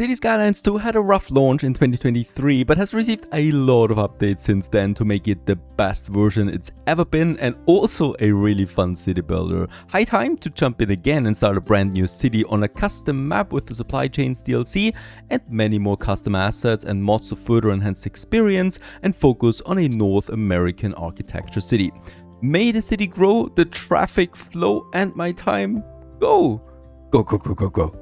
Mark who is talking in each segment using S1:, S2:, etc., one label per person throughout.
S1: City Skylines 2 had a rough launch in 2023, but has received a lot of updates since then to make it the best version it's ever been, and also a really fun city builder. High time to jump in again and start a brand new city on a custom map with the Supply Chains DLC and many more custom assets and mods to further enhance the experience and focus on a North American architecture city. May the city grow, the traffic flow, and my time go. Go, go, go, go, go.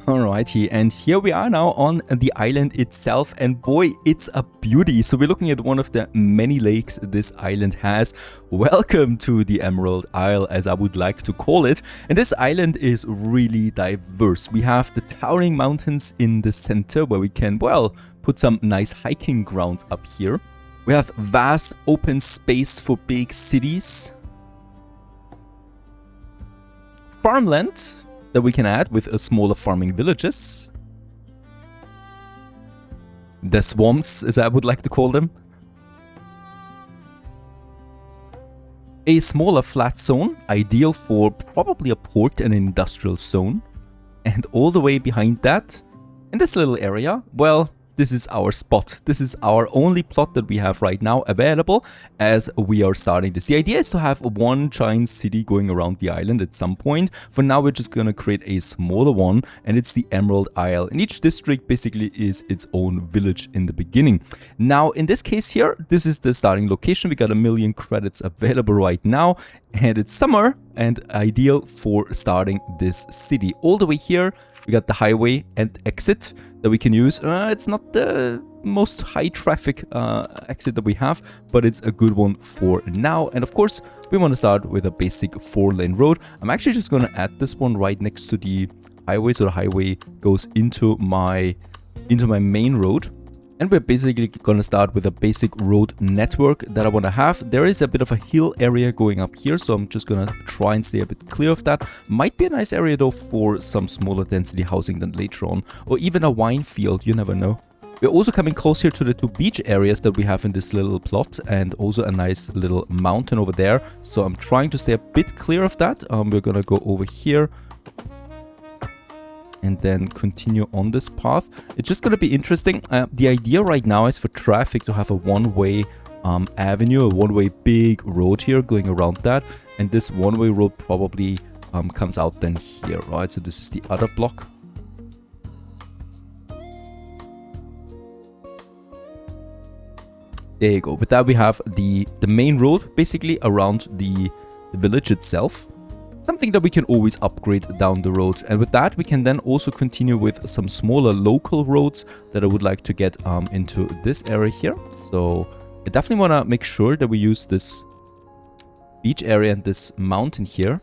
S1: Alrighty, and here we are now on the island itself, and boy, it's a beauty. So we're looking at one of the many lakes this island has. Welcome to the Emerald Isle, as I would like to call it. And this island is really diverse. We have the towering mountains in the center where we can, well, put some nice hiking grounds up here. We have vast open space for big cities. Farmland that we can add with smaller farming villages. The swamps, as I would like to call them. A smaller flat zone, ideal for probably a port and industrial zone. And all the way behind that, in this little area, well, this is our spot. This is our only plot that we have right now available as we are starting this. The idea is to have one giant city going around the island at some point. For now, we're just going to create a smaller one, and it's the Emerald Isle. And each district basically is its own village in the beginning. Now, in this case here, this is the starting location. We got 1 million credits available right now, and it's summer and ideal for starting this city. All the way here, we got the highway and exit that we can use. It's not the most high traffic exit that we have, but it's a good one for now. And of course, we want to start with a basic 4-lane road. I'm actually just going to add this one right next to the highway, so the highway goes into my main road. And we're basically going to start with a basic road network that I want to have. There is a bit of a hill area going up here, so I'm just going to try and stay a bit clear of that. Might be a nice area though for some smaller density housing than later on, or even a wine field, you never know. We're also coming close here to the 2 beach areas that we have in this little plot, and also a nice little mountain over there. So I'm trying to stay a bit clear of that. We're going to go over here and then continue on this path. It's just going to be interesting. The idea right now is for traffic to have a one-way avenue, a one-way big road here going around that. And this one-way road probably comes out then here, right? So this is the other block. There you go. With that, we have the main road basically around the village itself. Something that we can always upgrade down the road. And with that, we can then also continue with some smaller local roads that I would like to get into this area here. So I definitely want to make sure that we use this beach area and this mountain here.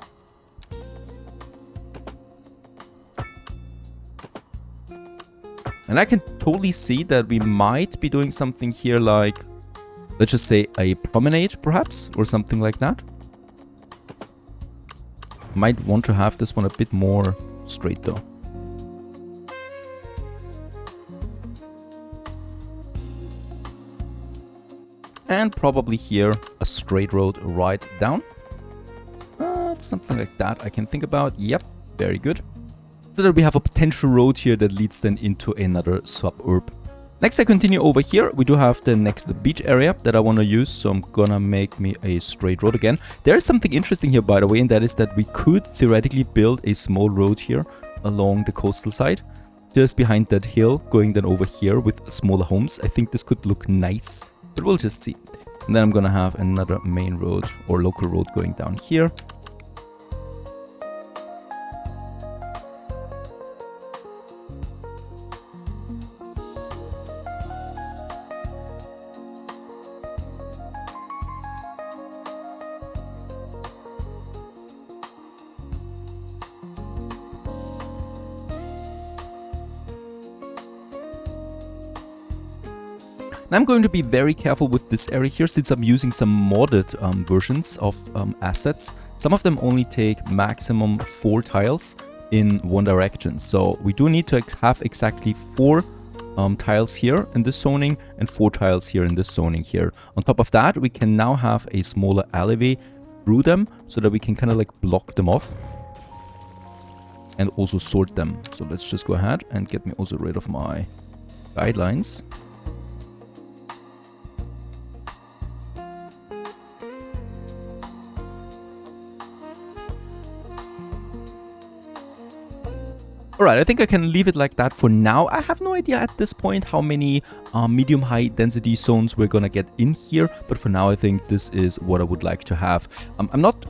S1: And I can totally see that we might be doing something here like, let's just say a promenade perhaps, or something like that. Might want to have this one a bit more straight though. And probably here a straight road right down. Something like that I can think about. Yep, very good. So that we have a potential road here that leads then into another suburb. Next, I continue over here. We do have the next beach area that I want to use, so I'm gonna make me a straight road again. There is something interesting here, by the way, and that is that we could theoretically build a small road here along the coastal side, just behind that hill, going then over here with smaller homes. I think this could look nice, but we'll just see. And then I'm gonna have another main road or local road going down here. And I'm going to be very careful with this area here since I'm using some modded versions of assets. Some of them only take maximum 4 tiles in one direction. So we do need to have exactly 4 tiles here in this zoning and 4 tiles here in this zoning here. On top of that, we can now have a smaller alleyway through them so that we can kind of like block them off. and also sort them. So let's just go ahead and get me also rid of my guidelines. Alright, I think I can leave it like that for now. I have no idea at this point how many medium-high density zones we're gonna get in here, but for now I think this is what I would like to have. I'm not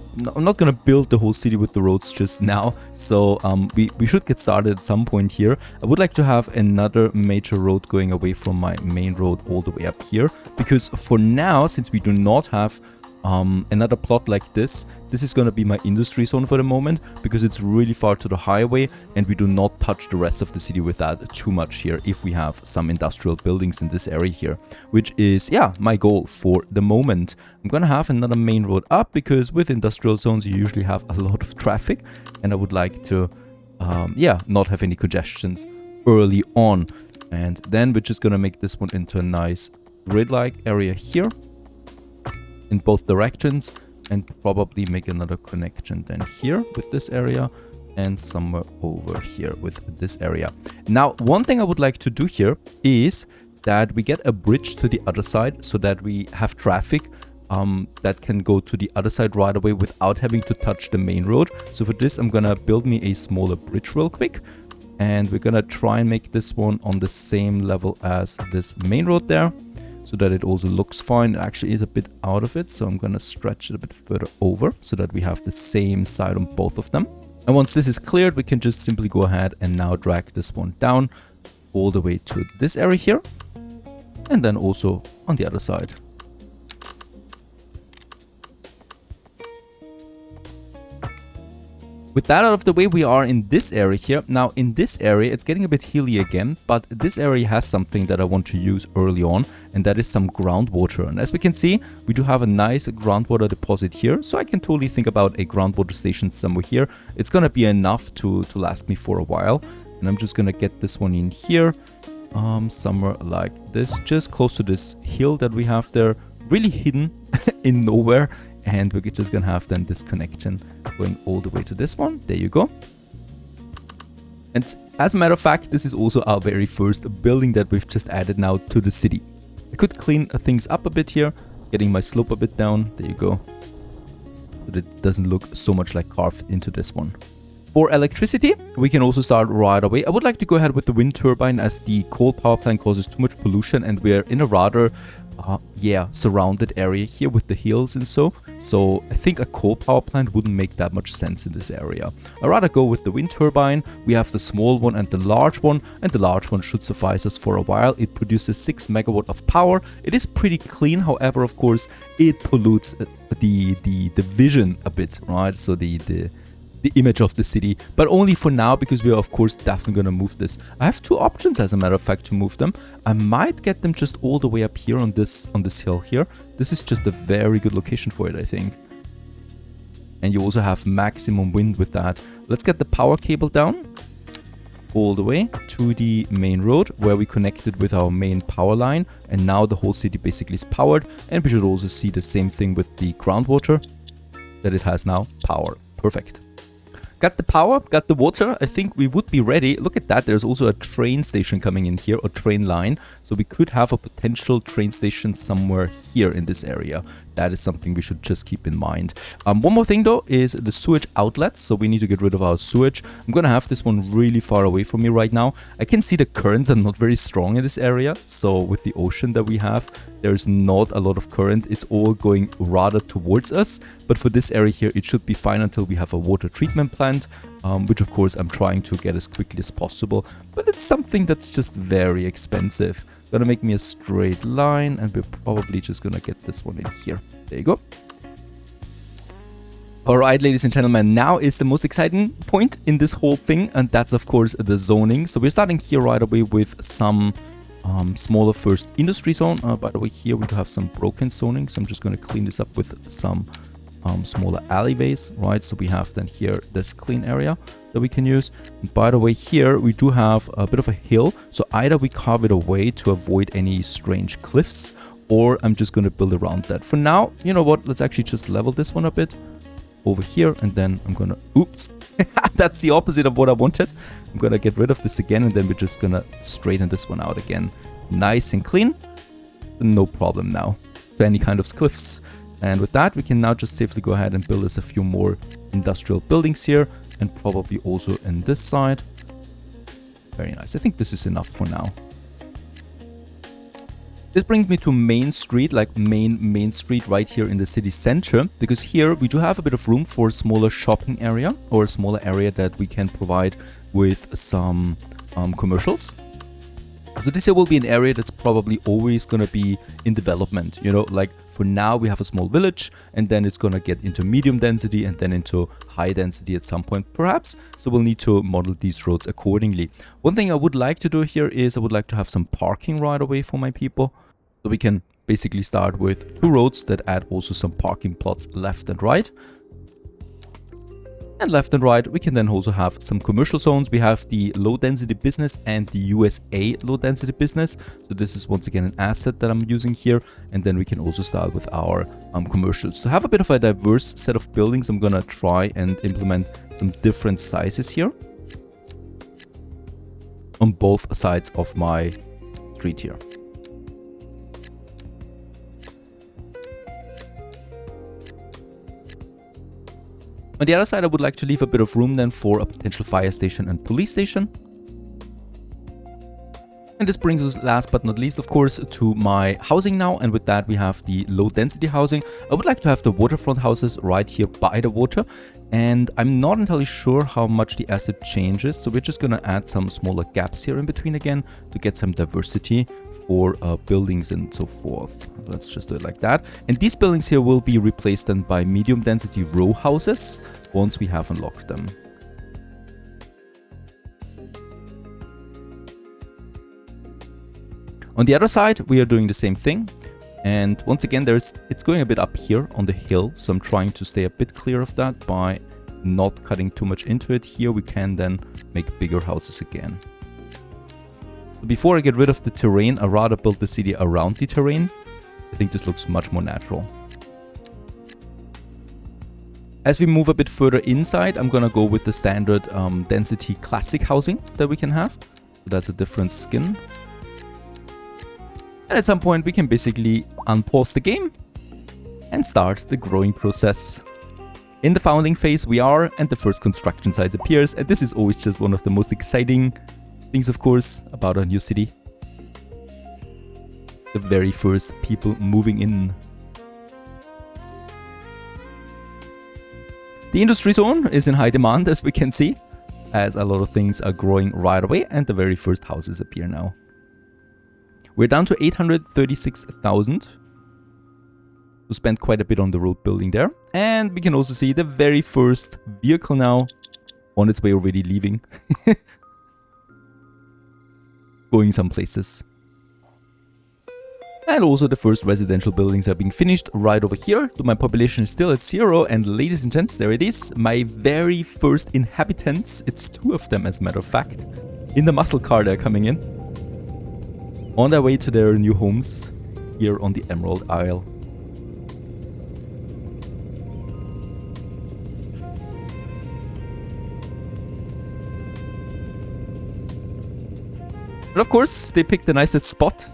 S1: gonna build the whole city with the roads just now, so we should get started at some point here. I would like to have another major road going away from my main road all the way up here, because for now, since we do not have another plot like this is going to be my industry zone for the moment, because it's really far to the highway and we do not touch the rest of the city with that too much here if we have some industrial buildings in this area here, which is, yeah, my goal for the moment. I'm going to have another main road up because with industrial zones you usually have a lot of traffic, and I would like to, yeah, not have any congestions early on. And then we're just going to make this one into a nice grid-like area here in both directions, and probably make another connection then here with this area and somewhere over here with this area. Now, one thing I would like to do here is that we get a bridge to the other side so that we have traffic that can go to the other side right away without having to touch the main road. So for this, I'm gonna build me a smaller bridge real quick, and we're gonna try and make this one on the same level as this main road there, so that it also looks fine. It actually is a bit out of it, so I'm gonna stretch it a bit further over so that we have the same side on both of them. And once this is cleared, we can just simply go ahead and now drag this one down all the way to this area here, and then also on the other side. With that out of the way, we are in this area here. Now, in this area, it's getting a bit hilly again, but this area has something that I want to use early on, and that is some groundwater. And as we can see, we do have a nice groundwater deposit here, so I can totally think about a groundwater station somewhere here. It's gonna be enough to last me for a while, and I'm just gonna get this one in here, somewhere like this, just close to this hill that we have there, really hidden in nowhere. And we're just gonna have then this connection going all the way to this one. There you go. And as a matter of fact, this is also our very first building that we've just added now to the city. I could clean things up a bit here, getting my slope a bit down. There you go. But it doesn't look so much like carved into this one. For electricity, we can also start right away. I would like to go ahead with the wind turbine, as the coal power plant causes too much pollution, and we're in a rather surrounded area here with the hills and so I think a coal power plant wouldn't make that much sense in this area. I'd rather go with the wind turbine. We have the small one and the large one, and the large one should suffice us for a while. It produces 6 megawatt of power. It is pretty clean, however, of course, it pollutes the vision a bit, right? So the image of the city, but only for now, because we are of course definitely going to move this. I have two options, as a matter of fact, to move them. I might get them just all the way up here on this hill here. This is just a very good location for it, I think. And you also have maximum wind with that. Let's get the power cable down all the way to the main road, where we connected with our main power line, and now the whole city basically is powered. And we should also see the same thing with the groundwater, that it has now power. Perfect. Got the power, got the water. I think we would be ready. Look at that. There's also a train station coming in here, or train line. So we could have a potential train station somewhere here in this area. That is something we should just keep in mind. One more thing though is the sewage outlets. So we need to get rid of our sewage. I'm going to have this one really far away from me right now. I can see the currents are not very strong in this area. So with the ocean that we have, there's not a lot of current. It's all going rather towards us. But for this area here, it should be fine until we have a water treatment plant, which of course I'm trying to get as quickly as possible. But it's something that's just very expensive. Gonna make me a straight line, and we're probably just gonna get this one in here. There you go. Alright, ladies and gentlemen, now is the most exciting point in this whole thing, and that's of course the zoning. So we're starting here right away with some smaller first industry zone. By the way, here we do have some broken zoning, so I'm just gonna clean this up with some smaller alleyways, right? So we have then here this clean area that we can use. And by the way, here we do have a bit of a hill, so either we carve it away to avoid any strange cliffs, or I'm just going to build around that. For now, you know what, let's actually just level this one a bit over here, and then I'm gonna, oops, that's the opposite of what I wanted. I'm gonna get rid of this again, and then we're just gonna straighten this one out again. Nice and clean. No problem now to any kind of cliffs. And with that, we can now just safely go ahead and build us a few more industrial buildings here, and probably also in this side. Very nice. I think this is enough for now. This brings me to Main Street, like main street right here in the city center, because here we do have a bit of room for a smaller shopping area, or a smaller area that we can provide with some commercials. So this here will be an area that's probably always going to be in development, you know, like for now we have a small village, and then it's going to get into medium density and then into high density at some point perhaps. So we'll need to model these roads accordingly. One thing I would like to do here is I would like to have some parking right away for my people. So we can basically start with 2 roads that add also some parking plots left and right. And left and right, we can then also have some commercial zones. We have the low density business and the USA low density business. So this is once again an asset that I'm using here. And then we can also start with our commercials. To have a bit of a diverse set of buildings, I'm gonna try and implement some different sizes here on both sides of my street here. On the other side, I would like to leave a bit of room then for a potential fire station and police station. And this brings us last but not least, of course, to my housing now. And with that, we have the low density housing. I would like to have the waterfront houses right here by the water. And I'm not entirely sure how much the asset changes. So we're just going to add some smaller gaps here in between again to get some diversity for buildings and so forth. Let's just do it like that. And these buildings here will be replaced then by medium density row houses once we have unlocked them. On the other side, we are doing the same thing. And once again, it's going a bit up here on the hill. So I'm trying to stay a bit clear of that by not cutting too much into it. Here we can then make bigger houses again. Before I get rid of the terrain, I'd rather build the city around the terrain. I think this looks much more natural. As we move a bit further inside, I'm gonna go with the standard density classic housing that we can have. So that's a different skin. And at some point we can basically unpause the game and start the growing process. In the founding phase we are, and the first construction site appears, and this is always just one of the most exciting things, of course, about a new city. The very first people moving in. The industry zone is in high demand, as we can see, as a lot of things are growing right away, and the very first houses appear now. We're down to 836,000. We spent quite a bit on the road building there. And we can also see the very first vehicle now on its way already leaving. Going some places. And also the first residential buildings are being finished right over here. So my population is still at 0. And ladies and gents, there it is. My very first inhabitants. It's 2 of them, as a matter of fact. In the muscle car they're coming in. On their way to their new homes here on the Emerald Isle. And of course, they picked the nicest spot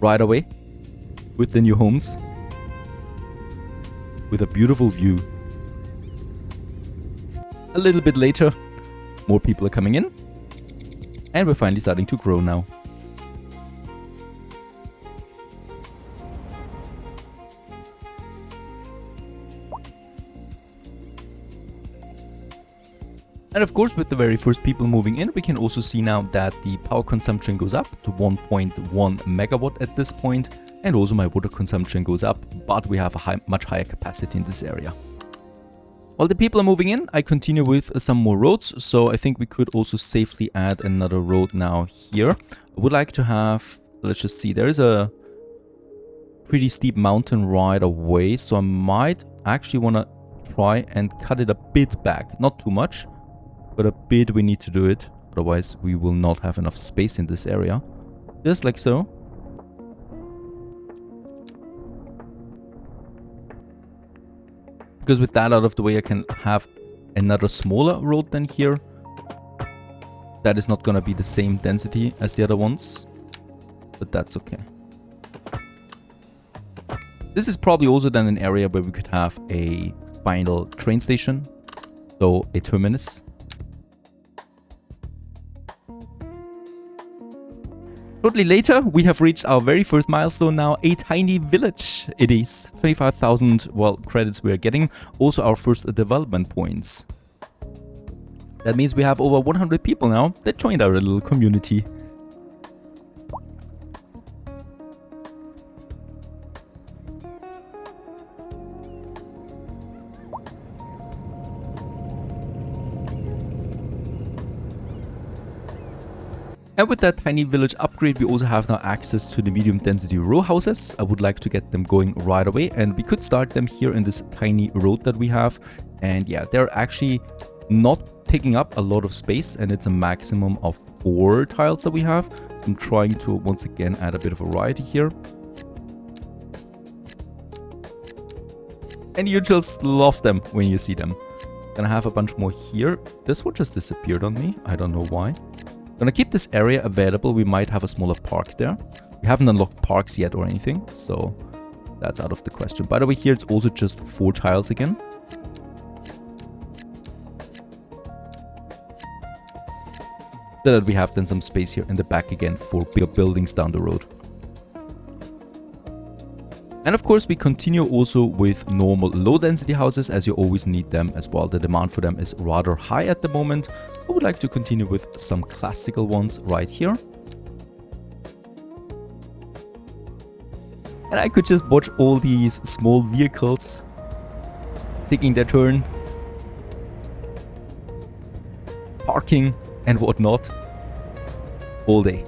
S1: right away with the new homes. With a beautiful view. A little bit later, more people are coming in. And we're finally starting to grow now. And of course, with the very first people moving in, we can also see now that the power consumption goes up to 1.1 megawatt at this point. And also my water consumption goes up, but we have a much higher capacity in this area. While the people are moving in, I continue with some more roads. So I think we could also safely add another road now here. I would like to have, let's just see, there is a pretty steep mountain right away. So I might actually want to try and cut it a bit back, not too much. But a bit we need to do it, otherwise we will not have enough space in this area. Just like so. Because Because with that out of the way, I can have another smaller road than here. That is not going to be the same density as the other ones, but that's okay. This is probably also then an area where we could have a final train station, so a terminus. Shortly later, we have reached our very first milestone now, a tiny village. It is 25,000, well, credits we are getting. Also our first development points. That means we have over 100 people now that joined our little community. And with that tiny village upgrade, we also have now access to the medium density row houses. I would like to get them going right away, and we could start them here in this tiny road that we have. And yeah, they're actually not taking up a lot of space, and it's a maximum of 4 tiles that we have. I'm trying to once again add a bit of variety here. And you just love them when you see them. Gonna have a bunch more here. This one just disappeared on me. I don't know why. Gonna keep this area available. We might have a smaller park there. We haven't unlocked parks yet or anything, so that's out of the question. By the way, here it's also just 4 tiles again. So that we have then some space here in the back again for bigger buildings down the road. And of course, we continue also with normal low density houses, as you always need them as well. The demand for them is rather high at the moment. I would like to continue with some classical ones right here. And I could just watch all these small vehicles taking their turn, parking and whatnot all day.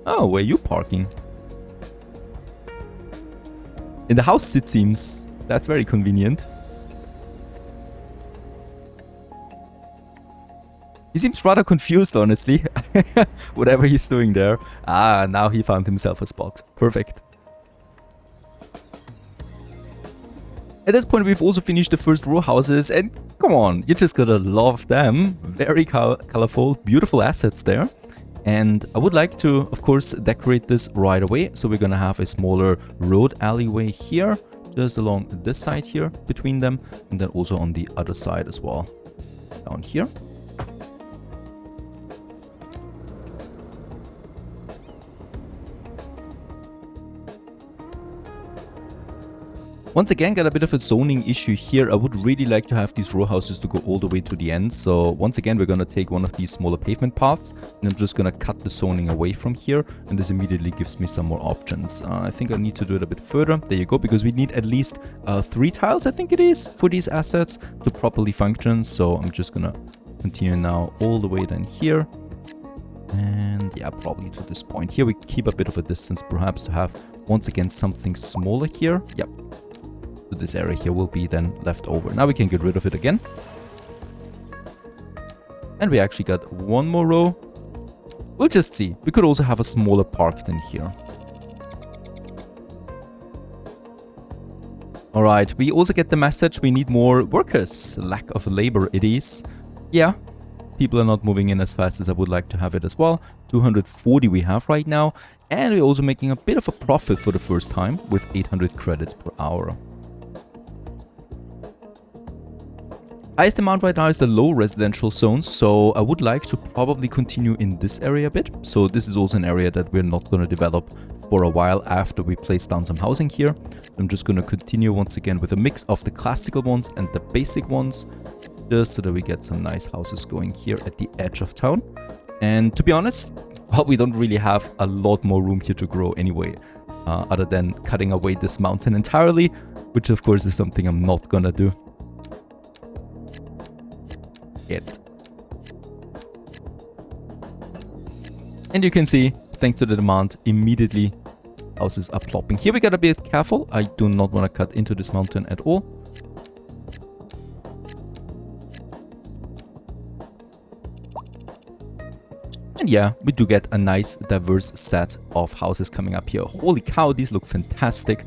S1: Oh, where are you parking? In the house, it seems. That's very convenient. He seems rather confused, honestly. Whatever he's doing there. Ah, now he found himself a spot. Perfect. At this point, we've also finished the first row houses. And come on, you just gotta love them. Very colorful, beautiful assets there. And I would like to, of course, decorate this right away. So we're gonna have a smaller road alleyway here, just along this side here between them, and then also on the other side as well, down here. Once again, got a bit of a zoning issue here. I would really like to have these row houses to go all the way to the end. So once again, we're going to take one of these smaller pavement paths, and I'm just going to cut the zoning away from here. And this immediately gives me some more options. I think I need to do it a bit further. There you go, because we need at least 3 tiles, I think it is, for these assets to properly function. So I'm just going to continue now all the way then here. And yeah, probably to this point here. We keep a bit of a distance perhaps to have once again something smaller here. Yep. So this area here will be then left over. Now we can get rid of it again. And we actually got one more row. We'll just see. We could also have a smaller park than here. Alright, we also get the message we need more workers. Lack of labor it is. Yeah, people are not moving in as fast as I would like to have it as well. 240 we have right now. And we're also making a bit of a profit for the first time with 800 credits per hour. Highest demand right now is the low residential zones, so I would like to probably continue in this area a bit. So this is also an area that we're not going to develop for a while after we place down some housing here. I'm just going to continue once again with a mix of the classical ones and the basic ones, just so that we get some nice houses going here at the edge of town. And to be honest, well, we don't really have a lot more room here to grow anyway, other than cutting away this mountain entirely, which of course is something I'm not gonna do. Yet. And you can see, thanks to the demand, immediately houses are plopping. Here we gotta be careful. I do not want to cut into this mountain at all. And yeah, we do get a nice diverse set of houses coming up here. Holy cow, these look fantastic.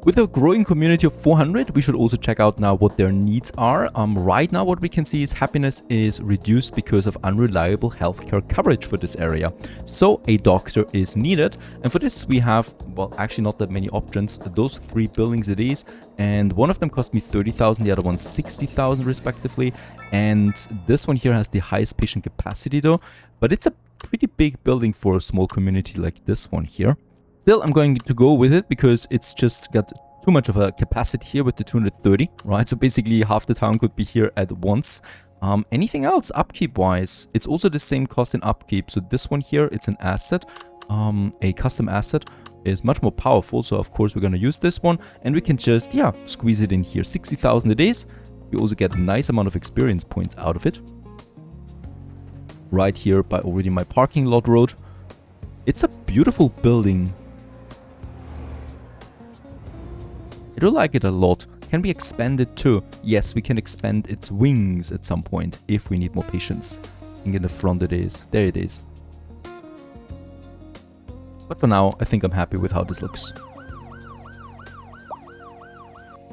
S1: With a growing community of 400, we should also check out now what their needs are. Right now, what we can see is happiness is reduced because of unreliable healthcare coverage for this area. So a doctor is needed. And for this, we have, well, actually not that many options. Those 3 buildings it is. And one of them cost me 30,000, the other one 60,000 respectively. And this one here has the highest patient capacity though. But it's a pretty big building for a small community like this one here. Still, I'm going to go with it because it's just got too much of a capacity here with the 230, right? So basically half the town could be here at once. Anything else upkeep-wise? It's also the same cost in upkeep. So this one here, it's an asset, a custom asset is much more powerful. So of course we're going to use this one and we can just, yeah, squeeze it in here. 60,000 a day. We also get a nice amount of experience points out of it. Right here by already my parking lot road. It's a beautiful building. I do like it a lot. Can we expand it too? Yes, we can expand its wings at some point if we need more patience. I think in the front it is. There it is. But for now, I think I'm happy with how this looks.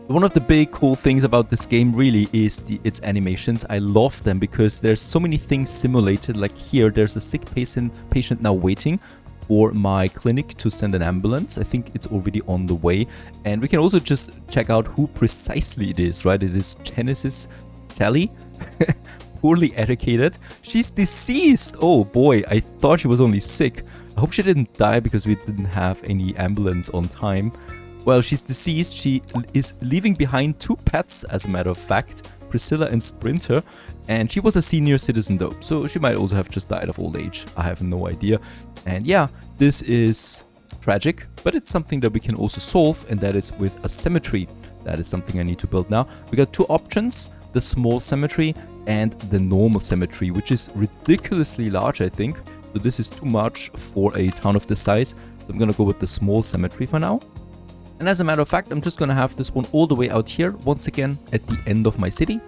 S1: One of the big cool things about this game really is its animations. I love them because there's so many things simulated. Like here, there's a sick patient now waiting for my clinic to send an ambulance. I think it's already on the way. And we can also just check out who precisely it is, right? It is Genesis Kelly. Poorly educated. She's deceased. Oh boy, I thought she was only sick. I hope she didn't die because we didn't have any ambulance on time. Well, she's deceased. She is leaving behind 2 pets, as a matter of fact. Priscilla and Sprinter. And she was a senior citizen though, so she might also have just died of old age. I have no idea. And yeah, this is tragic, but it's something that we can also solve, and that is with a cemetery. That is something I need to build now. We got 2 options, the small cemetery and the normal cemetery, which is ridiculously large, I think. So this is too much for a town of this size. So I'm gonna go with the small cemetery for now. And as a matter of fact, I'm just gonna have this one all the way out here, once again, at the end of my city.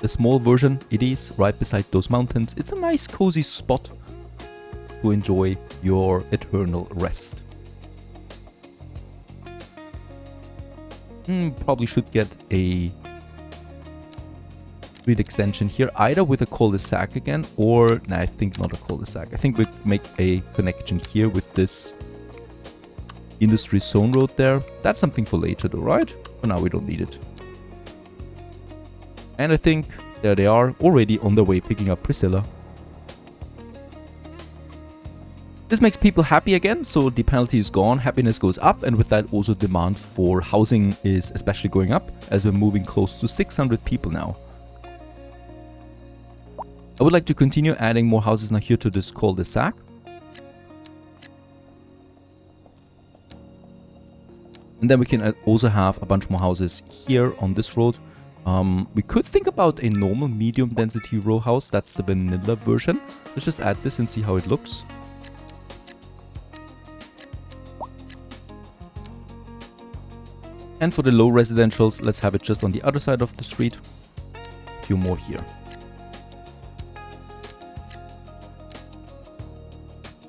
S1: The small version, it is right beside those mountains. It's a nice cozy spot to enjoy your eternal rest. Probably should get a street extension here, either with a cul-de-sac again, or nah, I think not a cul-de-sac. I think we make a connection here with this industry zone road there. That's something for later though, right? For now we don't need it. And I think there they are, already on their way picking up Priscilla. This makes people happy again, so the penalty is gone, happiness goes up, and with that also demand for housing is especially going up, as we're moving close to 600 people now. I would like to continue adding more houses now here to this cul-de-sac. And then we can also have a bunch more houses here on this road. We could think about a normal medium density row house. That's the vanilla version. Let's just add this and see how it looks. And for the low residentials, let's have it just on the other side of the street. A few more here.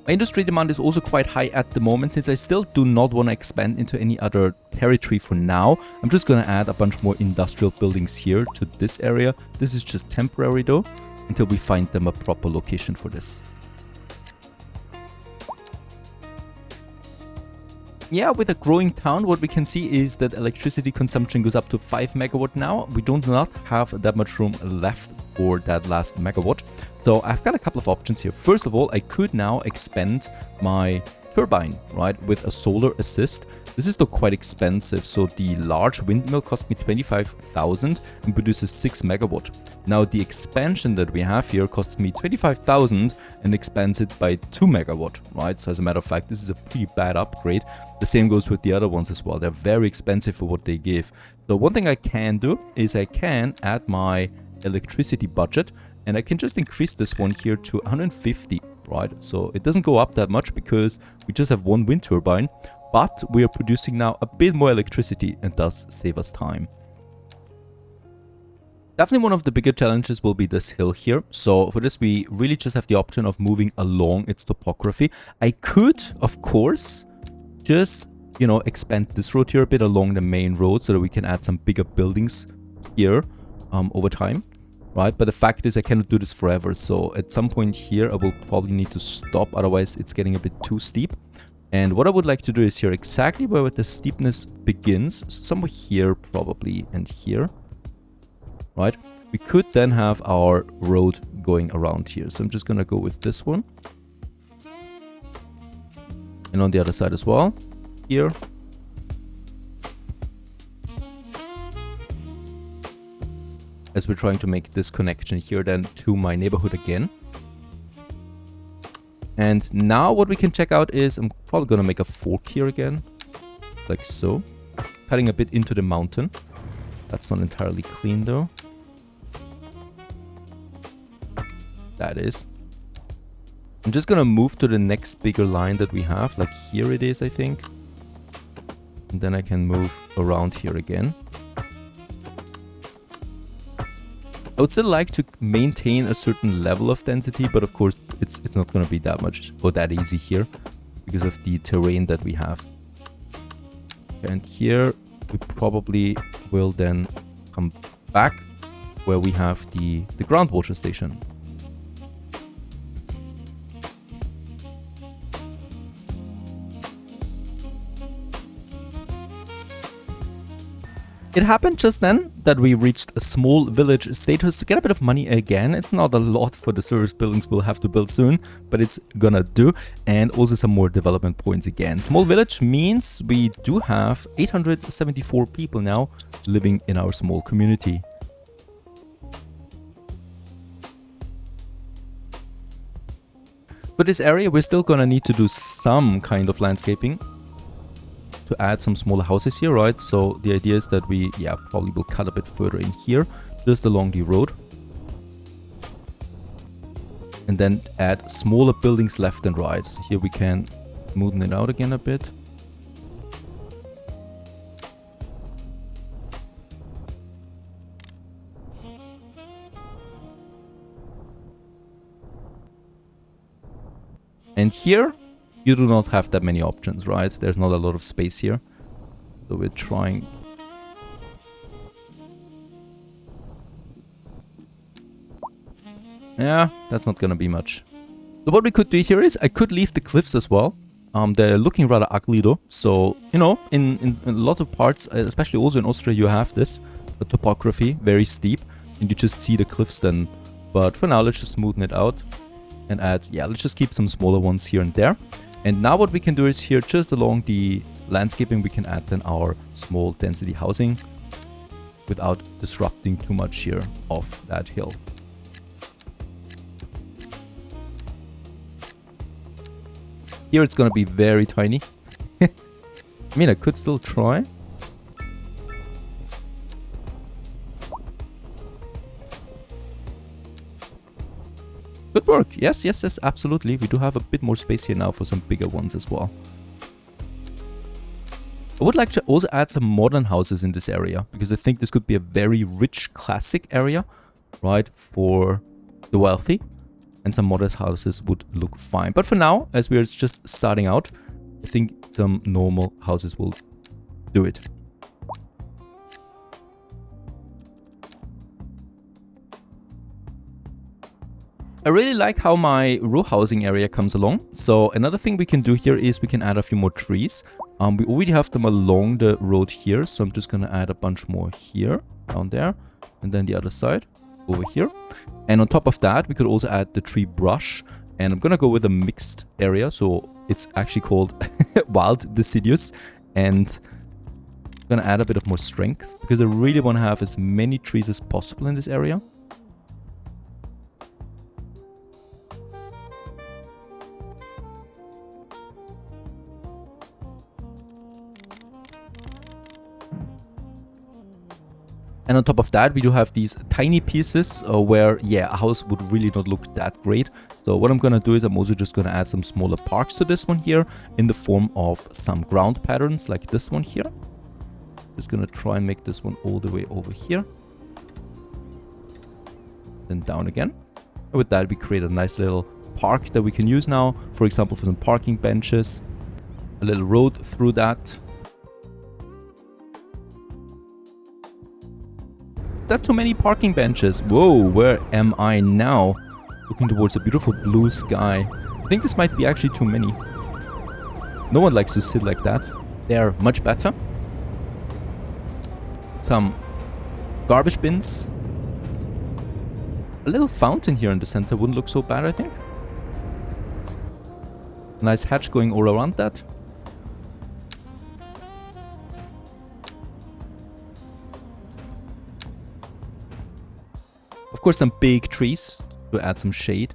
S1: My industry demand is also quite high at the moment, since I still do not want to expand into any other territory for now. I'm just going to add a bunch more industrial buildings here to this area. This is just temporary though, until we find them a proper location for this. Yeah, with a growing town, what we can see is that electricity consumption goes up to 5 megawatt now. We do not have that much room left for that last megawatt. So I've got a couple of options here. First of all, I could now expand my turbine, right, with a solar assist. This is though quite expensive, so the large windmill cost me 25,000 and produces 6 megawatt. Now the expansion that we have here costs me 25,000 and expands it by 2 megawatt, right? So as a matter of fact, this is a pretty bad upgrade. The same goes with the other ones as well. They're very expensive for what they give. So one thing I can do is I can add my electricity budget, and I can just increase this one here to 150, right? So it doesn't go up that much because we just have one wind turbine, but we are producing now a bit more electricity and thus save us time. Definitely one of the bigger challenges will be this hill here. So for this, we really just have the option of moving along its topography. I could, of course, just you know, expand this road here a bit along the main road so that we can add some bigger buildings here over time, right? But the fact is I cannot do this forever. So at some point here, I will probably need to stop. Otherwise, it's getting a bit too steep. And what I would like to do is here exactly where the steepness begins. So somewhere here probably and here, right? We could then have our road going around here. So I'm just going to go with this one. And on the other side as well, here. As we're trying to make this connection here then to my neighborhood again. And now what we can check out is I'm probably going to make a fork here again. Like so. Cutting a bit into the mountain. That's not entirely clean though. That is. I'm just gonna move to the next bigger line that we have. Like here it is, I think. And then I can move around here again. I would still like to maintain a certain level of density, but of course it's not gonna be that much or that easy here because of the terrain that we have. And here we probably will then come back where we have the groundwater station. It happened just then that we reached a small village status to get a bit of money again. It's not a lot for the service buildings we'll have to build soon, but it's gonna do. And also some more development points again. Small village means we do have 874 people now living in our small community. For this area, we're still gonna need to do some kind of landscaping to add some smaller houses here, right? So the idea is that we, probably will cut a bit further in here, just along the road. And then add smaller buildings left and right. So here we can smoothen it out again a bit. And here, you do not have that many options, right? There's not a lot of space here. So we're trying. Yeah, that's not gonna be much. So what we could do here is I could leave the cliffs as well. They're looking rather ugly though. So, you know, in a lot of parts, especially also in Austria, you have this. The topography, very steep. And you just see the cliffs then. But for now, let's just smoothen it out. And add, let's just keep some smaller ones here and there. And now what we can do is here, just along the landscaping, we can add then our small density housing without disrupting too much here of that hill. Here it's gonna be very tiny. I mean, I could still try. Good work. Yes, absolutely. We do have a bit more space here now for some bigger ones as well. I would like to also add some modern houses in this area, because I think this could be a very rich classic area, right, for the wealthy. And some modern houses would look fine. But for now, as we're just starting out, I think some normal houses will do it. I really like how my row housing area comes along. So another thing we can do here is we can add a few more trees. We already have them along the road here. So I'm just going to add a bunch more here, down there. And then the other side over here. And on top of that, we could also add the tree brush. And I'm going to go with a mixed area. So it's actually called wild deciduous. And I'm going to add a bit of more strength, because I really want to have as many trees as possible in this area. And on top of that, we do have these tiny pieces where, a house would really not look that great. So what I'm going to do is I'm also just going to add some smaller parks to this one here in the form of some ground patterns like this one here. Just going to try and make this one all the way over here. Then down again. And with that, we create a nice little park that we can use now. For example, for some parking benches. A little road through that. that too many parking benches? Whoa, where am I now? Looking towards a beautiful blue sky. I think this might be actually too many. No one likes to sit like that. They're much better. Some garbage bins. A little fountain here in the center wouldn't look so bad, I think. A nice hatch going all around that. Of course, some big trees to add some shade.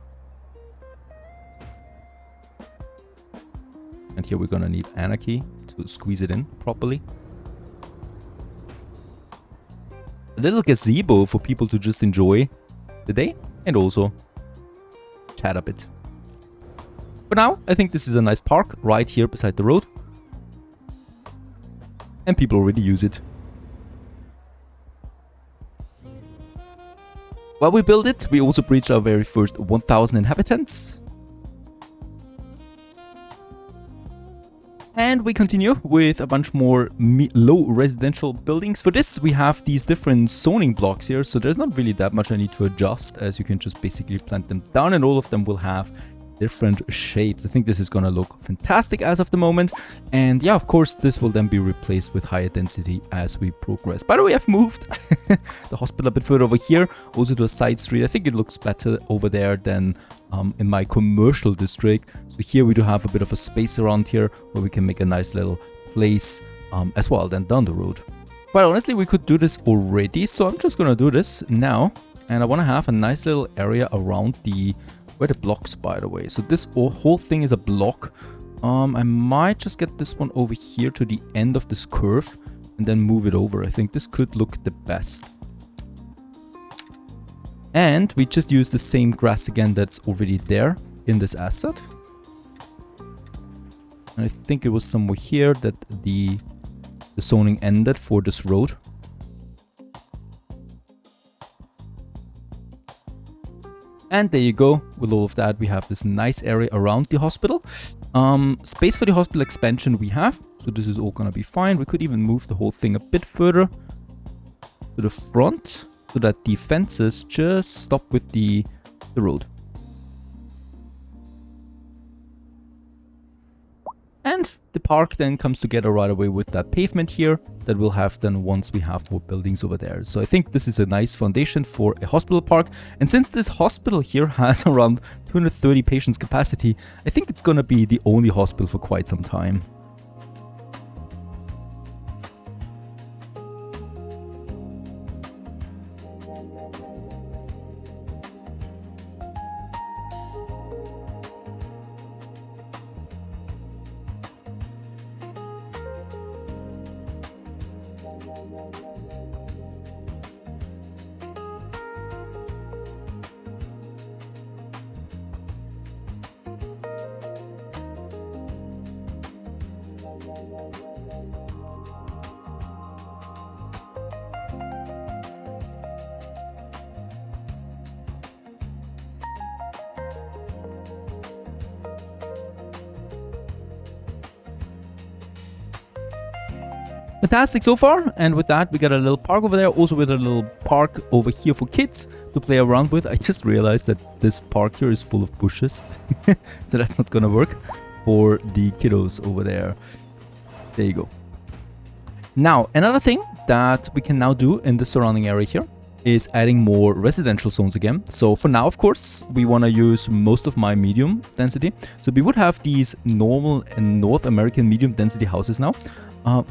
S1: And here we're gonna need anarchy to squeeze it in properly. A little gazebo for people to just enjoy the day and also chat a bit. For now, I think this is a nice park right here beside the road. And people already use it. While we build it, we also reached our very first 1,000 inhabitants. And we continue with a bunch more low residential buildings. For this, we have these different zoning blocks here, so there's not really that much I need to adjust, as you can just basically plant them down and all of them will have different shapes. I think this is gonna look fantastic as of the moment. And yeah, of course, this will then be replaced with higher density as we progress. By the way, I've moved the hospital a bit further over here, also to a side street. I think it looks better over there than in my commercial district. So here we do have a bit of a space around here where we can make a nice little place as well then down the road. Well, honestly, we could do this already, so I'm just gonna do this now. And I want to have a nice little area around the where the blocks, by the way. So this whole thing is a block. I might just get this one over here to the end of this curve and then move it over. I think this could look the best. And we just use the same grass again that's already there in this asset. And I think it was somewhere here that the zoning ended for this road. And there you go. With all of that, we have this nice area around the hospital. Space for the hospital expansion we have. So this is all gonna be fine. We could even move the whole thing a bit further to the front so that the fences just stop with the road. And the park then comes together right away with that pavement here that we'll have then once we have more buildings over there. So I think this is a nice foundation for a hospital park. And since this hospital here has around 230 patients capacity, I think it's gonna be the only hospital for quite some time. Fantastic so far, and with that we got a little park over there, also with a little park over here for kids to play around with. I just realized that this park here is full of bushes, so that's not gonna work for the kiddos over there. There you go. Now, another thing that we can now do in the surrounding area here is adding more residential zones again. So for now, of course, we want to use most of my medium density. So we would have these normal and North American medium density houses now.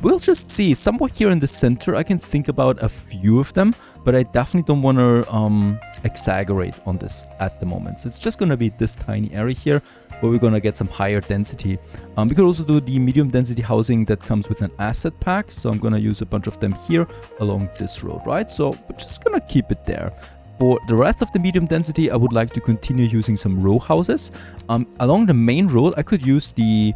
S1: We'll just see. Somewhere here in the center, I can think about a few of them, but I definitely don't want to exaggerate on this at the moment. So it's just going to be this tiny area here where we're going to get some higher density. We could also do the medium density housing that comes with an asset pack. So I'm going to use a bunch of them here along this road, right? So we're just going to keep it there. For the rest of the medium density, I would like to continue using some row houses. Along the main road, I could use the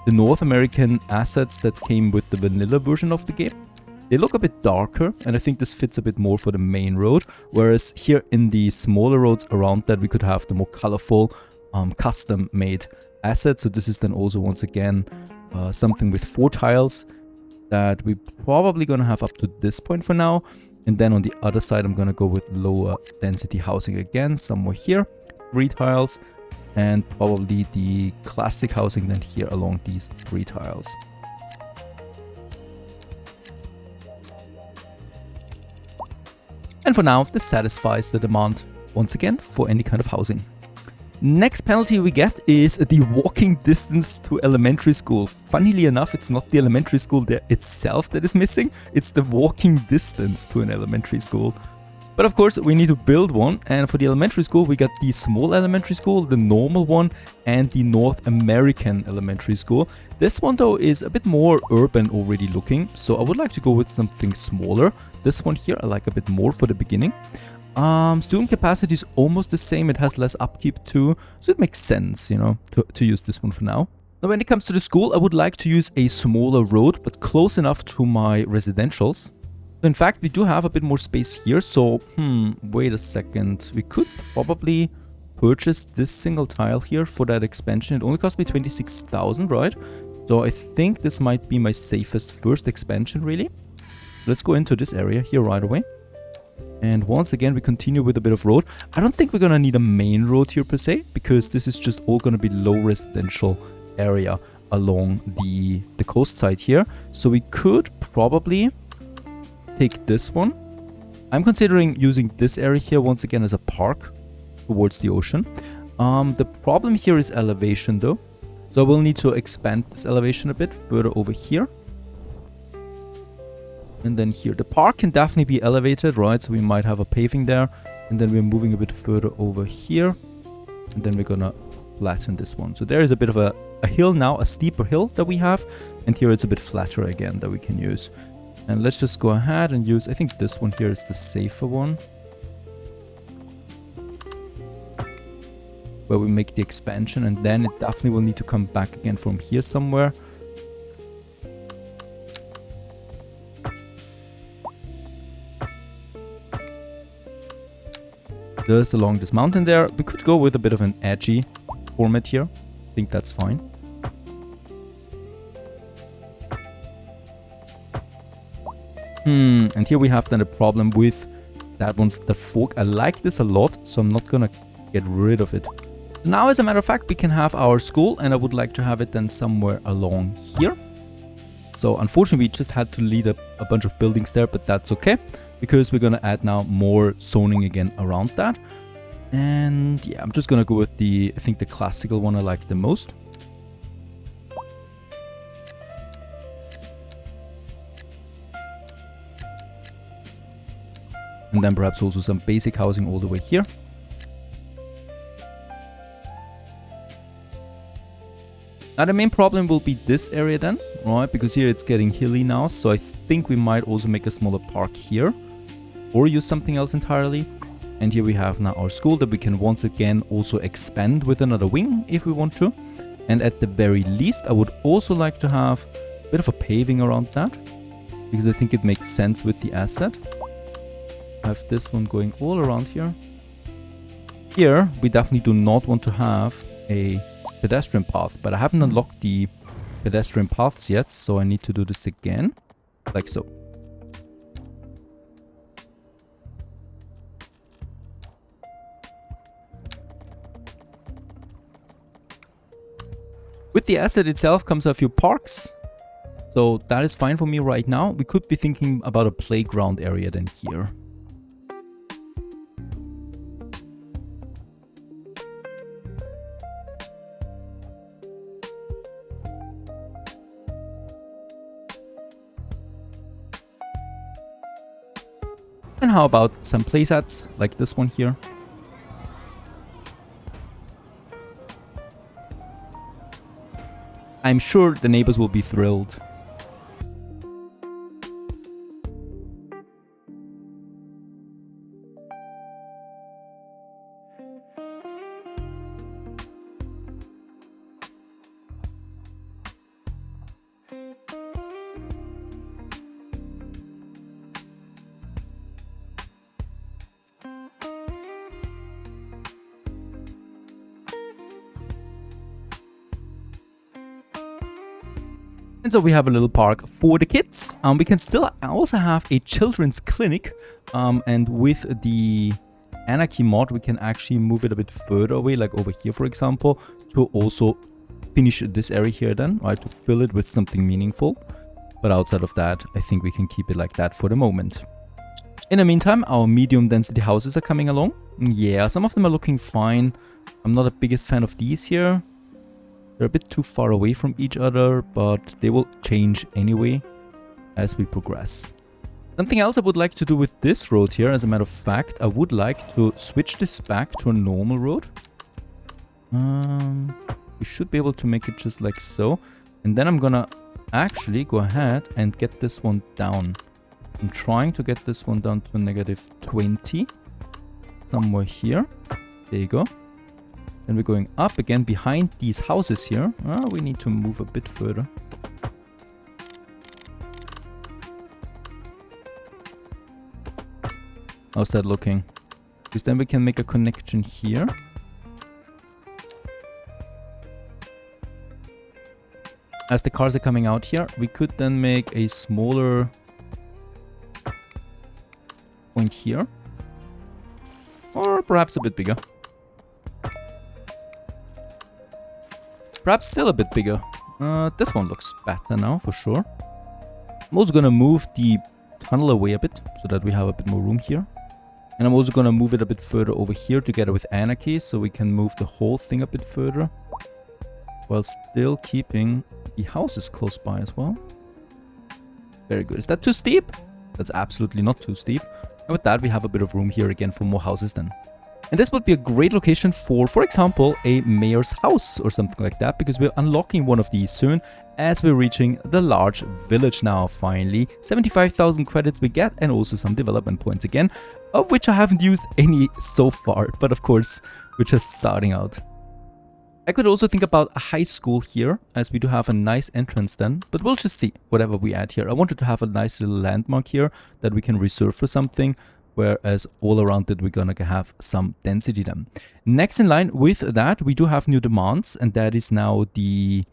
S1: North American assets that came with the vanilla version of the game. They look a bit darker, and I think this fits a bit more for the main road. Whereas here in the smaller roads around that, we could have the more colorful, custom-made assets. So this is then also, once again, something with 4 tiles that we're probably going to have up to this point for now. And then on the other side, I'm going to go with lower density housing again, somewhere here, 3 tiles, and probably the classic housing then here along these 3 tiles. And for now, this satisfies the demand, once again, for any kind of housing. Next penalty we get is the walking distance to elementary school. Funnily enough, it's not the elementary school there itself that is missing, it's the walking distance to an elementary school. But of course, we need to build one, and for the elementary school, we got the small elementary school, the normal one, and the North American elementary school. This one, though, is a bit more urban already looking, so I would like to go with something smaller. This one here, I like a bit more for the beginning. Student capacity is almost the same, it has less upkeep too, so it makes sense, you know, to use this one for now. Now, when it comes to the school, I would like to use a smaller road, but close enough to my residentials. In fact, we do have a bit more space here, so, wait a second. We could probably purchase this single tile here for that expansion. It only cost me 26,000, right? So I think this might be my safest first expansion, really. Let's go into this area here right away. And once again, we continue with a bit of road. I don't think we're gonna need a main road here per se, because this is just all gonna be low residential area along the coast side here. So we could probably take this one. I'm considering using this area here once again as a park towards the ocean. The problem here is elevation though. So I will need to expand this elevation a bit further over here. And then here. The park can definitely be elevated, right? So we might have a paving there. And then we're moving a bit further over here. And then we're gonna flatten this one. So there is a bit of a hill now, a steeper hill that we have. And here it's a bit flatter again that we can use. And let's just go ahead and use, I think this one here is the safer one. Where we make the expansion, and then it definitely will need to come back again from here somewhere. Just along this mountain there. We could go with a bit of an edgy format here. I think that's fine. And here we have then a problem with that one, the fork. I like this a lot, so I'm not gonna get rid of it. Now, as a matter of fact, we can have our school, and I would like to have it then somewhere along here. So unfortunately, we just had to lead a bunch of buildings there, but that's okay, because we're gonna add now more zoning again around that. And yeah, I'm just gonna go with I think the classical one I like the most. And then perhaps also some basic housing all the way here. Now the main problem will be this area then, right? Because here it's getting hilly now, so I think we might also make a smaller park here. Or use something else entirely. And here we have now our school that we can once again also expand with another wing if we want to. And at the very least, I would also like to have a bit of a paving around that, because I think it makes sense with the asset. Have this one going all around here. Here, we definitely do not want to have a pedestrian path, but I haven't unlocked the pedestrian paths yet, so I need to do this again, like so. With the asset itself comes a few parks, so that is fine for me right now. We could be thinking about a playground area then here. And how about some playsets like this one here? I'm sure the neighbors will be thrilled. And so we have a little park for the kids. We can still also have a children's clinic. And with the Anarchy mod, we can actually move it a bit further away, like over here, for example, to also finish this area here then, right? To fill it with something meaningful. But outside of that, I think we can keep it like that for the moment. In the meantime, our medium density houses are coming along. Yeah, some of them are looking fine. I'm not the biggest fan of these here. They're a bit too far away from each other, but they will change anyway as we progress. Something else I would like to do with this road here, as a matter of fact, I would like to switch this back to a normal road. We should be able to make it just like so. And then I'm gonna actually go ahead and get this one down. I'm trying to get this one down to -20. Somewhere here. There you go. Then we're going up again behind these houses here. We need to move a bit further. How's that looking? Because then we can make a connection here. As the cars are coming out here, we could then make a smaller point here. Or perhaps a bit bigger. Perhaps still a bit bigger. This one looks better now, for sure. I'm also gonna move the tunnel away a bit, so that we have a bit more room here. And I'm also gonna move it a bit further over here together with Anarchy, so we can move the whole thing a bit further. While still keeping the houses close by as well. Very good. Is that too steep? That's absolutely not too steep. And with that, we have a bit of room here again for more houses then. And this would be a great location for example, a mayor's house or something like that, because we're unlocking one of these soon as we're reaching the large village now, finally. 75,000 credits we get, and also some development points again, of which I haven't used any so far, but of course, we're just starting out. I could also think about a high school here, as we do have a nice entrance then, but we'll just see whatever we add here. I wanted to have a nice little landmark here that we can reserve for something, whereas all around it we're gonna have some density then. Next in line with that, we do have new demands, and that is now the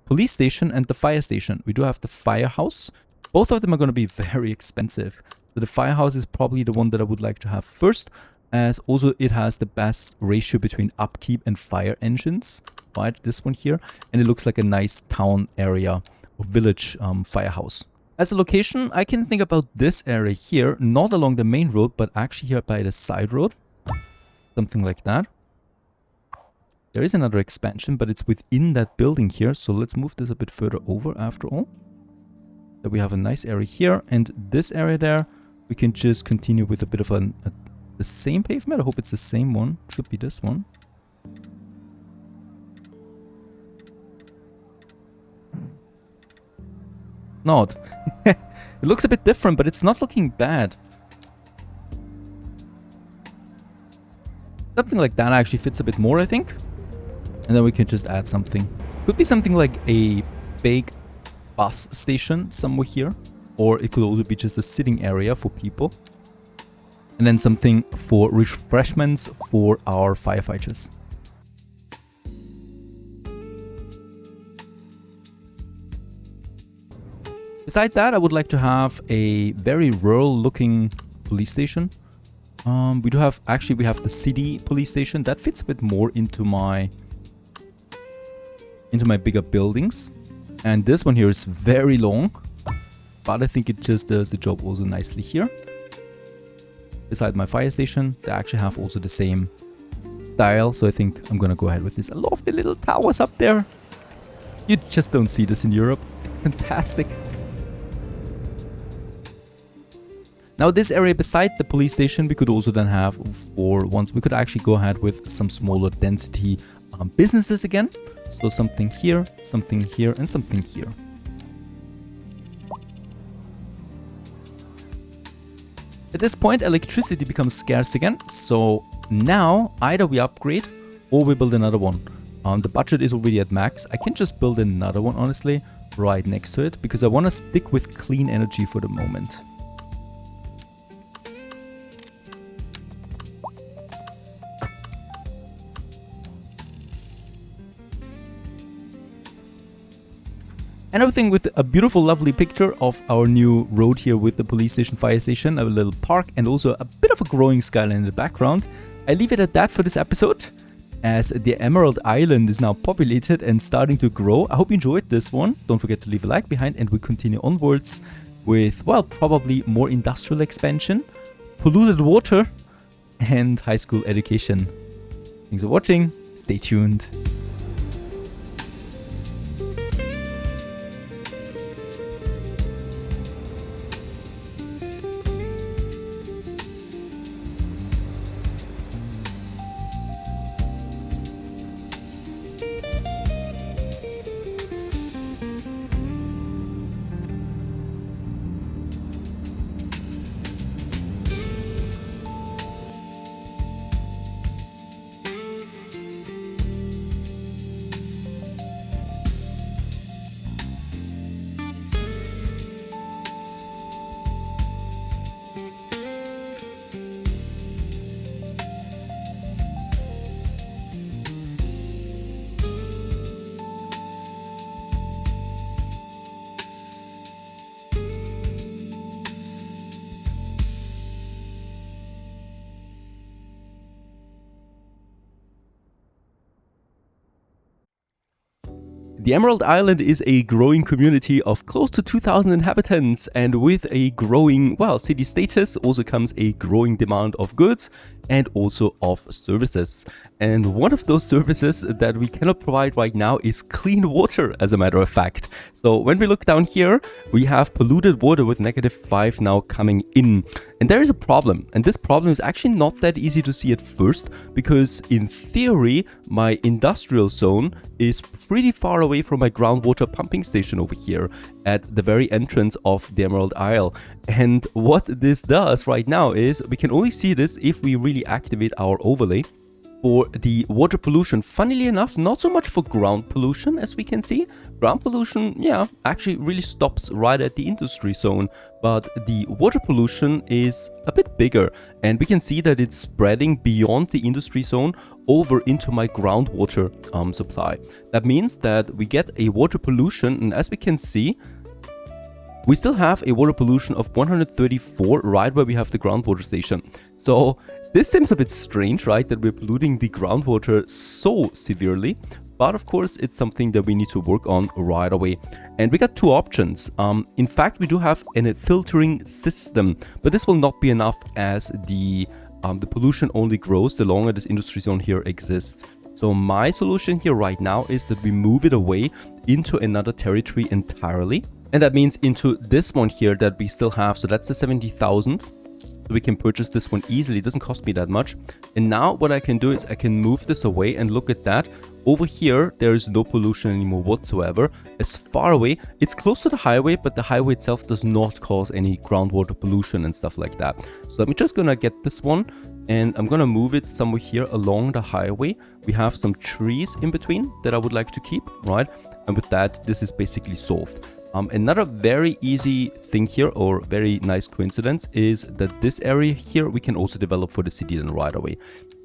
S1: police station and the fire station. We do have the firehouse. Both of them are gonna be very expensive. So the firehouse is probably the one that I would like to have first, as also it has the best ratio between upkeep and fire engines, right? This one here, and it looks like a nice town area or village firehouse. As a location, I can think about this area here, not along the main road, but actually here by the side road. Something like that. There is another expansion, but it's within that building here. So let's move this a bit further over after all. So we have a nice area here, and this area there, we can just continue with a bit of the same pavement. I hope it's the same one. Should be this one. Not. It looks a bit different, but it's not looking bad. Something like that actually fits a bit more, I think. And then we can just add something. Could be something like a big bus station somewhere here. Or it could also be just a sitting area for people. And then something for refreshments for our firefighters. Beside that, I would like to have a very rural looking police station. We have the city police station. That fits a bit more into my bigger buildings. And this one here is very long, but I think it just does the job also nicely here. Beside my fire station, they actually have also the same style, so I think I'm gonna go ahead with this. I love the little towers up there. You just don't see this in Europe. It's fantastic. Now this area beside the police station, we could also then have, for once, we could actually go ahead with some smaller density businesses again. So something here, and something here. At this point, electricity becomes scarce again. So now either we upgrade or we build another one. The budget is already at max. I can just build another one, honestly, right next to it, because I want to stick with clean energy for the moment. And everything with a beautiful, lovely picture of our new road here with the police station, fire station, a little park, and also a bit of a growing skyline in the background. I leave it at that for this episode, as the Emerald Island is now populated and starting to grow. I hope you enjoyed this one. Don't forget to leave a like behind, and we continue onwards with, well, probably more industrial expansion, polluted water, and high school education. Thanks for watching. Stay tuned. The Emerald Island is a growing community of close to 2,000 inhabitants, and with a growing, well, city status also comes a growing demand of goods and also of services. And one of those services that we cannot provide right now is clean water, as a matter of fact. So when we look down here, we have polluted water with -5 now coming in. And there is a problem, and this problem is actually not that easy to see at first, because in theory, my industrial zone is pretty far away from my groundwater pumping station over here at the very entrance of the Emerald Isle. And what this does right now is we can only see this if we really activate our overlay for the water pollution. Funnily enough, not so much for ground pollution, as we can see. Ground pollution, yeah, actually really stops right at the industry zone, but the water pollution is a bit bigger, and we can see that it's spreading beyond the industry zone over into my groundwater supply. That means that we get a water pollution, and as we can see, we still have a water pollution of 134 right where we have the groundwater station. So this seems a bit strange, right, that we're polluting the groundwater so severely. But of course, it's something that we need to work on right away. And we got two options. In fact, we do have a filtering system, but this will not be enough, as the pollution only grows the longer this industry zone here exists. So my solution here right now is that we move it away into another territory entirely. And that means into this one here that we still have. So that's the 70,000. So we can purchase this one easily. It doesn't cost me that much. And now what I can do is I can move this away, and look at that. Over here, there is no pollution anymore whatsoever. It's far away. It's close to the highway, but the highway itself does not cause any groundwater pollution and stuff like that. So I'm just gonna get this one, and I'm gonna move it somewhere here along the highway. We have some trees in between that I would like to keep, right? And with that, this is basically solved. Another very easy thing here, or very nice coincidence, is that this area here we can also develop for the city then right away.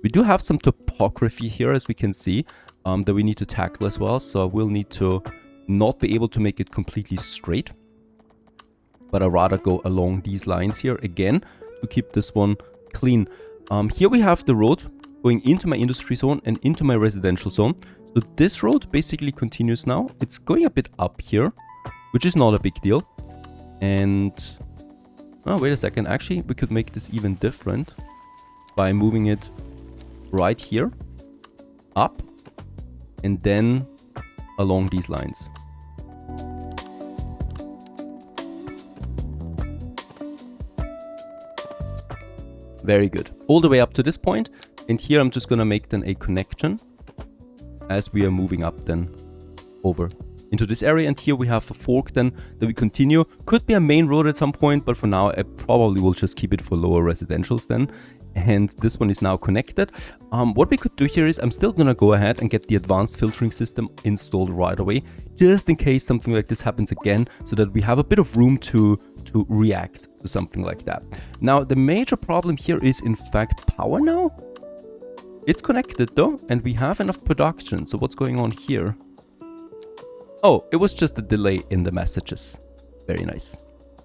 S1: We do have some topography here, as we can see, that we need to tackle as well. So I will need to not be able to make it completely straight, but I'd rather go along these lines here again to keep this one clean. Here we have the road going into my industry zone and into my residential zone. So this road basically continues now. It's going a bit up here, which is not a big deal. And, oh, wait a second. Actually, we could make this even different by moving it right here, up, and then along these lines. Very good. All the way up to this point. And here I'm just gonna make then a connection as we are moving up then over into this area. And here we have a fork then that we continue. Could be a main road at some point, but for now I probably will just keep it for lower residentials then. And this one is now connected. What we could do here is I'm still gonna go ahead and get the advanced filtering system installed right away, just in case something like this happens again, so that we have a bit of room to react to something like that. Now the major problem here is in fact power now. It's connected though, and we have enough production. So what's going on here? Oh, it was just a delay in the messages. Very nice.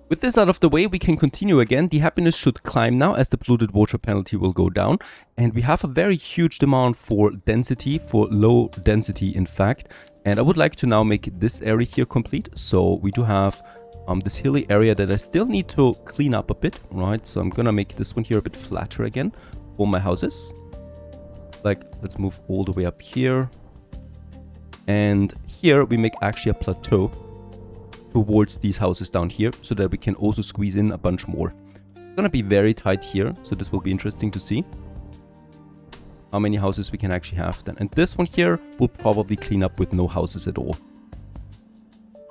S1: With this out of the way, we can continue again. The happiness should climb now as the polluted water penalty will go down. And we have a very huge demand for density, for low density in fact. And I would like to now make this area here complete. So we do have this hilly area that I still need to clean up a bit, right? So I'm gonna make this one here a bit flatter again for my houses. Like, let's move all the way up here. And here we make actually a plateau towards these houses down here so that we can also squeeze in a bunch more. It's gonna be very tight here, so this will be interesting to see how many houses we can actually have then. And this one here will probably clean up with no houses at all.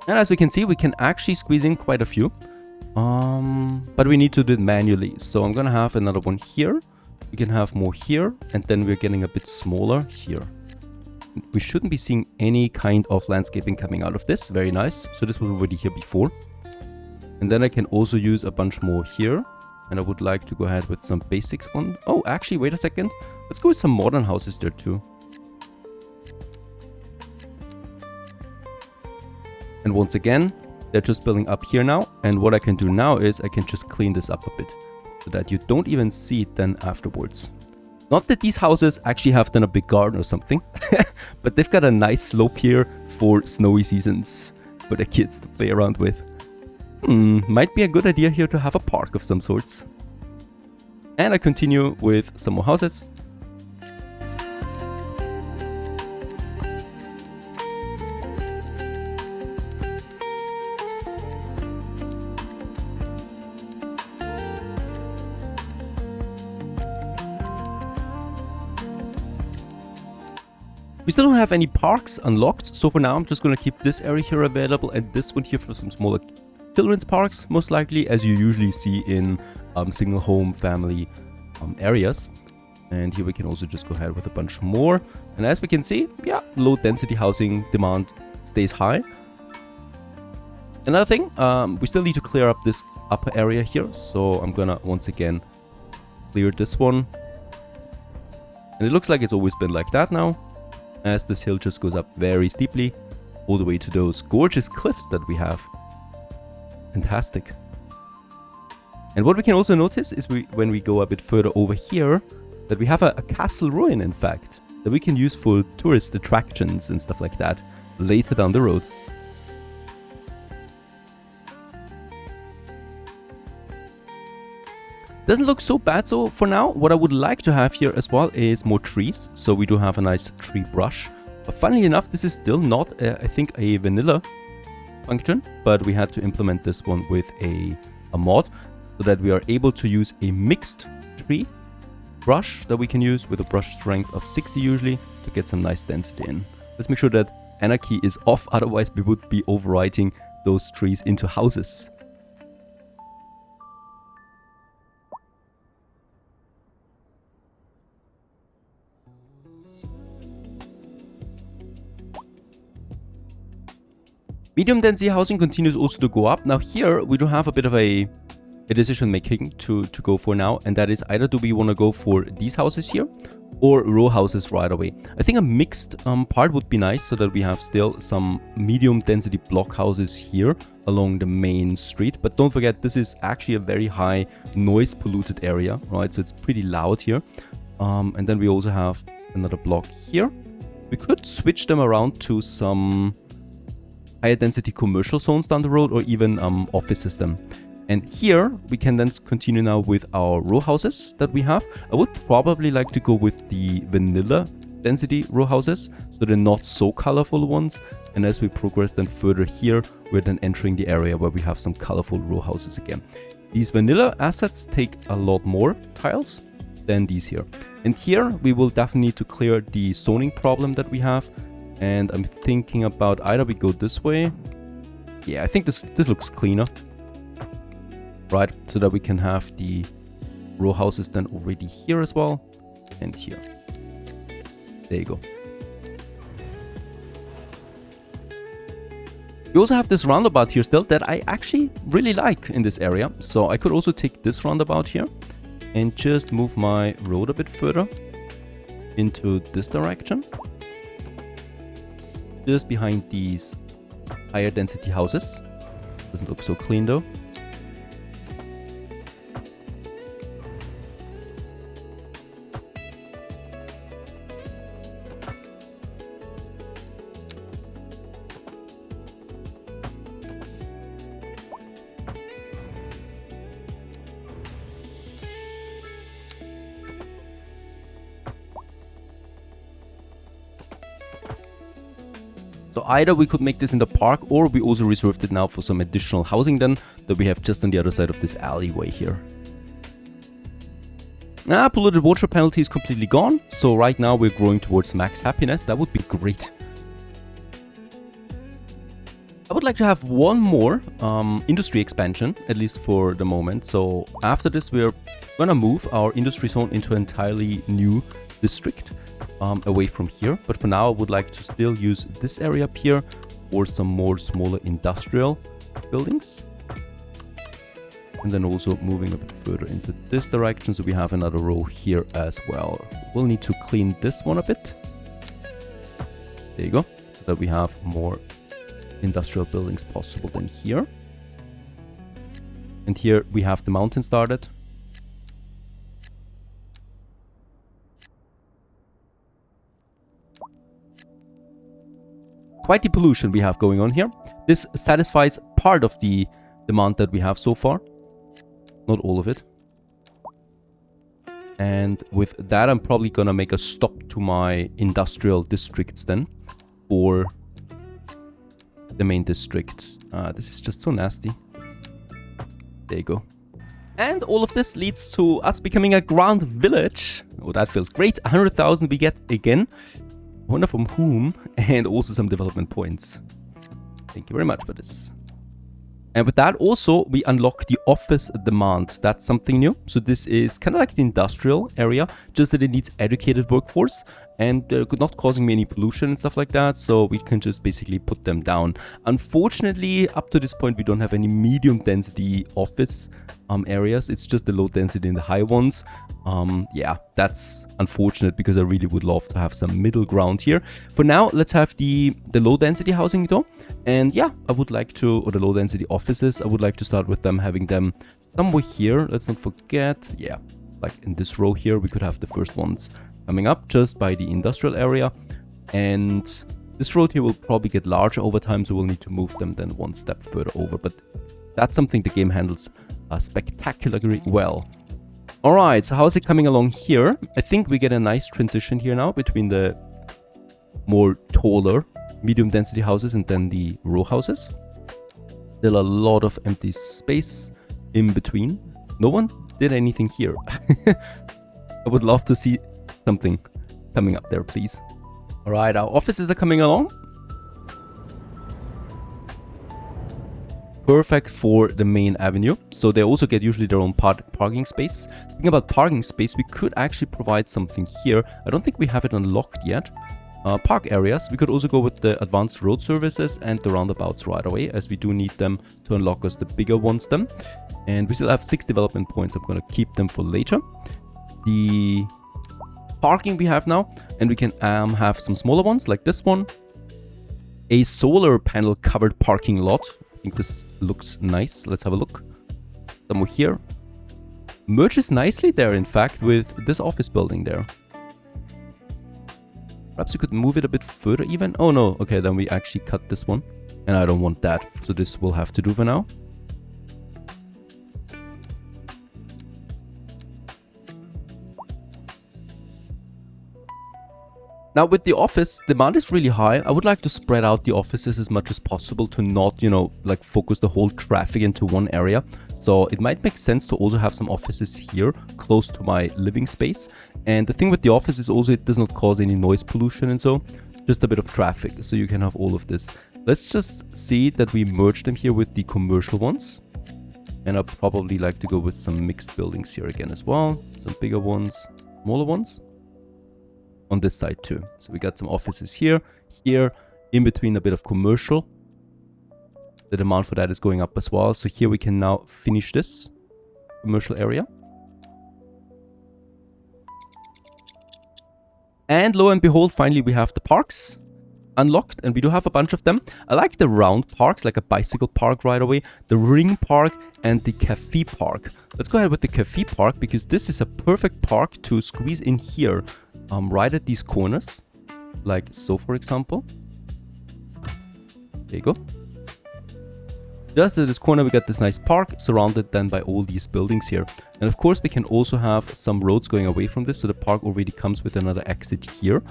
S1: And as we can see, we can actually squeeze in quite a few, but we need to do it manually. So I'm gonna have another one here. We can have more here, and then we're getting a bit smaller here. We shouldn't be seeing any kind of landscaping coming out of this. Very nice. So this was already here before. And then I can also use a bunch more here. And I would like to go ahead with some basic one. Oh, actually, wait a second. Let's go with some modern houses there too. And once again, they're just building up here now. And what I can do now is I can just clean this up a bit so that you don't even see it then afterwards. Not that these houses actually have done a big garden or something, but they've got a nice slope here for snowy seasons for the kids to play around with. Might be a good idea here to have a park of some sorts. And I continue with some more houses. We still don't have any parks unlocked, so for now I'm just going to keep this area here available and this one here for some smaller children's parks, most likely, as you usually see in single home family areas. And here we can also just go ahead with a bunch more. And as we can see, yeah, low density housing demand stays high. Another thing, we still need to clear up this upper area here, so I'm gonna once again clear this one. And it looks like it's always been like that now, as this hill just goes up very steeply all the way to those gorgeous cliffs that we have. Fantastic. And what we can also notice is when we go a bit further over here, that we have a castle ruin, in fact, that we can use for tourist attractions and stuff like that later down the road. Doesn't look so bad so for now. What I would like to have here as well is more trees. So we do have a nice tree brush. But funnily enough, this is still not, I think, a vanilla function. But we had to implement this one with a mod so that we are able to use a mixed tree brush that we can use with a brush strength of 60 usually to get some nice density in. Let's make sure that anarchy is off. Otherwise, we would be overwriting those trees into houses. Medium density housing continues also to go up. Now here we do have a bit of a decision making to go for now, and that is either do we want to go for these houses here or row houses right away. I think a mixed part would be nice so that we have still some medium density block houses here along the main street. But don't forget, this is actually a very high noise polluted area, right? So it's pretty loud here. And then we also have another block here. We could switch them around to some higher density commercial zones down the road, or even office system. And here we can then continue now with our row houses that we have. I would probably like to go with the vanilla density row houses, so they're not so colorful ones. And as we progress then further here, we're then entering the area where we have some colorful row houses again. These vanilla assets take a lot more tiles than these here. And here we will definitely need to clear the zoning problem that we have. And I'm thinking about either we go this way. Yeah, I think this looks cleaner. Right, so that we can have the row houses then already here as well. And here. There you go. We also have this roundabout here still that I actually really like in this area. So I could also take this roundabout here and just move my road a bit further into this direction. Just behind these higher density houses. Doesn't look so clean though. So either we could make this in the park, or we also reserved it now for some additional housing then that we have just on the other side of this alleyway here. Polluted water penalty is completely gone, so right now we're growing towards max happiness. That would be great. I would like to have one more industry expansion, at least for the moment. So after this, we're gonna move our industry zone into an entirely new district. Away from here, but for now I would like to still use this area up here for some more smaller industrial buildings, and then also moving a bit further into this direction, so we have another row here as well. We'll need to clean this one a bit. There you go, so that we have more industrial buildings possible than here. And here we have the mountain started. Quite the pollution we have going on here. This satisfies part of the demand that we have so far. Not all of it. And with that, I'm probably gonna make a stop to my industrial districts then. For the main district. This is just so nasty. There you go. And all of this leads to us becoming a grand village. Oh, that feels great. 100,000 we get again. I wonder from whom, and also some development points. Thank you very much for this. And with that also, we unlock the office demand. That's something new. So this is kind of like the industrial area, just that it needs educated workforce and not causing me any pollution and stuff like that. So we can just basically put them down. Unfortunately, up to this point, we don't have any medium density office areas. It's just the low density and the high ones. Yeah, that's unfortunate because I really would love to have some middle ground here. For now, let's have the low density housing though. And yeah, I would like to, or the low density offices, I would like to start with them having them somewhere here. Let's not forget, yeah, like in this row here, we could have the first ones coming up just by the industrial area. And this road here will probably get larger over time, so we'll need to move them then one step further over. But that's something the game handles spectacularly well. Alright, so how is it coming along here? I think we get a nice transition here now between the more taller medium density houses and then the row houses. There are a lot of empty space in between. No one did anything here. I would love to see something coming up there, please. Alright, our offices are coming along. Perfect for the main avenue. So they also get usually their own parking space. Speaking about parking space, we could actually provide something here. I don't think we have it unlocked yet. Park areas. We could also go with the advanced road services and the roundabouts right away, as we do need them to unlock us the bigger ones then. And we still have 6 development points. I'm going to keep them for later. The parking we have now, and we can have some smaller ones like this one. A solar panel covered parking lot. I think this looks nice. Let's have a look. Somewhere here. Merges nicely there, in fact, with this office building there. Perhaps you could move it a bit further even. Oh no, okay, then we actually cut this one. And I don't want that, so this will have to do for now. Now with the office, demand is really high. I would like to spread out the offices as much as possible to not, you know, like focus the whole traffic into one area. So it might make sense to also have some offices here close to my living space. And the thing with the office is also it does not cause any noise pollution and so, just a bit of traffic. So you can have all of this. Let's just see that we merge them here with the commercial ones. And I'd probably like to go with some mixed buildings here again as well. Some bigger ones, smaller ones. On this side too. So we got some offices here, in between a bit of commercial. The demand for that is going up as well. So here we can now finish this commercial area. And lo and behold, finally we have the parks. unlocked, and we do have a bunch of them. I like the round parks, like a bicycle park right away, the ring park, and the cafe park. Let's go ahead with the cafe park, because this is a perfect park to squeeze in here, right at these corners, like so, for example. There you go. Just at this corner, we got this nice park, surrounded then by all these buildings here. And of course, we can also have some roads going away from this, so the park already comes with another exit here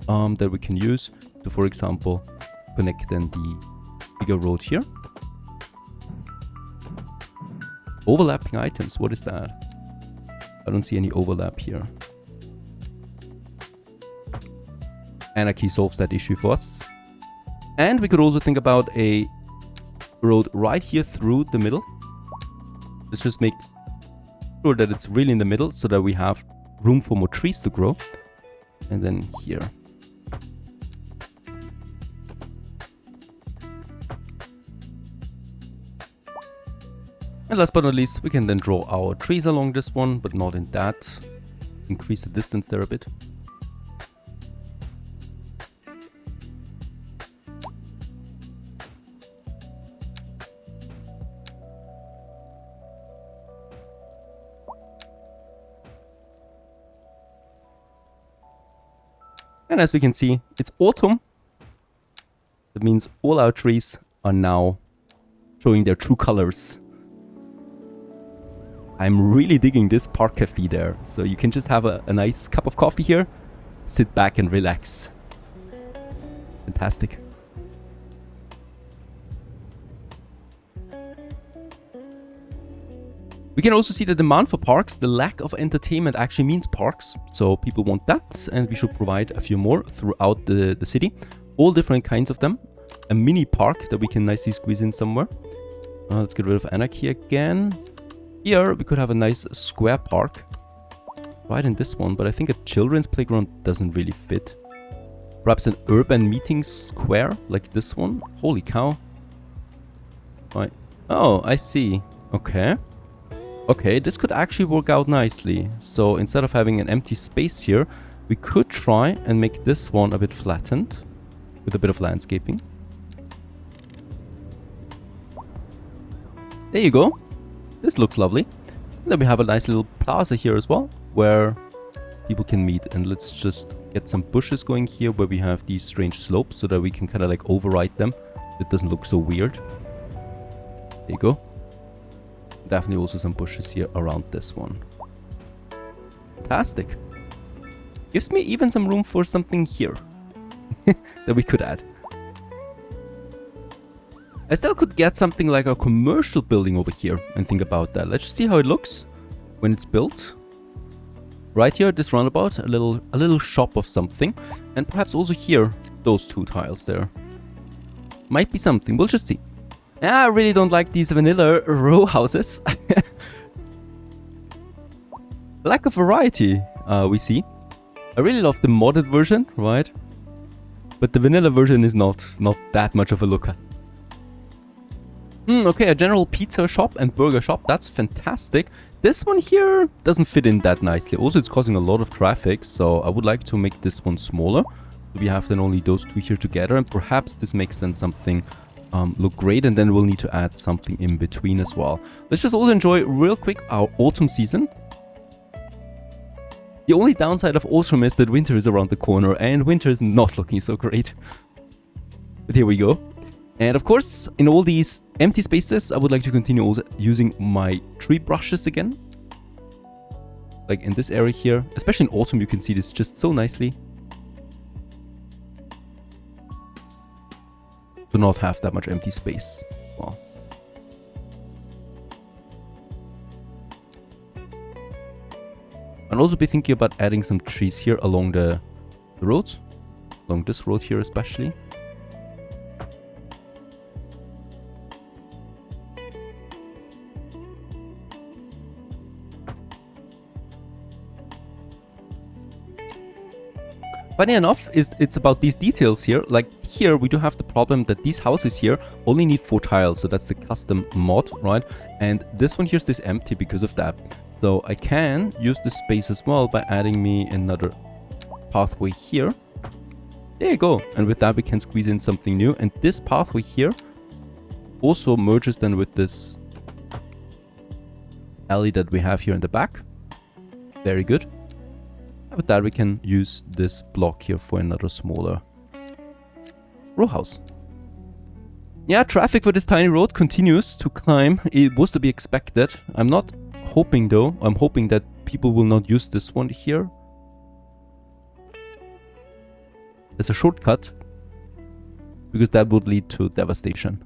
S1: that we can use to, for example, connect then the bigger road here. Overlapping items, what is that? I don't see any overlap here. Anarchy solves that issue for us. And we could also think about a road right here through the middle. Let's just make sure that it's really in the middle so that we have room for more trees to grow. And then here. And last but not least, we can then draw our trees along this one, but not in that. Increase the distance there a bit. And as we can see, it's autumn. That means all our trees are now showing their true colors. I'm really digging this park cafe there. So you can just have a nice cup of coffee here, sit back and relax. Fantastic. We can also see the demand for parks. The lack of entertainment actually means parks. So people want that, and we should provide a few more throughout the city. All different kinds of them. A mini park that we can nicely squeeze in somewhere. Let's get rid of anarchy again. Here we could have a nice square park. Right in this one, but I think a children's playground doesn't really fit. Perhaps an urban meeting square like this one. Holy cow. Right. Oh, I see. Okay. Okay, this could actually work out nicely. So instead of having an empty space here, we could try and make this one a bit flattened with a bit of landscaping. There you go. This looks lovely. And then we have a nice little plaza here as well, where people can meet. And let's just get some bushes going here where we have these strange slopes so that we can kind of like override them. It doesn't look so weird. There you go. Definitely also some bushes here around this one. Fantastic. Gives me even some room for something here that we could add. I still could get something like a commercial building over here and think about that. Let's just see how it looks when it's built. Right here, this roundabout, a little shop of something. And perhaps also here, those two tiles there. Might be something, we'll just see. I really don't like these vanilla row houses. Lack of variety, we see. I really love the modded version, right? But the vanilla version is not that much of a looker. Okay, a general pizza shop and burger shop. That's fantastic. This one here doesn't fit in that nicely. Also, it's causing a lot of traffic, so I would like to make this one smaller. So we have then only those two here together, and perhaps this makes then something look great, and then we'll need to add something in between as well. Let's just also enjoy real quick our autumn season. The only downside of autumn is that winter is around the corner, and winter is not looking so great. But here we go. And of course, in all these empty spaces, I would like to continue also using my tree brushes again. Like in this area here, especially in autumn, you can see this just so nicely. To not have that much empty space. Wow. I'll also be thinking about adding some trees here along the roads. Along this road here especially. Funny enough, it's about these details here. Like here, we do have the problem that these houses here only need 4 tiles. So that's the custom mod, right? And this one here is empty because of that. So I can use this space as well by adding me another pathway here. There you go. And with that, we can squeeze in something new. And this pathway here also merges then with this alley that we have here in the back. Very good. And with that, we can use this block here for another smaller row house. Yeah, traffic for this tiny road continues to climb. It was to be expected. I'm not hoping though. I'm hoping that people will not use this one here as a shortcut, because that would lead to devastation.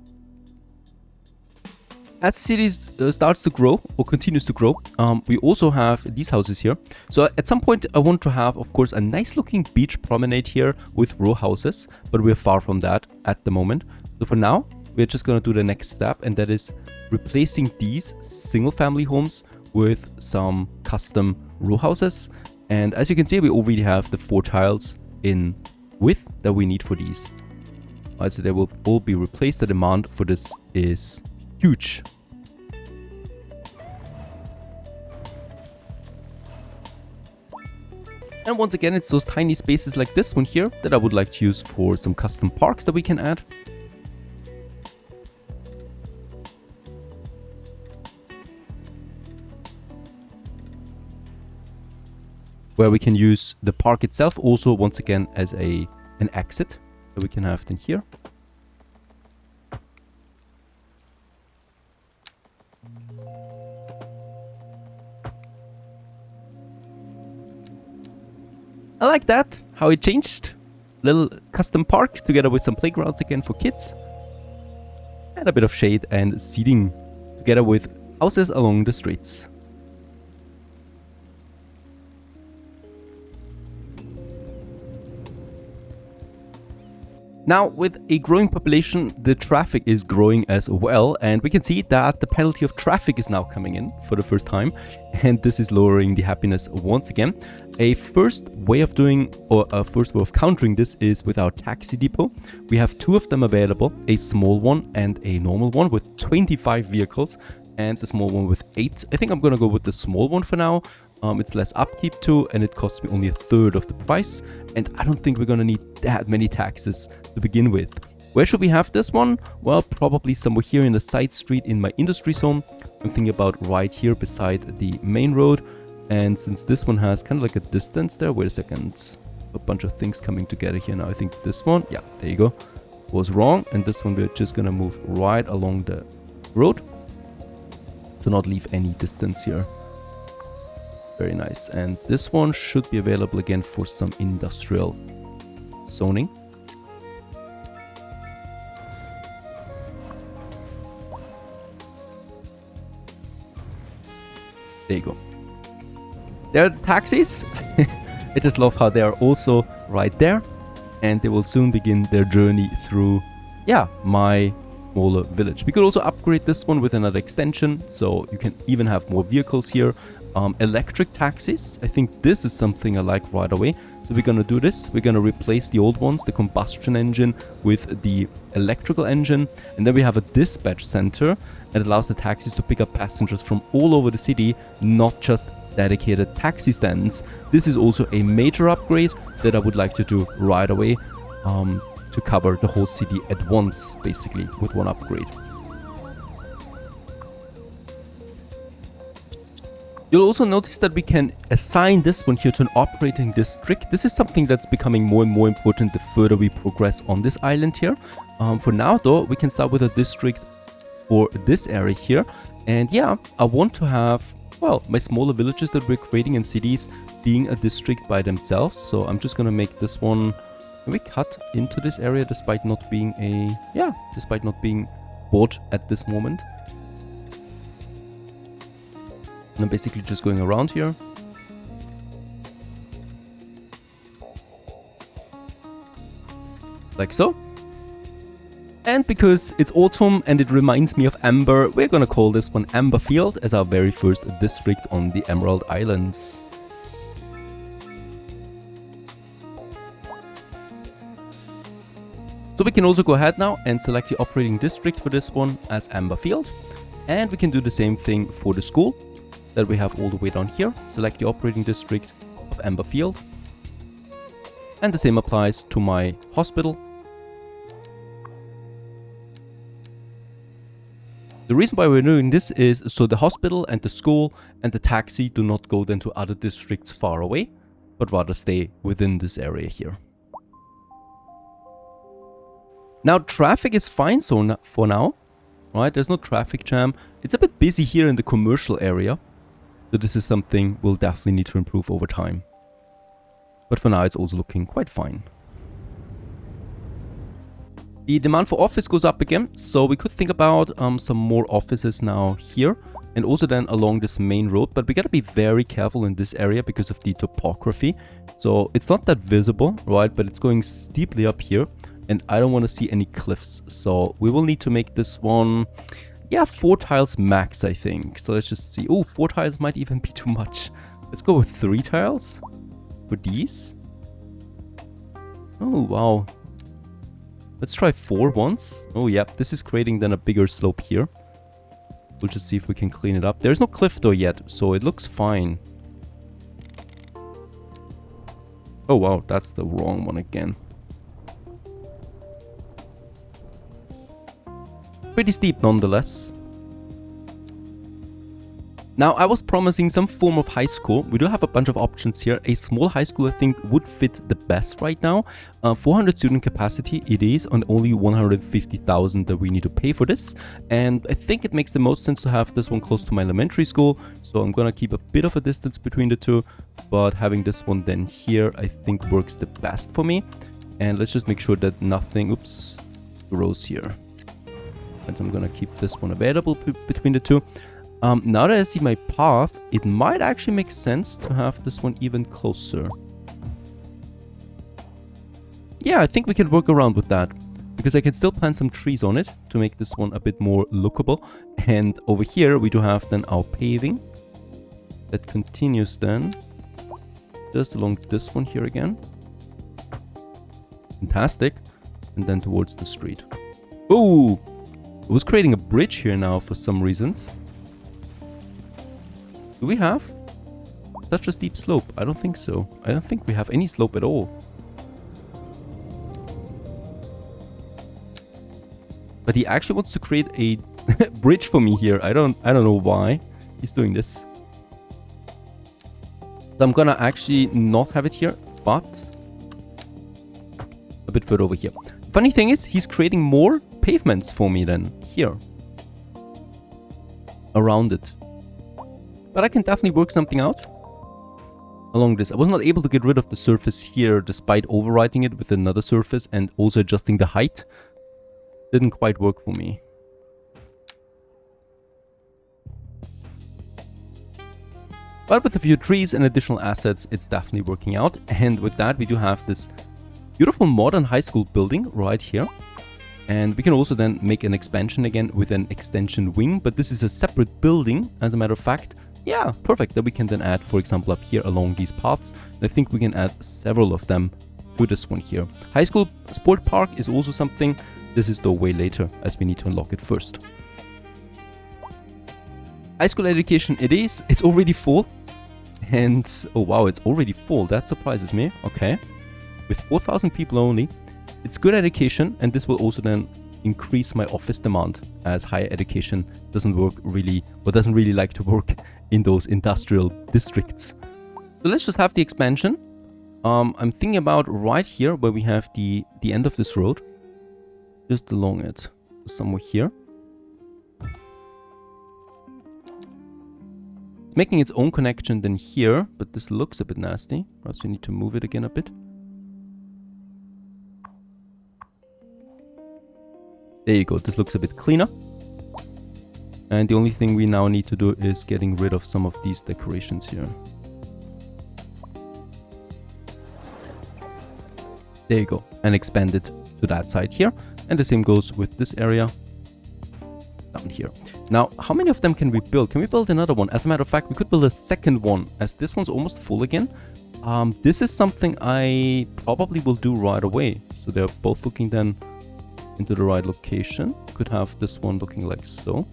S1: As the city starts to grow or continues to grow, we also have these houses here. So at some point I want to have, of course, a nice looking beach promenade here with row houses, but we're far from that at the moment. So for now, we're just going to do the next step, and that is replacing these single family homes with some custom row houses. And as you can see, we already have the 4 tiles in width that we need for these. So they will all be replaced. The demand for this is huge. And once again, it's those tiny spaces like this one here that I would like to use for some custom parks that we can add. Where we can use the park itself also once again as an exit that we can have then here. I like that, how it changed. Little custom park together with some playgrounds again for kids. And a bit of shade and seating together with houses along the streets. Now, with a growing population, the traffic is growing as well, and we can see that the penalty of traffic is now coming in for the first time, and this is lowering the happiness once again. A first way of doing, or a first way of countering this is with our taxi depot. We have 2 of them available, a small one and a normal one with 25 vehicles, and the small one with 8. I think I'm gonna go with the small one for now. It's less upkeep too, and it costs me only 1/3 of the price, and I don't think we're gonna need that many taxes to begin with. Where should we have this one? Well, probably somewhere here in the side street in my industry zone. I'm thinking about right here beside the main road, and since this one has kind of like a distance there, wait a second, a bunch of things coming together here now. I think this one, yeah, there you go, was wrong, and this one we're just gonna move right along the road to not leave any distance here. Very nice. And this one should be available again for some industrial zoning. There you go. There are the taxis. I just love how they are also right there. And they will soon begin their journey through, yeah, my smaller village. We could also upgrade this one with another extension, so you can even have more vehicles here. Electric taxis, I think this is something I like right away. So we're gonna do this. We're gonna replace the old ones, the combustion engine, with the electrical engine, and then we have a dispatch center that allows the taxis to pick up passengers from all over the city, not just dedicated taxi stands. This is also a major upgrade that I would like to do right away, to cover the whole city at once, basically, with one upgrade. You'll also notice that we can assign this one here to an operating district. This is something that's becoming more and more important the further we progress on this island here. For now though, we can start with a district for this area here. And yeah, I want to have, well, my smaller villages that we're creating in cities being a district by themselves. So I'm just gonna make this one, can we cut into this area despite not being despite not being bought at this moment. And I'm basically just going around here. Like so. And because it's autumn and it reminds me of Amber, we're gonna call this one Amber Field as our very first district on the Emerald Islands. So we can also go ahead now and select the operating district for this one as Amber Field. And we can do the same thing for the school that we have all the way down here. Select the operating district of Amber Field. And the same applies to my hospital. The reason why we're doing this is so the hospital and the school and the taxi do not go then to other districts far away, but rather stay within this area here. Now traffic is fine so for now, right? There's no traffic jam. It's a bit busy here in the commercial area, so this is something we'll definitely need to improve over time. But for now it's also looking quite fine. The demand for office goes up again, so we could think about some more offices now here and also then along this main road, but we gotta be very careful in this area because of the topography. So it's not that visible, right, but it's going steeply up here and I don't want to see any cliffs, so we will need to make this one, yeah, 4 tiles max, I think. So let's just see. Oh, 4 tiles might even be too much. Let's go with 3 tiles for these. Oh, wow. Let's try 4 once. Oh, yeah, this is creating then a bigger slope here. We'll just see if we can clean it up. There's no cliff though yet, so it looks fine. Oh, wow, that's the wrong one again. Pretty steep nonetheless. Now, I was promising some form of high school. We do have a bunch of options here. A small high school, I think, would fit the best right now. 400 student capacity it is, and only 150,000 that we need to pay for this. And I think it makes the most sense to have this one close to my elementary school. So I'm gonna keep a bit of a distance between the two. But having this one then here, I think works the best for me. And let's just make sure that nothing, oops, grows here. And so I'm gonna keep this one available between the two. Now that I see my path, it might actually make sense to have this one even closer. Yeah, I think we can work around with that, because I can still plant some trees on it to make this one a bit more lookable. And over here we do have then our paving that continues then just along this one here again. Fantastic. And then towards the street. Oh, it was creating a bridge here now for some reasons. Do we have such a steep slope? I don't think so. I don't think we have any slope at all. But he actually wants to create a bridge for me here. I don't know why he's doing this. So I'm gonna actually not have it here, but a bit further over here. Funny thing is, he's creating more pavements for me than here. Around it. But I can definitely work something out along this. I was not able to get rid of the surface here despite overwriting it with another surface and also adjusting the height. Didn't quite work for me. But with a few trees and additional assets, it's definitely working out. And with that, we do have this beautiful modern high school building right here. And we can also then make an expansion again with an extension wing. But this is a separate building, as a matter of fact. Yeah, perfect. That we can then add, for example, up here along these paths. And I think we can add several of them to this one here. High school sport park is also something. This is though way later, as we need to unlock it first. High school education it is. It's already full. And, oh wow, it's already full. That surprises me. Okay. With 4,000 people only. It's good education, and this will also then increase my office demand, as higher education doesn't work really, or doesn't really like to work in those industrial districts. So let's just have the expansion. I'm thinking about right here where we have the end of this road. Just along it. Somewhere here. It's making its own connection then here, but this looks a bit nasty. Perhaps we need to move it again a bit. There you go, this looks a bit cleaner. And the only thing we now need to do is getting rid of some of these decorations here. There you go, and expand it to that side here. And the same goes with this area down here. Now, how many of them can we build? Can we build another one? As a matter of fact, we could build a second one, as this one's almost full again. This is something I probably will do right away. So they're both looking then into the right location. Could have this one looking like so.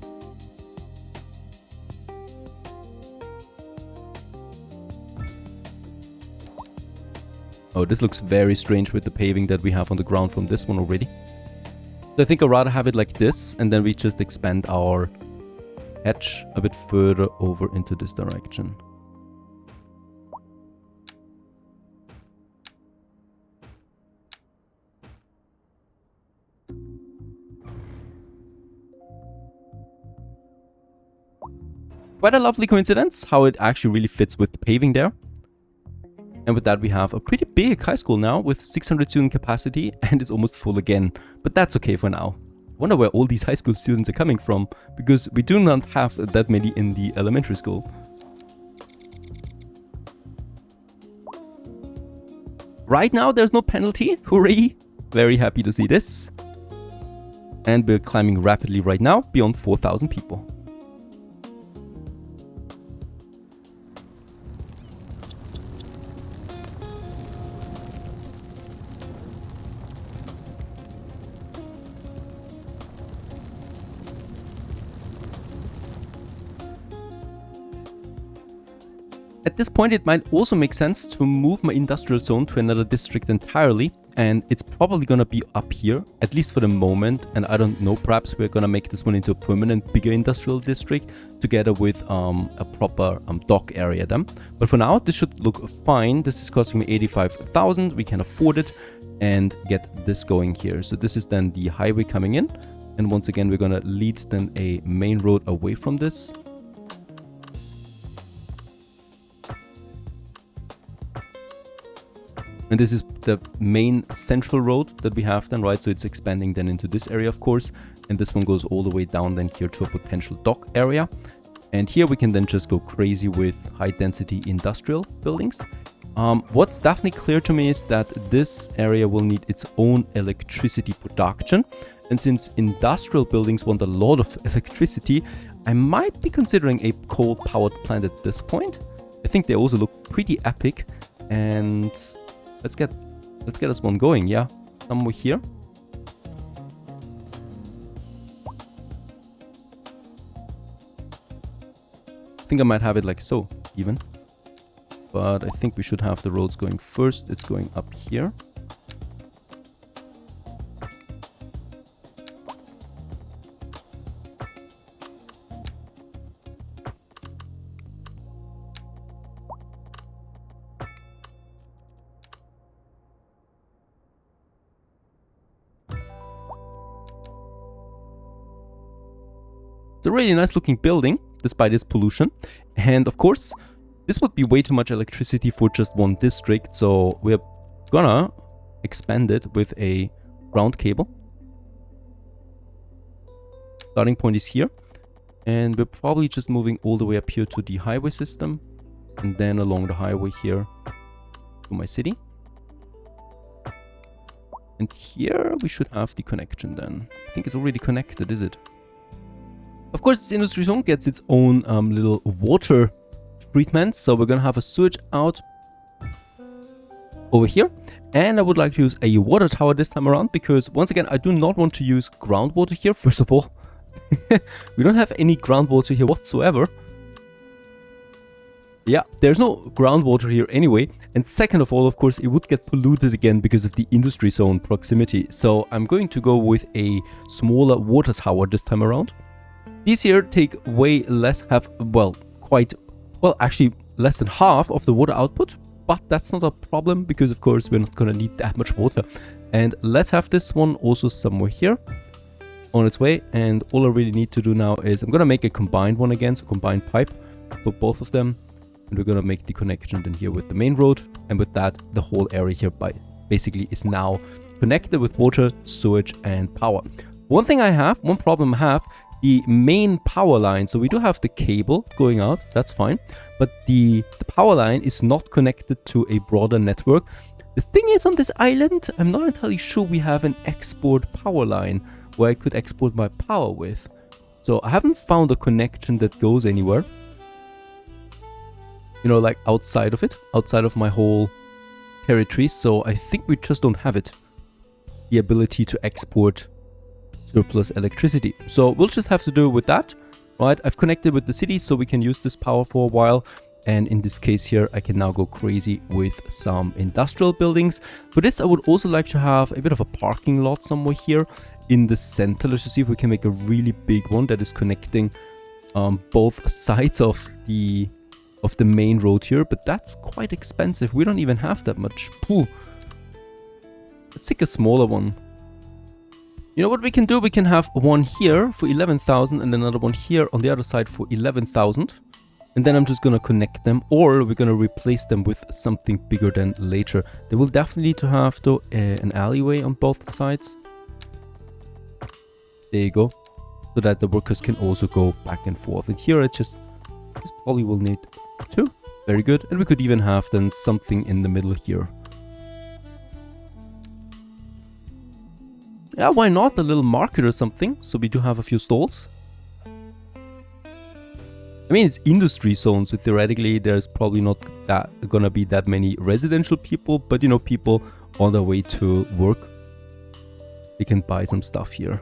S1: Oh, this looks very strange with the paving that we have on the ground from this one already. So I think I'd rather have it like this, and then we just expand our hatch a bit further over into this direction. Quite a lovely coincidence how it actually really fits with the paving there. And with that we have a pretty big high school now with 600 student capacity, and it's almost full again. But that's okay for now. I wonder where all these high school students are coming from, because we do not have that many in the elementary school. Right now there's no penalty, hooray! Very happy to see this. And we're climbing rapidly right now, beyond 4,000 people. At this point, it might also make sense to move my industrial zone to another district entirely, and it's probably gonna be up here, at least for the moment. And I don't know, perhaps we're gonna make this one into a permanent bigger industrial district together with a proper dock area then. But for now, this should look fine. This is costing me 85,000, we can afford it, and get this going here. So this is then the highway coming in, and once again we're gonna lead then a main road away from this. And this is the main central road that we have then, right? So it's expanding then into this area, of course. And this one goes all the way down then here to a potential dock area. And here we can then just go crazy with high density industrial buildings. What's definitely clear to me is that this area will need its own electricity production. And since industrial buildings want a lot of electricity, I might be considering a coal-powered plant at this point. I think they also look pretty epic. And let's get us one going, yeah? Somewhere here. I think I might have it like so, even. But I think we should have the roads going first. It's going up here. It's a really nice looking building, despite its pollution. And of course, this would be way too much electricity for just one district. So we're gonna expand it with a ground cable. Starting point is here. And we're probably just moving all the way up here to the highway system. And then along the highway here to my city. And here we should have the connection then. I think it's already connected, is it? Of course, this industry zone gets its own little water treatment. So we're gonna have a sewage out over here. And I would like to use a water tower this time around, because once again, I do not want to use groundwater here, first of all. We don't have any groundwater here whatsoever. Yeah, there's no groundwater here anyway. And second of all, of course, it would get polluted again because of the industry zone proximity. So I'm going to go with a smaller water tower this time around. These here take way less, actually less than half of the water output, but that's not a problem because of course we're not gonna need that much water. And let's have this one also somewhere here on its way. And all I really need to do now is I'm gonna make a combined one again, so combined pipe for both of them. And we're gonna make the connection then here with the main road. And with that, the whole area here basically is now connected with water, sewage, and power. One problem I have, the main power line. So we do have the cable going out, that's fine. But the power line is not connected to a broader network. The thing is, on this island, I'm not entirely sure we have an export power line where I could export my power with. So I haven't found a connection that goes anywhere. You know, like outside of it, outside of my whole territory. So I think we just don't have it. The ability to export surplus electricity. So we'll just have to do with that, right? I've connected with the city so we can use this power for a while. And in this case here, I can now go crazy with some industrial buildings. For this, I would also like to have a bit of a parking lot somewhere here in the center. Let's just see if we can make a really big one that is connecting both sides of the main road here. But that's quite expensive. We don't even have that much. Pooh. Let's take a smaller one. You know what we can do? We can have one here for 11,000 and another one here on the other side for 11,000. And then I'm just going to connect them, or we're going to replace them with something bigger than later. They will definitely need to have, though, an alleyway on both sides. There you go. So that the workers can also go back and forth. And here this probably will need 2. Very good. And we could even have then something in the middle here. Yeah, why not? A little market or something. So we do have a few stalls. I mean, it's industry zone, so theoretically there's probably not gonna be that many residential people, but you know, people on their way to work, they can buy some stuff here.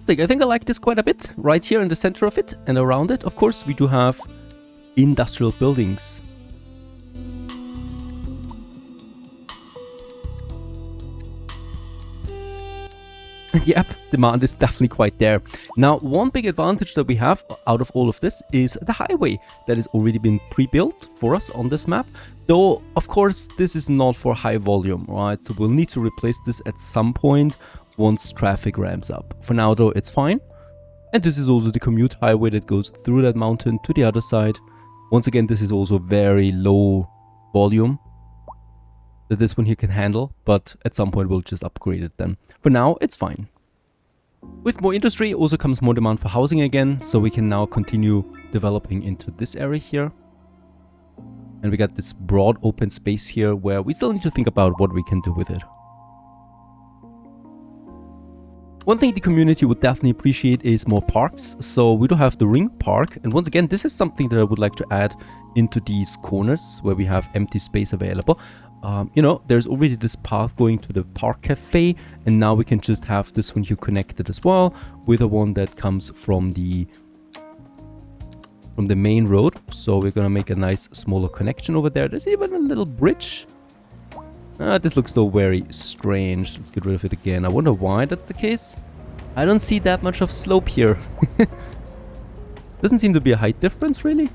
S1: I think I like this quite a bit, right here in the center of it, and around it, of course, we do have industrial buildings. Yep, demand is definitely quite there. Now, one big advantage that we have out of all of this is the highway that has already been pre-built for us on this map. Though, of course, this is not for high volume, right? So we'll need to replace this at some point once traffic ramps up. For now, though, it's fine. And this is also the commute highway that goes through that mountain to the other side. Once again, this is also very low volume that this one here can handle, but at some point we'll just upgrade it then. For now, it's fine. With more industry also comes more demand for housing again, so we can now continue developing into this area here. And we got this broad open space here where we still need to think about what we can do with it. One thing the community would definitely appreciate is more parks. So we do have the Ring Park. And once again, this is something that I would like to add into these corners where we have empty space available. You know, there's already this path going to the Park Cafe. And now we can just have this one here connected as well with the one that comes from the main road. So we're going to make a nice smaller connection over there. There's even a little bridge. This looks though very strange. Let's get rid of it again. I wonder why that's the case. I don't see that much of slope here. Doesn't seem to be a height difference, really.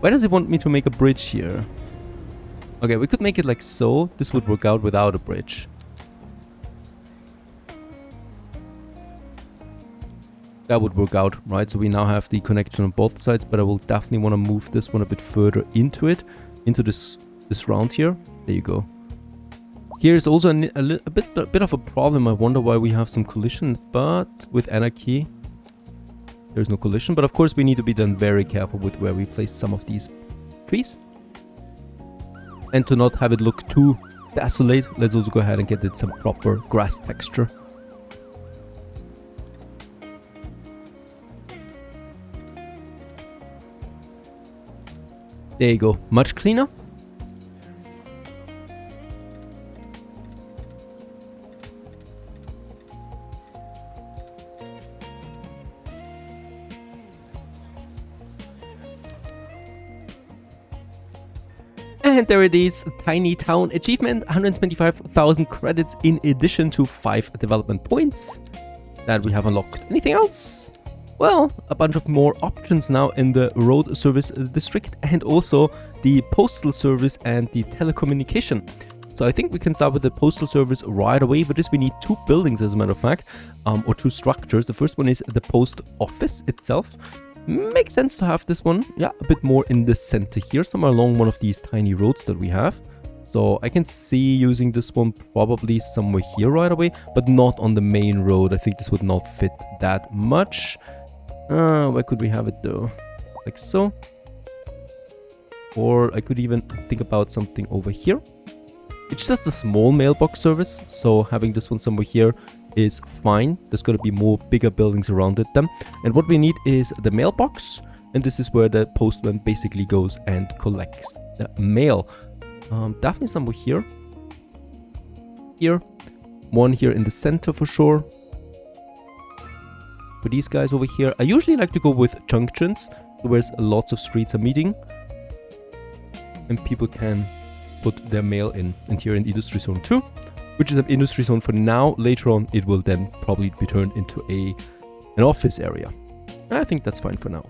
S1: Why does it want me to make a bridge here? Okay, we could make it like so. This would work out without a bridge. That would work out, right? So we now have the connection on both sides, but I will definitely want to move this one a bit further into it, into this round here. There you go. Here is also a bit of a problem. I wonder why we have some collision, but with Anarchy there's no collision. But of course we need to be then very careful with where we place some of these trees. And to not have it look too desolate, let's also go ahead and get it some proper grass texture. There you go, much cleaner. And there it is, Tiny Town achievement, 125,000 credits in addition to 5 development points that we have unlocked. Anything else? Well, a bunch of more options now in the road service district and also the postal service and the telecommunication. So I think we can start with the postal service right away. For this we need 2 buildings as a matter of fact, or 2 structures. The first one is the post office itself. Makes sense to have this one, yeah, a bit more in the center here, somewhere along one of these tiny roads that we have. So I can see using this one probably somewhere here right away, but not on the main road. I think this would not fit that much. Where could we have it though? Like so. Or I could even think about something over here. It's just a small mailbox service, so having this one somewhere here is fine. There's going to be more bigger buildings around it then. And what we need is the mailbox. And this is where the postman basically goes and collects the mail. Definitely somewhere here. Here. One here in the center for sure. For these guys over here, I usually like to go with junctions, where lots of streets are meeting. And people can put their mail in. And here in industry zone 2, which is an industry zone for now. Later on, it will then probably be turned into an office area. I think that's fine for now.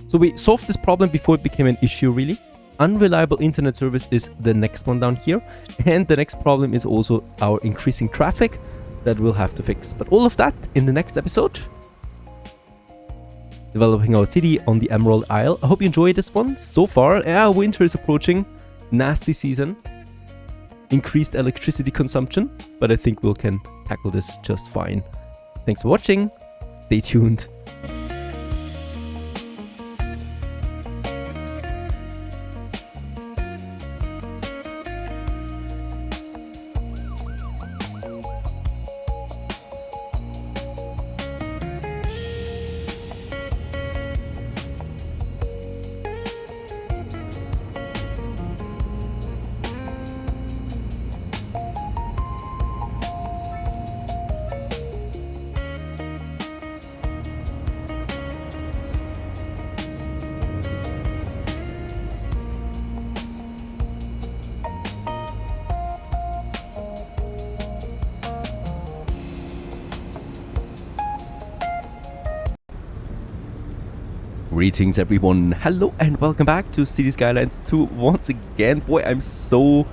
S1: So we solved this problem before it became an issue, really. Unreliable internet service is the next one down here. And the next problem is also our increasing traffic that we'll have to fix. But all of that in the next episode. Developing our city on the Emerald Isle. I hope you enjoyed this one so far. Yeah, winter is approaching. Nasty season. Increased electricity consumption. But I think we can tackle this just fine. Thanks for watching. Stay tuned. Greetings everyone, hello and welcome back to City Skylines 2 once again. Boy, I'm so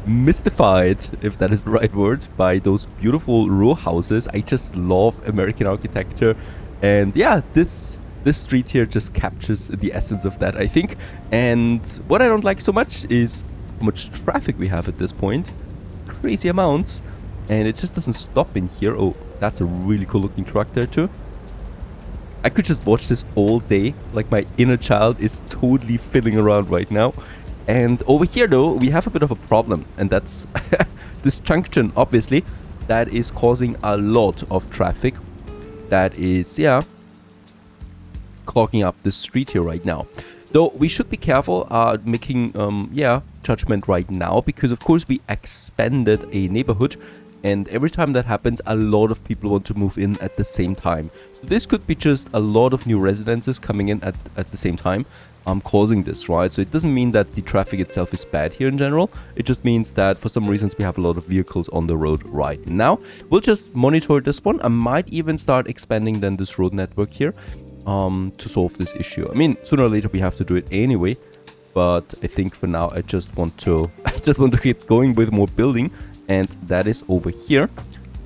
S1: mystified, if that is the right word, by those beautiful row houses. I just love American architecture, and yeah, this street here just captures the essence of that, I think. And what I don't like so much is how much traffic we have at this point. Crazy amounts, and it just doesn't stop in here. Oh, that's a really cool looking truck there too. I could just watch this all day, like my inner child is totally fiddling around right now. And over here though, we have a bit of a problem, and that's this junction, obviously, that is causing a lot of traffic. That is, yeah, clogging up the street here right now. Though we should be careful making, yeah, judgment right now, because of course we expanded a neighborhood. And every time that happens, a lot of people want to move in at the same time. So this could be just a lot of new residences coming in at the same time, causing this, right? So it doesn't mean that the traffic itself is bad here in general. It just means that for some reasons we have a lot of vehicles on the road right now. We'll just monitor this one. I might even start expanding then this road network here to solve this issue. I mean, sooner or later we have to do it anyway. But I think for now I just want to get going with more building. And that is over here,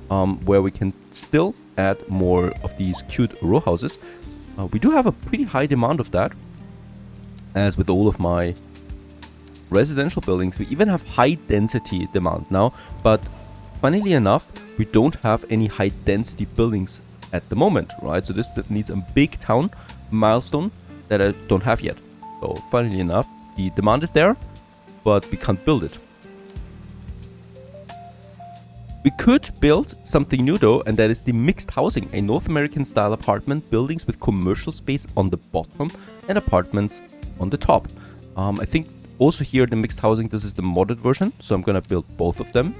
S1: where we can still add more of these cute row houses. We do have a pretty high demand of that, as with all of my residential buildings. We even have high density demand now, but funnily enough, we don't have any high density buildings at the moment, right? So this needs a big town milestone that I don't have yet. So funnily enough, the demand is there, but we can't build it. We could build something new though, and that is the mixed housing, a North American style apartment buildings with commercial space on the bottom and apartments on the top. I think also here the mixed housing, this is the modded version, so I'm gonna build both of them.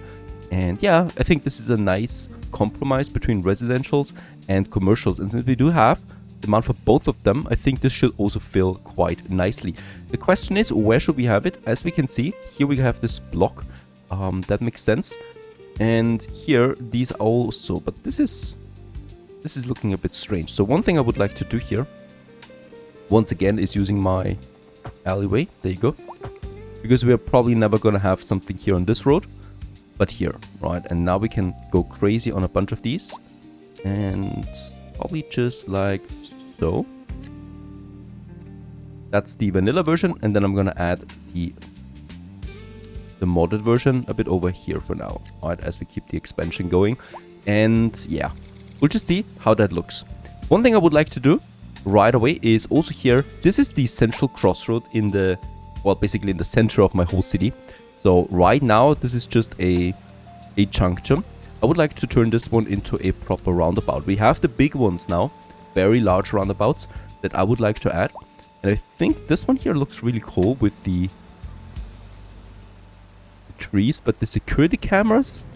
S1: And yeah, I think this is a nice compromise between residentials and commercials, and since we do have demand for both of them, I think this should also fill quite nicely. The question is, where should we have it? As we can see, here we have this block, that makes sense. And here, these are also, but this is looking a bit strange. So one thing I would like to do here, once again, is using my alleyway. There you go. Because we are probably never going to have something here on this road, but here, right? And now we can go crazy on a bunch of these. And probably just like so. That's the vanilla version. And then I'm going to add the modded version a bit over here for now, right, as we keep the expansion going. And yeah, we'll just see how that looks. One thing I would like to do right away is also here, this is the central crossroad in the, well, basically in the center of my whole city. So right now, this is just a junction. I would like to turn this one into a proper roundabout. We have the big ones now, very large roundabouts, that I would like to add. And I think this one here looks really cool with the trees, but the security cameras,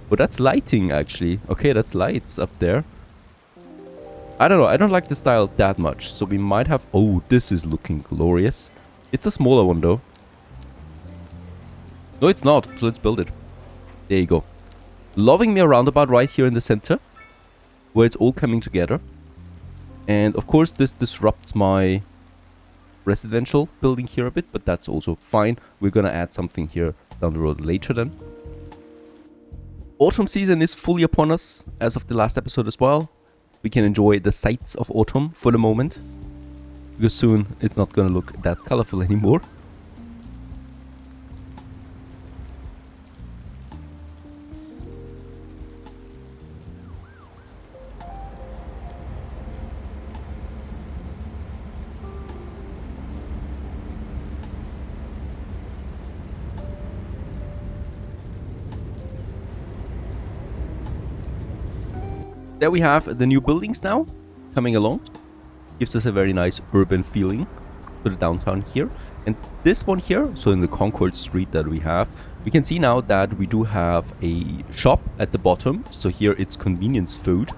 S1: well, that's lighting actually. Okay, that's lights up there. I don't know, I don't like the style that much, so we might have... Oh, this is looking glorious. It's a smaller one though. No, it's not, so let's build it. There you go. Loving me a roundabout right here in the center, where it's all coming together. And of course this disrupts my residential building here a bit, but that's also fine. We're gonna add something here down the road later then. Autumn season is fully upon us as of the last episode as well. We can enjoy the sights of autumn for the moment, because soon it's not gonna look that colorful anymore. There we have the new buildings now coming along. Gives us a very nice urban feeling to the downtown here. And this one here, so in the Concord Street that we have, we can see now that we do have a shop at the bottom. So here it's convenience food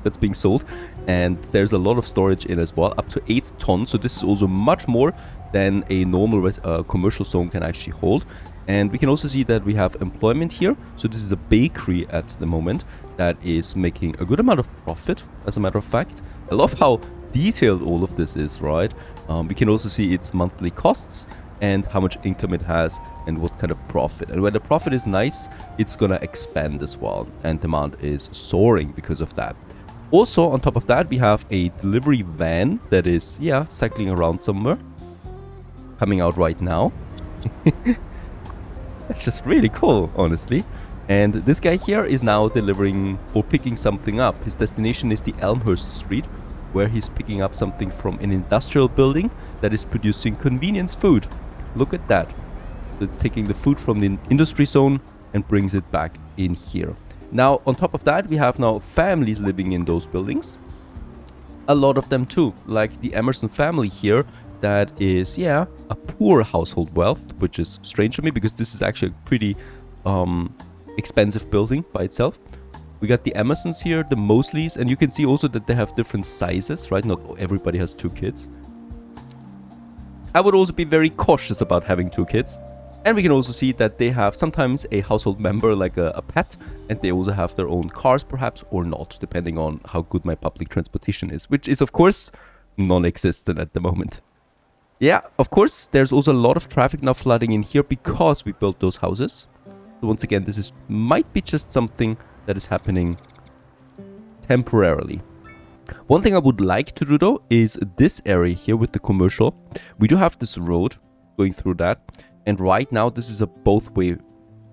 S1: that's being sold. And there's a lot of storage in as well, up to 8 tons. So this is also much more than a normal commercial zone can actually hold. And we can also see that we have employment here. So this is a bakery at the moment that is making a good amount of profit, as a matter of fact. I love how detailed all of this is, right? We can also see its monthly costs and how much income it has and what kind of profit. And when the profit is nice, it's gonna expand as well. And demand is soaring because of that. Also, on top of that, we have a delivery van that is, yeah, cycling around somewhere. Coming out right now. That's just really cool, honestly. And this guy here is now delivering or picking something up. His destination is the Elmhurst Street, where he's picking up something from an industrial building that is producing convenience food. Look at that. So it's taking the food from the industry zone and brings it back in here. Now, on top of that, we have now families living in those buildings. A lot of them too, like the Emerson family here. That is, yeah, a poor household wealth, which is strange to me because this is actually a pretty expensive building by itself. We got the Emersons here, the Mosleys, and you can see also that they have different sizes, right? Not everybody has 2 kids. I would also be very cautious about having 2 kids. And we can also see that they have sometimes a household member like a pet, and they also have their own cars perhaps or not, depending on how good my public transportation is, which is of course non-existent at the moment. Yeah, of course, there's also a lot of traffic now flooding in here because we built those houses. So once again, this might be just something that is happening temporarily. One thing I would like to do though is this area here with the commercial. We do have this road going through that. And right now this is a both-way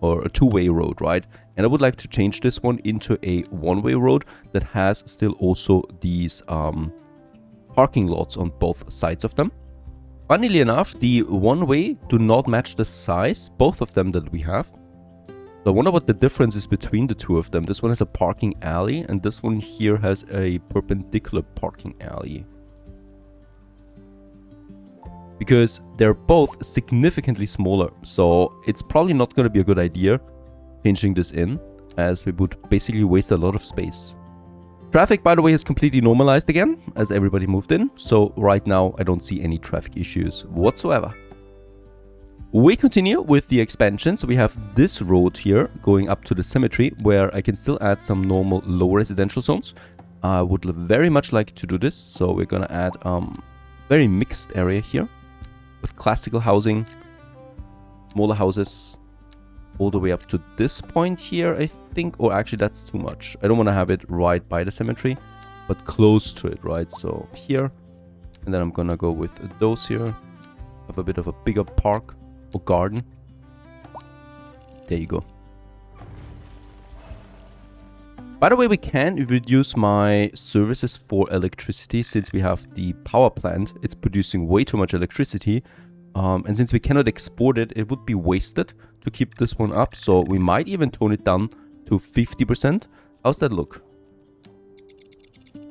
S1: or a two-way road, right? And I would like to change this one into a one-way road that has still also these parking lots on both sides of them. Funnily enough, the one-way do not match the size, both of them that we have. So I wonder what the difference is between the two of them. This one has a parking alley and this one here has a perpendicular parking alley. Because they're both significantly smaller, so it's probably not going to be a good idea changing this in, as we would basically waste a lot of space. Traffic, by the way, has completely normalized again, as everybody moved in, so right now I don't see any traffic issues whatsoever. We continue with the expansion, so we have this road here going up to the cemetery, where I can still add some normal low residential zones. I would very much like to do this, so we're gonna add very mixed area here, with classical housing, smaller houses, all the way up to this point here, I think. Or actually, that's too much. I don't want to have it right by the cemetery, but close to it, right? So here, and then I'm gonna go with those here. Have a bit of a bigger park or garden. There you go. By the way, we can reduce my services for electricity since we have the power plant. It's producing way too much electricity. And since we cannot export it, it would be wasted to keep this one up. So we might even tone it down to 50%. How's that look?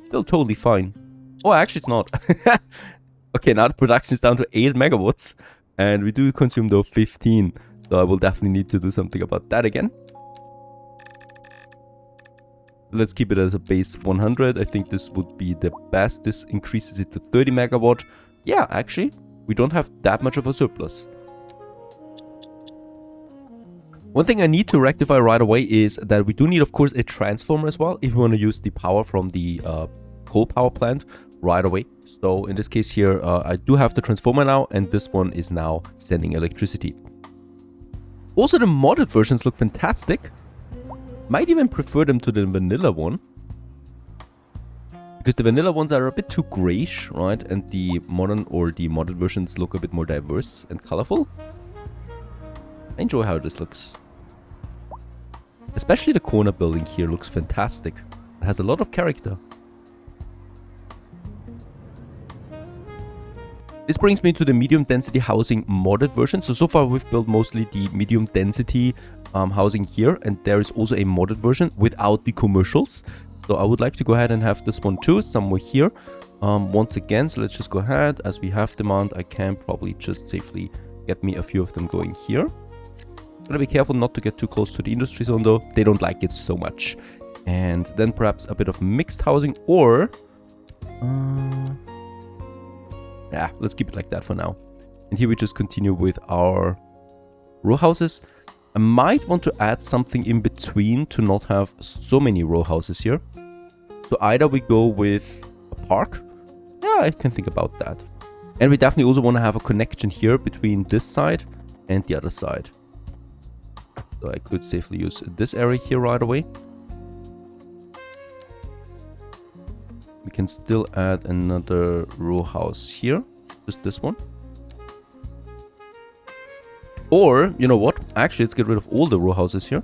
S1: Still totally fine. Oh, actually, it's not. Okay, now the production is down to 8 megawatts. And we do consume, though, 15. So I will definitely need to do something about that again. Let's keep it as a base 100. I think this would be the best. This increases it to 30 megawatt. Yeah, actually, we don't have that much of a surplus. One thing I need to rectify right away is that we do need, of course, a transformer as well if we want to use the power from the coal power plant right away. So in this case here, I do have the transformer now, and this one is now sending electricity. Also, the modded versions look fantastic. Might even prefer them to the vanilla one, because the vanilla ones are a bit too grayish, right? And the modern or the modded versions look a bit more diverse and colorful. I enjoy how this looks. Especially the corner building here looks fantastic. It has a lot of character. This brings me to the medium density housing modded version. So far we've built mostly the medium density housing here, and there is also a modded version without the commercials. So I would like to go ahead and have this one too, somewhere here. Once again, so let's just go ahead. As we have demand, I can probably just safely get me a few of them going here. Gotta be careful not to get too close to the industry zone though. They don't like it so much. And then perhaps a bit of mixed housing, or... yeah, let's keep it like that for now. And here we just continue with our row houses. I might want to add something in between to not have so many row houses here. So either we go with a park. Yeah, I can think about that. And we definitely also want to have a connection here between this side and the other side. So I could safely use this area here right away. We can still add another row house here. Just this one. Or, you know what? Actually, let's get rid of all the row houses here.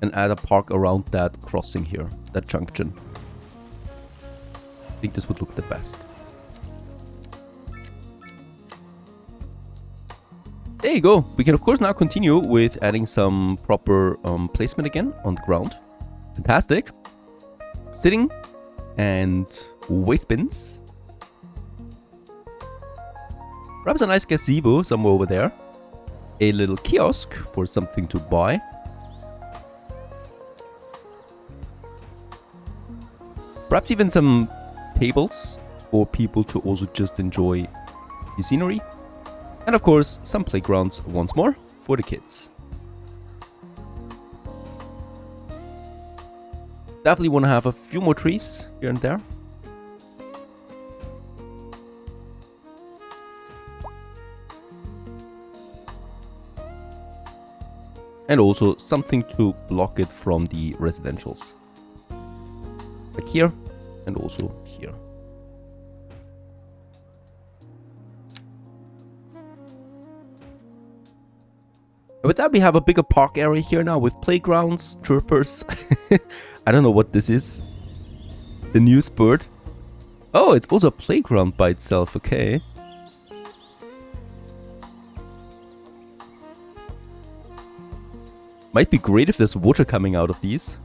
S1: And add a park around that crossing here. That junction. I think this would look the best. There you go. We can, of course, now continue with adding some proper placement again on the ground. Fantastic. Sitting and waste bins. Perhaps a nice gazebo somewhere over there. A little kiosk for something to buy. Perhaps even some tables for people to also just enjoy the scenery. And of course, some playgrounds once more for the kids. Definitely want to have a few more trees here and there. And also something to block it from the residentials. Like here and also here. And with that, we have a bigger park area here now with playgrounds, chirpers. I don't know what this is. The news bird. Oh, it's also a playground by itself. Okay. Might be great if there's water coming out of these.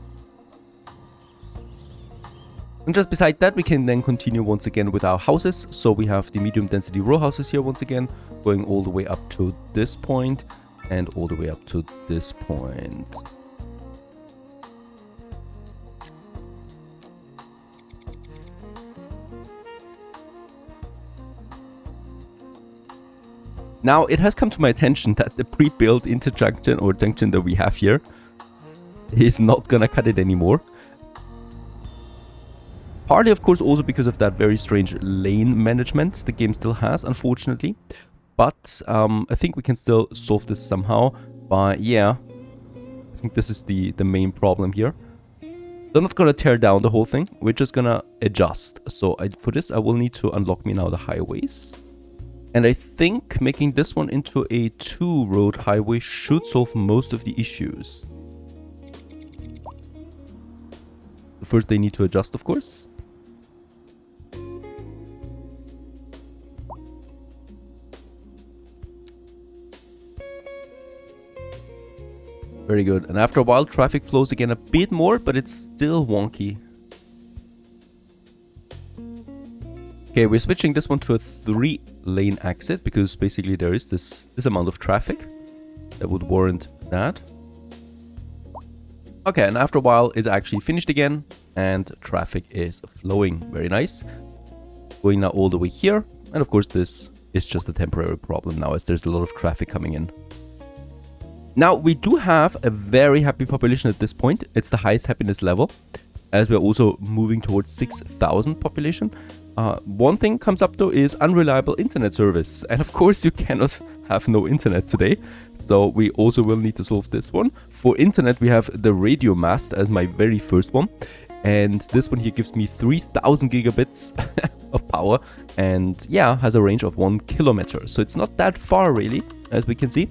S1: And just beside that, we can then continue once again with our houses. So we have the medium density row houses here once again, going all the way up to this point and all the way up to this point. Now, it has come to my attention that the pre-built interjunction or junction that we have here is not gonna cut it anymore. Partly, of course, also because of that very strange lane management the game still has, unfortunately. But I think we can still solve this somehow by, yeah, I think this is the main problem here. I'm not gonna tear down the whole thing, we're just gonna adjust. So for this, I will need to unlock me now the highways. And I think making this one into a 2-road highway should solve most of the issues. First, they need to adjust, of course. Very good. And after a while, traffic flows again a bit more, but it's still wonky. Okay, we're switching this one to a 3-lane exit because basically there is this amount of traffic that would warrant that. Okay, and after a while it's actually finished again and traffic is flowing. Very nice. Going now all the way here, and of course this is just a temporary problem now as there's a lot of traffic coming in. Now we do have a very happy population at this point. It's the highest happiness level, as we're also moving towards 6,000 population. One thing comes up though is unreliable internet service, and of course you cannot have no internet today, so we also will need to solve this one. For internet we have the radio mast as my very first one, and this one here gives me 3,000 gigabits of power, and yeah, has a range of 1 kilometer, so it's not that far really, as we can see.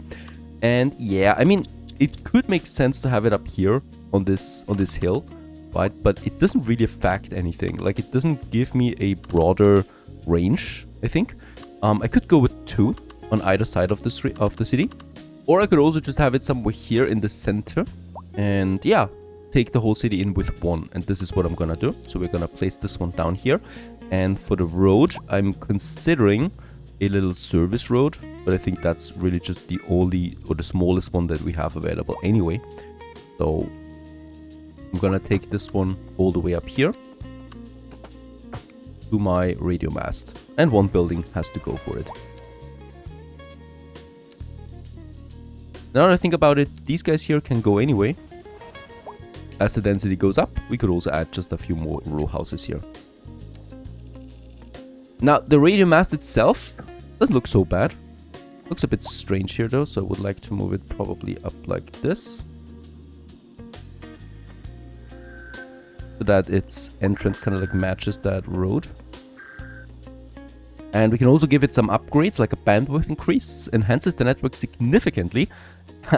S1: And yeah, I mean, it could make sense to have it up here on this hill, right? But it doesn't really affect anything. Like, it doesn't give me a broader range, I think. I could go with 2 on either side of the city, or I could also just have it somewhere here in the center, and yeah, take the whole city in with 1. And this is what I'm gonna do. So we're gonna place this one down here, and for the road, I'm considering a little service road, but I think that's really just the only or the smallest one that we have available anyway. So I'm gonna take this one all the way up here to my radio mast, and 1 building has to go for it. Now that I think about it, these guys here can go anyway. As the density goes up, we could also add just a few more row houses here. Now, the radio mast itself doesn't look so bad. Looks a bit strange here though, so I would like to move it probably up like this, so that its entrance kind of like matches that road. And we can also give it some upgrades, like a bandwidth increase, enhances the network significantly,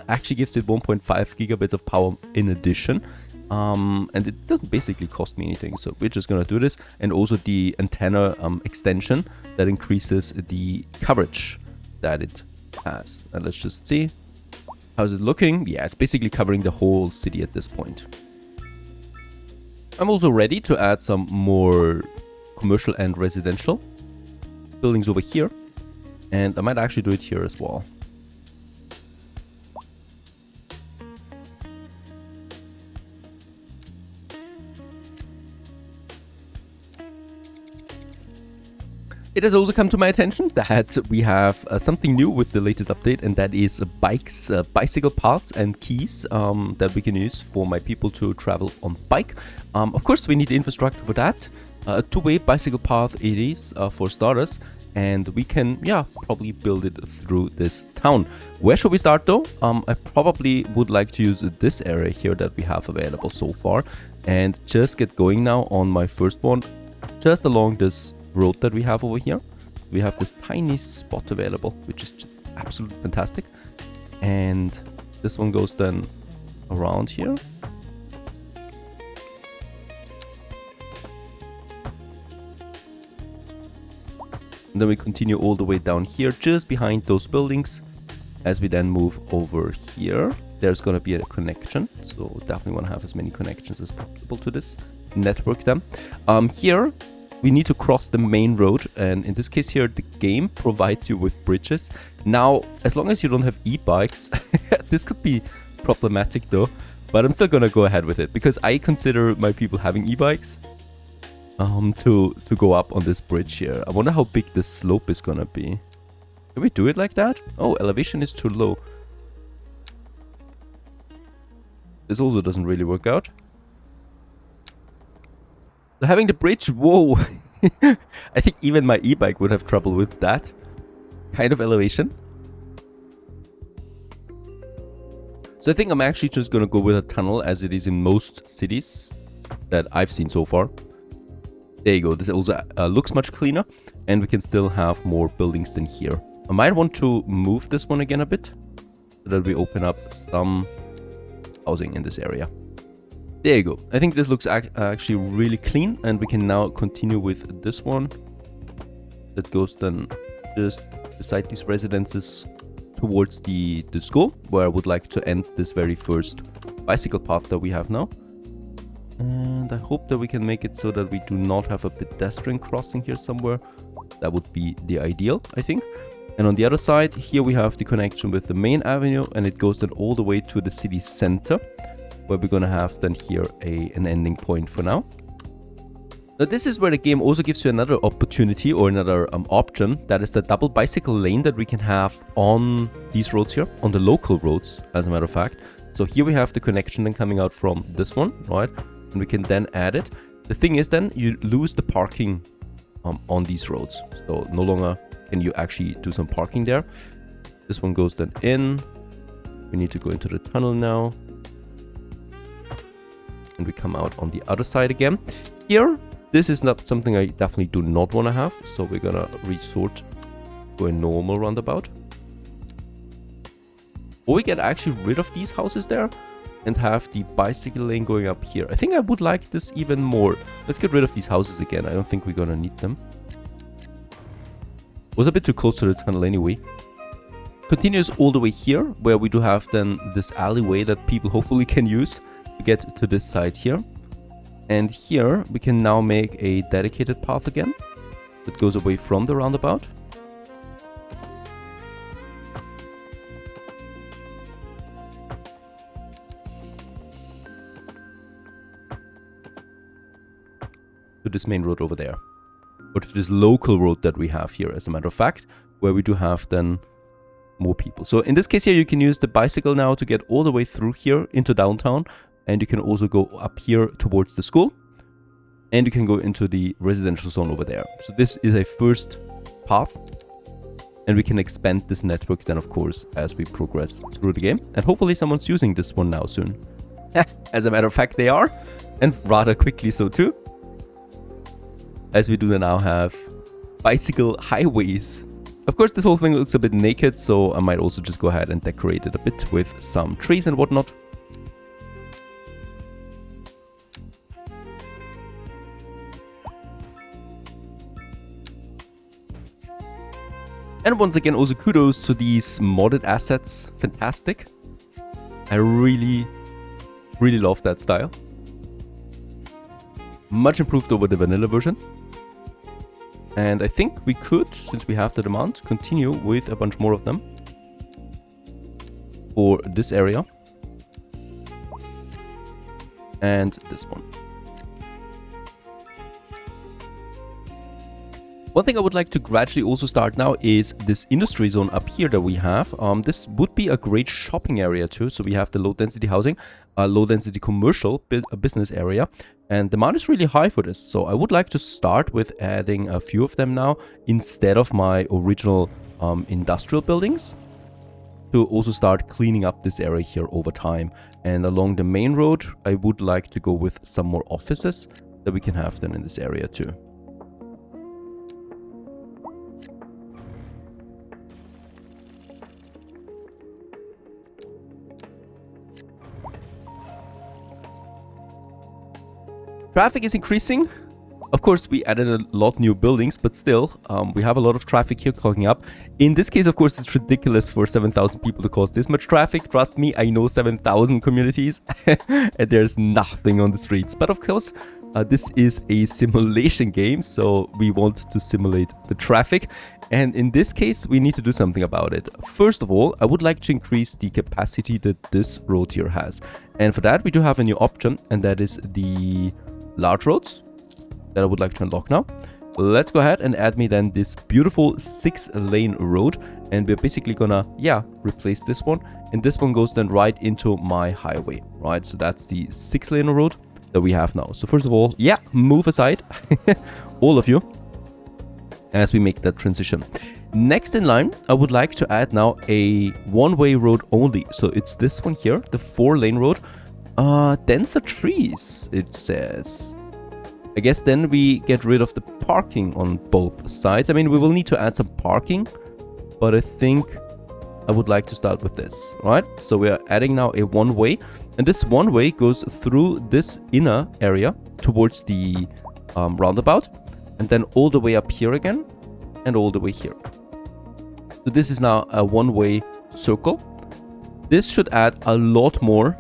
S1: actually gives it 1.5 gigabits of power in addition. And it doesn't basically cost me anything, so we're just gonna do this. And also the antenna extension that increases the coverage that it has. And let's just see, how's it looking? Yeah, it's basically covering the whole city at this point. I'm also ready to add some more commercial and residential buildings over here, and I might actually do it here as well. It has also come to my attention that we have something new with the latest update, and that is bikes, bicycle paths and keys that we can use for my people to travel on bike. Of course, we need infrastructure for that. A 2-way bicycle path it is for starters, and we can, yeah, probably build it through this town. Where should we start though? I probably would like to use this area here that we have available so far, and just get going now on my first one, just along this road that we have over here. We have this tiny spot available, which is just absolutely fantastic. And this one goes then around here. And then we continue all the way down here, just behind those buildings. As we then move over here, there's going to be a connection. So definitely want to have as many connections as possible to this network then. Here, we need to cross the main road, and in this case here, the game provides you with bridges. Now, as long as you don't have e-bikes, this could be problematic though, but I'm still gonna go ahead with it, because I consider my people having e-bikes to go up on this bridge here. I wonder how big the slope is gonna be. Can we do it like that? Oh, elevation is too low. This also doesn't really work out. So having the bridge, whoa, I think even my e-bike would have trouble with that kind of elevation. So I think I'm actually just going to go with a tunnel, as it is in most cities that I've seen so far. There you go, this also looks much cleaner, and we can still have more buildings than here. I might want to move this one again a bit, so that we open up some housing in this area. There you go. I think this looks actually really clean, and we can now continue with this one that goes then just beside these residences towards the school, where I would like to end this very first bicycle path that we have now. And I hope that we can make it so that we do not have a pedestrian crossing here somewhere. That would be the ideal, I think. And on the other side, here we have the connection with the main avenue, and it goes then all the way to the city center, where we're gonna have then here an ending point for now. Now this is where the game also gives you another opportunity or another option. That is the double bicycle lane that we can have on these roads here, on the local roads, as a matter of fact. So here we have the connection then coming out from this one, right? And we can then add it. The thing is then you lose the parking on these roads. So no longer can you actually do some parking there. This one goes then in. We need to go into the tunnel now. And we come out on the other side again. Here, this is not something I definitely do not want to have. So we're gonna resort to a normal roundabout. Or we get actually rid of these houses there and have the bicycle lane going up here. I think I would like this even more. Let's get rid of these houses again. I don't think we're gonna need them. Was a bit too close to the tunnel anyway. Continues all the way here, where we do have then this alleyway that people hopefully can use to get to this side here. And here we can now make a dedicated path again that goes away from the roundabout. To this main road over there, or to this local road that we have here, as a matter of fact, where we do have then more people. So in this case here, you can use the bicycle now to get all the way through here into downtown, and you can also go up here towards the school, and you can go into the residential zone over there. So this is a first path, and we can expand this network then, of course, as we progress through the game, and hopefully someone's using this one now soon. As a matter of fact, they are, and rather quickly so too, as we do now have bicycle highways. Of course, this whole thing looks a bit naked, so I might also just go ahead and decorate it a bit with some trees and whatnot. And once again, also kudos to these modded assets. Fantastic. I really love that style. Much improved over the vanilla version. And I think we could, since we have the demand, continue with a bunch more of them for this area and this one. One thing I would like to gradually also start now is this industry zone up here that we have. This would be a great shopping area too. So we have the low density housing, low density commercial business area, and demand is really high for this. So I would like to start with adding a few of them now instead of my original industrial buildings, to also start cleaning up this area here over time. And along the main road, I would like to go with some more offices that we can have then in this area too. Traffic is increasing. Of course, we added a lot new buildings, but still, we have a lot of traffic here clogging up. In this case, of course, it's ridiculous for 7,000 people to cause this much traffic. Trust me, I know 7,000 communities and there's nothing on the streets. But of course, this is a simulation game, so we want to simulate the traffic. And in this case, we need to do something about it. First of all, I would like to increase the capacity that this road here has. And for that, we do have a new option, and that is the large roads that I would like to unlock now. Let's go ahead and add me then this beautiful 6-lane road, and we're basically gonna replace this one, and this one goes then right into my highway, right? So that's the 6-lane road that we have now. So first of all, move aside all of you as we make that transition. Next in line, I would like to add now a one-way road only. So it's this one here, the 4-lane road. Denser trees, it says. I guess then we get rid of the parking on both sides. I mean, we will need to add some parking, but I think I would like to start with this, right? So we are adding now a one-way, and this one-way goes through this inner area towards the roundabout, and then all the way up here again, and all the way here. So this is now a one-way circle. This should add a lot more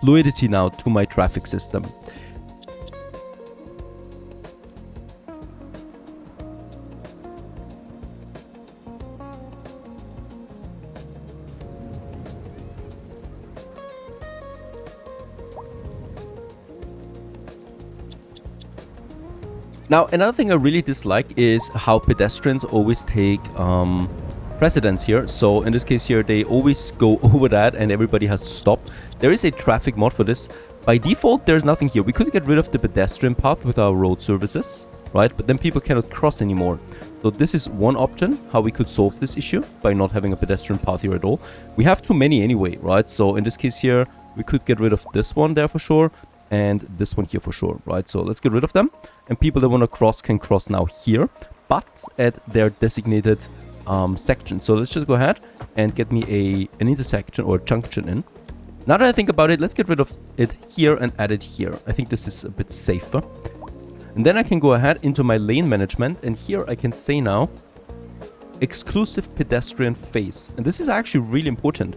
S1: fluidity now to my traffic system. Now, another thing I really dislike is how pedestrians always take precedence here. So in this case here, they always go over that and everybody has to stop. There is a traffic mod for this. By default, there's nothing here. We could get rid of the pedestrian path with our road services, right? But then people cannot cross anymore. So this is one option, how we could solve this issue by not having a pedestrian path here at all. We have too many anyway, right? So in this case here, we could get rid of this one there for sure. And this one here for sure, right? So let's get rid of them. And people that want to cross can cross now here, but at their designated section. So let's just go ahead and get me an intersection or a junction in. Now that I think about it, let's get rid of it here and add it here. I think this is a bit safer. And then I can go ahead into my lane management, and here I can say now exclusive pedestrian phase. And this is actually really important,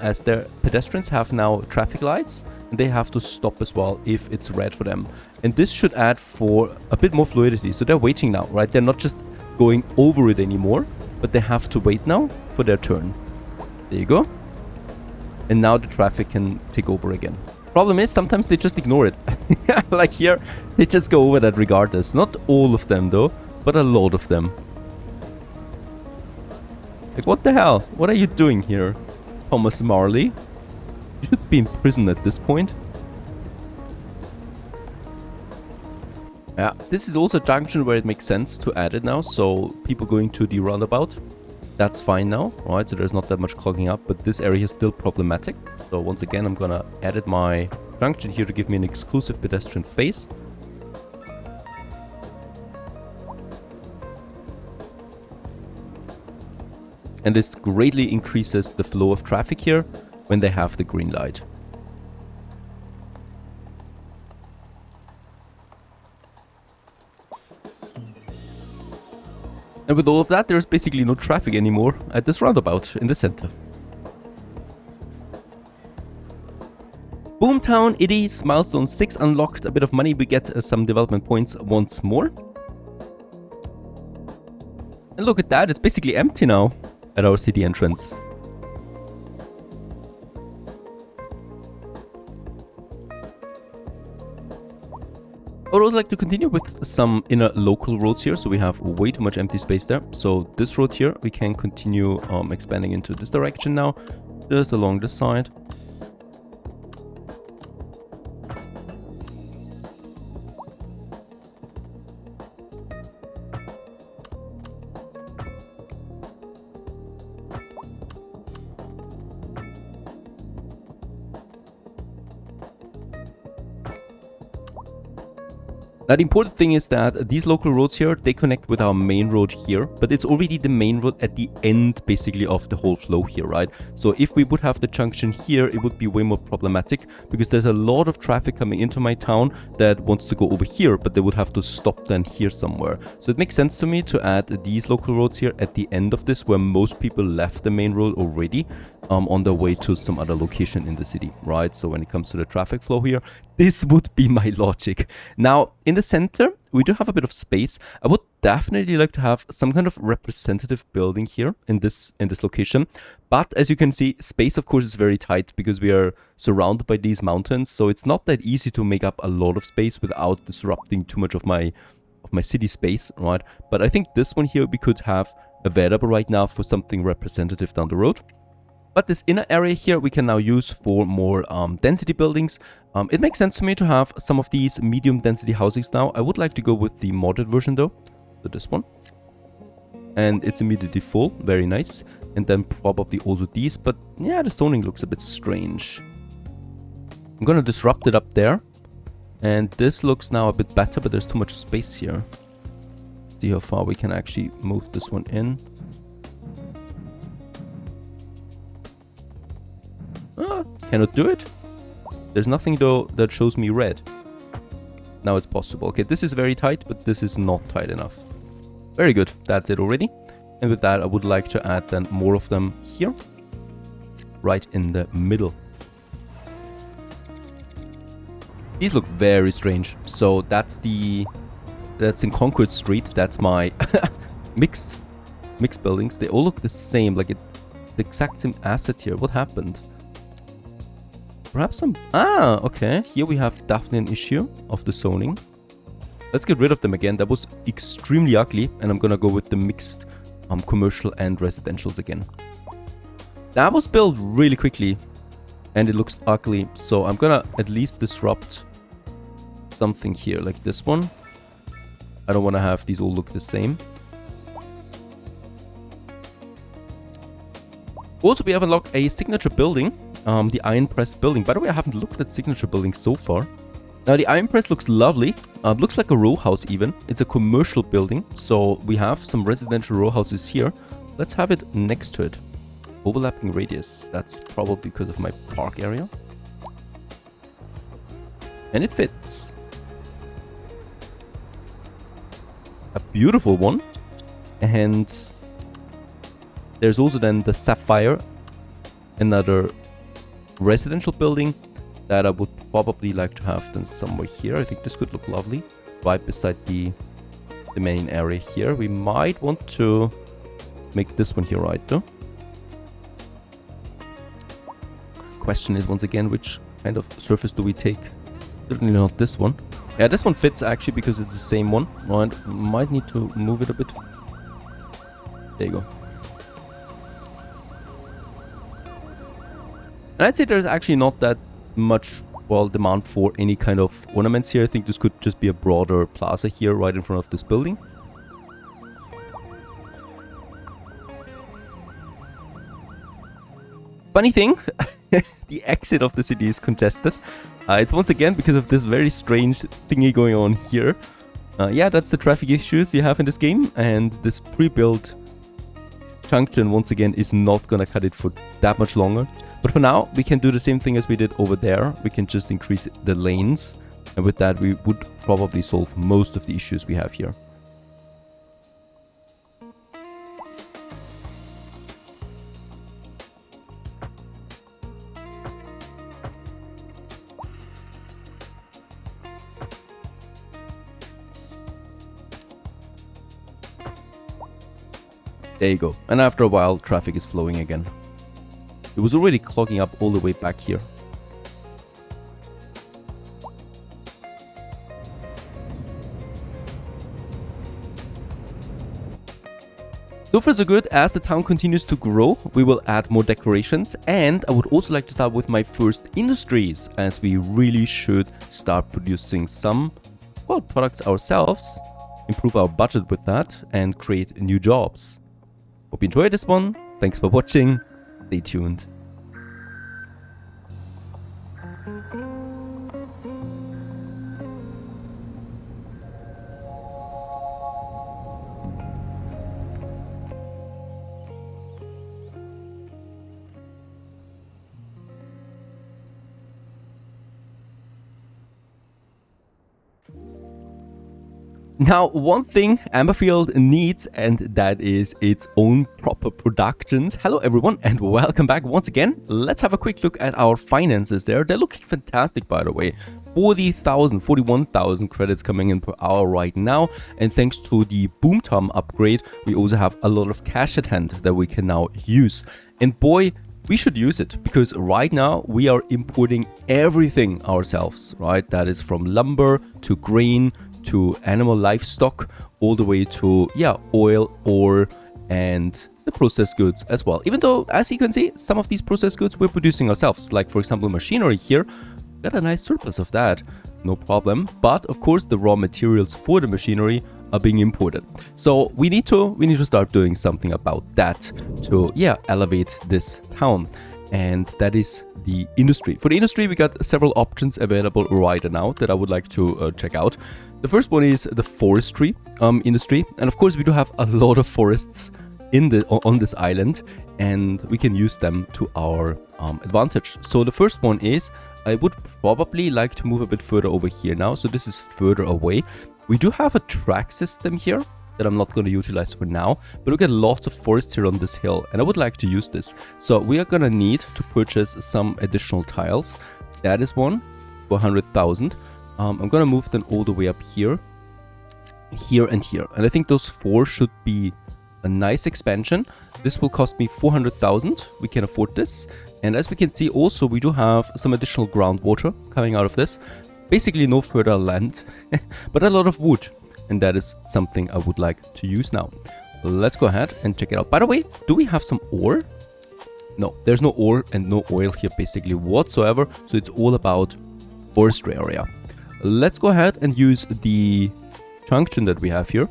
S1: as their pedestrians have now traffic lights and they have to stop as well if it's red for them. And this should add for a bit more fluidity. So they're waiting now, right? They're not just going over it anymore, but they have to wait now for their turn. There you go. And now the traffic can take over again. Problem is, sometimes they just ignore it. Like here, they just go over that regardless. Not all of them though, but a lot of them. Like, what the hell? What are you doing here, Thomas Marley? You should be in prison at this point. Yeah, this is also a junction where it makes sense to add it now. So people going to the roundabout, that's fine now, right? So there's not that much clogging up, but this area is still problematic. So once again, I'm gonna edit my junction here to give me an exclusive pedestrian phase. And this greatly increases the flow of traffic here when they have the green light. And with all of that, there's basically no traffic anymore at this roundabout in the center. Boomtown, it is milestone 6 unlocked. A bit of money, we get some development points once more. And look at that, it's basically empty now at our city entrance. I would also like to continue with some inner local roads here. So we have way too much empty space there. So this road here, we can continue expanding into this direction now, just along this side. Now the important thing is that these local roads here, they connect with our main road here, but it's already the main road at the end basically of the whole flow here, right? So if we would have the junction here, it would be way more problematic because there's a lot of traffic coming into my town that wants to go over here, but they would have to stop then here somewhere. So it makes sense to me to add these local roads here at the end of this, where most people left the main road already on their way to some other location in the city, right? So when it comes to the traffic flow here, this would be my logic. Now, in the center, we do have a bit of space. I would definitely like to have some kind of representative building here in this location. But as you can see, space, of course, is very tight because we are surrounded by these mountains. So it's not that easy to make up a lot of space without disrupting too much of my city space, right? But I think this one here we could have available right now for something representative down the road. But this inner area here we can now use for more density buildings. It makes sense to me to have some of these medium density housings now. I would like to go with the modded version though, so this one. And it's immediately full, very nice. And then probably also these, but yeah, the zoning looks a bit strange. I'm gonna disrupt it up there. And this looks now a bit better, but there's too much space here. See how far we can actually move this one in. Cannot do it. There's nothing though that shows me red. Now it's possible. Okay, this is very tight, but this is not tight enough. Very good. That's it already. And with that, I would like to add then more of them here. Right in the middle. These look very strange. So that's in Concord Street. That's my mixed buildings. They all look the same. Like it's the exact same asset here. What happened? Perhaps some... Ah, okay. Here we have definitely an issue of the zoning. Let's get rid of them again. That was extremely ugly, and I'm gonna go with the mixed commercial and residentials again. That was built really quickly, and it looks ugly, so I'm gonna at least disrupt something here, like this one. I don't want to have these all look the same. Also, we have unlocked a signature building, the Iron Press building. By the way, I haven't looked at signature building so far. Now, the Iron Press looks lovely. Looks like a row house even. It's a commercial building, so we have some residential row houses here. Let's have it next to it. Overlapping radius. That's probably because of my park area. And it fits. A beautiful one. And there's also then the Sapphire, another residential building that I would probably like to have then somewhere here. I think this could look lovely right beside the main area here. We might want to make this one here right though. Question is once again, which kind of surface do we take? Certainly not this one. Yeah, this one fits actually because it's the same one. Right, might need to move it a bit. There you go. And I'd say there's actually not that much, well, demand for any kind of ornaments here. I think this could just be a broader plaza here right in front of this building. Funny thing, the exit of the city is contested. It's once again because of this very strange thingy going on here. Yeah, that's the traffic issues you have in this game, and this pre-built junction once again is not gonna cut it for that much longer. But for now, we can do the same thing as we did over there. We can just increase the lanes, and with that we would probably solve most of the issues we have here. There you go. And after a while, traffic is flowing again. It was already clogging up all the way back here. So far so good. As the town continues to grow, we will add more decorations, and I would also like to start with my first industries, as we really should start producing some, well, products ourselves, improve our budget with that, and create new jobs. Hope you enjoyed this one. Thanks for watching. Stay tuned. Now, one thing Amberfield needs, and that is its own proper productions. Hello everyone, and welcome back once again. Let's have a quick look at our finances there. They're looking fantastic, by the way. 41,000 credits coming in per hour right now, and thanks to the Boomtom upgrade, we also have a lot of cash at hand that we can now use. And boy, we should use it, because right now we are importing everything ourselves, right? That is from lumber to grain to animal livestock, all the way to, yeah, oil, ore, and the processed goods as well. Even though, as you can see, some of these processed goods we're producing ourselves, like for example machinery here, got a nice surplus of that, no problem. But of course the raw materials for the machinery are being imported. So we need to start doing something about that to, yeah, elevate this town. And that is the industry. For the industry, we got several options available right now that I would like to check out. The first one is the forestry industry, and of course we do have a lot of forests on this island, and we can use them to our advantage. So the first one is, I would probably like to move a bit further over here now. So this is further away. We do have a track system here that I'm not going to utilize for now, but we get lots of forest here on this hill, and I would like to use this. So we are going to need to purchase some additional tiles. That is one for 100,000. I'm going to move them all the way up here, here, and here. And I think those four should be a nice expansion. This will cost me 400,000. We can afford this. And as we can see also, we do have some additional groundwater coming out of this. basically no further land, but a lot of wood. And that is something I would like to use now. Let's go ahead and check it out. By the way, do we have some ore? No, there's no ore and no oil here basically whatsoever. So it's all about forestry area. Let's go ahead and use the junction that we have here.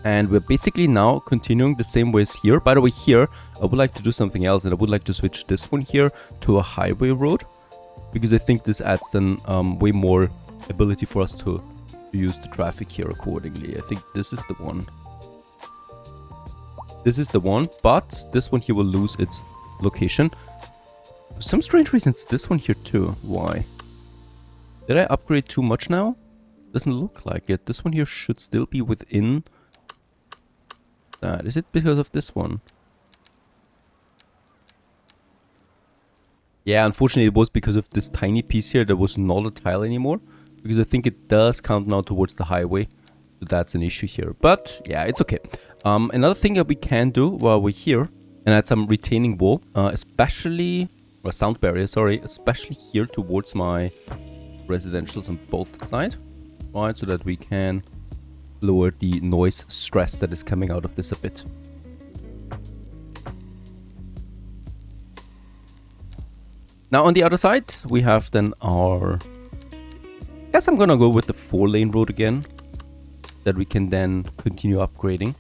S1: And we're basically now continuing the same way as here. By the way, here, I would like to do something else. And I would like to switch this one here to a highway road. Because I think this adds then way more ability for us to use the traffic here accordingly. I think this is the one. This is the one, but this one here will lose its location. For some strange reason, it's this one here too. Why? Did I upgrade too much now? Doesn't look like it. This one here should still be within that. Is it because of this one? Yeah, unfortunately it was because of this tiny piece here that was not a tile anymore. Because I think it does count now towards the highway. So that's an issue here. But yeah, it's okay. Another thing that we can do while we're here, and add some retaining wall, especially, or sound barrier, sorry, especially here towards my residentials on both sides, right, so that we can lower the noise stress that is coming out of this a bit. Now on the other side, we have then our, I guess I'm gonna go with the 4-lane road again, that we can then continue upgrading.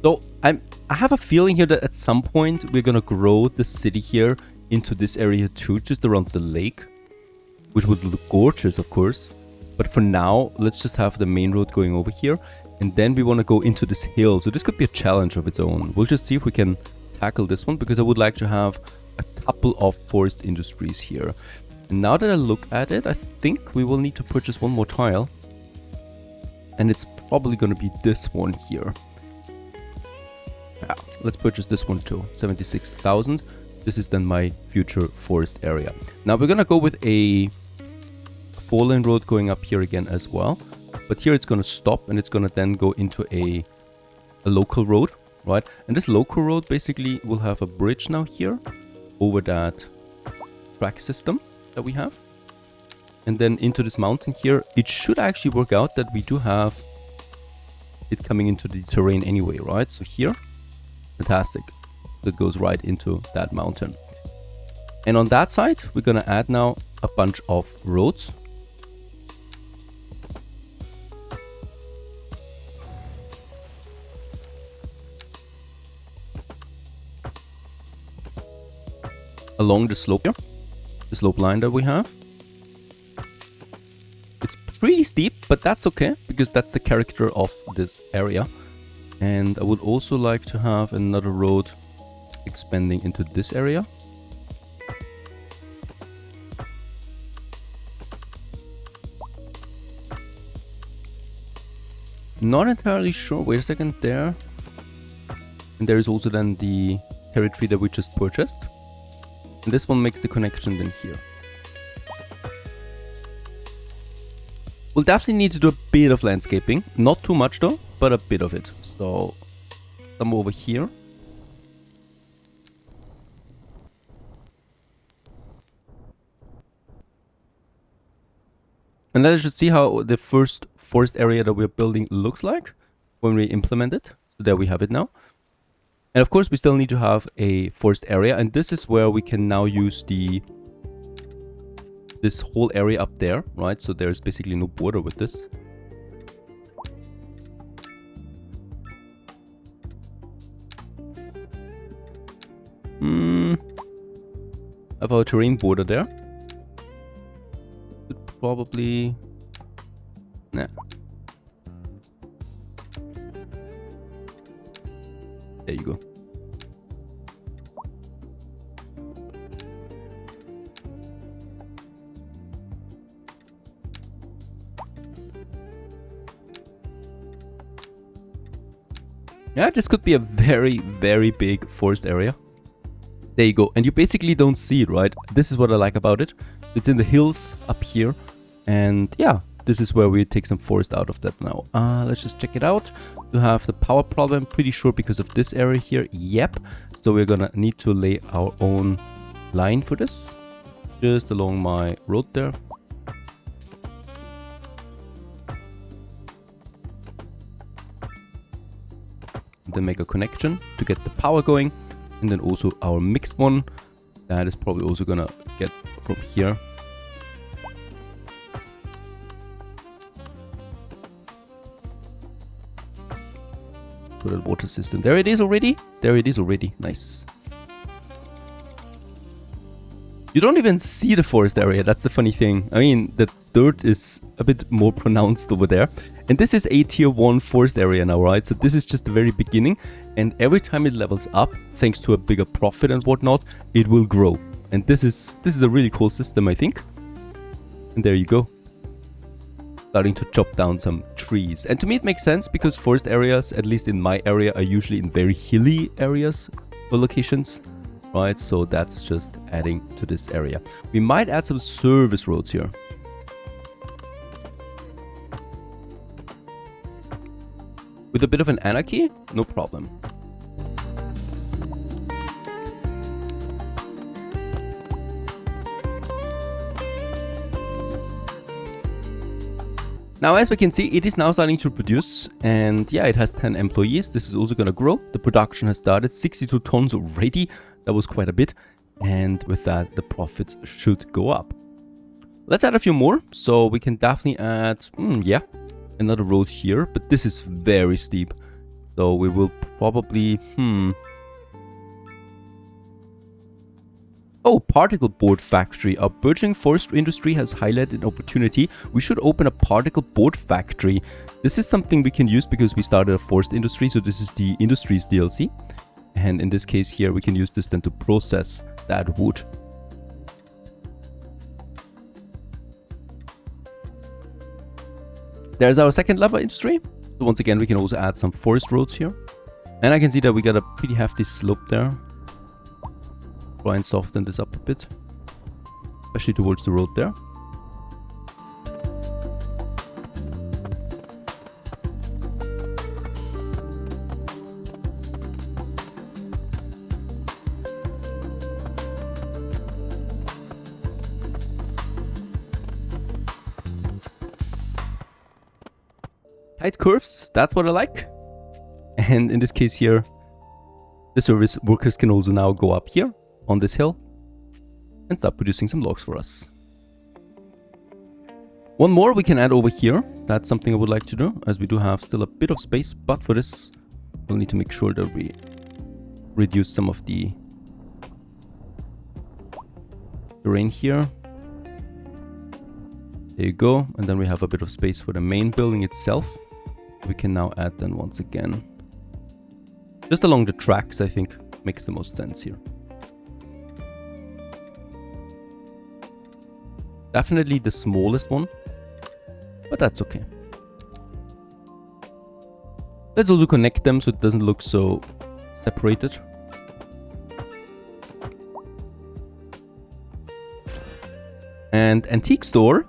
S1: So I have a feeling here that at some point we're gonna grow the city here into this area too, just around the lake, which would look gorgeous, of course. But for now, let's just have the main road going over here, and then we want to go into this hill. So this could be a challenge of its own. We'll just see if we can tackle this one, because I would like to have a couple of forest industries here. And now that I look at it, I think we will need to purchase one more tile, and it's probably going to be this one here. Yeah, let's purchase this one too, 76,000. This is then my future forest area. Now we're gonna go with a 4-lane road going up here again as well. But here it's gonna stop, and it's gonna then go into a local road, right? And this local road basically will have a bridge now here over that track system that we have. And then into this mountain here, it should actually work out that we do have it coming into the terrain anyway, right? So here, fantastic. That goes right into that mountain. And on that side, we're gonna add now a bunch of roads. Along the slope here, the slope line that we have. It's pretty steep, but that's okay, because that's the character of this area. And I would also like to have another road expanding into this area. Not entirely sure. Wait a second there. And there is also then the territory that we just purchased. And this one makes the connection then here. We'll definitely need to do a bit of landscaping. Not too much though, but a bit of it. So, some over here. And let's just see how the first forest area that we're building looks like when we implement it. So there we have it now. And of course, we still need to have a forest area. And this is where we can now use this whole area up there, right? So there's basically no border with this. Have our terrain border there. Could probably... Nah. There you go. Yeah, this could be a very, very big forest area. There you go. And you basically don't see it, right? This is what I like about it. It's in the hills up here. And yeah, this is where we take some forest out of that now. Let's just check it out. We have the power problem, pretty sure because of this area here. Yep. So we're gonna need to lay our own line for this. just along my road there. Then make a connection to get the power going, and then also our mixed one that is probably also gonna get from here. To that water system. There it is already. There it is already. Nice. You don't even see the forest area. That's the funny thing. I mean, the dirt is a bit more pronounced over there. And this is a tier 1 forest area now, right? So this is just the very beginning. And every time it levels up, thanks to a bigger profit and whatnot, it will grow. And this is a really cool system, I think. And there you go. Starting to chop down some trees. And to me it makes sense because forest areas, at least in my area, are usually in very hilly areas or locations. Right, so that's just adding to this area. We might add some service roads here. With a bit of an anarchy, no problem. Now, as we can see, it is now starting to produce, and yeah, it has 10 employees. This is also going to grow. The production has started, 62 tons already. That was quite a bit, and with that, the profits should go up. Let's add a few more, so we can definitely add, yeah, another road here, but this is very steep, so we will probably, Oh, particle board factory. Our burgeoning forestry industry has highlighted an opportunity. We should open a particle board factory. This is something we can use because we started a forest industry, so this is the industries DLC. And in this case here, we can use this then to process that wood. There's our second level industry. So once again, we can also add some forest roads here. And I can see that we got a pretty hefty slope there. Try and soften this up a bit, especially towards the road there. Tight curves, that's what I like. And in this case here, the service workers can also now go up here on this hill and start producing some logs for us. One more we can add over here. That's something I would like to do, as we do have still a bit of space, but for this we'll need to make sure that we reduce some of the terrain here. There you go, and then we have a bit of space for the main building itself. We can now add then once again just along the tracks. I think makes the most sense here. Definitely the smallest one, but that's okay. Let's also connect them so it doesn't look so separated. And antique store.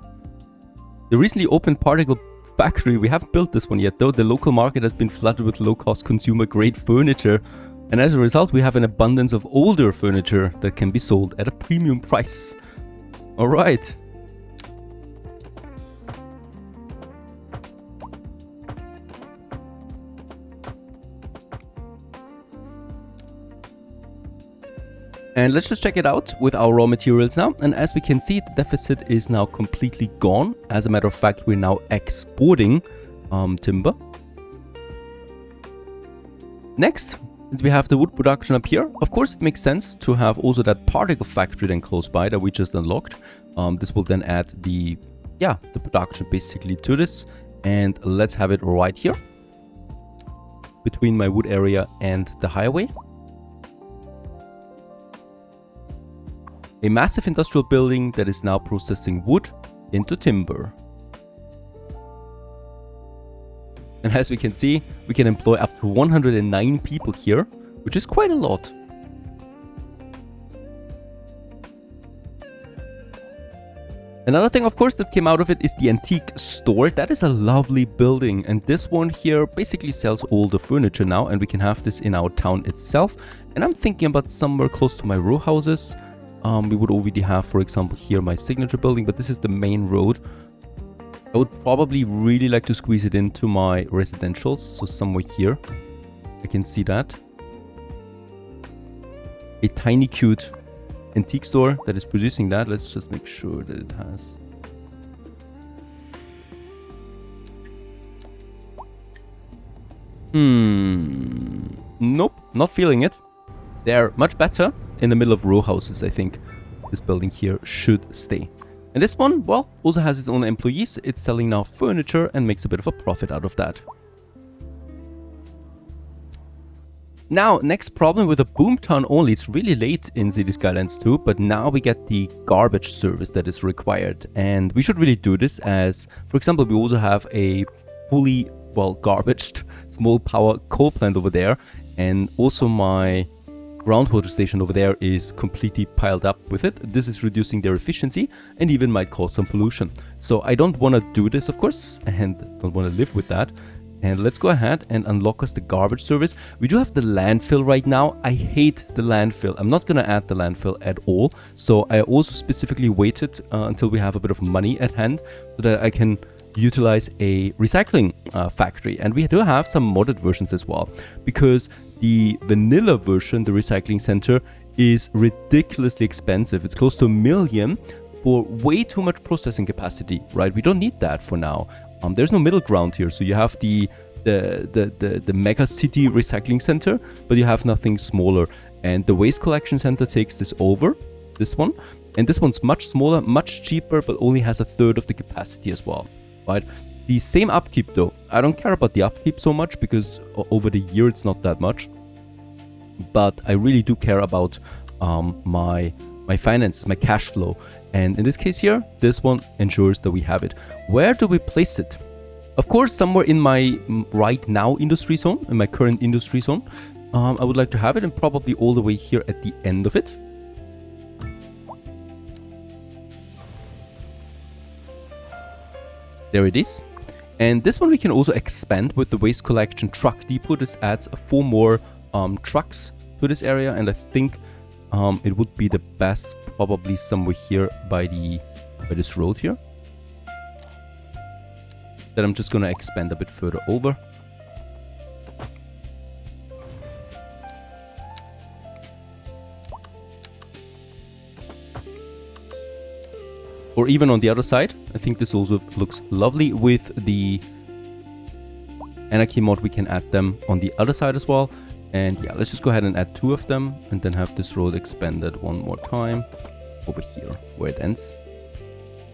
S1: The recently opened particle factory. We haven't built this one yet though. The local market has been flooded with low-cost consumer-grade furniture. And as a result, we have an abundance of older furniture that can be sold at a premium price. Alright. And let's just check it out with our raw materials now. And as we can see, the deficit is now completely gone. As a matter of fact, we're now exporting timber. Next, since we have the wood production up here, of course it makes sense to have also that particle factory then close by that we just unlocked. This will then add the production basically to this. And let's have it right here between my wood area and the highway. A massive industrial building that is now processing wood into timber. And as we can see, we can employ up to 109 people here, which is quite a lot. Another thing, of course, that came out of it is the antique store. That is a lovely building, and this one here basically sells all the furniture now, and we can have this in our town itself. And I'm thinking about somewhere close to my row houses. we would already have, for example, here my signature building, but this is the main road. I would probably really like to squeeze it into my residentials, so somewhere here. I can see that. A tiny cute antique store that is producing that. Let's just make sure that it has... Nope, not feeling it. They're much better in the middle of row houses, I think. This building here should stay. And this one, well, also has its own employees. It's selling now furniture and makes a bit of a profit out of that. Now, next problem with a boomtown only. It's really late in City Skylines 2, but now we get the garbage service that is required. And we should really do this as, for example, we also have a fully, well, garbaged small power coal plant over there. And also my groundwater station over there is completely piled up with it. This is reducing their efficiency and even might cause some pollution. So I don't want to do this, of course, and don't want to live with that. And let's go ahead and unlock us the garbage service. We do have the landfill right now. I hate the landfill. I'm not going to add the landfill at all. So I also specifically waited until we have a bit of money at hand so that I can utilize a recycling factory. And we do have some modded versions as well, because the vanilla version, the recycling center, is ridiculously expensive. It's close to $1 million for way too much processing capacity, right? We don't need that for now. There's no middle ground here. So you have the mega city recycling center, but you have nothing smaller. And the waste collection center takes this over, this one. And this one's much smaller, much cheaper, but only has 1/3 of the capacity as well, right? The same upkeep though. I don't care about the upkeep so much because over the year it's not that much. But I really do care about my finances, my cash flow. And in this case here, this one ensures that we have it. Where do we place it? Of course, somewhere in my right now industry zone, in my current industry zone. I would like to have it, and probably all the way here at the end of it. There it is. And this one we can also expand with the waste collection truck depot. This adds 4 more trucks to this area, and I think it would be the best probably somewhere here by this road here. That I'm just gonna expand a bit further over. Or even on the other side. I think this also looks lovely. With the Anarchy mod, we can add them on the other side as well. And yeah, let's just go ahead and add 2 of them and then have this road expanded one more time over here where it ends.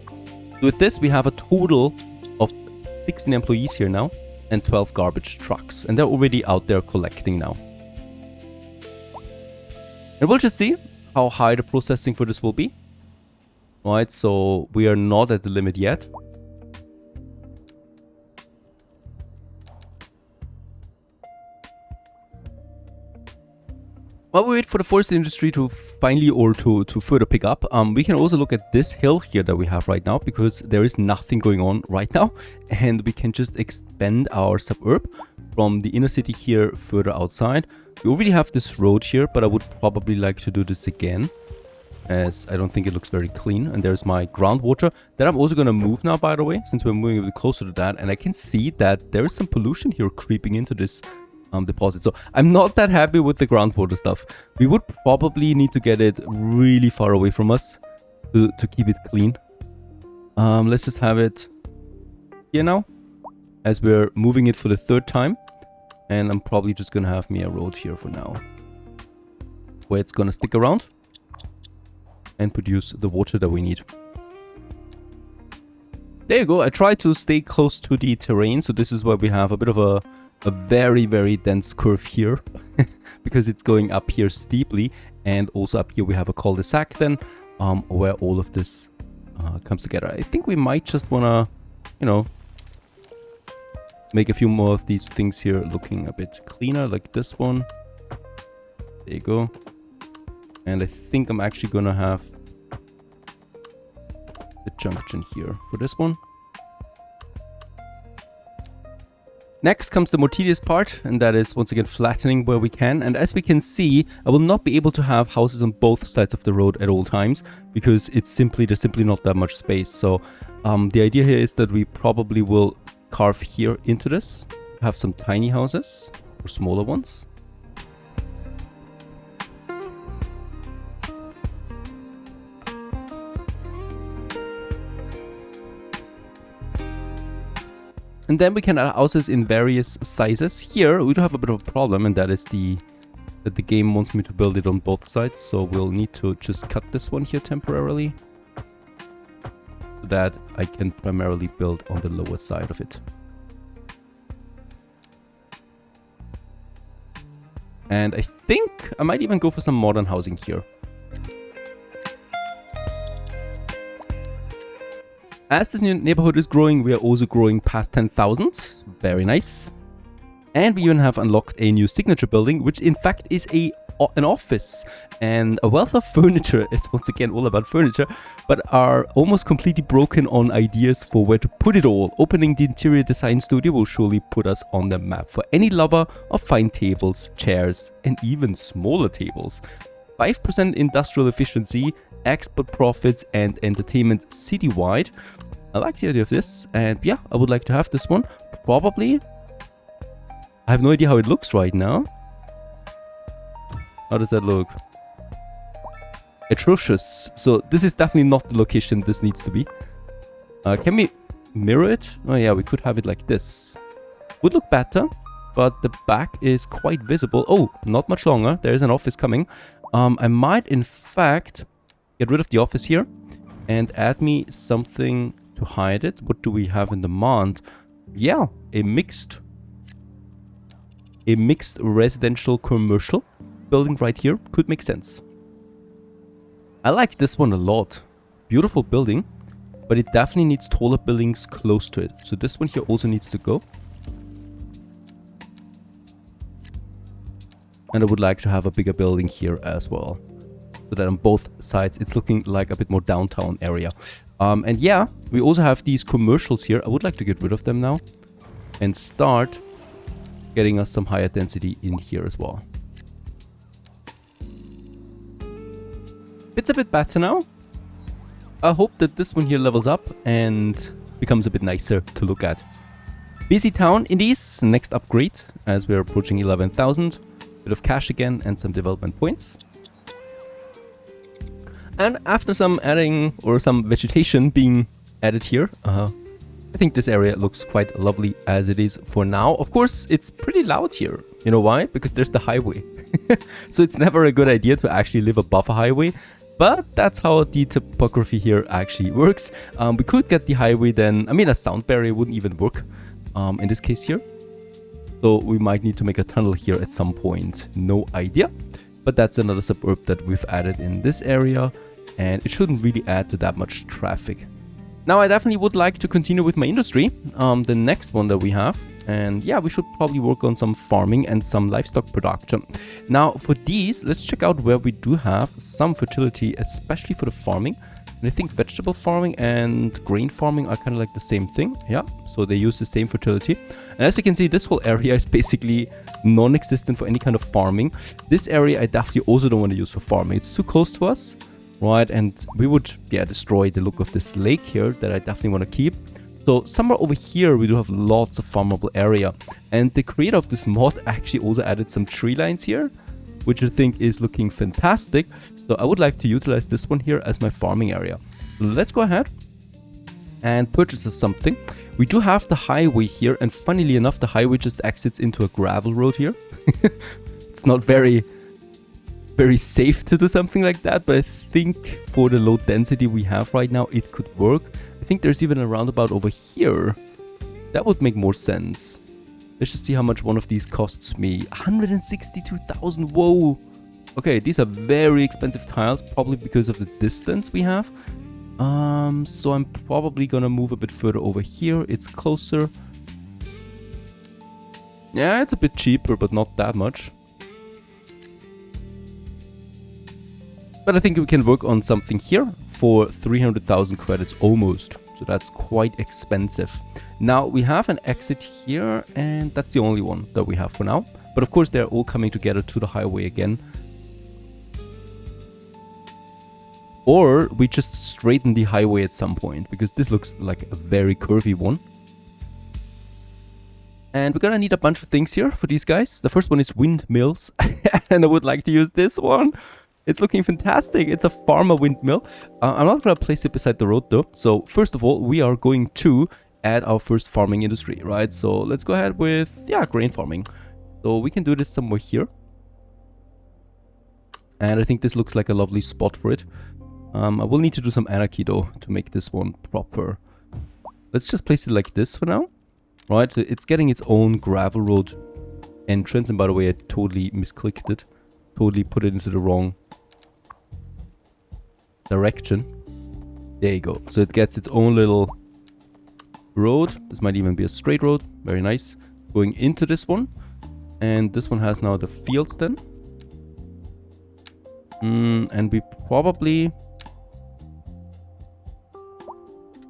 S1: So with this, we have a total of 16 employees here now and 12 garbage trucks. And they're already out there collecting now. And we'll just see how high the processing for this will be. Right, so we are not at the limit yet. While we wait for the forest industry to finally or to further pick up, we can also look at this hill here that we have right now, because there is nothing going on right now, and we can just expand our suburb from the inner city here further outside. We already have this road here, but I would probably like to do this again, as I don't think it looks very clean. And there's my groundwater that I'm also going to move now, by the way, since we're moving a bit closer to that. And I can see that there is some pollution here creeping into this deposit. So I'm not that happy with the groundwater stuff. We would probably need to get it really far away from us to keep it clean. Let's just have it here now, as we're moving it for the 3rd time. And I'm probably just going to have me a road here for now, where it's going to stick around and produce the water that we need. There you go. I try to stay close to the terrain. So this is where we have a bit of a very, very dense curve here because it's going up here steeply. And also up here we have a cul-de-sac then, where all of this comes together. I think we might just want to, you know, make a few more of these things here looking a bit cleaner, like this one. There you go. And I think I'm actually going to have the junction here for this one. Next comes the more tedious part, and that is once again flattening where we can. And as we can see, I will not be able to have houses on both sides of the road at all times because there's simply not that much space. So the idea here is that we probably will carve here into this, have some tiny houses or smaller ones. And then we can add houses in various sizes. Here we do have a bit of a problem, and that is that the game wants me to build it on both sides. So we'll need to just cut this one here temporarily, so that I can primarily build on the lower side of it. And I think I might even go for some modern housing here. As this new neighborhood is growing, we are also growing past 10,000. Very nice. And we even have unlocked a new signature building, which in fact is an office and a wealth of furniture. It's once again all about furniture, but are almost completely broken on ideas for where to put it all. Opening the interior design studio will surely put us on the map for any lover of fine tables, chairs, and even smaller tables. 5% industrial efficiency, export profits, and entertainment citywide. I like the idea of this, and yeah, I would like to have this one. Probably. I have no idea how it looks right now. How does that look? Atrocious. So this is definitely not the location this needs to be. Can we mirror it? Oh yeah, we could have it like this. Would look better, but the back is quite visible. Oh, not much longer. There is an office coming. I might, in fact, get rid of the office here and add me something to hide it. What do we have in demand? Yeah, a mixed residential commercial building right here could make sense. I like this one a lot. Beautiful building, but it definitely needs taller buildings close to it. So this one here also needs to go. And I would like to have a bigger building here as well, so that on both sides it's looking like a bit more downtown area. And yeah, we also have these commercials here. I would like to get rid of them now and start getting us some higher density in here as well. It's a bit better now. I hope that this one here levels up and becomes a bit nicer to look at. Busy town in these, next upgrade as we're approaching 11,000. Bit of cash again and some development points. And after some adding or some vegetation being added here, I think this area looks quite lovely as it is for now. Of course, it's pretty loud here. You know why? Because there's the highway. So it's never a good idea to actually live above a highway. But that's how the topography here actually works. We could get the highway then. I mean, a sound barrier wouldn't even work in this case here. So we might need to make a tunnel here at some point. No idea. But that's another suburb that we've added in this area. And it shouldn't really add to that much traffic. Now I definitely would like to continue with my industry. The next one that we have. And yeah, we should probably work on some farming and some livestock production. Now for these, let's check out where we do have some fertility, especially for the farming. And I think vegetable farming and grain farming are kind of like the same thing. Yeah, so they use the same fertility. And as you can see, this whole area is basically non-existent for any kind of farming. This area I definitely also don't want to use for farming. It's too close to us, right? And we would, yeah, destroy the look of this lake here that I definitely want to keep. So somewhere over here, we do have lots of farmable area. And the creator of this mod actually also added some tree lines here, which I think is looking fantastic. So I would like to utilize this one here as my farming area. So let's go ahead and purchase something. We do have the highway here, and funnily enough, the highway just exits into a gravel road here. It's not very safe to do something like that, but I think for the low density we have right now, it could work. I think there's even a roundabout over here. That would make more sense. Let's just see how much one of these costs me. 162,000, whoa. Okay, these are very expensive tiles, probably because of the distance we have. So I'm probably gonna move a bit further over here. It's closer. Yeah, it's a bit cheaper, but not that much. But I think we can work on something here for 300,000 credits almost. So So that's quite expensive. Now we have an exit here, and that's the only one that we have for now. But of course, they're all coming together to the highway again. Or we just straighten the highway at some point, because this looks like a very curvy one. And we're gonna need a bunch of things here for these guys. The first one is windmills, and I would like to use this one. It's looking fantastic. It's a farmer windmill. I'm not gonna place it beside the road though. So first of all, we are going to add our first farming industry, right? So let's go ahead with, yeah, grain farming. So we can do this somewhere here. And I think this looks like a lovely spot for it. I will need to do some anarchy though to make this one proper. Let's just place it like this for now. Right, so it's getting its own gravel road entrance. And by the way, I totally misclicked it. Totally put it into the wrong direction. There you go. So it gets its own little road. This might even be a straight road. Very nice. Going into this one. And this one has now the fields then. And we probably...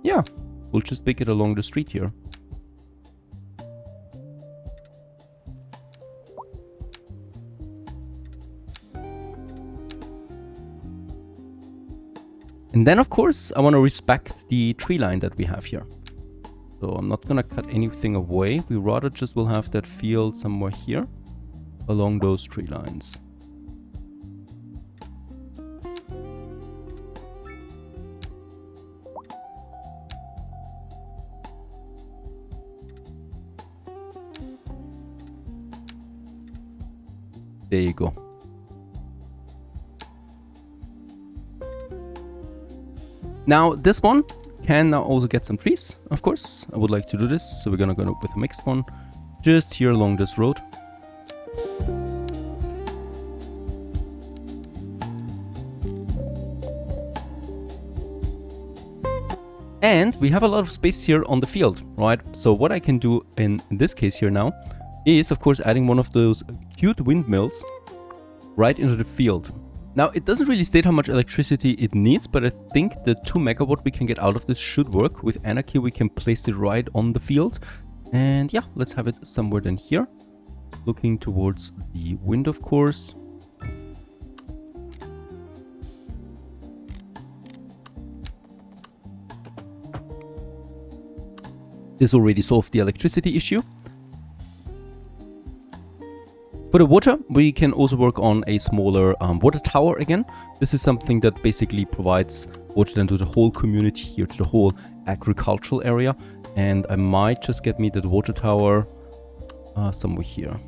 S1: yeah, we'll just make it along the street here. And then, of course, I want to respect the tree line that we have here. So I'm not going to cut anything away. We rather just will have that field somewhere here along those tree lines. There you go. Now, this one can now also get some trees, of course. I would like to do this, so we're gonna go with a mixed one just here along this road. And we have a lot of space here on the field, right? So what I can do in this case here now is, of course, adding one of those cute windmills right into the field. Now, it doesn't really state how much electricity it needs, but I think the 2 megawatt we can get out of this should work. With Anarchy, we can place it right on the field. And yeah, let's have it somewhere then here. Looking towards the wind, of course. This already solved the electricity issue. For the water, we can also work on a smaller water tower again. This is something that basically provides water then to the whole community here, to the whole agricultural area. And I might just get me that water tower somewhere here.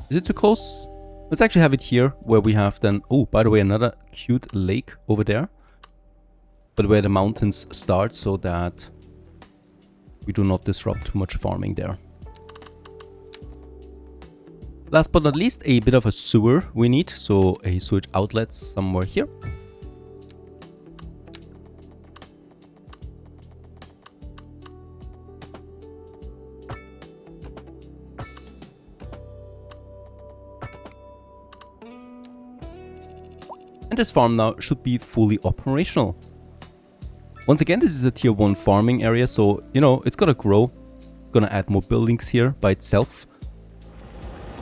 S1: Is it too close? Let's actually have it here, where we have then, oh, by the way, another cute lake over there. But where the mountains start, so that we do not disrupt too much farming there. Last but not least, a bit of a sewer we need, so a sewage outlet somewhere here. And this farm now should be fully operational. Once again, this is a tier 1 farming area, so, you know, it's gonna grow. Gonna add more buildings here by itself.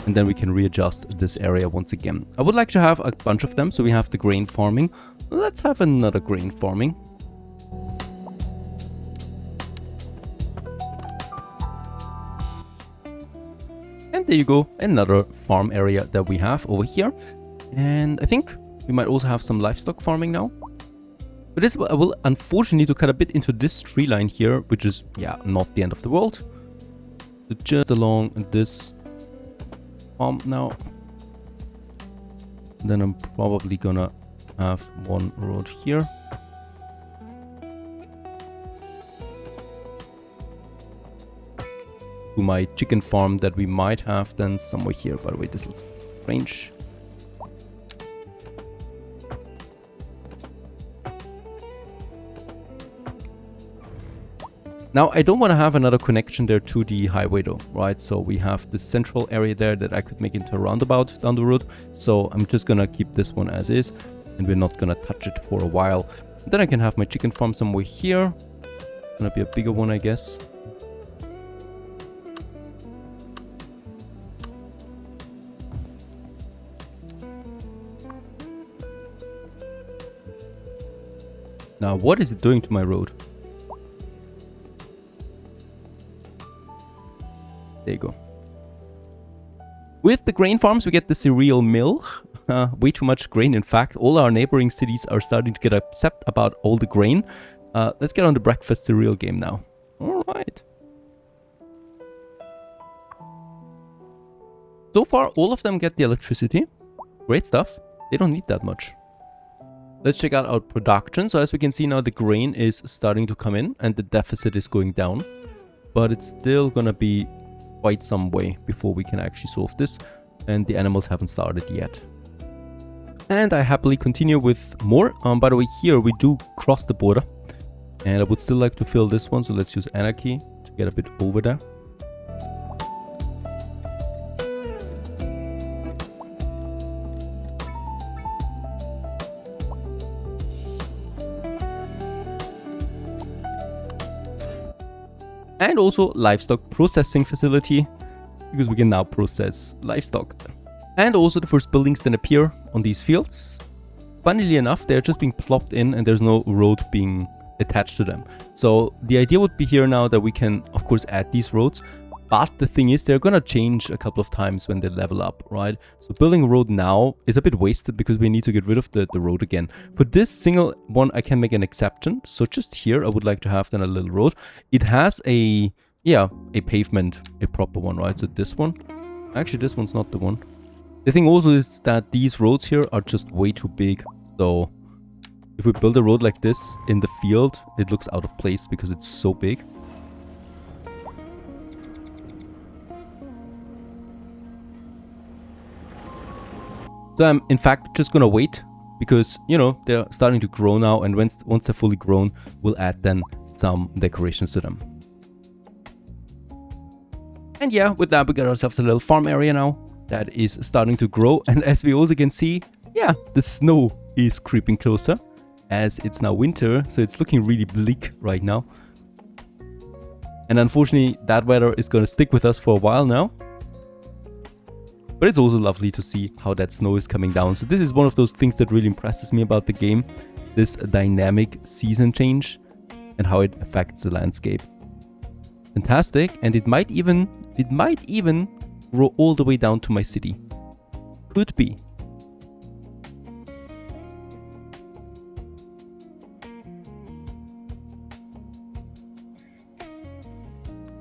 S1: And then we can readjust this area once again. I would like to have a bunch of them. So we have the grain farming. Let's have another grain farming. And there you go. Another farm area that we have over here. And I think we might also have some livestock farming now. But this, I will unfortunately need to cut a bit into this tree line here, which is, yeah, not the end of the world. So just along this farm now. Then I'm probably gonna have one road here. To my chicken farm that we might have then somewhere here. By the way, this looks strange. Now, I don't want to have another connection there to the highway though, right? So we have the central area there that I could make into a roundabout down the road. So I'm just going to keep this one as is, and we're not going to touch it for a while. And then I can have my chicken farm somewhere here. Gonna be a bigger one, I guess. Now, what is it doing to my road? There you go. With the grain farms, we get the cereal mill. Way too much grain. In fact, all our neighboring cities are starting to get upset about all the grain. Let's get on the breakfast cereal game now. All right. So far, all of them get the electricity. Great stuff. They don't need that much. Let's check out our production. So as we can see now, the grain is starting to come in and the deficit is going down. But it's still gonna be quite some way before we can actually solve this. And the animals haven't started yet. And I happily continue with more. By the way, here we do cross the border. And I would still like to fill this one. So let's use Anarchy to get a bit over there. And also livestock processing facility, because we can now process livestock. And also the first buildings then appear on these fields. Funnily enough, they're just being plopped in and there's no road being attached to them. So the idea would be here now that we can, of course, add these roads. But the thing is, they're gonna change a couple of times when they level up, right? So building a road now is a bit wasted because we need to get rid of the road again. For this single one, I can make an exception. So just here, I would like to have then a little road. It has a pavement, a proper one, right? So this one, actually this one's not the one. The thing also is that these roads here are just way too big. So if we build a road like this in the field, it looks out of place because it's so big. So I'm in fact just gonna wait because, you know, they're starting to grow now, and once they're fully grown, we'll add then some decorations to them. And yeah, with that we got ourselves a little farm area now that is starting to grow, and as we also can see, yeah, the snow is creeping closer as it's now winter, so it's looking really bleak right now. And unfortunately, that weather is gonna stick with us for a while now. But it's also lovely to see how that snow is coming down. So this is one of those things that really impresses me about the game. This dynamic season change and how it affects the landscape. Fantastic. And it might even grow all the way down to my city. Could be.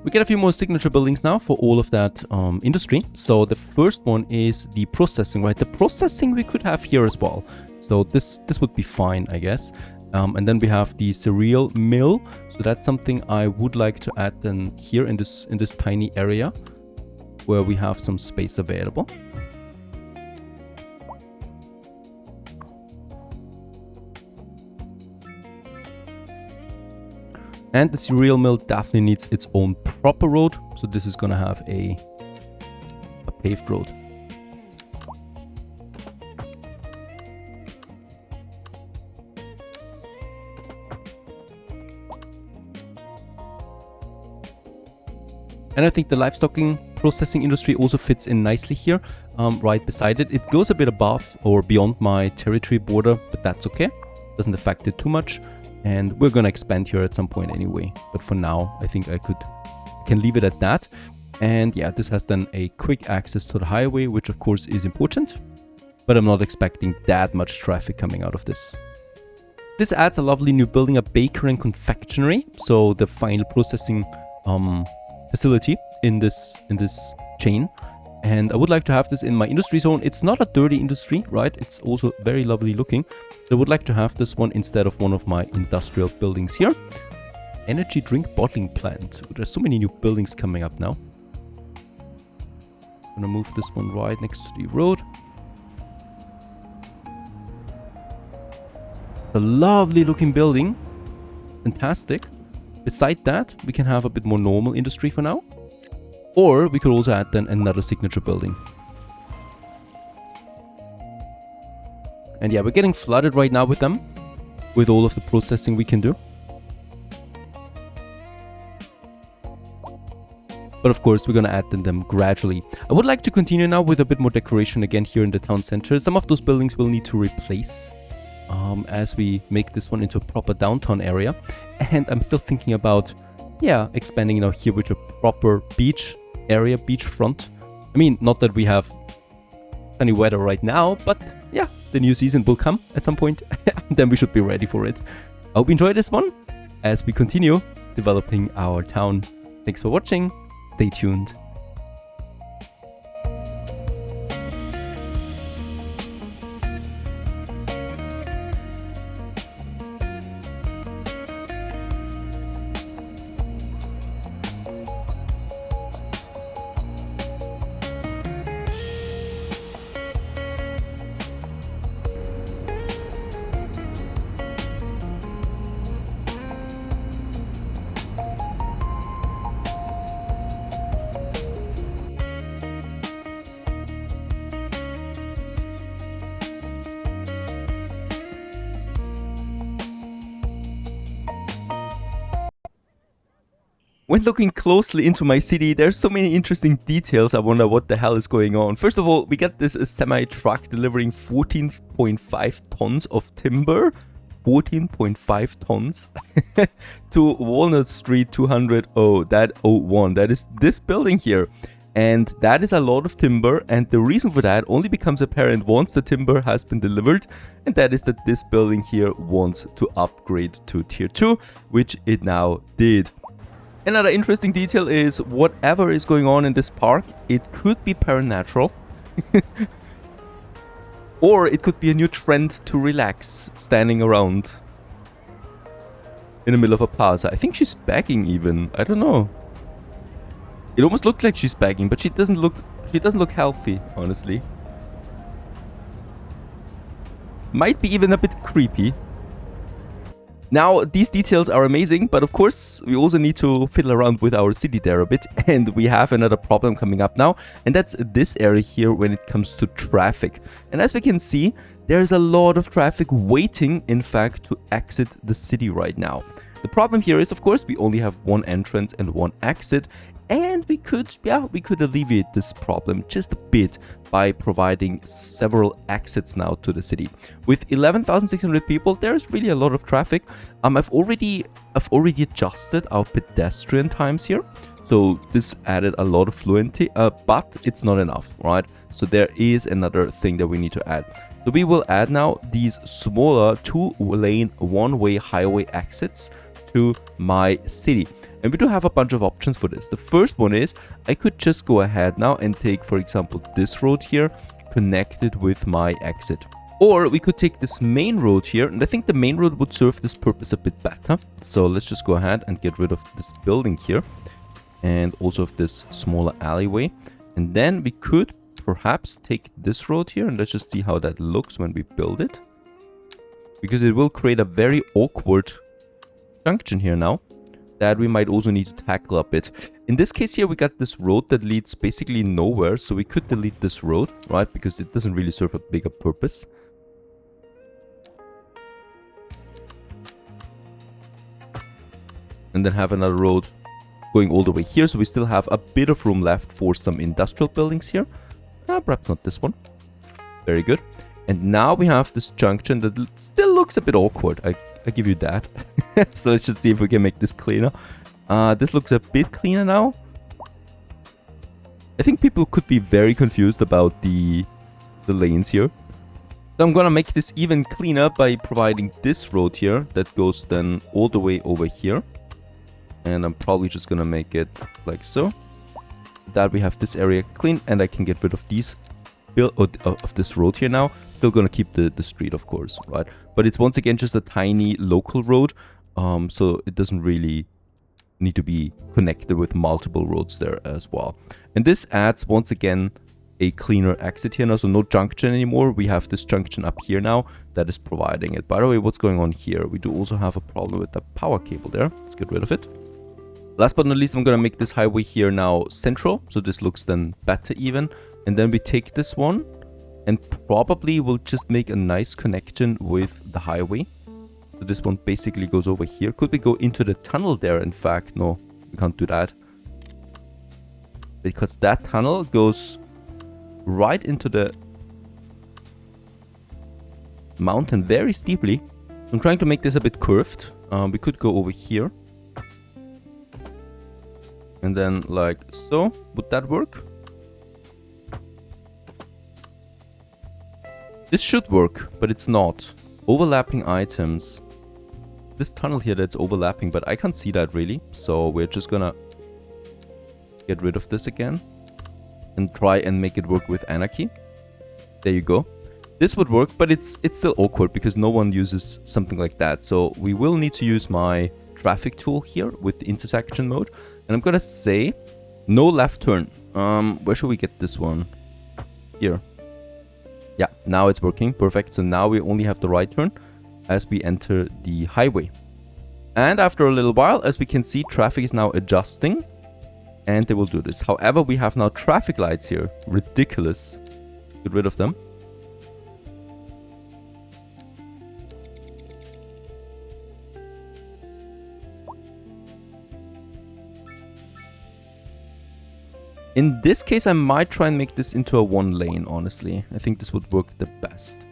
S1: We get a few more signature buildings now for all of that industry. So the first one is the processing, right? The processing we could have here as well. So this would be fine, I guess. And then we have the cereal mill. So that's something I would like to add then here in this tiny area where we have some space available. And the cereal mill definitely needs its own proper road. So this is going to have a paved road. And I think the livestock processing industry also fits in nicely here, right beside it. It goes a bit above or beyond my territory border, but that's okay. Doesn't affect it too much. And we're gonna expand here at some point anyway. But for now, I think I can leave it at that. And yeah, this has then a quick access to the highway, which of course is important. But I'm not expecting that much traffic coming out of this. This adds a lovely new building, a bakery and confectionery. So the final processing facility in this chain. And I would like to have this in my industry zone. It's not a dirty industry, right? It's also very lovely looking. So I would like to have this one instead of one of my industrial buildings here. Energy drink bottling plant. There's so many new buildings coming up now. I'm gonna move this one right next to the road. It's a lovely looking building. Fantastic. Beside that, we can have a bit more normal industry for now. Or we could also add then another signature building. And yeah, we're getting flooded right now with them. With all of the processing we can do. But of course, we're gonna add them gradually. I would like to continue now with a bit more decoration again here in the town center. Some of those buildings we'll need to replace as we make this one into a proper downtown area. And I'm still thinking about, yeah, expanding now here with a proper beach area, beachfront. I mean, not that we have sunny weather right now, but yeah, the new season will come at some point. Then we should be ready for it. I hope you enjoy this one as we continue developing our town. Thanks for watching. Stay tuned. When looking closely into my city, there's so many interesting details. I wonder what the hell is going on. First of all, we got this semi-truck delivering 14.5 tons of timber. 14.5 tons to Walnut Street 200-01. That is this building here. And that is a lot of timber, and the reason for that only becomes apparent once the timber has been delivered, and that is that this building here wants to upgrade to tier 2, which it now did. Another interesting detail is whatever is going on in this park, it could be paranatural. Or it could be a new trend to relax, standing around in the middle of a plaza. I think she's begging even. I don't know. It almost looked like she's begging, but she doesn't look healthy, honestly. Might be even a bit creepy. Now, these details are amazing, but of course, we also need to fiddle around with our city there a bit, and we have another problem coming up now, and that's this area here when it comes to traffic. And as we can see, there's a lot of traffic waiting, in fact, to exit the city right now. The problem here is, of course, we only have one entrance and one exit, and we could alleviate this problem just a bit by providing several exits now to the city. With 11,600 people, there's really a lot of traffic. I've already adjusted our pedestrian times here, so this added a lot of fluency, but it's not enough, right? So there is another thing that we need to add. So we will add now these smaller 2-lane, one-way highway exits to my city. And we do have a bunch of options for this. The first one is I could just go ahead now and take, for example, this road here, connect it with my exit. Or we could take this main road here, and I think the main road would serve this purpose a bit better. So let's just go ahead and get rid of this building here, and also of this smaller alleyway. And then we could perhaps take this road here, and let's just see how that looks when we build it. Because it will create a very awkward junction here now that we might also need to tackle a bit. In this case here, we got this road that leads basically nowhere, so we could delete this road, right? Because it doesn't really serve a bigger purpose. And then have another road going all the way here, so we still have a bit of room left for some industrial buildings here. Perhaps not this one. Very good. And now we have this junction that still looks a bit awkward. I give you that. So let's just see if we can make this cleaner. This looks a bit cleaner now. I think people could be very confused about the lanes here. So I'm gonna make this even cleaner by providing this road here that goes then all the way over here. And I'm probably just gonna make it like so. That we have this area clean, and I can get rid of these of this road here now. Still gonna keep the street, of course, right? But it's once again just a tiny local road, so it doesn't really need to be connected with multiple roads there as well. And this adds once again a cleaner exit here now, so no junction anymore. We have this junction up here now that is providing it. By the way, what's going on here? We do also have a problem with the power cable there. Let's get rid of it. Last but not least, I'm gonna make this highway here now central, so this looks then better even. And then we take this one and probably we'll just make a nice connection with the highway. So this one basically goes over here. Could we go into the tunnel there? In fact, no, we can't do that. because that tunnel goes right into the mountain very steeply. I'm trying to make this a bit curved. We could go over here. And then like so. Would that work? This should work, but it's not. Overlapping items. This tunnel here that's overlapping, but I can't see that really. So we're just gonna get rid of this again. And try and make it work with anarchy. There you go. This would work, but it's still awkward because no one uses something like that. So we will need to use my traffic tool here with the intersection mode. And I'm gonna say no left turn. Where should we get this one? Here. Yeah, now it's working. Perfect. So now we only have the right turn as we enter the highway. And after a little while, as we can see, traffic is now adjusting. And they will do this. However, we have now traffic lights here. Ridiculous. Get rid of them. In this case, I might try and make this into a one lane, honestly. I think this would work the best.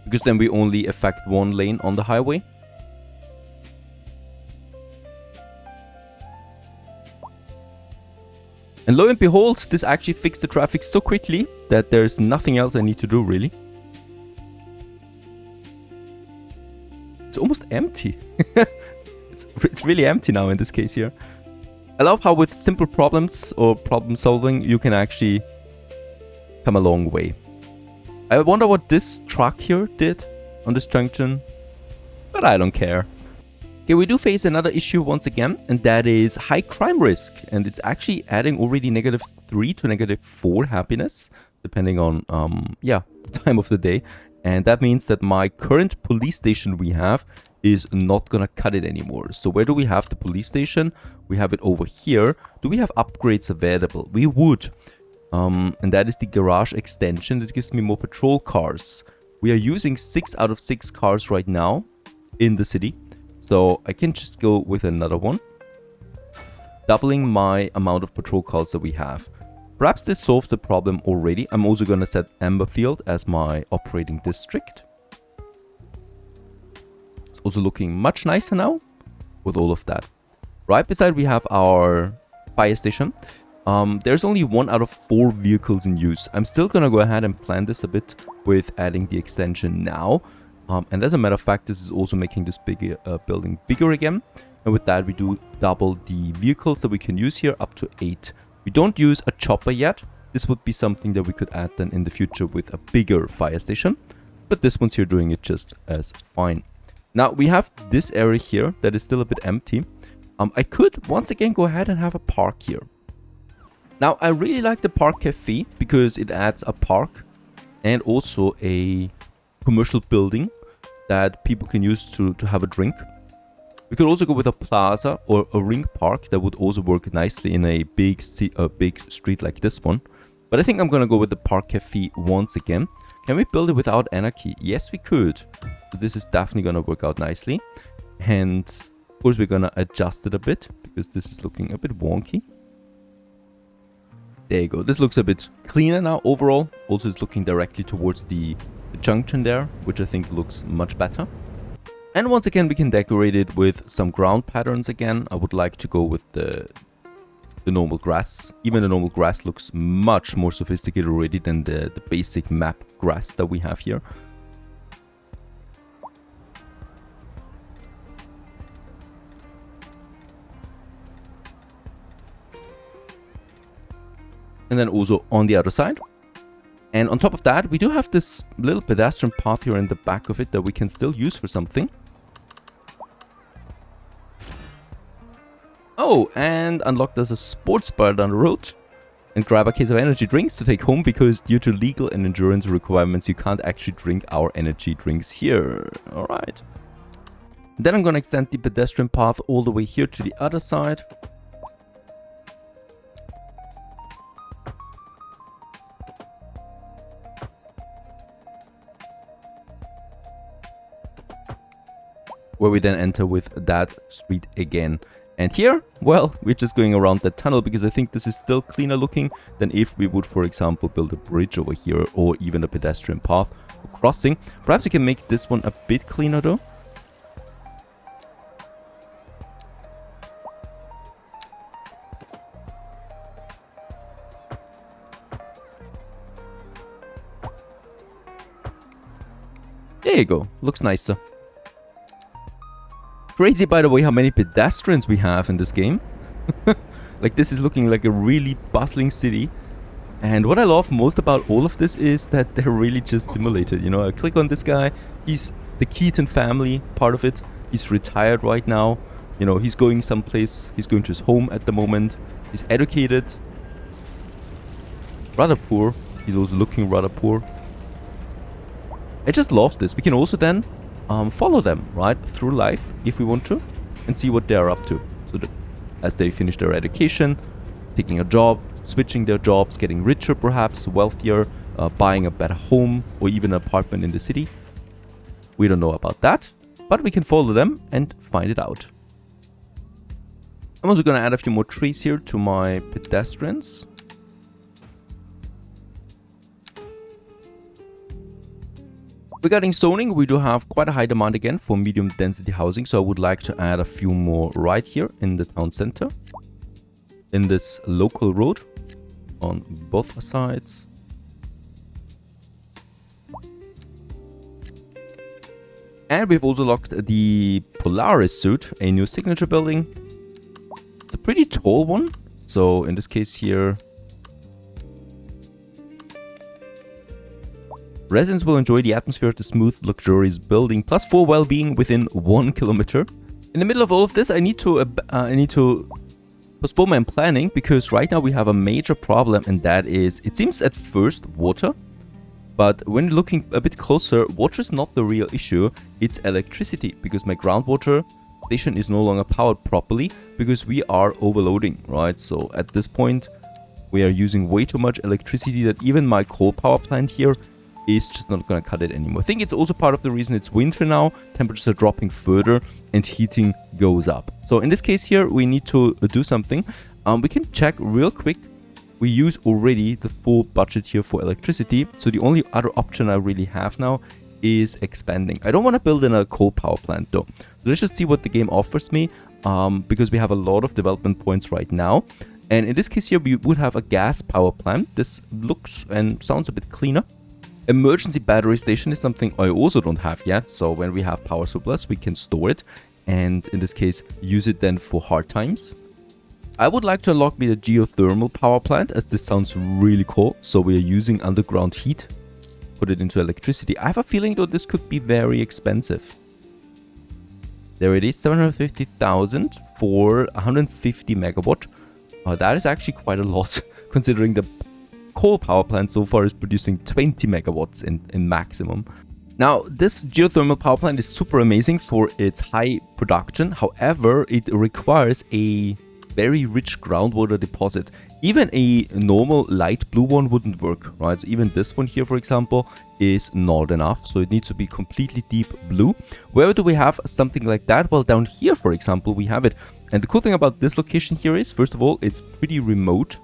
S1: Because then we only affect one lane on the highway. And lo and behold, this actually fixed the traffic so quickly that there's nothing else I need to do, really. It's almost empty. it's really empty now in this case here. I love how with simple problems or problem solving, you can actually come a long way. I wonder what this truck here did on this junction, but I don't care. Okay, we do face another issue once again, and that is high crime risk. And it's actually adding already -3 to -4 happiness, depending on, the time of the day. And that means that my current police station we have is not gonna cut it anymore. So where do we have the police station? We have it over here. Do we have upgrades available? We would. And that is the garage extension. This gives me more patrol cars. We are using 6 out of 6 cars right now in the city. So I can just go with another one, doubling my amount of patrol cars that we have. Perhaps this solves the problem already. I'm also going to set Amberfield as my operating district. It's also looking much nicer now with all of that. Right beside we have our fire station. There's only 1 out of 4 vehicles in use. I'm still going to go ahead and plan this a bit with adding the extension now. And as a matter of fact, this is also making this bigger building bigger again. And with that, we do double the vehicles that we can use here up to 8. We don't use a chopper yet. This would be something that we could add then in the future with a bigger fire station. But this one's here doing it just as fine. Now, we have this area here that is still a bit empty. I could once again go ahead and have a park here. Now, I really like the park cafe because it adds a park and also a commercial building that people can use to have a drink. We could also go with a plaza or a ring park that would also work nicely in a big street like this one. But I think I'm gonna go with the park cafe once again. Can we build it without anarchy? Yes, we could. So this is definitely gonna work out nicely. And of course we're gonna adjust it a bit because this is looking a bit wonky. There you go. This looks a bit cleaner now overall. Also it's looking directly towards the junction there, which I think looks much better. And once again, we can decorate it with some ground patterns again. I would like to go with the normal grass. Even the normal grass looks much more sophisticated already than the basic map grass that we have here. And then also on the other side. And on top of that, we do have this little pedestrian path here in the back of it that we can still use for something. Oh, and unlocked as a sports bar down the road. And grab a case of energy drinks to take home because due to legal and endurance requirements, you can't actually drink our energy drinks here. Alright. Then I'm going to extend the pedestrian path all the way here to the other side. where we then enter with that street again. And here, well, we're just going around that tunnel because I think this is still cleaner looking than if we would, for example, build a bridge over here or even a pedestrian path for crossing. Perhaps we can make this one a bit cleaner though. There you go. Looks nicer. Crazy, by the way, how many pedestrians we have in this game. Like, this is looking like a really bustling city. And what I love most about all of this is that they're really just simulated. You know, I click on this guy. He's the Keaton family part of it. He's retired right now. You know, he's going someplace. He's going to his home at the moment. He's educated. Rather poor. He's also looking rather poor. I just love this. We can also then follow them, right, through life if we want to, and see what they're up to. So that as they finish their education, taking a job, switching their jobs, getting richer perhaps, wealthier, buying a better home or even an apartment in the city. We don't know about that, but we can follow them and find it out. I'm also going to add a few more trees here to my pedestrians. Regarding zoning, we do have quite a high demand again for medium density housing, so I would like to add a few more right here in the town center, in this local road on both sides. And we've also locked the Polaris suit, a new signature building. It's a pretty tall one, so in this case here, residents will enjoy the atmosphere of the smooth, luxurious building, plus 4 well-being within 1 kilometer. In the middle of all of this, I need to postpone my planning because right now we have a major problem, and that is, it seems at first, water. But when looking a bit closer, water is not the real issue, it's electricity, because my groundwater station is no longer powered properly because we are overloading, right? So at this point, we are using way too much electricity that even my coal power plant here is just not going to cut it anymore. I think it's also part of the reason it's winter now, temperatures are dropping further and heating goes up. So in this case here, we need to do something. We can check real quick. We use already the full budget here for electricity. So the only other option I really have now is expanding. I don't want to build in a coal power plant though. So let's just see what the game offers me, because we have a lot of development points right now. And in this case here, we would have a gas power plant. This looks and sounds a bit cleaner. Emergency battery station is something I also don't have yet, so when we have power surplus we can store it and in this case use it then for hard times. I would like to unlock me the geothermal power plant, as this sounds really cool. So we are using underground heat, put it into electricity. I have a feeling though this could be very expensive. There it is, 750,000 for 150 megawatt. That is actually quite a lot considering the coal power plant so far is producing 20 megawatts in maximum. Now, this geothermal power plant is super amazing for its high production. However, it requires a very rich groundwater deposit. Even a normal light blue one wouldn't work, right? So even this one here, for example, is not enough. So it needs to be completely deep blue. Where do we have something like that? Well, down here, for example, we have it. And the cool thing about this location here is, first of all, it's pretty remote.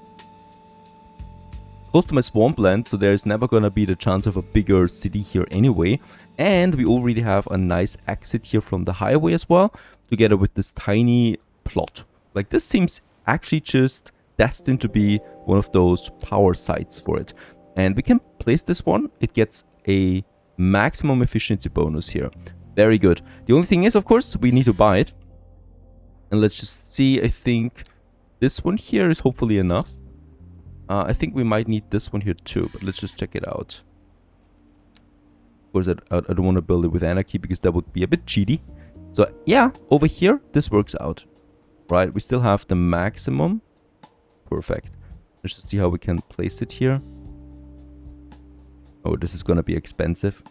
S1: Close to my swampland, so there's never gonna be the chance of a bigger city here anyway. And we already have a nice exit here from the highway as well, together with this tiny plot. Like, this seems actually just destined to be one of those power sites for it. And we can place this one. It gets a maximum efficiency bonus here. Very good. The only thing is, of course, we need to buy it. And let's just see, I think this one here is hopefully enough. I think we might need this one here too, but let's just check it out. Of course, I don't want to build it with anarchy because that would be a bit cheaty. So yeah, over here, this works out. Right, we still have the maximum. Perfect. Let's just see how we can place it here. Oh, this is going to be expensive.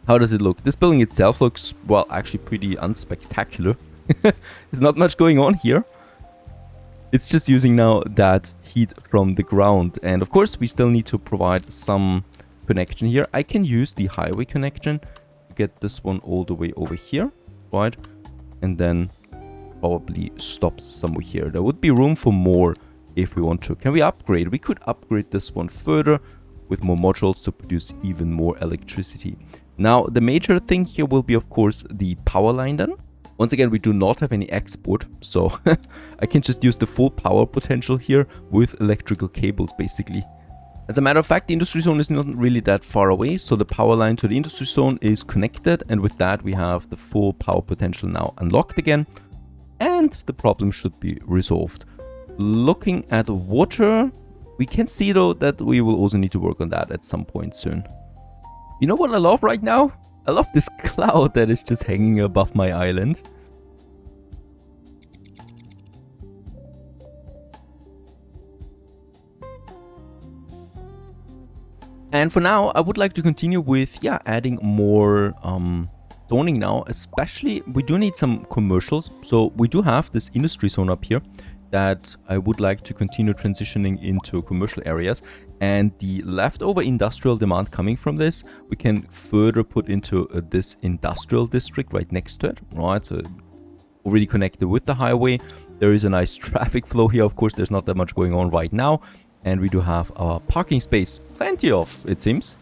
S1: How does it look? This building itself looks, well, actually pretty unspectacular. There's not much going on here. It's just using now that heat from the ground. And of course, we still need to provide some connection here. I can use the highway connection to get this one all the way over here, right? And then probably stops somewhere here. There would be room for more if we want to. Can we upgrade? We could upgrade this one further with more modules to produce even more electricity. Now, the major thing here will be, of course, the power line then. Once again, we do not have any export, so I can just use the full power potential here with electrical cables, basically. As a matter of fact, the industry zone is not really that far away, so the power line to the industry zone is connected, and with that we have the full power potential now unlocked again, and the problem should be resolved. Looking at water, we can see though that we will also need to work on that at some point soon. You know what I love right now? I love this cloud that is just hanging above my island. And for now, I would like to continue with, adding more zoning now. Especially, we do need some commercials. So we do have this industry zone up here that I would like to continue transitioning into commercial areas. And the leftover industrial demand coming from this, we can further put into this industrial district right next to it, right? So already connected with the highway. There is a nice traffic flow here. Of course, there's not that much going on right now. And we do have our parking space, plenty of, it seems.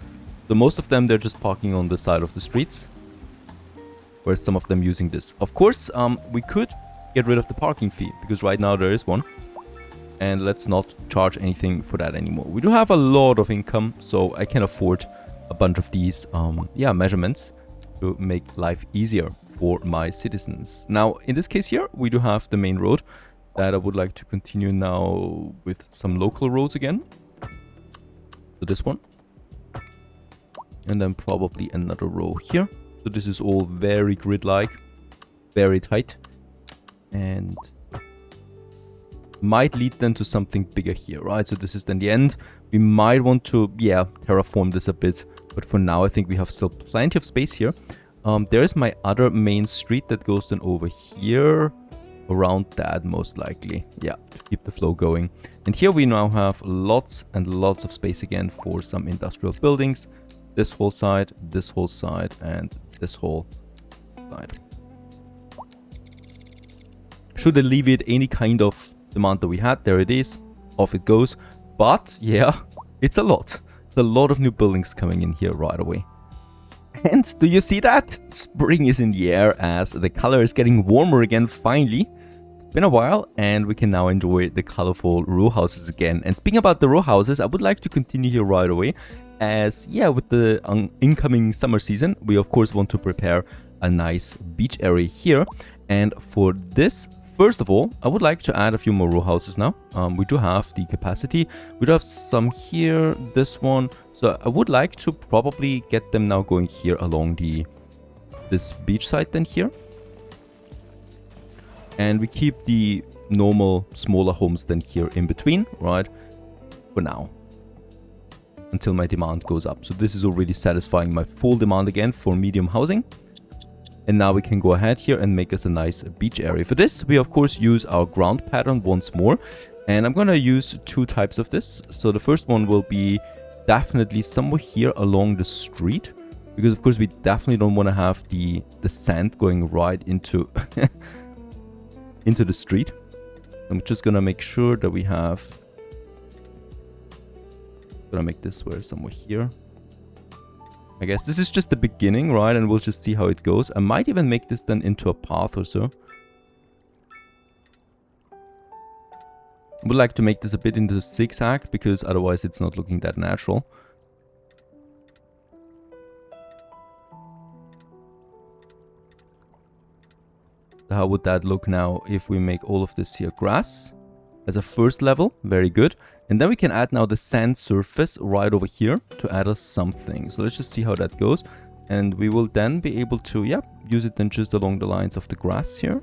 S1: So most of them, they're just parking on the side of the streets, whereas some of them using this. Of course, we could get rid of the parking fee, because right now there is one. And let's not charge anything for that anymore. We do have a lot of income, so I can afford a bunch of these measurements to make life easier for my citizens. Now, in this case here, we do have the main road that I would like to continue now with some local roads again. So this one. And then probably another row here. So this is all very grid-like, very tight. And might lead then to something bigger here, right? So this is then the end. We might want to, terraform this a bit. But for now, I think we have still plenty of space here. There is my other main street that goes then over here. Around that, most likely. Yeah, to keep the flow going. And here we now have lots and lots of space again for some industrial buildings. This whole side, and this whole side. Should alleviate any kind of demand that we had. There it is. Off it goes. But, yeah, it's a lot. It's a lot of new buildings coming in here right away. And do you see that? Spring is in the air as the color is getting warmer again, finally. It's been a while and we can now enjoy the colorful row houses again. And speaking about the row houses, I would like to continue here right away. As, with the incoming summer season, we of course want to prepare a nice beach area here. And for this, first of all, I would like to add a few more row houses now. We do have the capacity. We do have some here, this one. So I would like to probably get them now going here along this beach side then here. And we keep the normal smaller homes then here in between, right? For now. Until my demand goes up. So this is already satisfying my full demand again for medium housing. And now we can go ahead here and make us a nice beach area. For this, we of course use our ground pattern once more. And I'm going to use two types of this. So the first one will be definitely somewhere here along the street. Because of course we definitely don't want to have the sand going right into, into the street. I'm just going to make sure that we have... I'm going to make this where somewhere here. I guess this is just the beginning, right? And we'll just see how it goes. I might even make this then into a path or so. I would like to make this a bit into a zigzag because otherwise it's not looking that natural. How would that look now if we make all of this here grass as a first level? Very good. And then we can add now the sand surface right over here to add us something. So let's just see how that goes. And we will then be able to, use it then just along the lines of the grass here.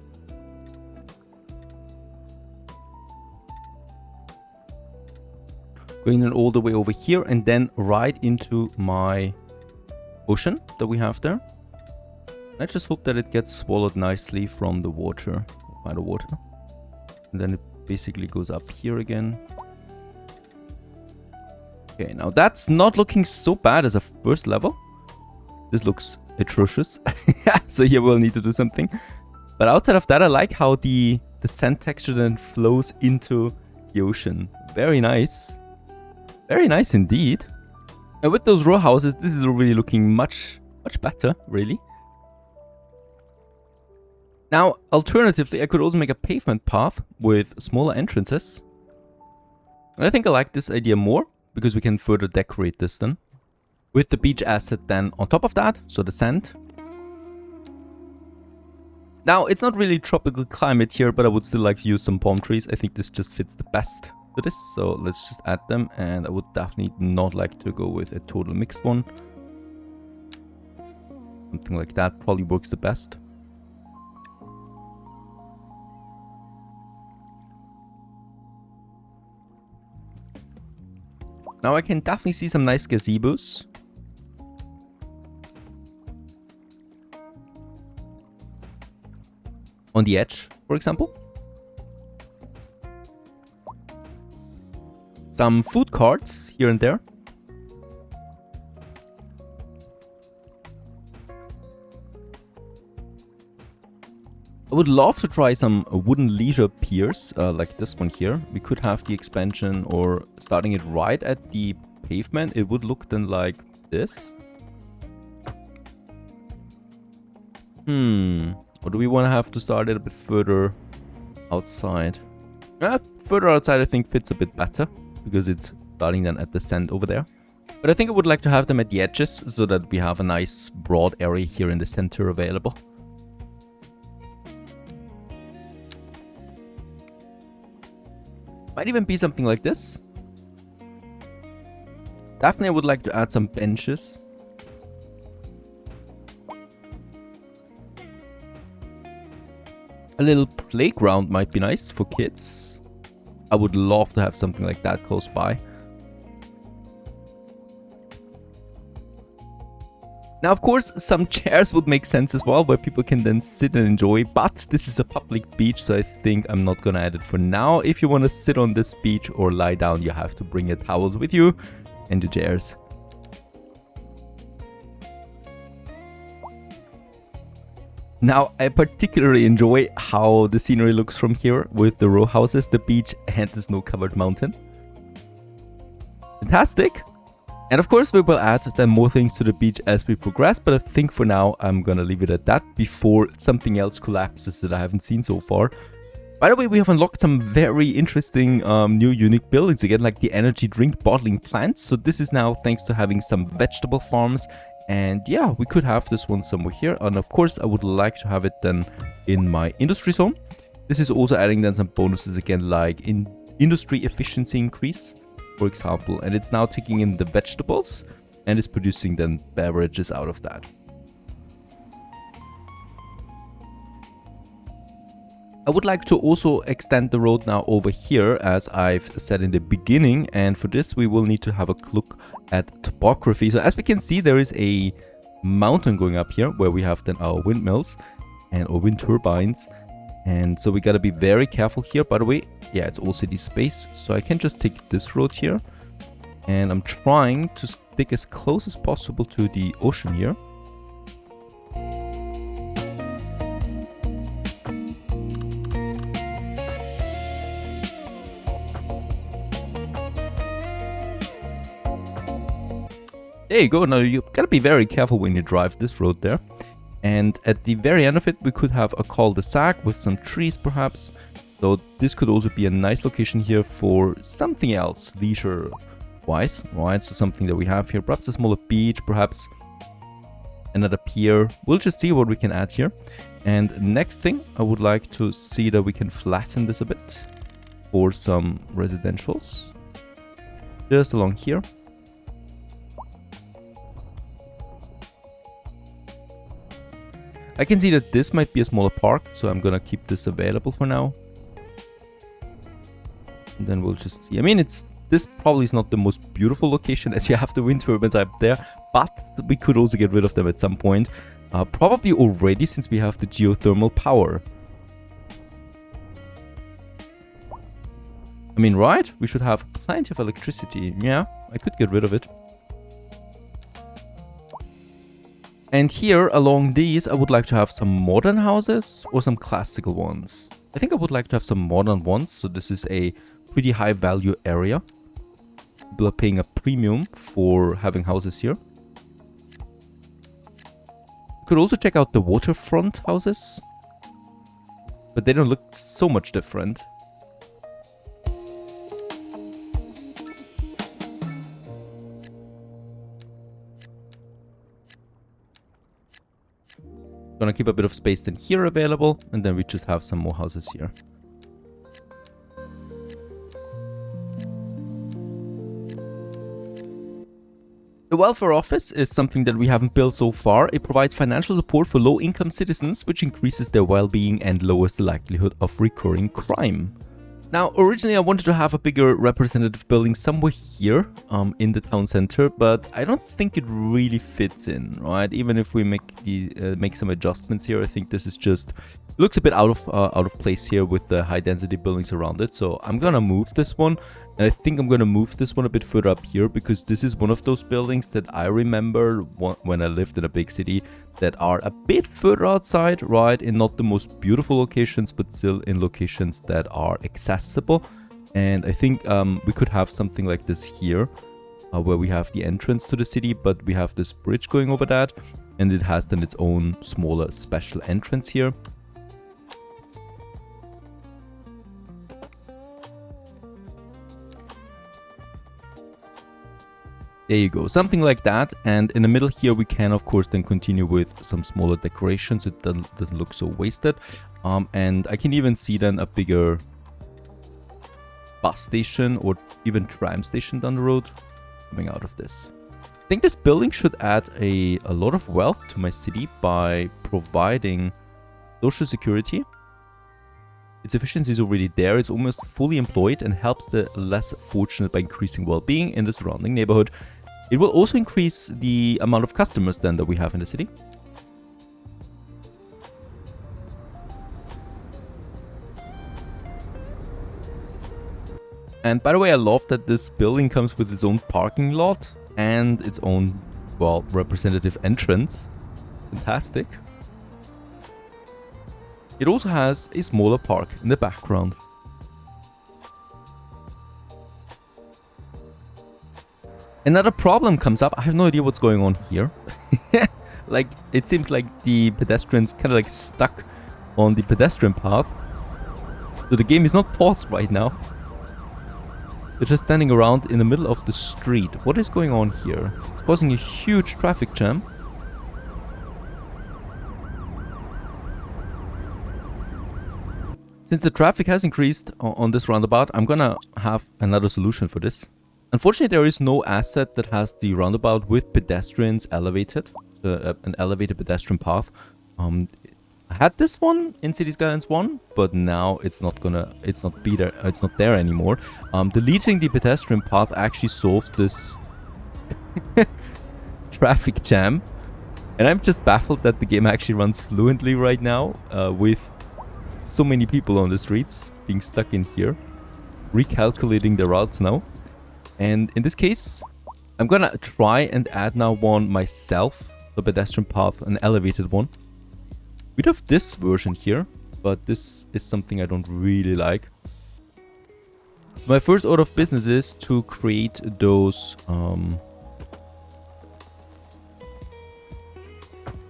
S1: Going then all the way over here and then right into my ocean that we have there. Let's just hope that it gets swallowed nicely from the water, by the water. And then it basically goes up here again. Okay, now that's not looking so bad as a first level. This looks atrocious. So here we'll need to do something. But outside of that, I like how the sand texture then flows into the ocean. Very nice. Very nice indeed. And with those row houses, this is really looking much better, really. Now, alternatively, I could also make a pavement path with smaller entrances. And I think I like this idea more, because we can further decorate this then. With the beach asset then on top of that, so the sand. Now, it's not really tropical climate here, but I would still like to use some palm trees. I think this just fits the best to this, so let's just add them. And I would definitely not like to go with a total mixed one. Something like that probably works the best. Now I can definitely see some nice gazebos. On the edge, for example. Some food carts here and there. I would love to try some wooden leisure piers, like this one here. We could have the expansion or starting it right at the pavement. It would look then like this. Or do we want to have to start it a bit further outside? Further outside I think fits a bit better, because it's starting then at the sand over there. But I think I would like to have them at the edges, so that we have a nice broad area here in the center available. Might even be something like this. Definitely I would like to add some benches. A little playground might be nice for kids. I would love to have something like that close by. Now, of course, some chairs would make sense as well, where people can then sit and enjoy. But this is a public beach, so I think I'm not gonna add it for now. If you want to sit on this beach or lie down, you have to bring your towels with you and the chairs. Now, I particularly enjoy how the scenery looks from here with the row houses, the beach, and the snow-covered mountain. Fantastic! And of course, we will add then more things to the beach as we progress, but I think for now, I'm gonna leave it at that before something else collapses that I haven't seen so far. By the way, we have unlocked some very interesting new unique buildings again, like the energy drink bottling plants. So this is now thanks to having some vegetable farms. And yeah, we could have this one somewhere here. And of course, I would like to have it then in my industry zone. This is also adding then some bonuses again, like in industry efficiency increase, for example. And it's now taking in the vegetables and is producing then beverages out of that. I would like to also extend the road now over here, as I've said in the beginning, and for this we will need to have a look at topography. So as we can see, there is a mountain going up here where we have then our windmills and our wind turbines, and so we got to be very careful here. By the way, yeah, it's all city space, so I can just take this road here, and I'm trying to stick as close as possible to the ocean here. There you go. Now you gotta be very careful when you drive this road there. And at the very end of it, we could have a cul-de-sac with some trees perhaps. So this could also be a nice location here for something else, leisure-wise, right? So something that we have here, perhaps a smaller beach, perhaps another pier. We'll just see what we can add here. And next thing, I would like to see that we can flatten this a bit for some residentials. Just along here. I can see that this might be a smaller park, so I'm gonna keep this available for now. And then we'll just see. I mean, this probably is not the most beautiful location, as you have the wind turbines up there, but we could also get rid of them at some point. Probably already, since we have the geothermal power. I mean, right? We should have plenty of electricity. Yeah, I could get rid of it. And here along these, I would like to have some modern houses or some classical ones. I think I would like to have some modern ones. So this is a pretty high value area. People are paying a premium for having houses here. Could also check out the waterfront houses, but they don't look so much different. Gonna keep a bit of space then here available, and then we just have some more houses here. The welfare office is something that we haven't built so far. It provides financial support for low-income citizens, which increases their well-being and lowers the likelihood of recurring crime. Now, originally I wanted to have a bigger representative building somewhere here in the town center, but I don't think it really fits in, right? Even if we make some adjustments here, I think this is just looks a bit out of place here with the high density buildings around it. So I'm gonna move this one, and I think I'm gonna move this one a bit further up here because this is one of those buildings that I remember when I lived in a big city that are a bit further outside, right? In not the most beautiful locations, but still in locations that are accessible. And I think we could have something like this here, where we have the entrance to the city, but we have this bridge going over that, and it has then its own smaller special entrance here. There you go, something like that. And in the middle here, we can, of course, then continue with some smaller decorations. It doesn't look so wasted. And I can even see then a bigger bus station or even tram station down the road coming out of this. I think this building should add a lot of wealth to my city by providing social security. Its efficiency is already there. It's almost fully employed and helps the less fortunate by increasing well-being in the surrounding neighborhood. It will also increase the amount of customers then that we have in the city. And by the way, I love that this building comes with its own parking lot and its own, well, representative entrance. Fantastic. It also has a smaller park in the background. Another problem comes up. I have no idea what's going on here. Like, it seems like the pedestrians kind of like stuck on the pedestrian path. So the game is not paused right now. They're just standing around in the middle of the street. What is going on here? It's causing a huge traffic jam. Since the traffic has increased on this roundabout, I'm gonna have another solution for this. Unfortunately, there is no asset that has the roundabout with pedestrians elevated, an elevated pedestrian path. I had this one in City Skylines 1, but now it's not there anymore. Deleting the pedestrian path actually solves this traffic jam, and I'm just baffled that the game actually runs fluently right now with so many people on the streets being stuck in here, recalculating the routes now. And in this case, I'm gonna try and add now one myself, the pedestrian path, an elevated one. We have this version here, but this is something I don't really like. My first order of business is to create those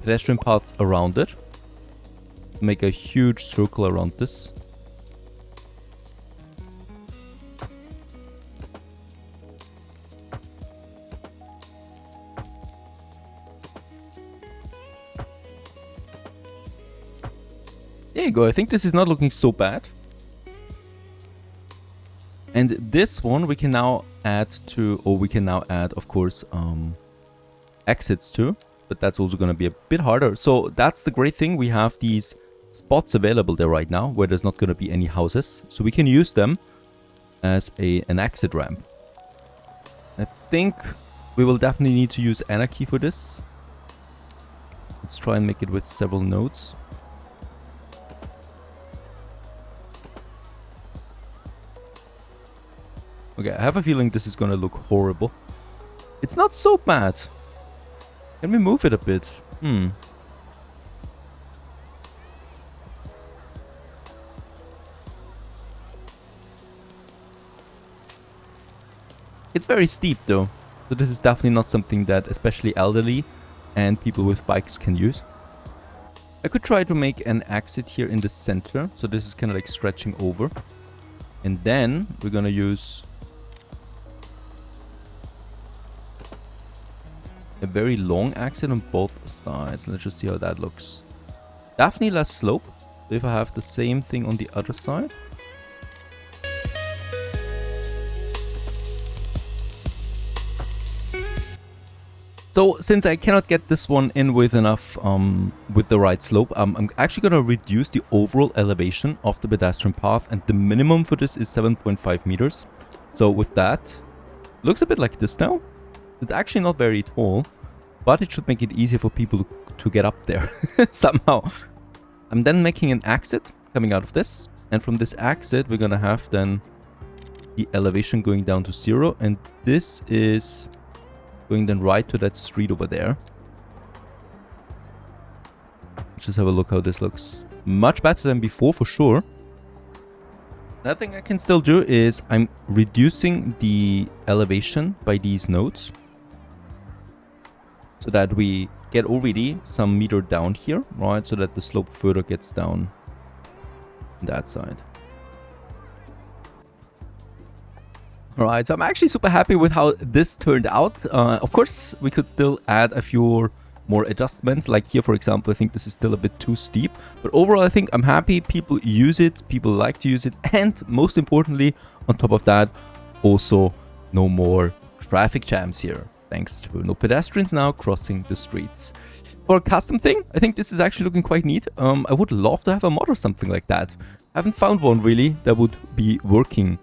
S1: pedestrian paths around it. Make a huge circle around this. There you go. I think this is not looking so bad. And this one we can now add to, or we can now add, of course, exits to, but that's also going to be a bit harder. So that's the great thing. We have these spots available there right now where there's not going to be any houses, so we can use them as an exit ramp. I think we will definitely need to use anarchy for this. Let's try and make it with several nodes. Okay, I have a feeling this is gonna look horrible. It's not so bad. Can we move it a bit? Hmm. It's very steep though. So this is definitely not something that especially elderly and people with bikes can use. I could try to make an exit here in the center. So this is kind of like stretching over. And then we're gonna use a very long exit on both sides. Let's just see how that looks. Definitely less slope. So if I have the same thing on the other side. So since I cannot get this one in with enough, with the right slope, I'm actually going to reduce the overall elevation of the pedestrian path, and the minimum for this is 7.5 meters. So with that, looks a bit like this now. It's actually not very tall, but it should make it easier for people to get up there somehow. I'm then making an exit coming out of this, and from this exit we're going to have then the elevation going down to 0, and this is going then right to that street over there. Let's just have a look how this looks. Much better than before for sure. Another thing I can still do is I'm reducing the elevation by these nodes, so that we get already some meter down here, right? So that the slope further gets down that side. Alright, so I'm actually super happy with how this turned out. Of course, we could still add a few more adjustments. Like here, for example, I think this is still a bit too steep. But overall, I think I'm happy. People use it. People like to use it. And most importantly, on top of that, also no more traffic jams here. Thanks to no pedestrians now crossing the streets. For a custom thing, I think this is actually looking quite neat. I would love to have a mod or something like that. I haven't found one really that would be working.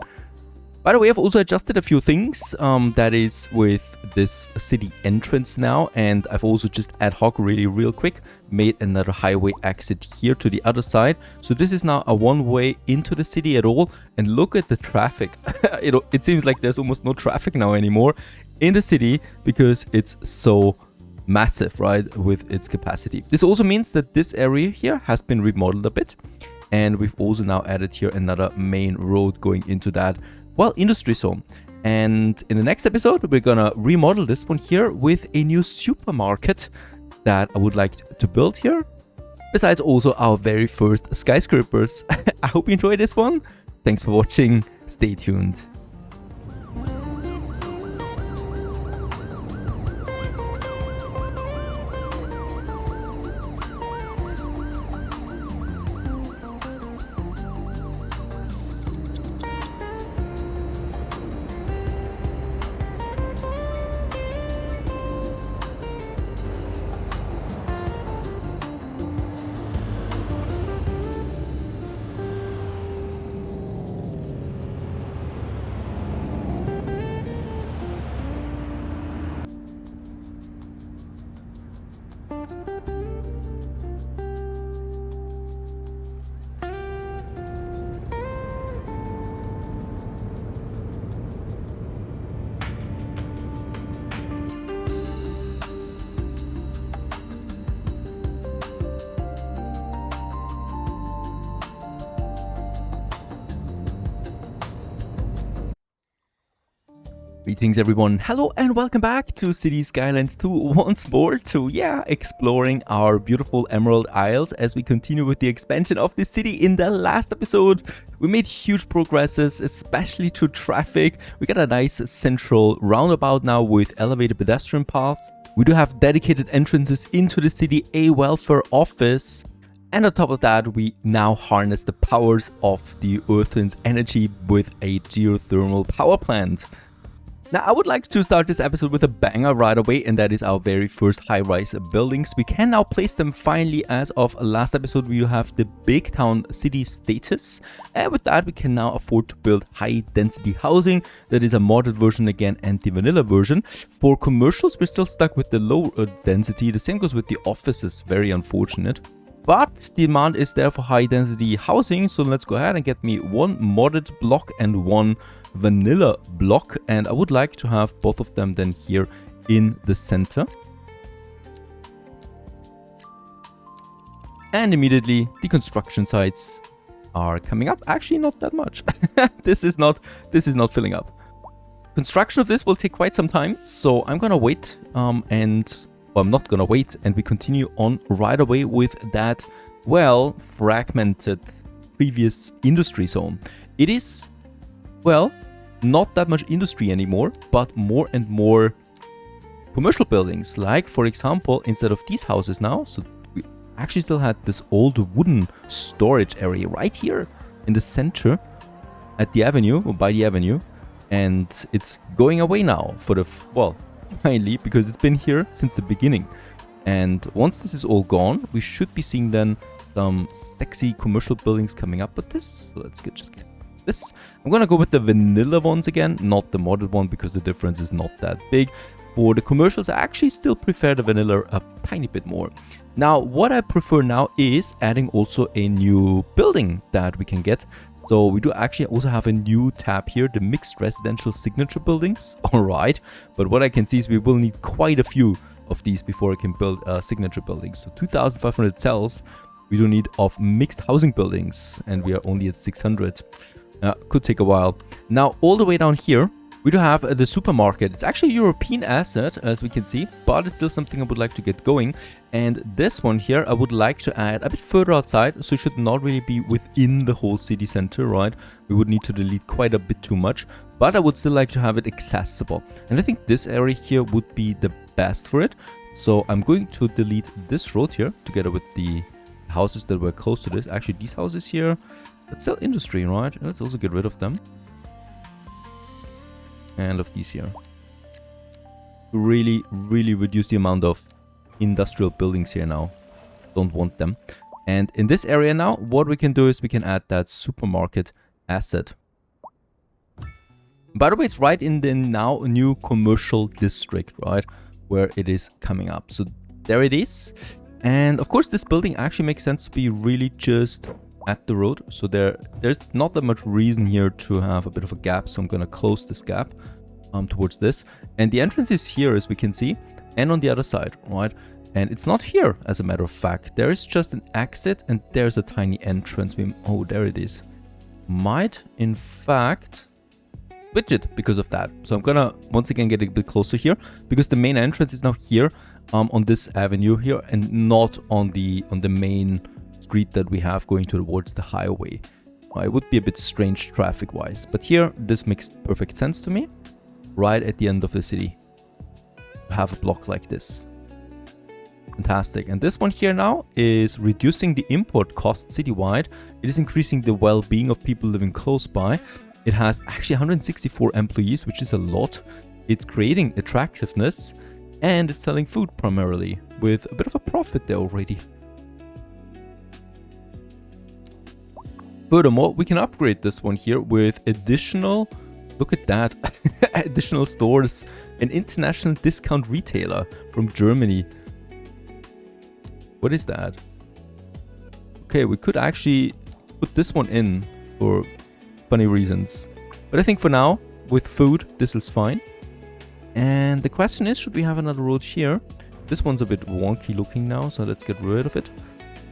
S1: By the way, I've also adjusted a few things, that is with this city entrance now, and I've also just ad hoc real quick made another highway exit here to the other side. So this is now a one-way into the city at all, and look at the traffic. It seems like there's almost no traffic now anymore in the city because it's so massive, right, with its capacity. This also means that this area here has been remodeled a bit, and we've also now added here another main road going into that, well, industry zone. And in the next episode, we're gonna remodel this one here with a new supermarket that I would like to build here. Besides also our very first skyscrapers. I hope you enjoyed this one. Thanks for watching. Stay tuned. Greetings everyone, hello and welcome back to City Skylines 2 once more to, exploring our beautiful Emerald Isles as we continue with the expansion of the city. In the last episode, we made huge progresses, especially to traffic. We got a nice central roundabout now with elevated pedestrian paths. We do have dedicated entrances into the city, a welfare office. And on top of that, we now harness the powers of the Earth's energy with a geothermal power plant. Now, I would like to start this episode with a banger right away, and that is our very first high-rise buildings. We can now place them finally. As of last episode, we have the big town city status, and with that we can now afford to build high-density housing. That is a modded version again and the vanilla version. For commercials, we're still stuck with the low density. The same goes with the offices, very unfortunate. But demand is there for high-density housing, so let's go ahead and get me one modded block and one vanilla block, and I would like to have both of them then here in the center. And immediately the construction sites are coming up. Actually, not that much. This is not filling up. Construction of this will take quite some time, so I'm gonna wait well, I'm not gonna wait, and we continue on right away with that, well, fragmented previous industry zone. It is, well, not that much industry anymore, but more and more commercial buildings. Like, for example, instead of these houses now, so we actually still had this old wooden storage area right here in the center at the avenue, or by the avenue, and it's going away now for the, well, finally, because it's been here since the beginning. And once this is all gone, we should be seeing then some sexy commercial buildings coming up. But this, so let's just get this. I'm gonna go with the vanilla ones again, not the modded one, because the difference is not that big. For the commercials, I actually still prefer the vanilla a tiny bit more. Now, what I prefer now is adding also a new building that we can get. So we do actually also have a new tab here, the mixed residential signature buildings. All right, but what I can see is we will need quite a few of these before I can build signature buildings. So 2,500 cells we do need of mixed housing buildings, and we are only at 600. Could take a while. Now, all the way down here, we do have the supermarket. It's actually a European asset, as we can see, but it's still something I would like to get going. And this one here, I would like to add a bit further outside, so it should not really be within the whole city center, right? We would need to delete quite a bit too much, but I would still like to have it accessible. And I think this area here would be the best for it. So I'm going to delete this road here, together with the houses that were close to this. Actually, these houses here, that's still industry, right? Let's also get rid of them. And of these here. Really, really reduce the amount of industrial buildings here now. Don't want them. And in this area now, what we can do is we can add that supermarket asset. By the way, it's right in the now new commercial district, right? Where it is coming up. So there it is. And of course, this building actually makes sense to be really just at the road. So there's not that much reason here to have a bit of a gap. So I'm going to close this gap towards this. And the entrance is here, as we can see, and on the other side, right? And it's not here, as a matter of fact. There is just an exit and there's a tiny entrance. Oh, there it is. Might, in fact, switch it because of that. So I'm going to, once again, get a bit closer here, because the main entrance is now here on this avenue here, and not on the main street that we have going towards the highway. It would be a bit strange traffic wise, but here this makes perfect sense to me. Right at the end of the city, have a block like this. Fantastic. And this one here now is reducing the import cost citywide. It is increasing the well-being of people living close by. It has actually 164 employees, which is a lot. It's creating attractiveness, and it's selling food primarily with a bit of a profit there already. Furthermore, we can upgrade this one here with additional, look at that, additional stores, an international discount retailer from Germany. What is that? Okay, we could actually put this one in for funny reasons. But I think for now, with food, this is fine. And the question is, should we have another road here? This one's a bit wonky looking now, so let's get rid of it.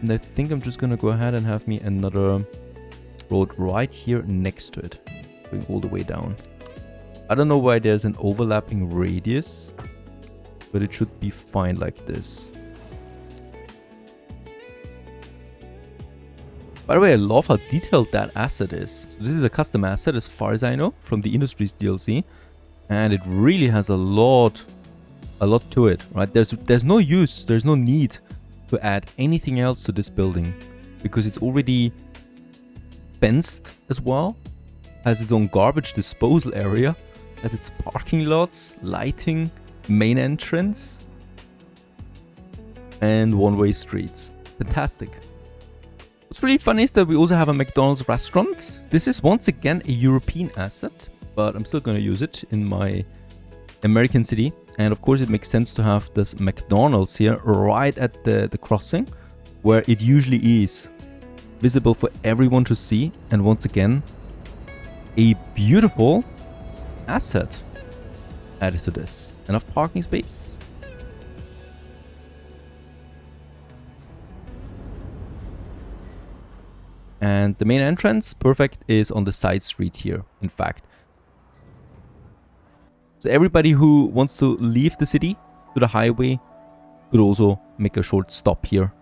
S1: And I think I'm just gonna go ahead and have me another road right here next to it, going all the way down. I don't know why there's an overlapping radius, but it should be fine like this. By the way, I love how detailed that asset is. So this is a custom asset as far as I know from the Industries DLC, and it really has a lot to it, right? There's no use, there's no need to add anything else to this building because it's already fenced as well, has its own garbage disposal area, has its parking lots, lighting, main entrance, and one-way streets. Fantastic. What's really funny is that we also have a McDonald's restaurant. This is once again a European asset, but I'm still going to use it in my American city. And of course it makes sense to have this McDonald's here right at the crossing where it usually is, visible for everyone to see. And once again, a beautiful asset added to this. Enough parking space. And the main entrance, perfect, is on the side street here, in fact. So everybody who wants to leave the city to the highway could also make a short stop here.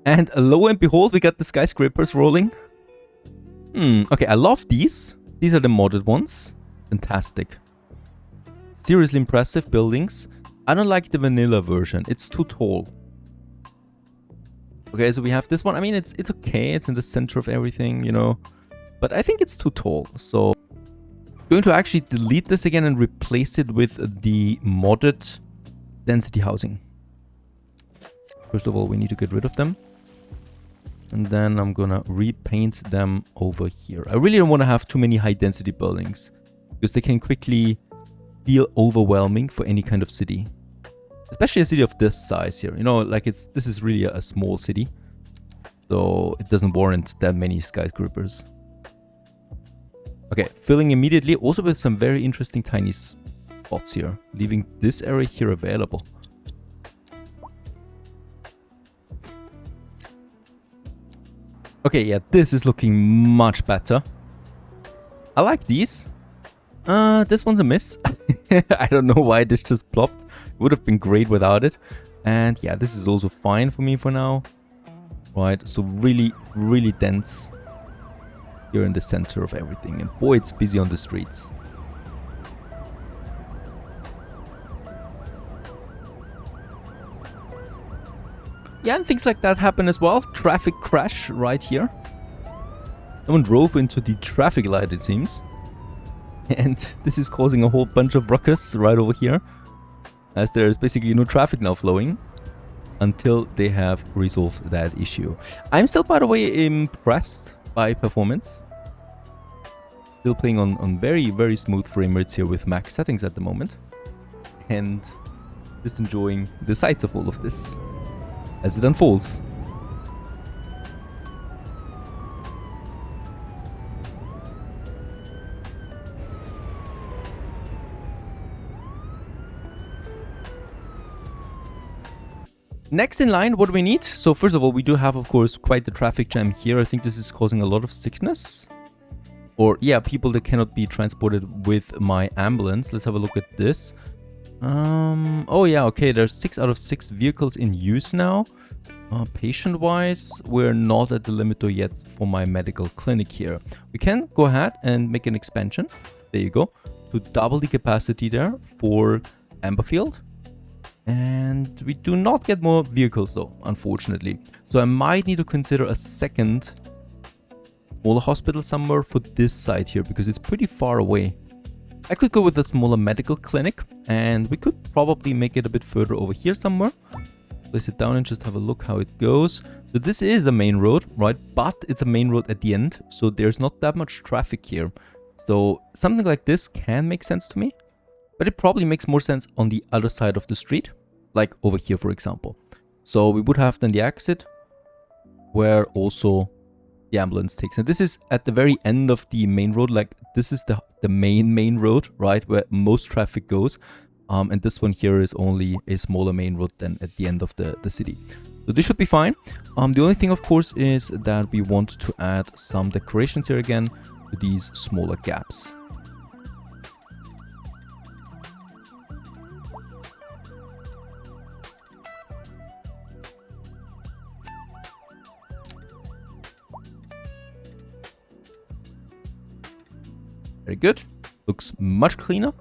S1: And lo and behold, we got the skyscrapers rolling. Okay, I love these. These are the modded ones. Fantastic. Seriously impressive buildings. I don't like the vanilla version. It's too tall. Okay, so we have this one. I mean, it's okay. It's in the center of everything, you know. But I think it's too tall. So I'm going to actually delete this again and replace it with the modded density housing. First of all, we need to get rid of them. And then I'm gonna repaint them over here. I really don't want to have too many high density buildings, because they can quickly feel overwhelming for any kind of city. Especially a city of this size here. You know, like this is really a small city. So it doesn't warrant that many skyscrapers. Okay, filling immediately, also with some very interesting tiny spots here. Leaving this area here available. Okay, yeah, this is looking much better. I like these. This one's a miss. I don't know why this just plopped. It would have been great without it. And yeah, this is also fine for me for now. Right, so really, really dense here in the center of everything. And boy, it's busy on the streets. Yeah, and things like that happen as well. Traffic crash right here. Someone drove into the traffic light, it seems. And this is causing a whole bunch of ruckus right over here, as there is basically no traffic now flowing until they have resolved that issue. I'm still, by the way, impressed by performance. Still playing on very, very smooth frame rates here with max settings at the moment. And just enjoying the sights of all of this as it unfolds. Next in line, what do we need? So first of all, we do have, of course, quite the traffic jam here. I think this is causing a lot of sickness. Or, yeah, people that cannot be transported with my ambulance. Let's have a look at this. Oh yeah, okay, there's 6 out of 6 vehicles in use now. Patient-wise, we're not at the limit yet for my medical clinic here. We can go ahead and make an expansion. There you go. To double the capacity there for Amberfield. And we do not get more vehicles though, unfortunately. So I might need to consider a second smaller hospital somewhere for this site here, because it's pretty far away. I could go with a smaller medical clinic, and we could probably make it a bit further over here somewhere. Place it down and just have a look how it goes. So this is a main road, right? But it's a main road at the end, so there's not that much traffic here. So something like this can make sense to me, but it probably makes more sense on the other side of the street, like over here, for example. So we would have then the exit where also the ambulance takes. And this is at the very end of the main road. Like this is the main road, right, where most traffic goes. And this one here is only a smaller main road than at the end of the city. So this should be fine. The only thing, of course, is that we want to add some decorations here again to these smaller gaps. Very good. Looks much cleaner.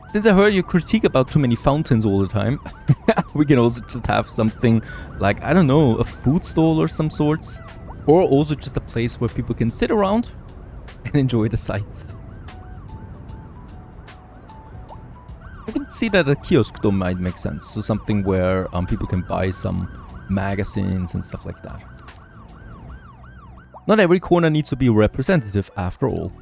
S1: Since I heard you critique about too many fountains all the time, we can also just have something like, I don't know, a food stall or some sorts. Or also just a place where people can sit around and enjoy the sights. I can see that a kiosk though might make sense. So something where people can buy some magazines and stuff like that. Not every corner needs to be representative after all.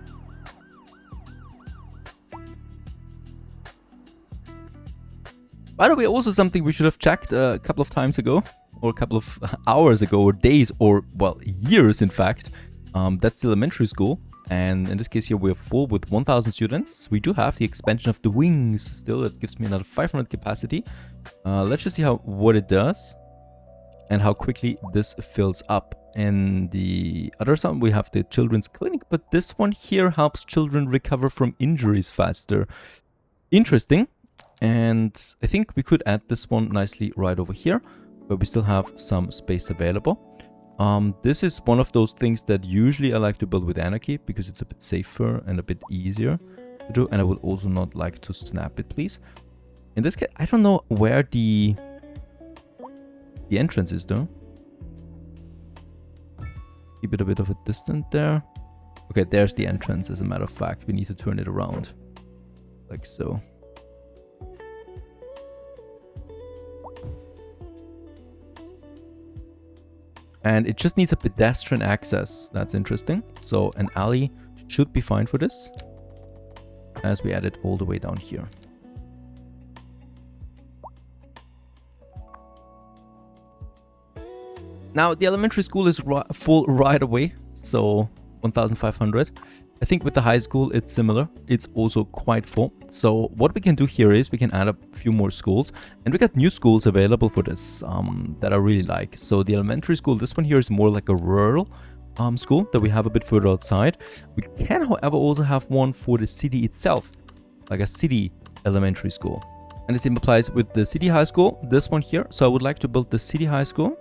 S1: By the way, also something we should have checked a couple of times ago, or a couple of hours ago, or days, or, well, years in fact. That's the elementary school, and in this case here we're full with 1,000 students. We do have the expansion of the wings still. That gives me another 500 capacity. Let's just see what it does. and how quickly this fills up. And the other side, we have the children's clinic, but this one here helps children recover from injuries faster. Interesting. And I think we could add this one nicely right over here, but we still have some space available. This is one of those things that usually I like to build with Anarchy because it's a bit safer and a bit easier to do. And I would also not like to snap it, please. In this case, I don't know where the entrance is though. Keep it a bit of a distance there. Okay, there's the entrance, as a matter of fact. We need to turn it around. Like so. And it just needs a pedestrian access. That's interesting. So an alley should be fine for this, as we add it all the way down here. Now, the elementary school is full right away, so 1,500. I think with the high school, it's similar. It's also quite full. So what we can do here is we can add a few more schools. And we got new schools available for this that I really like. So the elementary school, this one here is more like a rural school that we have a bit further outside. We can, however, also have one for the city itself, like a city elementary school. And the same applies with the city high school, this one here. So I would like to build the city high school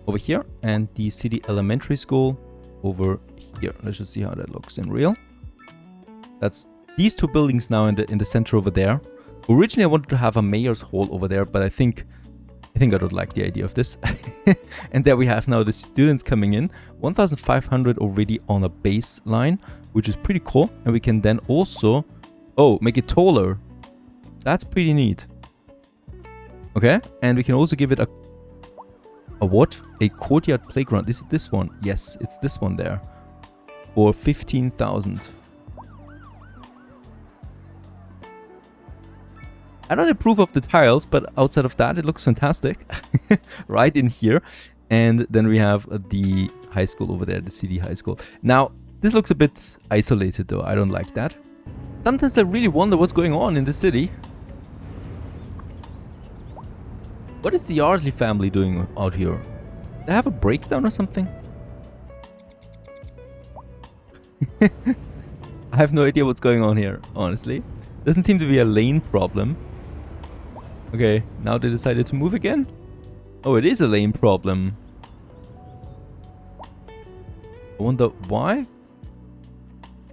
S1: over here and the city elementary school over here. Let's just see how that looks in real. That's these two buildings now in the center over there. Originally I wanted to have a mayor's hall over there, but I think I don't like the idea of this. And there we have now the students coming in. 1,500 already on a baseline, which is pretty cool. And we can then also make it taller. That's pretty neat. Okay, and we can also give it a what? A courtyard playground. Is it this one? Yes, it's this one there. For 15,000. I don't approve of the tiles, but outside of that, it looks fantastic. Right in here. And then we have the high school over there, the city high school. Now, this looks a bit isolated though. I don't like that. Sometimes I really wonder what's going on in the city. What is the Yardley family doing out here? They have a breakdown or something? I have no idea what's going on here, honestly. Doesn't seem to be a lane problem. Okay, now they decided to move again? Oh, it is a lane problem. I wonder why?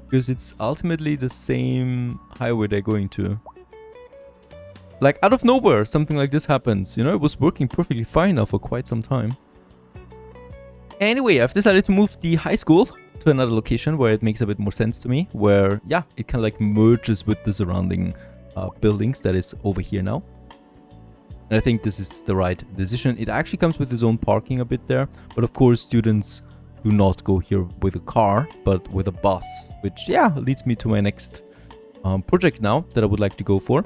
S1: Because it's ultimately the same highway they're going to. Like, out of nowhere, something like this happens. You know, it was working perfectly fine now for quite some time. Anyway, I've decided to move the high school to another location where it makes a bit more sense to me. Where, yeah, it kind of like merges with the surrounding buildings that is over here now. And I think this is the right decision. It actually comes with its own parking a bit there. But of course, students do not go here with a car, but with a bus. Which, yeah, leads me to my next project now that I would like to go for.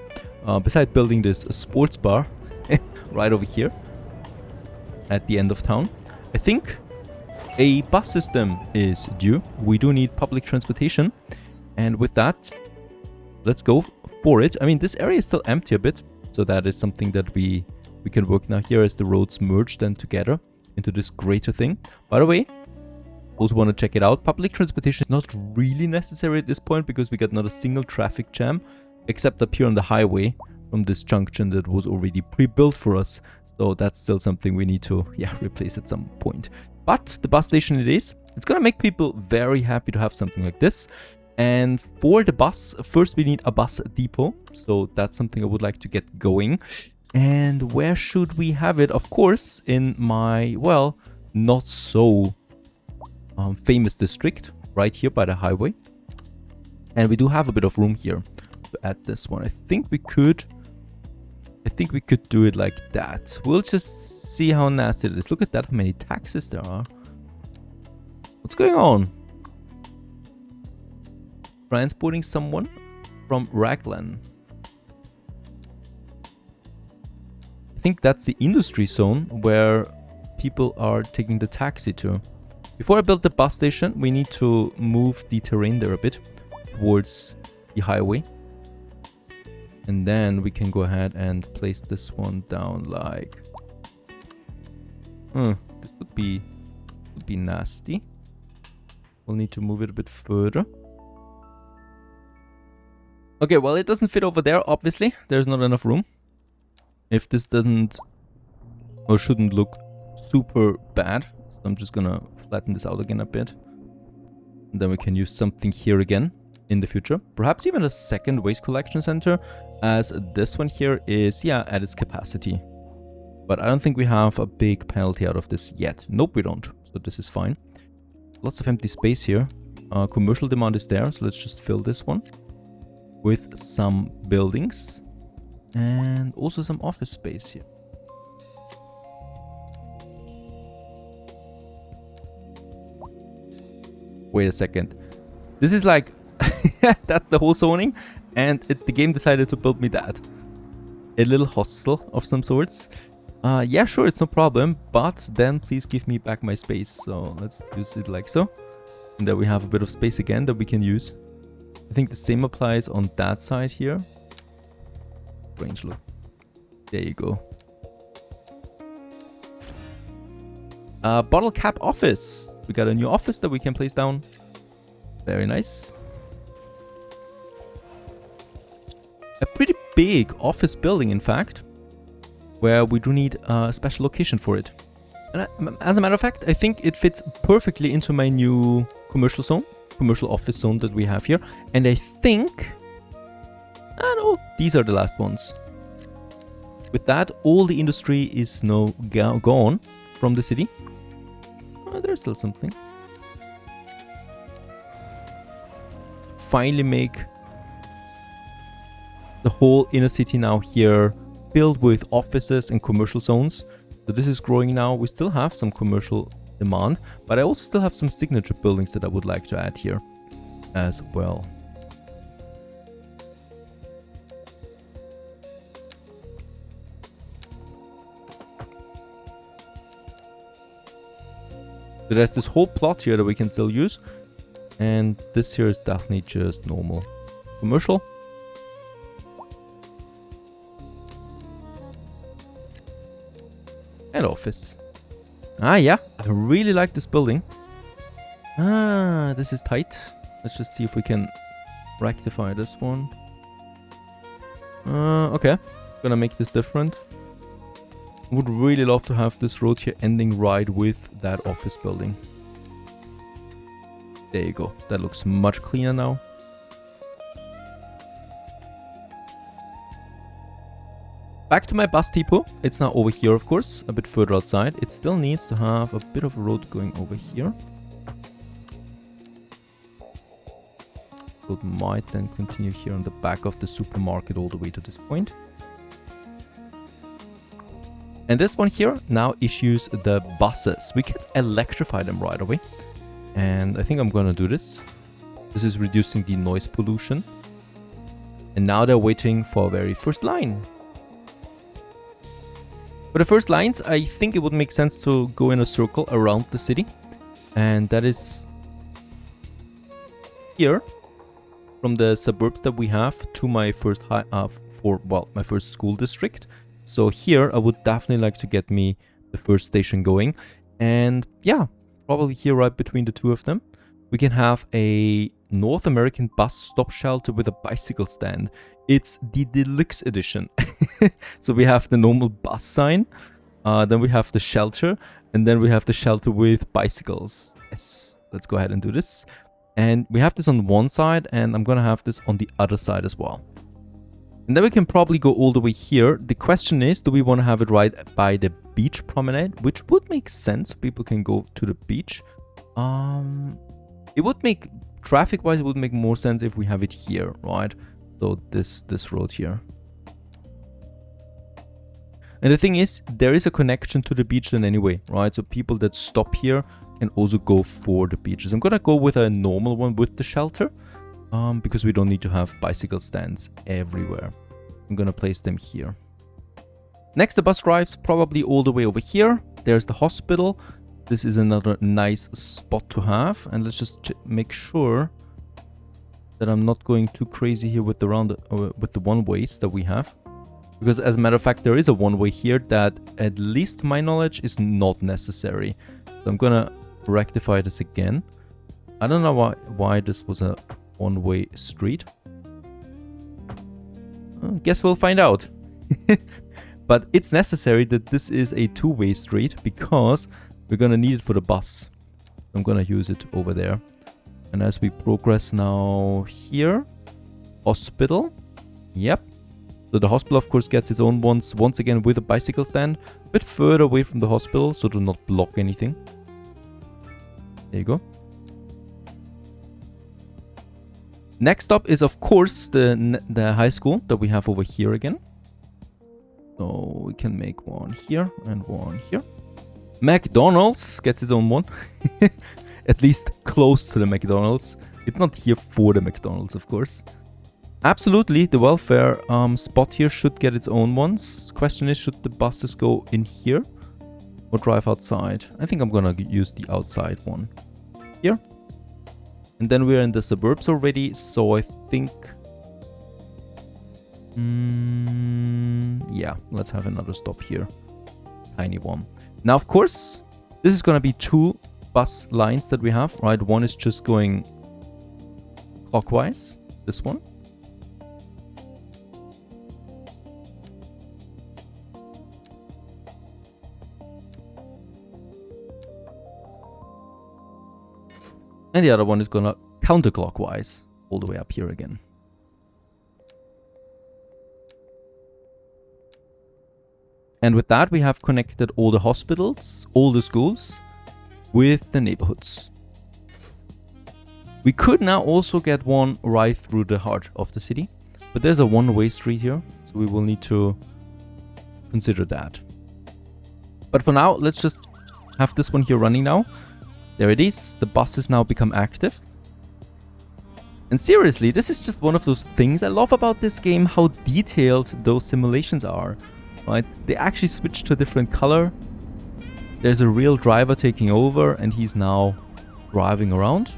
S1: Besides building this sports bar right over here at the end of town, I think a bus system is due. We do need public transportation. And with that, let's go for it. I mean, this area is still empty a bit. So that is something that we can work now here as the roads merge then together into this greater thing. By the way, also want to check it out. Public transportation is not really necessary at this point because we got not a single traffic jam except up here on the highway from this junction that was already pre-built for us. So that's still something we need to, yeah, replace at some point. But the bus station it is. It's going to make people very happy to have something like this. And for the bus, first we need a bus depot. So that's something I would like to get going. And where should we have it? Of course, in my, well, not so famous district, right here by the highway. And we do have a bit of room here to add this one. I think we could do it like that. We'll just see how nasty it is. Look at that, how many taxis there are. What's going on? Transporting someone from Raglan. I think that's the industry zone where people are taking the taxi to. Before I build the bus station, we need to move the terrain there a bit towards the highway. And then we can go ahead and place this one down like This would be nasty. We'll need to move it a bit further. Okay, well, it doesn't fit over there, obviously. There's not enough room. If this doesn't or shouldn't look super bad, so I'm just gonna flatten this out again a bit. And then we can use something here again in the future. Perhaps even a second waste collection center, as this one here is, yeah, at its capacity. But I don't think we have a big penalty out of this yet. Nope, we don't. So this is fine. Lots of empty space here. Commercial demand is there, so let's just fill this one with some buildings and also some office space here. Wait a second. This is like that's the whole zoning, and the game decided to build me that. A little hostel of some sorts. Yeah, sure, it's no problem, but then please give me back my space. So let's use it like so. And then we have a bit of space again that we can use. I think the same applies on that side here. Strange look. There you go. Bottle cap office. We got a new office that we can place down. Very nice. A pretty big office building, in fact, where we do need a special location for it. And as a matter of fact, I think it fits perfectly into my new commercial zone, commercial office zone that we have here. And I think, I know, these are the last ones. With that, all the industry is now gone from the city. There's still something. Finally make the whole inner city now here filled with offices and commercial zones. So this is growing now. We still have some commercial demand, but I also still have some signature buildings that I would like to add here as well. So there's this whole plot here that we can still use. And this here is definitely just normal commercial. And office. Ah, yeah. I really like this building. Ah, this is tight. Let's just see if we can rectify this one. Okay. Gonna make this different. Would really love to have this road here ending right with that office building. There you go. That looks much cleaner now. Back to my bus depot. It's now over here, of course, a bit further outside. It still needs to have a bit of a road going over here. So it might then continue here on the back of the supermarket all the way to this point. And this one here now issues the buses. We can electrify them right away. And I think I'm gonna do this. This is reducing the noise pollution. And now they're waiting for our very first line. For the first lines, I think it would make sense to go in a circle around the city. And that is here, from the suburbs that we have to my first my first school district. So here I would definitely like to get me the first station going. And yeah, probably here right between the two of them, we can have a North American bus stop shelter with a bicycle stand. It's the deluxe edition. So we have the normal bus sign, then we have the shelter, and then we have the shelter with bicycles. Yes, let's go ahead and do this. And we have this on one side, and I'm gonna have this on the other side as well. And then we can probably go all the way here. The question is, do we want to have it right by the beach promenade? Which would make sense. People can go to the beach. It would make, traffic-wise, it would make more sense if we have it here, right? So this road here. And the thing is, there is a connection to the beach then anyway, right? So people that stop here can also go for the beaches. I'm gonna go with a normal one with the shelter. Because we don't need to have bicycle stands everywhere. I'm gonna place them here. Next, the bus drives probably all the way over here. There's the hospital. This is another nice spot to have. And let's just make sure that I'm not going too crazy here with the one ways that we have. Because as a matter of fact, there is a one-way here that, at least to my knowledge, is not necessary. So I'm gonna rectify this again. I don't know why this was a one-way street. Guess we'll find out. But it's necessary that this is a two-way street because we're gonna need it for the bus. I'm gonna use it over there. And as we progress now here, hospital. Yep. So the hospital, of course, gets its own ones, once again with a bicycle stand, a bit further away from the hospital, so to not block anything. There you go. Next up is, of course, the high school that we have over here again. So we can make one here and one here. McDonald's gets its own one. At least close to the McDonald's. It's not here for the McDonald's, of course. Absolutely, the welfare spot here should get its own ones. Question is, should the buses go in here or drive outside? I think I'm gonna use the outside one here. And then we're in the suburbs already, so I think... yeah, let's have another stop here. Tiny one. Now, of course, this is gonna be two bus lines that we have, right? One is just going clockwise, this one. And the other one is gonna counterclockwise all the way up here again. And with that, we have connected all the hospitals, all the schools, with the neighborhoods. We could now also get one right through the heart of the city, but there's a one-way street here, so we will need to consider that. But for now, let's just have this one here running now. There it is, the buses now become active. And seriously, this is just one of those things I love about this game, how detailed those simulations are. Right? They actually switch to a different color. There's a real driver taking over and he's now driving around.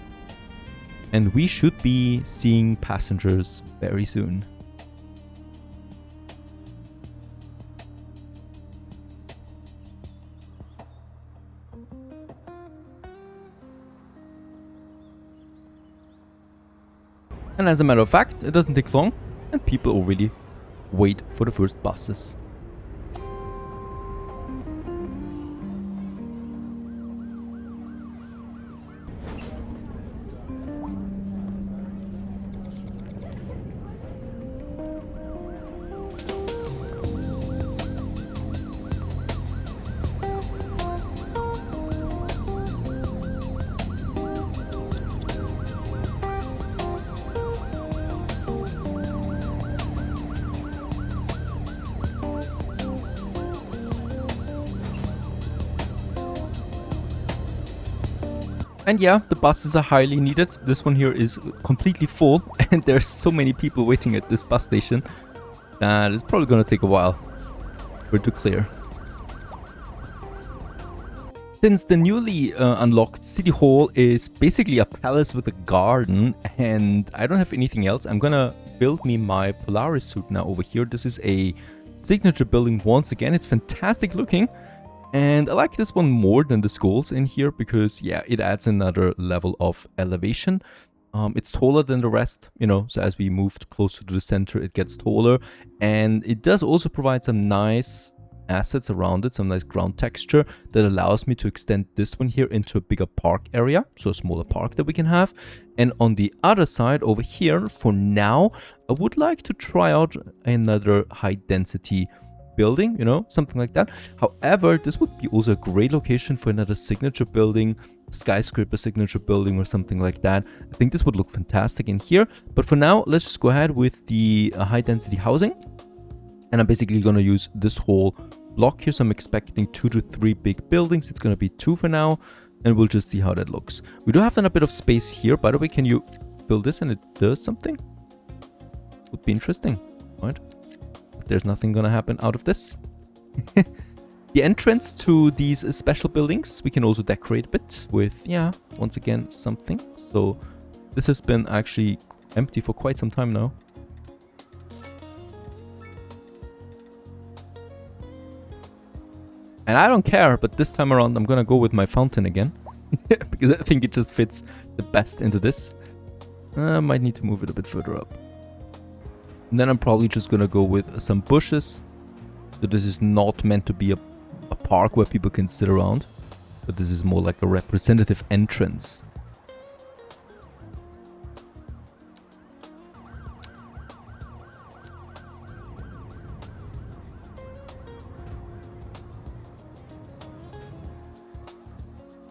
S1: And we should be seeing passengers very soon. And as a matter of fact, it doesn't take long and people already wait for the first buses. And yeah, the buses are highly needed. This one here is completely full and there's so many people waiting at this bus station that it's probably going to take a while for it to clear. Since the newly unlocked City Hall is basically a palace with a garden and I don't have anything else, I'm gonna build me my Polaris suit now over here. This is a signature building once again. It's fantastic looking. And I like this one more than the schools in here because, yeah, it adds another level of elevation. It's taller than the rest, you know, so as we moved closer to the center, it gets taller. And it does also provide some nice assets around it, some nice ground texture that allows me to extend this one here into a bigger park area, so a smaller park that we can have. And on the other side over here, for now, I would like to try out another high density building, you know, something like that. However, this would be also a great location for another signature building, skyscraper signature building or something like that. I think this would look fantastic in here. But for now, let's just go ahead with the high density housing. And I'm basically going to use this whole block here. So I'm expecting 2 to 3 big buildings. It's going to be 2 for now. And we'll just see how that looks. We do have then a bit of space here. By the way, can you build this and it does something? Would be interesting, right? There's nothing gonna happen out of this. The entrance to these special buildings we can also decorate a bit with, yeah, once again something. So this has been actually empty for quite some time now. And I don't care, but this time around I'm gonna go with my fountain again. Because I think it just fits the best into this. Might need to move it a bit further up. And then I'm probably just gonna go with some bushes. So this is not meant to be a park where people can sit around. But this is more like a representative entrance.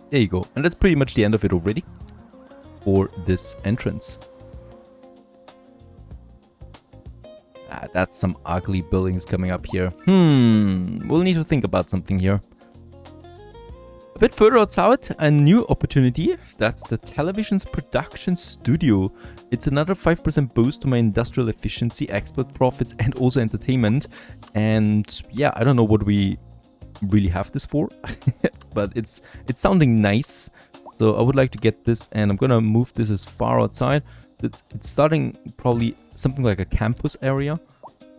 S1: There you go. And that's pretty much the end of it already for this entrance. That's some ugly buildings coming up here. We'll need to think about something here. A bit further outside, a new opportunity. That's the television's production studio. It's another 5% boost to my industrial efficiency, export profits, and also entertainment. And yeah, I don't know what we really have this for, but it's sounding nice. So I would like to get this, and I'm gonna move this as far outside. It's starting probably something like a campus area,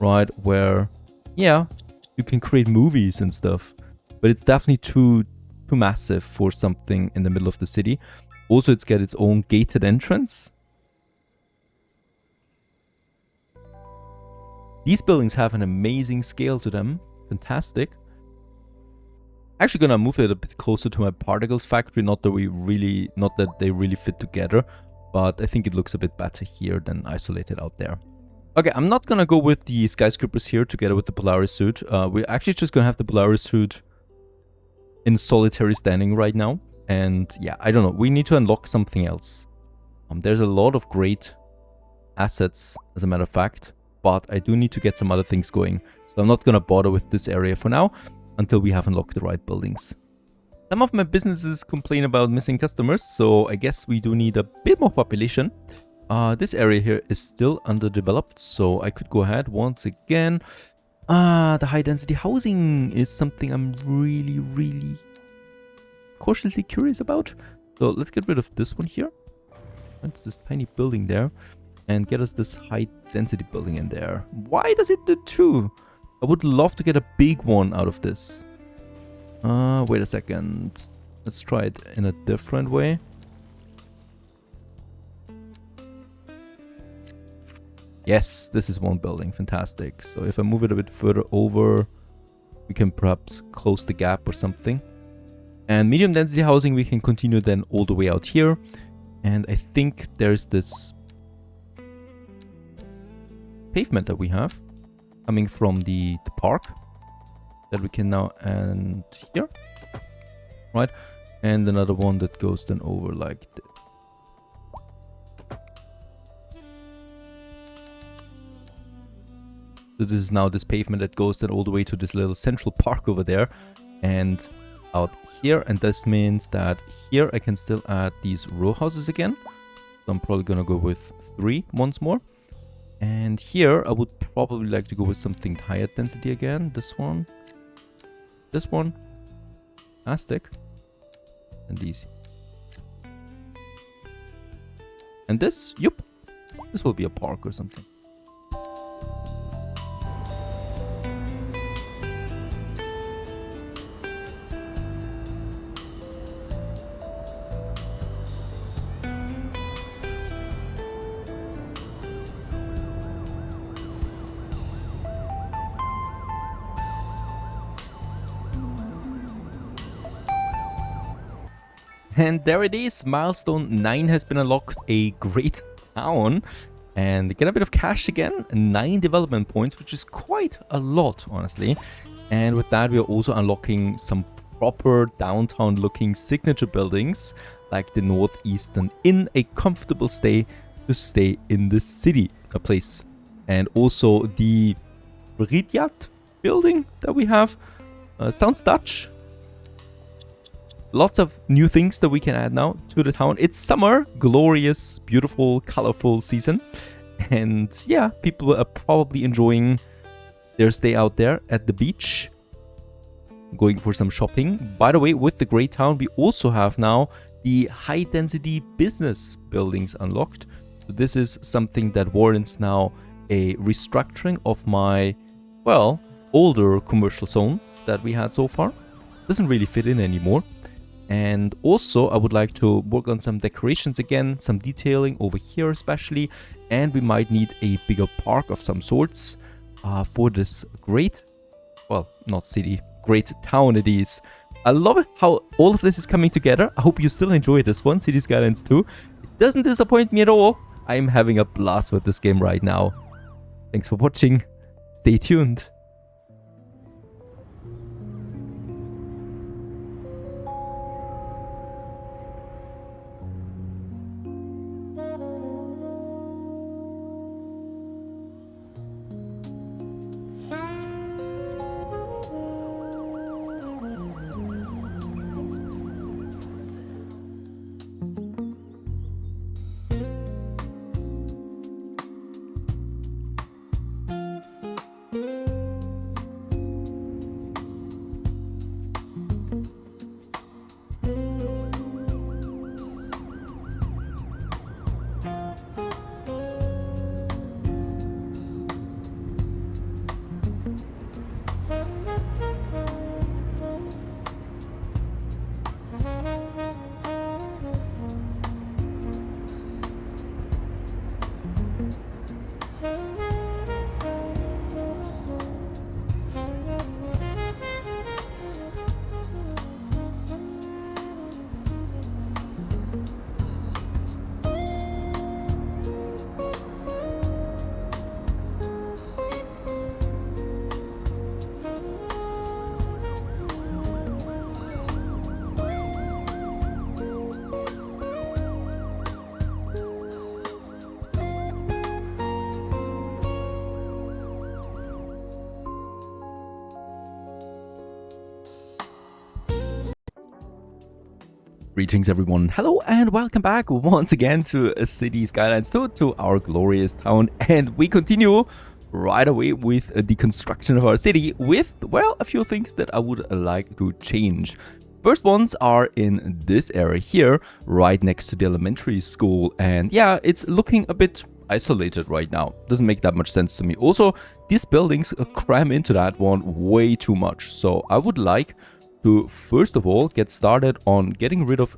S1: right, where yeah, you can create movies and stuff, but it's definitely too massive for something in the middle of the city. Also, it's got its own gated entrance. These buildings have an amazing scale to them. Fantastic. Actually gonna move it a bit closer to my particles factory. Not that they really fit together, but I think it looks a bit better here than isolated out there. Okay, I'm not gonna go with the skyscrapers here together with the Polaris suit. We're actually just gonna have the Polaris suit in solitary standing right now. And yeah, I don't know. We need to unlock something else. There's a lot of great assets, as a matter of fact, but I do need to get some other things going. So I'm not gonna bother with this area for now until we have unlocked the right buildings. Some of my businesses complain about missing customers, so I guess we do need a bit more population. This area here is still underdeveloped, so I could go ahead once again. The high density housing is something I'm really cautiously curious about. So let's get rid of this one here. It's this tiny building there, and get us this high density building in there. Why does it do two? I would love to get a big one out of this. Wait a second. Let's try it in a different way. Yes, this is one building. Fantastic. So if I move it a bit further over, we can perhaps close the gap or something. And medium density housing, we can continue then all the way out here. And I think there's this pavement that we have coming from the park that we can now end here, right? And another one that goes then over like this. So this is now this pavement that goes then all the way to this little central park over there and out here. And this means that here I can still add these row houses again. So I'm probably gonna go with 3 once more. And here I would probably like to go with something higher density again. This one, fantastic, and these. And this, yep, this will be a park or something. And there it is, milestone 9 has been unlocked, a great town. And get a bit of cash again, 9 development points, which is quite a lot, honestly. And with that, we are also unlocking some proper downtown looking signature buildings, like the Northeastern Inn, a comfortable stay to stay in the city, a place. And also the Bridyat building that we have, sounds Dutch. Lots of new things that we can add now to the town. It's summer, glorious, beautiful, colorful season. And yeah, people are probably enjoying their stay out there at the beach, going for some shopping. By the way, with the great town, we also have now the high density business buildings unlocked. So this is something that warrants now a restructuring of my, well, older commercial zone that we had so far. doesn't really fit in anymore. And also I would like to work on some decorations again, some detailing over here especially, and we might need a bigger park of some sorts for this great, well, not city, great town it is. I love it how all of this is coming together. I hope you still enjoy this one, City Skylines 2. It doesn't disappoint me at all. I'm having a blast with this game right now. Thanks for watching. Stay tuned. Greetings everyone, hello and welcome back once again to City Skylines 2, to our glorious town, and we continue right away with the construction of our city with, well, a few things that I would like to change. First ones are in this area here, right next to the elementary school, and yeah, it's looking a bit isolated right now. Doesn't make that much sense to me. Also, these buildings cram into that one way too much, so I would like to first of all get started on getting rid of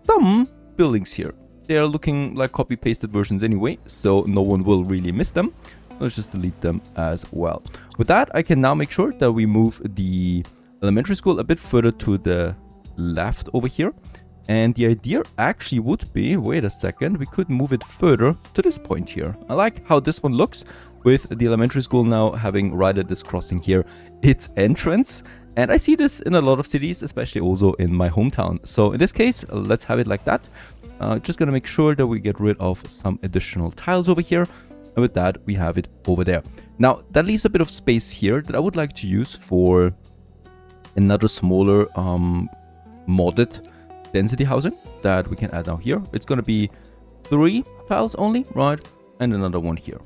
S1: some buildings here. They are looking like copy-pasted versions anyway, so no one will really miss them. Let's just delete them as well. With that, I can now make sure that we move the elementary school a bit further to the left over here. And the idea actually would be, wait a second, we could move it further to this point here. I like how this one looks with the elementary school now having right at this crossing here its entrance. And I see this in a lot of cities, especially also in my hometown. So in this case, let's have it like that. Just gonna make sure that we get rid of some additional tiles over here. And with that, we have it over there. Now, that leaves a bit of space here that I would like to use for another smaller modded density housing that we can add now here. It's gonna be 3 tiles only, right? And another one here.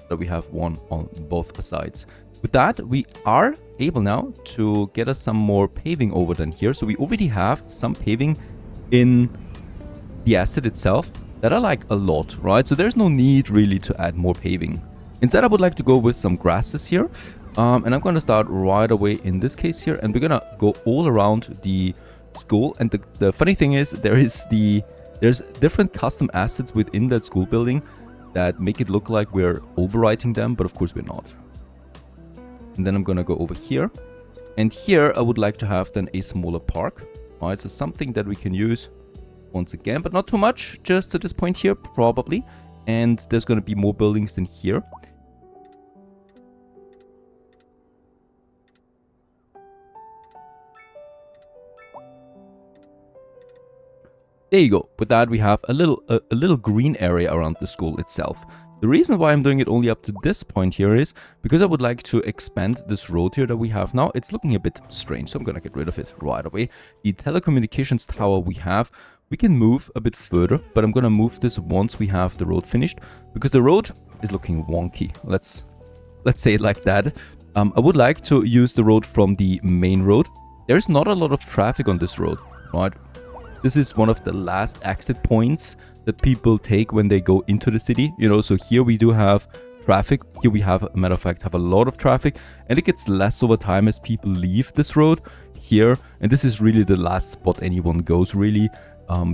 S1: So we have one on both sides. With that, we are able now to get us some more paving over than here. So we already have some paving in the asset itself that I like a lot, right? So there's no need really to add more paving. Instead, I would like to go with some grasses here. And I'm going to start right away in this case here. And we're going to go all around the school. And the funny thing is, there's different custom assets within that school building that make it look like we're overwriting them. But of course, we're not. And then I'm gonna go over here, and here I would like to have then a smaller park. All right, so something that we can use once again, but not too much, just to this point here probably. And there's gonna be more buildings than here. There you go. With that, we have a little green area around the school itself. The reason why I'm doing it only up to this point here is because I would like to expand this road here that we have now. It's looking a bit strange, so I'm gonna get rid of it right away. The telecommunications tower we can move a bit further, but I'm gonna move this once we have the road finished, because the road is looking wonky. Let's say it like that. I would like to use the road from the main road. There's not a lot of traffic on this road, right? This is one of the last exit points that people take when they go into the city, you know. So here we do have traffic. Here we have, a matter of fact, have a lot of traffic, and it gets less over time as people leave this road. here, and this is really the last spot anyone goes, really.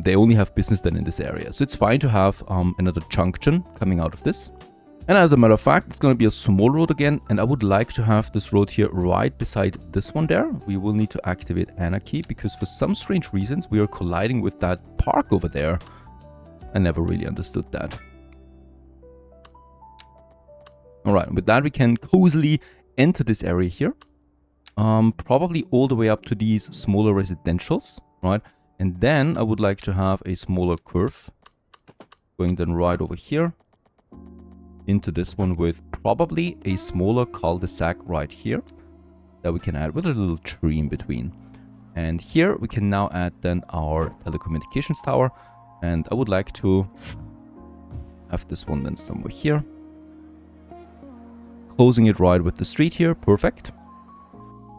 S1: They only have business then in this area, so it's fine to have another junction coming out of this. And as a matter of fact, it's going to be a small road again, and I would like to have this road here right beside this one there. We will need to activate Anarchy, because for some strange reasons we are colliding with that park over there. I never really understood that. Alright, with that we can cozily enter this area here. Probably all the way up to these smaller residentials, right? And then I would like to have a smaller curve going then right over here into this one, with probably a smaller cul-de-sac right here that we can add with a little tree in between. And here we can now add then our telecommunications tower, and I would like to have this one then somewhere here, closing it right with the street here. Perfect.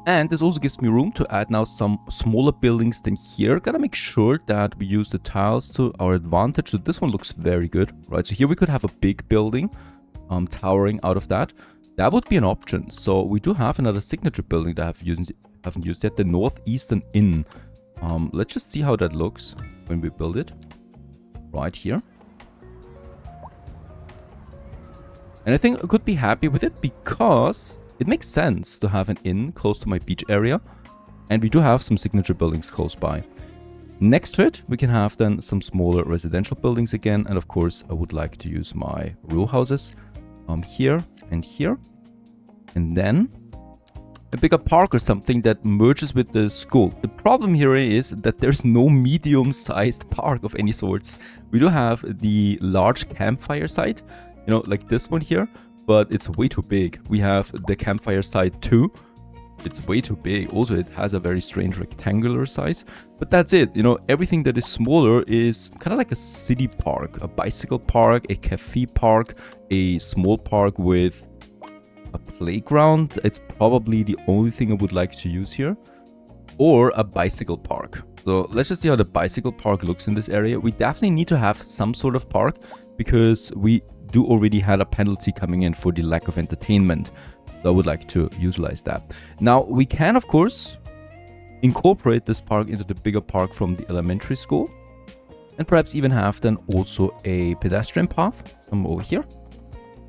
S1: And this also gives me room to add now some smaller buildings than here. Gotta make sure that we use the tiles to our advantage. So this one looks very good, right? So here we could have a big building towering out of that. That would be an option. So we do have another signature building that I haven't used yet, the Northeastern Inn. Let's just see how that looks when we build it right here. And I think I could be happy with it, because it makes sense to have an inn close to my beach area, and we do have some signature buildings close by. Next to it, we can have then some smaller residential buildings again, and of course I would like to use my row houses here and here, and then a bigger park or something that merges with the school. The problem here is that there's no medium-sized park of any sorts. We do have the large campfire site, you know, like this one here, but it's way too big. We have the campfire site too. It's way too big. Also, it has a very strange rectangular size, but that's it. You know, everything that is smaller is kind of like a city park, a bicycle park, a cafe park, a small park with a playground. It's probably the only thing I would like to use here, or a bicycle park. So let's just see how the bicycle park looks in this area. We definitely need to have some sort of park, because we do already had a penalty coming in for the lack of entertainment. So I would like to utilize that. Now we can of course incorporate this park into the bigger park from the elementary school, and perhaps even have then also a pedestrian path somewhere over here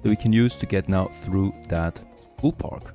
S1: that we can use to get now through that school park.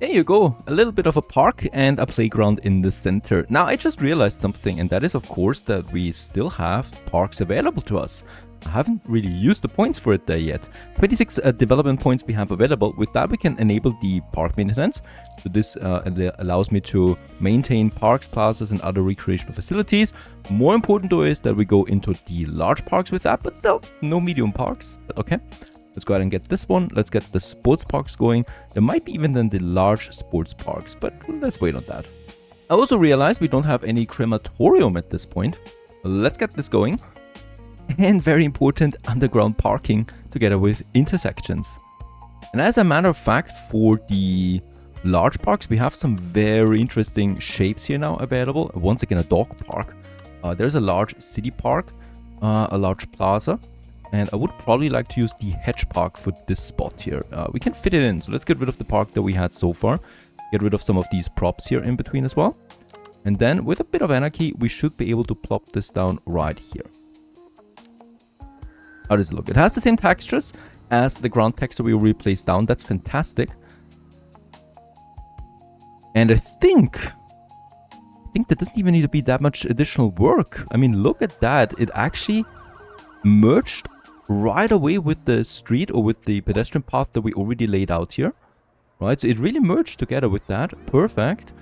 S1: There you go, a little bit of a park and a playground in the center. Now I just realized something, and that is of course that we still have parks available to us. I haven't really used the points for it there yet. 26 development points we have available. With that we can enable the park maintenance. So this allows me to maintain parks, plazas and other recreational facilities. More important though is that we go into the large parks with that, but still no medium parks. But okay. Let's go ahead and get this one. Let's get the sports parks going. There might be even then the large sports parks, but let's wait on that. I also realized we don't have any crematorium at this point. Let's get this going. And very important, underground parking together with intersections. And as a matter of fact, for the large parks, we have some very interesting shapes here now available. Once again, a dog park. There's a large city park, a large plaza, and I would probably like to use the hedge park for this spot here. We can fit it in, so let's get rid of the park that we had so far. Get rid of some of these props here in between as well. And then, with a bit of anarchy, we should be able to plop this down right here. How does it look? It has the same textures as the ground texture we already placed down. That's fantastic. And I think that doesn't even need to be that much additional work. I mean, look at that. It actually merged right away with the street or with the pedestrian path that we already laid out here. Right, so it really merged together with that. Perfect.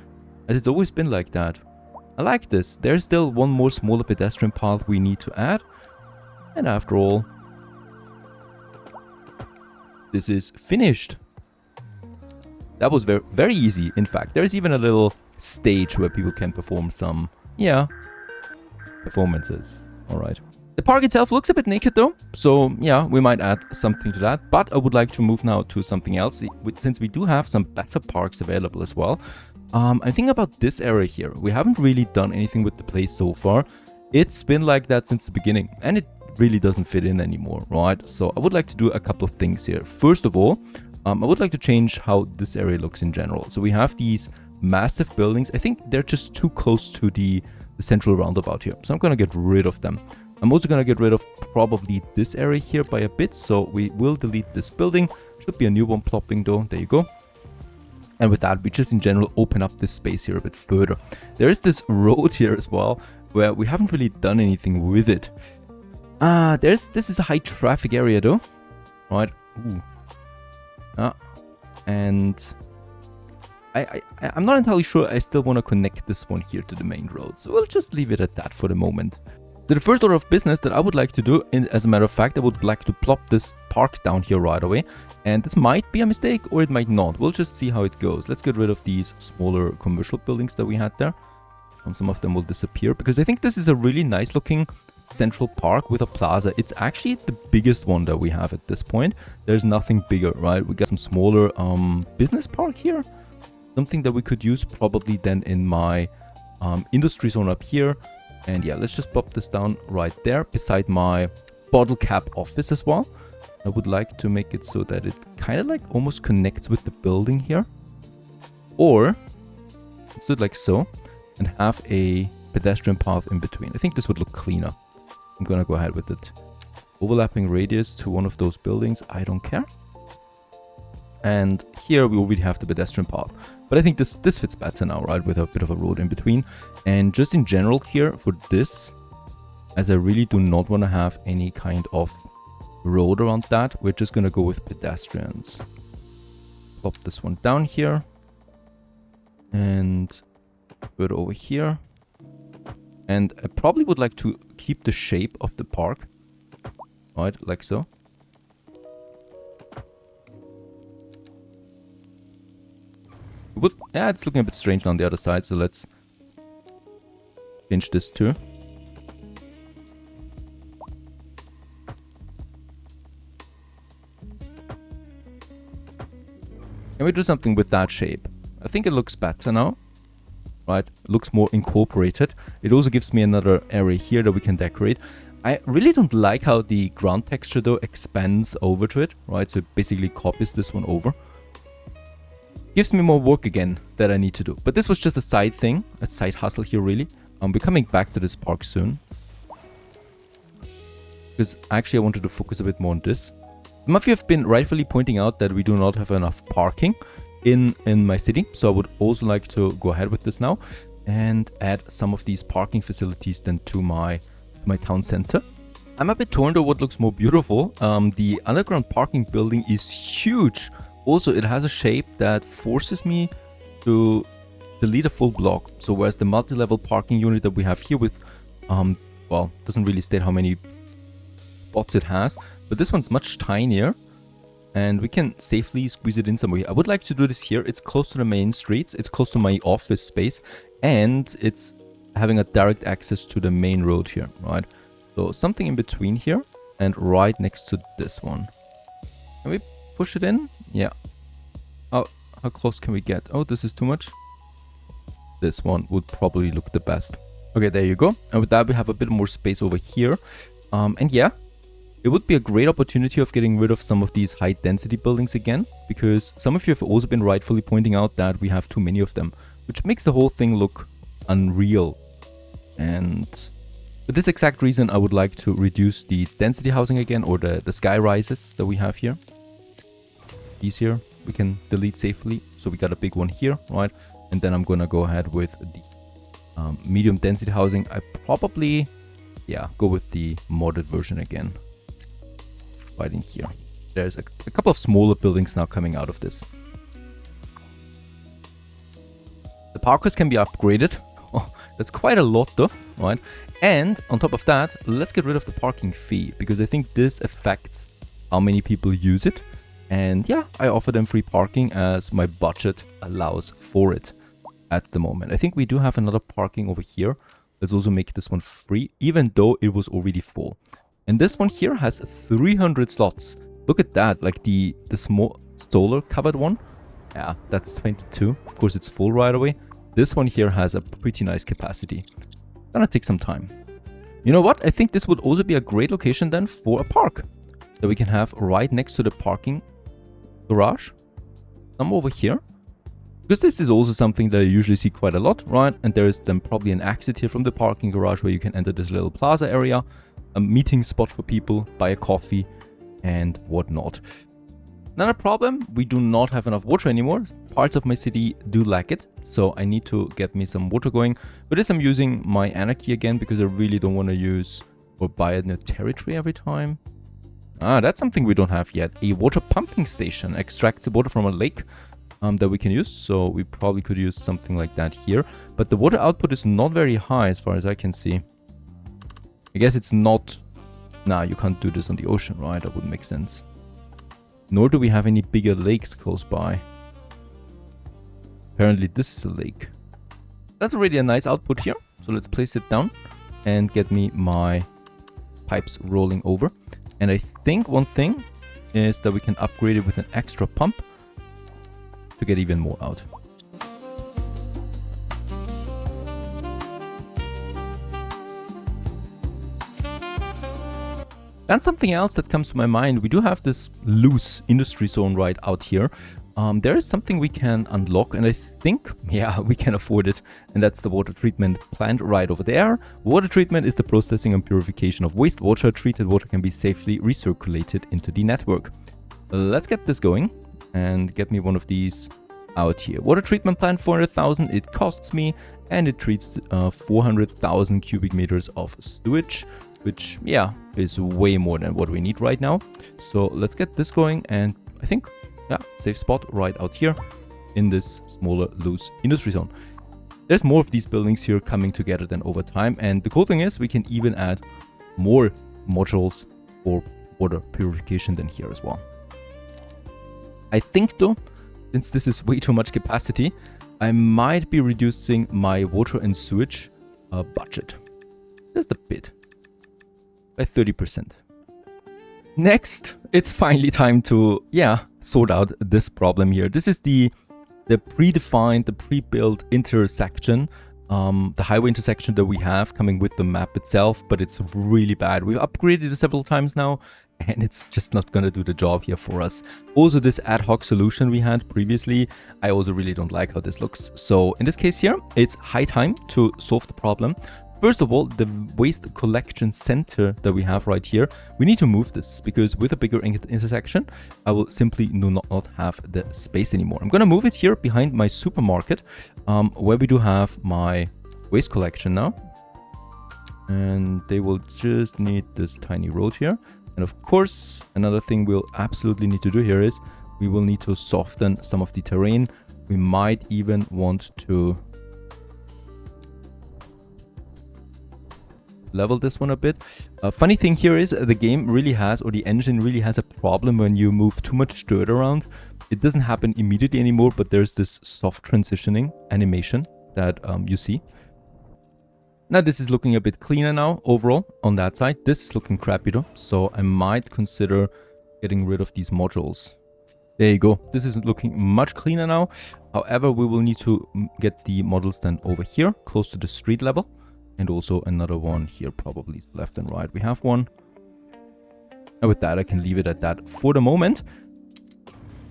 S1: As it's always been like that. I like this. There's still one more smaller pedestrian path we need to add. And after all, this is finished. That was very, very easy. In fact, there's even a little stage where people can perform some, performances. All right. The park itself looks a bit naked though, so yeah, we might add something to that. But I would like to move now to something else, since we do have some better parks available as well. I'm thinking about this area here. We haven't really done anything with the place so far. It's been like that since the beginning, and it really doesn't fit in anymore, right? So I would like to do a couple of things here. First of all, I would like to change how this area looks in general. So we have these massive buildings. I think they're just too close to the central roundabout here. So I'm going to get rid of them. I'm also going to get rid of probably this area here by a bit. So we will delete this building. Should be a new one plopping though. There you go. And with that, we just in general open up this space here a bit further. There is this road here as well, where we haven't really done anything with it. This is a high traffic area though. Right. Ooh. And I'm not entirely sure I still want to connect this one here to the main road. So we'll just leave it at that for the moment. So the first order of business that I would like to do, as a matter of fact, I would like to plop this park down here right away. And this might be a mistake or it might not. We'll just see how it goes. Let's get rid of these smaller commercial buildings that we had there. Some of them will disappear because I think this is a really nice looking central park with a plaza. It's actually the biggest one that we have at this point. There's nothing bigger, right? We got some smaller business park here. Something that we could use probably then in my industry zone up here. And yeah, let's just pop this down right there beside my bottle cap office as well. I would like to make it so that it kind of like almost connects with the building here. Or let's do it like so and have a pedestrian path in between. I think this would look cleaner. I'm going to go ahead with it. Overlapping radius to one of those buildings. I don't care. And here we already have the pedestrian path. But I think this fits better now, right? With a bit of a road in between. And just in general here for this, as I really do not want to have any kind of road around that, we're just going to go with pedestrians. Pop this one down here. And put it over here. And I probably would like to keep the shape of the park. Right, like so. Yeah, it's looking a bit strange on the other side, so let's change this too. Can we do something with that shape? I think it looks better now. Right, it looks more incorporated. It also gives me another area here that we can decorate. I really don't like how the ground texture though expands over to it, right? So it basically copies this one over. Gives me more work again that I need to do. But this was just a side thing, a side hustle here really. We're coming back to this park soon. Because actually I wanted to focus a bit more on this. Some of you have been rightfully pointing out that we do not have enough parking in my city. So I would also like to go ahead with this now and add some of these parking facilities then to my town center. I'm a bit torn to what looks more beautiful. The underground parking building is huge. Also, it has a shape that forces me to delete a full block. So whereas the multi-level parking unit that we have here with, well, doesn't really state how many spots it has, but this one's much tinier and we can safely squeeze it in somewhere. I would like to do this here. It's close to the main streets. It's close to my office space and it's having a direct access to the main road here, right? So something in between here and right next to this one. Can we push it in? Yeah. Oh, how close can we get? Oh, this is too much. This one would probably look the best. Okay, there you go. And with that, we have a bit more space over here. And yeah, it would be a great opportunity of getting rid of some of these high density buildings again, because some of you have also been rightfully pointing out that we have too many of them, which makes the whole thing look unreal. And for this exact reason, I would like to reduce the density housing again, or the sky rises that we have here. These here we can delete safely. So we got a big one here, right? And then I'm gonna go ahead with the medium density housing. I probably, yeah, go with the modded version again. Right in here. There's a couple of smaller buildings now coming out of this. The parkers can be upgraded. Oh, that's quite a lot though, right? And on top of that, let's get rid of the parking fee, because I think this affects how many people use it. And yeah, I offer them free parking as my budget allows for it at the moment. I think we do have another parking over here. Let's also make this one free, even though it was already full. And this one here has 300 slots. Look at that, like the small solar covered one. Yeah, that's 22. Of course, it's full right away. This one here has a pretty nice capacity. Gonna take some time. You know what? I think this would also be a great location then for a park that we can have right next to the parking garage. Some over here. Because this is also something that I usually see quite a lot, right? And there is then probably an exit here from the parking garage where you can enter this little plaza area, a meeting spot for people, buy a coffee and whatnot. Not a problem, we do not have enough water anymore. Parts of my city do lack it, so I need to get me some water going. For this I'm using my anarchy again, because I really don't want to use or buy a new territory every time. Ah, that's something we don't have yet. A water pumping station extracts the water from a lake that we can use, so we probably could use something like that here. But the water output is not very high as far as I can see. I guess it's not... Nah, you can't do this on the ocean, right? That wouldn't make sense. Nor do we have any bigger lakes close by. Apparently this is a lake. That's already a nice output here. So let's place it down and get me my pipes rolling over. And I think one thing is that we can upgrade it with an extra pump to get even more out. Then something else that comes to my mind, we do have this loose industry zone right out here. There is something we can unlock, and I think, yeah, we can afford it. And that's the water treatment plant right over there. Water treatment is the processing and purification of wastewater. Treated water can be safely recirculated into the network. Let's get this going and get me one of these out here. Water treatment plant, 400,000 it costs me, and it treats 400,000 cubic meters of sewage, which, yeah, is way more than what we need right now. So let's get this going, and I think, yeah, safe spot right out here in this smaller loose industry zone. There's more of these buildings here coming together then over time, and the cool thing is we can even add more modules for water purification than here as well. I think though, since this is way too much capacity, I might be reducing my water and sewage budget just a bit, by 30%. Next, it's finally time to, yeah, sort out this problem here. This is the predefined, the pre-built intersection, the highway intersection that we have coming with the map itself, but it's really bad. We've upgraded it several times now, and it's just not gonna do the job here for us. Also, this ad hoc solution we had previously, I also really don't like how this looks. So in this case here, it's high time to solve the problem. First of all, the waste collection center that we have right here, we need to move this, because with a bigger intersection, I will simply not have the space anymore. I'm gonna move it here behind my supermarket, where we do have my waste collection now. And they will just need this tiny road here. And of course, another thing we'll absolutely need to do here is we will need to soften some of the terrain. We might even want to level this one a bit. Funny thing here is the game really has, or the engine really has a problem when you move too much dirt around. It doesn't happen immediately anymore, but there's this soft transitioning animation that you see. Now this is looking a bit cleaner now overall on that side. This is looking crappy though, so I might consider getting rid of these modules. There you go. This is looking much cleaner now. However, we will need to get the models then over here, close to the street level. And also another one here, probably left and right. We have one. And with that, I can leave it at that for the moment.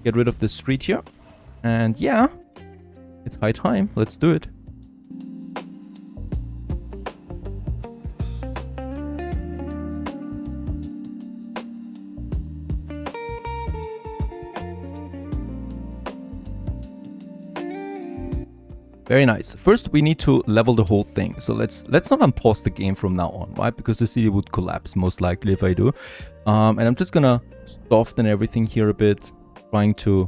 S1: Get rid of the street here. And yeah, it's high time. Let's do it. Very nice. First, we need to level the whole thing. So let's not unpause the game from now on, right? Because the city would collapse most likely if I do. And I'm just gonna soften everything here a bit, trying to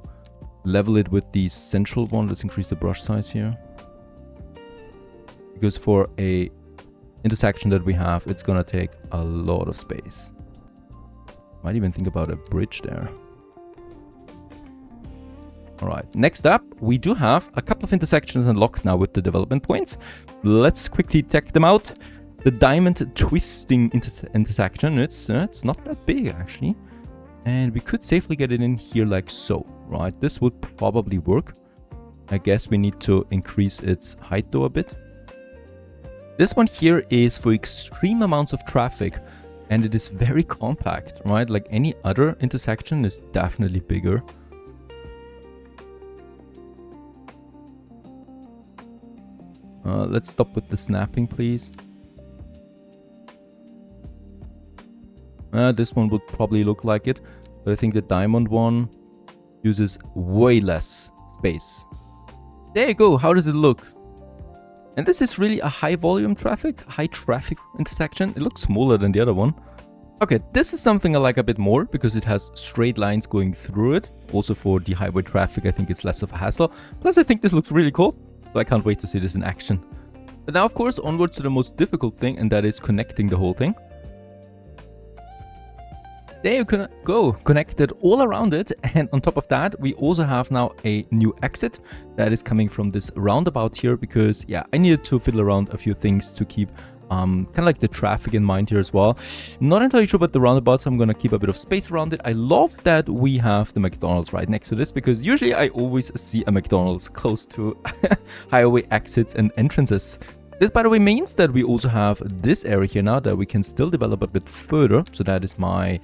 S1: level it with the central one. Let's increase the brush size here. Because for a intersection that we have, it's gonna take a lot of space. Might even think about a bridge there. Alright, next up, we do have a couple of intersections unlocked now with the development points. Let's quickly check them out. The diamond twisting intersection, it's not that big actually. And we could safely get it in here like so, right? This would probably work. I guess we need to increase its height though a bit. This one here is for extreme amounts of traffic and it is very compact, right? Like any other intersection is definitely bigger. Let's stop with the snapping, please. This one would probably look like it, but I think the diamond one uses way less space. There you go. How does it look? And this is really a high traffic intersection. It looks smaller than the other one. Okay, this is something I like a bit more because it has straight lines going through it. Also for the highway traffic, I think it's less of a hassle. Plus, I think this looks really cool. So I can't wait to see this in action. But now, of course, onwards to the most difficult thing, and that is connecting the whole thing. There you can go, connected all around it. And on top of that, we also have now a new exit that is coming from this roundabout here because, yeah, I needed to fiddle around a few things to keep kind of like the traffic in mind here as well. Not entirely sure about the roundabout, so I'm going to keep a bit of space around it. I love that we have the McDonald's right next to this because usually I always see a McDonald's close to highway exits and entrances. This, by the way, means that we also have this area here now that we can still develop a bit further. So that is my...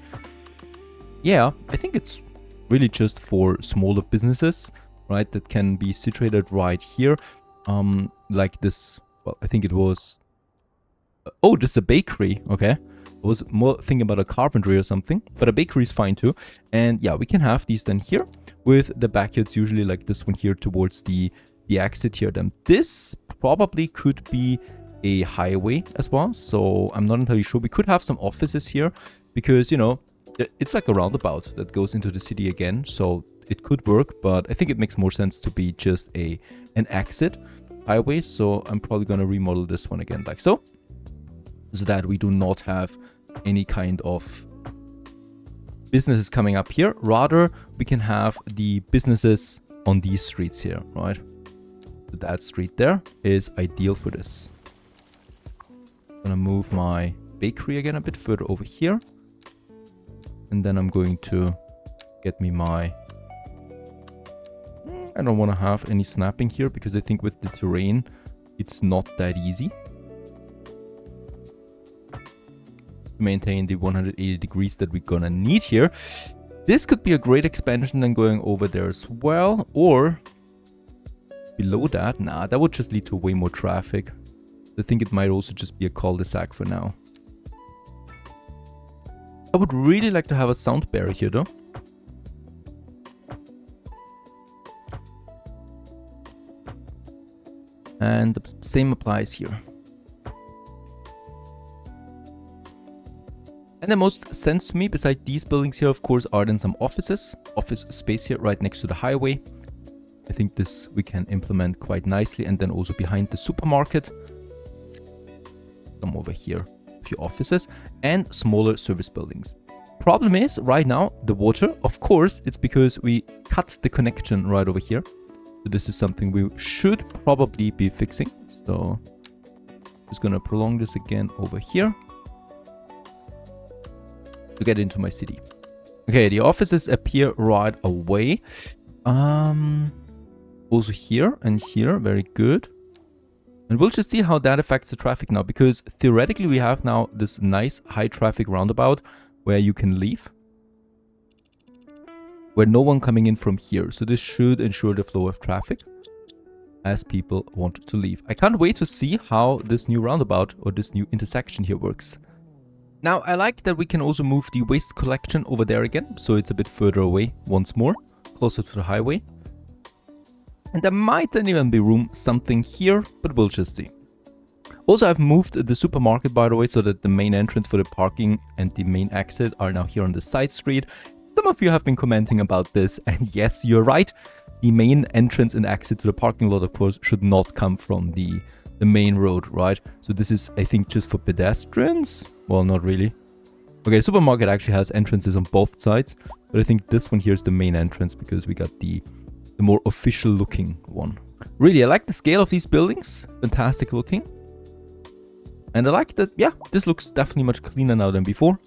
S1: Yeah, I think it's really just for smaller businesses, right? That can be situated right here. Like this... Well, I think it was... Oh, this is a bakery. Okay. I was more thinking about a carpentry or something, but a bakery is fine too. And yeah, we can have these then here with the backyards usually like this one here towards the exit here. Then this probably could be a highway as well. So I'm not entirely sure. We could have some offices here because, you know, it's like a roundabout that goes into the city again. So it could work, but I think it makes more sense to be just an exit highway. So I'm probably going to remodel this one again like so. So that we do not have any kind of businesses coming up here. Rather, we can have the businesses on these streets here, right? So that street there is ideal for this. I'm gonna move my bakery again a bit further over here. And then I'm going to get me my... I don't want to have any snapping here because I think with the terrain, it's not that easy. Maintain the 180 degrees that we're gonna need here. This could be a great expansion then going over there as well, or below that. Nah, that would just lead to way more traffic. I think it might also just be a cul-de-sac for now. I would really like to have a sound barrier here though. And the same applies here. And the most sense to me, beside these buildings here, of course, are then some offices. Office space here right next to the highway. I think this we can implement quite nicely. And then also behind the supermarket. Some over here. A few offices. And smaller service buildings. Problem is, right now, the water, of course, it's because we cut the connection right over here. So this is something we should probably be fixing. So, just gonna prolong this again over here. To get into my city. Okay, the offices appear right away. Also here and here, very good. And we'll just see how that affects the traffic now, because theoretically we have now this nice high traffic roundabout where you can leave, where no one coming in from here. So this should ensure the flow of traffic as people want to leave. I can't wait to see how this new roundabout or this new intersection here works. Now, I like that we can also move the waste collection over there again, so it's a bit further away once more, closer to the highway. And there might then even be room something here, but we'll just see. Also, I've moved the supermarket, by the way, so that the main entrance for the parking and the main exit are now here on the side street. Some of you have been commenting about this, and yes, you're right. The main entrance and exit to the parking lot, of course, should not come from the main road, right? So this is, I think, just for pedestrians. Well, not really. Okay, the supermarket actually has entrances on both sides, but I think this one here is the main entrance because we got the more official looking one. Really, I like the scale of these buildings. Fantastic looking. And I like that, yeah, this looks definitely much cleaner now than before.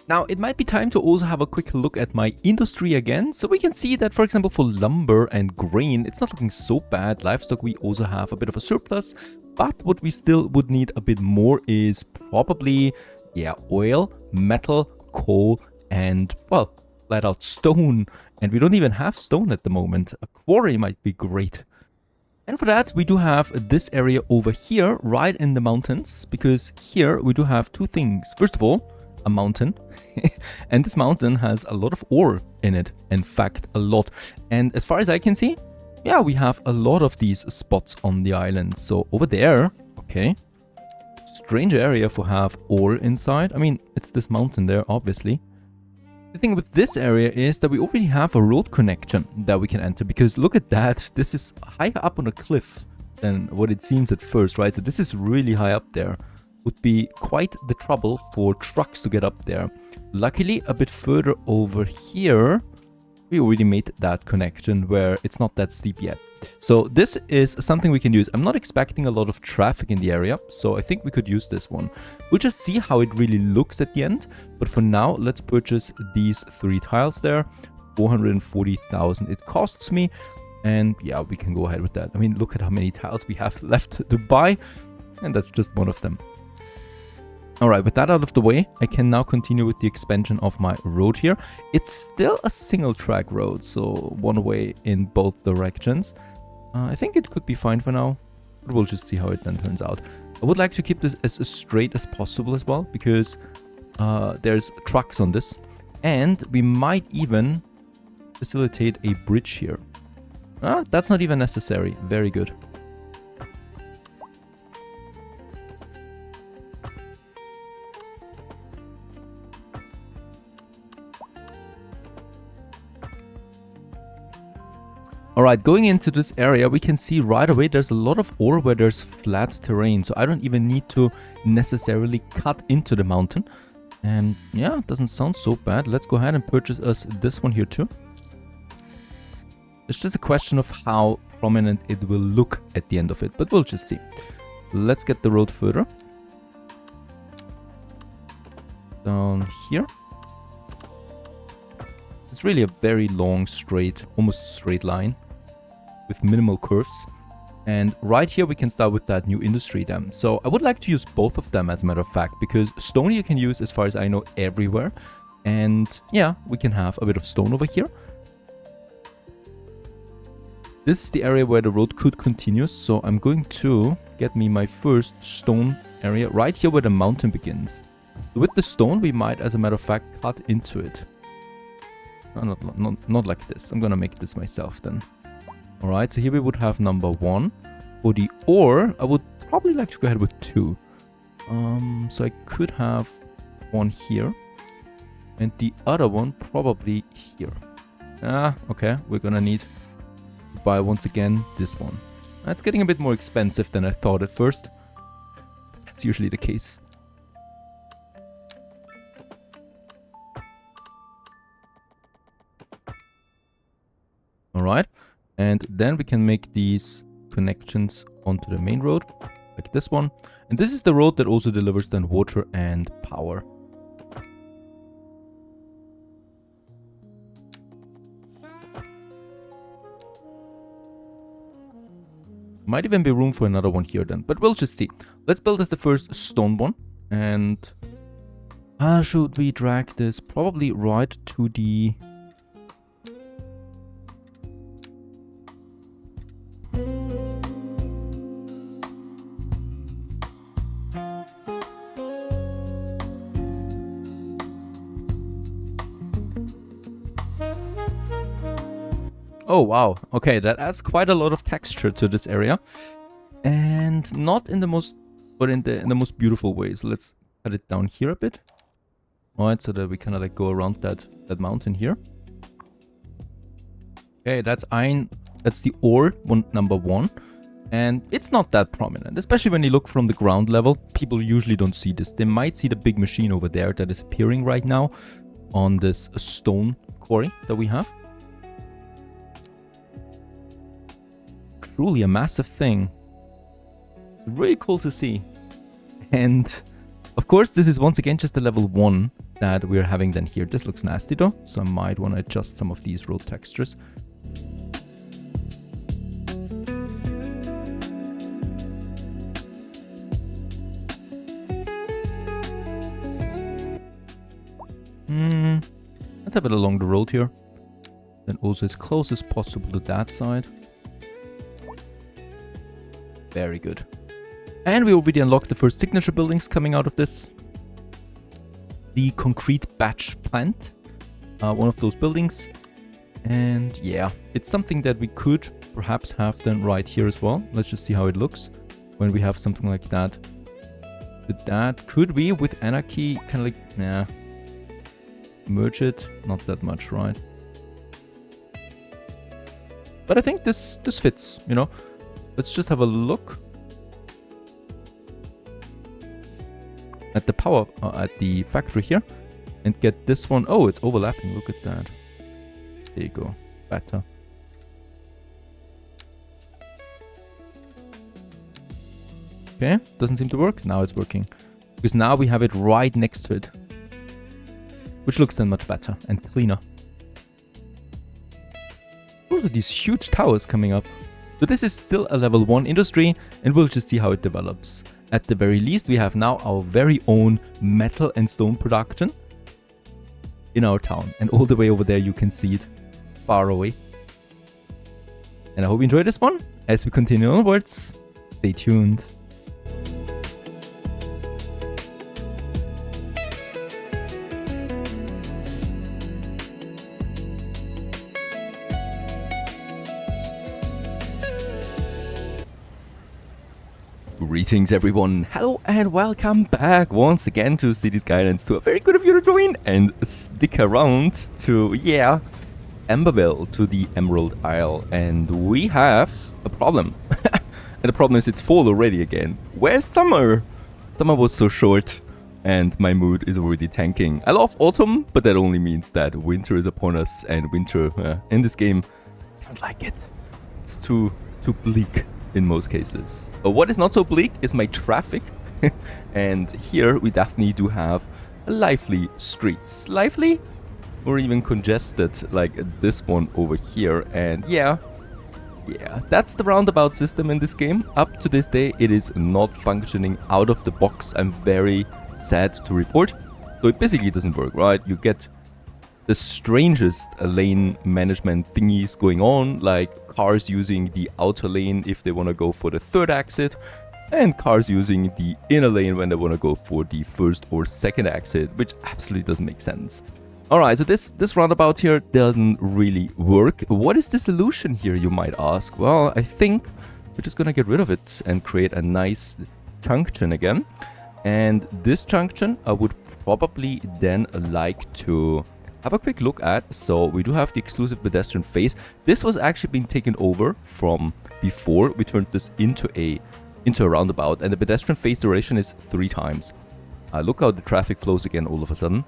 S1: Now, it might be time to also have a quick look at my industry again. So we can see that, for example, for lumber and grain, it's not looking so bad. Livestock, we also have a bit of a surplus. But what we still would need a bit more is probably, yeah, oil, metal, coal, and, well, flat out stone. And we don't even have stone at the moment. A quarry might be great. And for that, we do have this area over here, right in the mountains. Because here we do have two things. First of all, a mountain. And this mountain has a lot of ore in it. In fact, a lot. And as far as I can see, yeah, we have a lot of these spots on the island. So over there, okay. Strange area for have ore inside. I mean, it's this mountain there, obviously. The thing with this area is that we already have a road connection that we can enter. Because look at that. This is higher up on a cliff than what it seems at first, right? So this is really high up there. Would be quite the trouble for trucks to get up there. Luckily, a bit further over here, we already made that connection where it's not that steep yet. So this is something we can use. I'm not expecting a lot of traffic in the area, so I think we could use this one. We'll just see how it really looks at the end. But for now, let's purchase these 3 tiles there. 440,000 it costs me. And yeah, we can go ahead with that. I mean, look at how many tiles we have left to buy. And that's just one of them. Alright, with that out of the way, I can now continue with the expansion of my road here. It's still a single track road, so one way in both directions. I think it could be fine for now, but we'll just see how it then turns out. I would like to keep this as straight as possible as well, because there's trucks on this. And we might even facilitate a bridge here. That's not even necessary. Very good. Alright, going into this area, we can see right away there's a lot of ore where there's flat terrain. So I don't even need to necessarily cut into the mountain. And yeah, it doesn't sound so bad. Let's go ahead and purchase us this one here too. It's just a question of how prominent it will look at the end of it, but we'll just see. Let's get the road further. Down here. It's really a very long, straight, almost straight line with minimal curves. And right here we can start with that new industry dam. So I would like to use both of them as a matter of fact, because stone you can use, as far as I know, everywhere. And yeah, we can have a bit of stone over here. This is the area where the road could continue, so I'm going to get me my first stone area right here where the mountain begins. With the stone, we might, as a matter of fact, cut into it. No, not like this. I'm gonna make this myself then. Alright, so here we would have number 1. For the ore, I would probably like to go ahead with 2. So I could have one here. And the other one probably here. Okay, we're gonna need to buy once again this one. That's getting a bit more expensive than I thought at first. That's usually the case. Alright, and then we can make these connections onto the main road, like this one. And this is the road that also delivers then water and power. might even be room for another one here then, but we'll just see. Let's build as the first stone one. And should we drag this probably right to the... Oh wow, okay, that adds quite a lot of texture to this area. And not in the most, but in the most beautiful way. So let's cut it down here a bit. Alright, so that we kind of like go around that mountain here. Okay, that's iron, that's the ore one, number 1. And it's not that prominent, especially when you look from the ground level. People usually don't see this. They might see the big machine over there that is appearing right now on this stone quarry that we have. Truly a massive thing. It's really cool to see. And of course, this is once again just the level 1 that we're having then here. This looks nasty though, so I might want to adjust some of these road textures. Let's have it along the road here. Then also as close as possible to that side. Very good. And we already unlocked the first signature buildings coming out of this. The concrete batch plant. One of those buildings. And yeah, it's something that we could perhaps have then right here as well. Let's just see how it looks when we have something like that. But that could we, with anarchy, kind of like, nah. Merge it, not that much, right? But I think this fits, you know. Let's just have a look at the power, at the factory here, and get this one. Oh, it's overlapping. Look at that. There you go. Better. Okay, doesn't seem to work. Now it's working. Because now we have it right next to it. Which looks then much better and cleaner. Those are these huge towers coming up. So this is still a level 1 industry, and we'll just see how it develops. At the very least, we have now our very own metal and stone production in our town. And all the way over there, you can see it far away. And I hope you enjoyed this one. As we continue onwards, stay tuned. Greetings everyone, hello and welcome back once again to City Skylines 2. Very good of you to join and stick around to, yeah, Amberville, to the Emerald Isle. And we have a problem. And the problem is it's fall already again. Where's summer? Summer was so short and my mood is already tanking. I love autumn, but that only means that winter is upon us, and winter in this game, I don't like it. It's too bleak in most cases. But what is not so bleak is my traffic. And here we definitely do have lively streets. Lively or even congested, like this one over here. And yeah, that's the roundabout system in this game. Up to this day, it is not functioning out of the box. I'm very sad to report. So it basically doesn't work, right? You get the strangest lane management thingies going on, like cars using the outer lane if they want to go for the third exit, and cars using the inner lane when they want to go for the first or second exit, which absolutely doesn't make sense. Alright, so this roundabout here doesn't really work. What is the solution here, you might ask? Well, I think we're just gonna get rid of it and create a nice junction again. And this junction I would probably then like to have a quick look at. So we do have the exclusive pedestrian phase. This was actually being taken over from before. We turned this into a roundabout, and the pedestrian phase duration is 3 times. Look how the traffic flows again all of a sudden.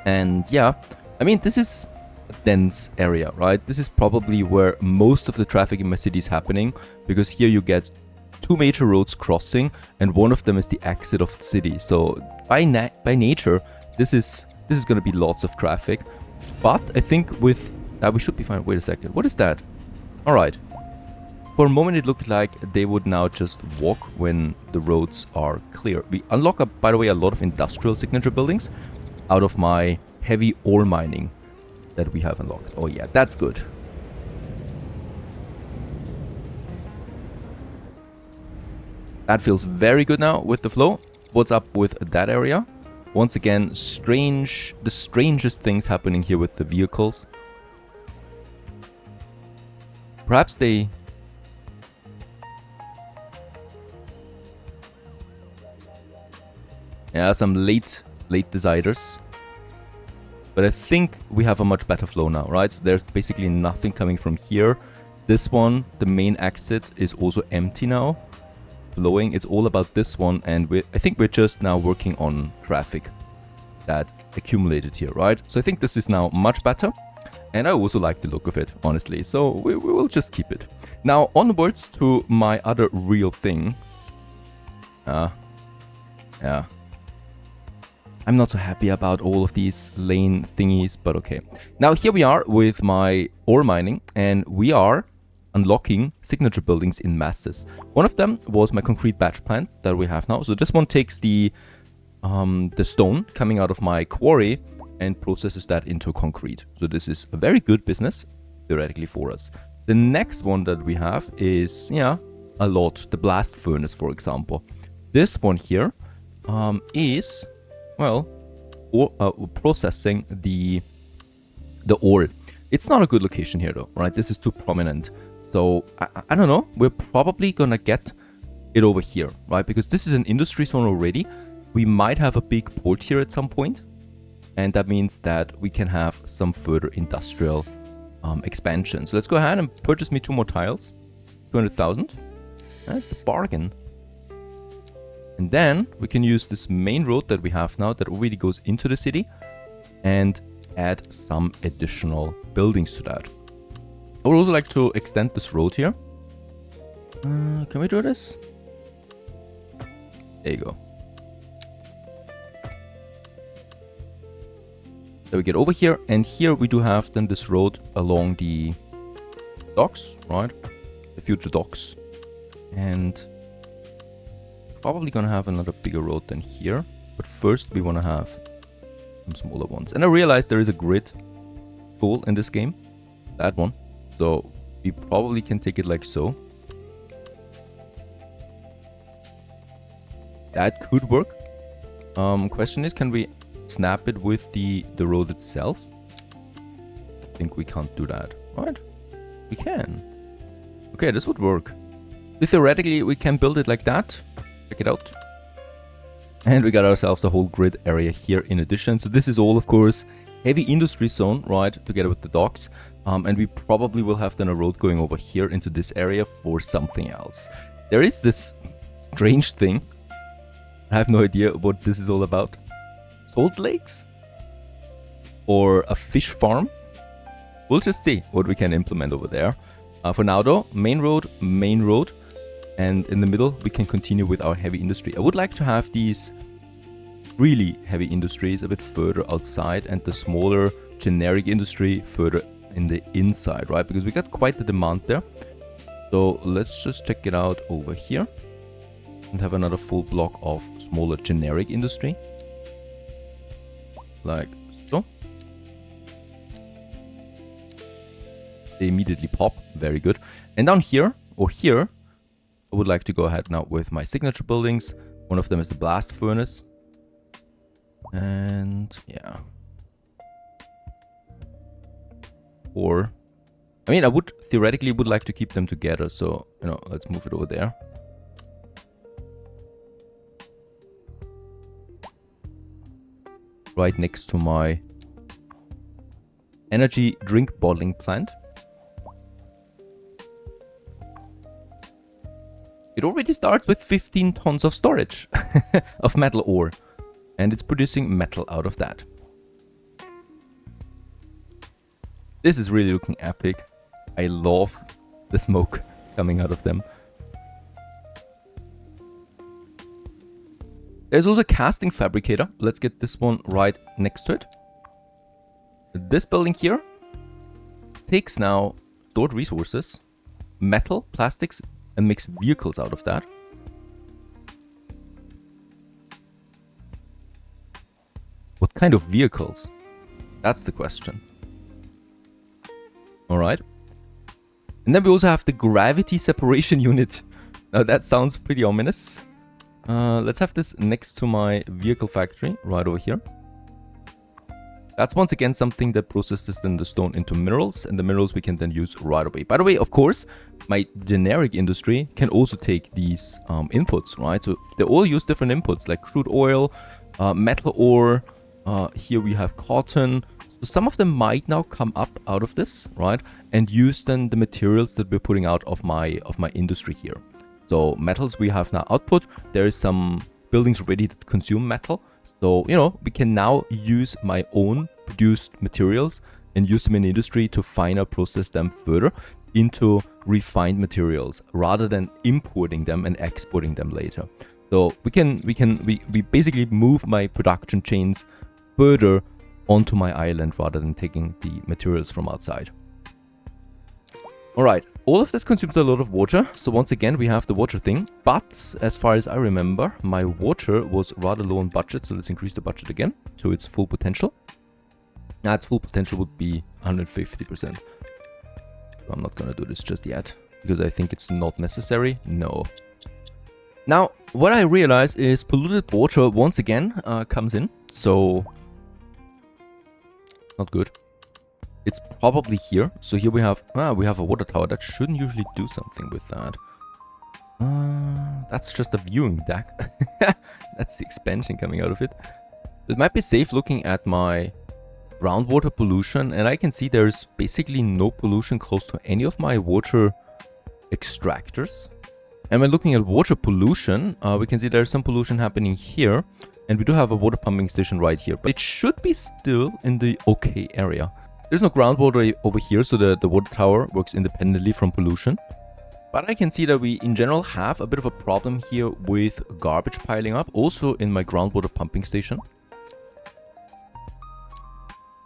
S1: And yeah, I mean, this is a dense area, right? This is probably where most of the traffic in my city is happening, because here you get 2 major roads crossing, and one of them is the exit of the city. So by nature, this is going to be lots of traffic. But I think with that we should be fine. Wait a second. What is that? All right. For a moment it looked like they would now just walk when the roads are clear. We unlock, by the way, a lot of industrial signature buildings out of my heavy ore mining that we have unlocked. Oh yeah, that's good. That feels very good now with the flow. What's up with that area? Once again, the strangest things happening here with the vehicles. Perhaps they... Yeah, some late deciders. But I think we have a much better flow now, right? So there's basically nothing coming from here. This one, the main exit, is also empty now. Flowing, it's all about this one, and I think we're just now working on traffic that accumulated here, right? So I think this is now much better, and I also like the look of it, honestly. So we will just keep it. Now onwards to my other real thing. Yeah. I'm not so happy about all of these lane thingies, but okay. Now here we are with my ore mining, and we are unlocking signature buildings in masses. One of them was my concrete batch plant that we have now. So this one takes the stone coming out of my quarry and processes that into concrete. So this is a very good business, theoretically, for us. The next one that we have is, yeah, a lot. The blast furnace, for example. This one here is... well, processing the ore. It's not a good location here though, right? This is too prominent. So, I don't know. We're probably gonna get it over here, right? Because this is an industry zone already. We might have a big port here at some point. And that means that we can have some further industrial expansion. So let's go ahead and purchase me 2 more tiles. 200,000. That's a bargain. And then we can use this main road that we have now that already goes into the city and add some additional buildings to that. I would also like to extend this road here. Can we do this? There you go. So we get over here, and here we do have then this road along the docks, right? The future docks. And probably gonna have another bigger road than here, but first we want to have some smaller ones. And I realized there is a grid tool in this game, that one, so we probably can take it like so. That could work. Question is, can we snap it with the road itself? I think we can't do that, right? We can. Okay, this would work. Theoretically, we can build it like that. Check it out. And we got ourselves a whole grid area here in addition. So this is all, of course, heavy industry zone, right, together with the docks. And we probably will have then a road going over here into this area for something else. There is this strange thing. I have no idea what this is all about. Salt lakes? Or a fish farm? We'll just see what we can implement over there. For now though, main road, and in the middle we can continue with our heavy industry. I would like to have these really heavy industries a bit further outside and the smaller generic industry further in the inside, right? Because we got quite the demand there. So let's just check it out over here and have another full block of smaller generic industry. Like so. They immediately pop. Very good. And down here, or here, I would like to go ahead now with my signature buildings. One of them is the blast furnace. And yeah. Or, I mean, I would theoretically would like to keep them together. So, you know, let's move it over there. Right next to my energy drink bottling plant. It already starts with 15 tons of storage of metal ore. And it's producing metal out of that. This is really looking epic. I love the smoke coming out of them. There's also a casting fabricator. Let's get this one right next to it. This building here takes now stored resources metal, plastics, and makes vehicles out of that. What kind of vehicles? That's the question. Alright. And then we also have the gravity separation unit. Now that sounds pretty ominous. Let's have this next to my vehicle factory, right over here. That's once again something that processes then the stone into minerals, and the minerals we can then use right away. By the way, of course, my generic industry can also take these inputs, right? So they all use different inputs, like crude oil, metal ore, here we have cotton. So some of them might now come up out of this, right? And use then the materials that we're putting out of my industry here. So metals we have now output. There is some buildings ready to consume metal. So, you know, we can now use my own produced materials and use them in industry to finer process them further into refined materials rather than importing them and exporting them later. So we basically move my production chains further onto my island rather than taking the materials from outside. Alright, all of this consumes a lot of water, so once again we have the water thing, but as far as I remember, my water was rather low on budget, so let's increase the budget again to its full potential. Now its full potential would be 150%. I'm not gonna do this just yet, because I think it's not necessary. No. Now, what I realize is polluted water once again comes in, so not good. It's probably here. So here we have a water tower. That shouldn't usually do something with that. That's just a viewing deck. That's the expansion coming out of it. It might be safe looking at my groundwater pollution, and I can see there's basically no pollution close to any of my water extractors. And when looking at water pollution, we can see there's some pollution happening here, and we do have a water pumping station right here, but it should be still in the okay area. There's no groundwater over here, so the water tower works independently from pollution. But I can see that we in general have a bit of a problem here with garbage piling up, also in my groundwater pumping station.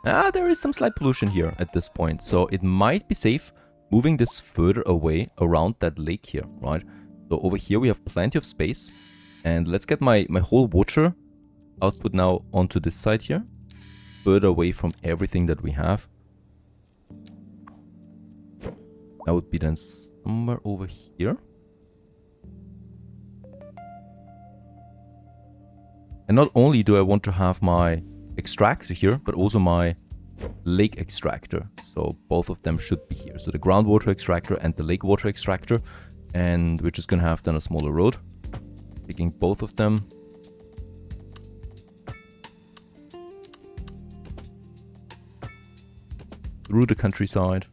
S1: There is some slight pollution here at this point, so it might be safe moving this further away around that lake here, right? So over here we have plenty of space, and let's get my whole water output now onto this side here, further away from everything that we have. That would be then somewhere over here. And not only do I want to have my extractor here, but also my lake extractor. So both of them should be here. So the groundwater extractor and the lake water extractor. And we're just going to have then a smaller road, taking both of them. Through the countryside.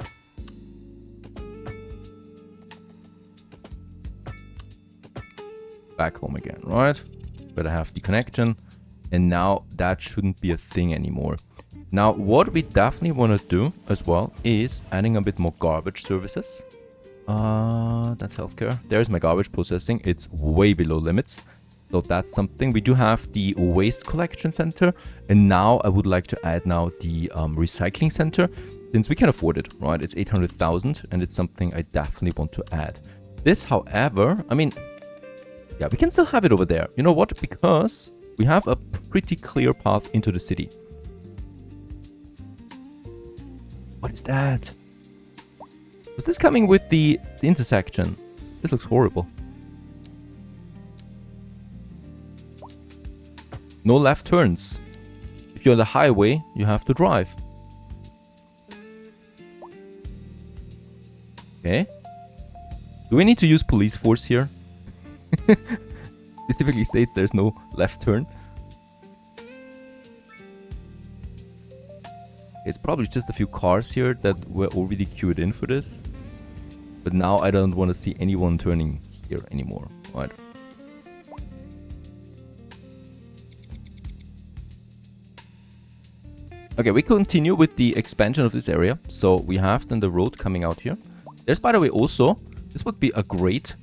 S1: Back home again, right? Better have the connection. And now that shouldn't be a thing anymore. Now, what we definitely want to do as well is adding a bit more garbage services. That's healthcare. There's my garbage processing. It's way below limits. So that's something. We do have the waste collection center. And now I would like to add now the recycling center. Since we can afford it, right? It's 800,000 and it's something I definitely want to add. This, however, I mean, yeah, we can still have it over there. You know what? Because we have a pretty clear path into the city. What is that? Was this coming with the intersection? This looks horrible. No left turns. If you're on the highway, you have to drive. Okay. Do we need to use police force here? Specifically states there's no left turn. It's probably just a few cars here that were already queued in for this. But now I don't want to see anyone turning here anymore, right? Okay, we continue with the expansion of this area. So we have then the road coming out here. There's, by the way, also, this would be a great...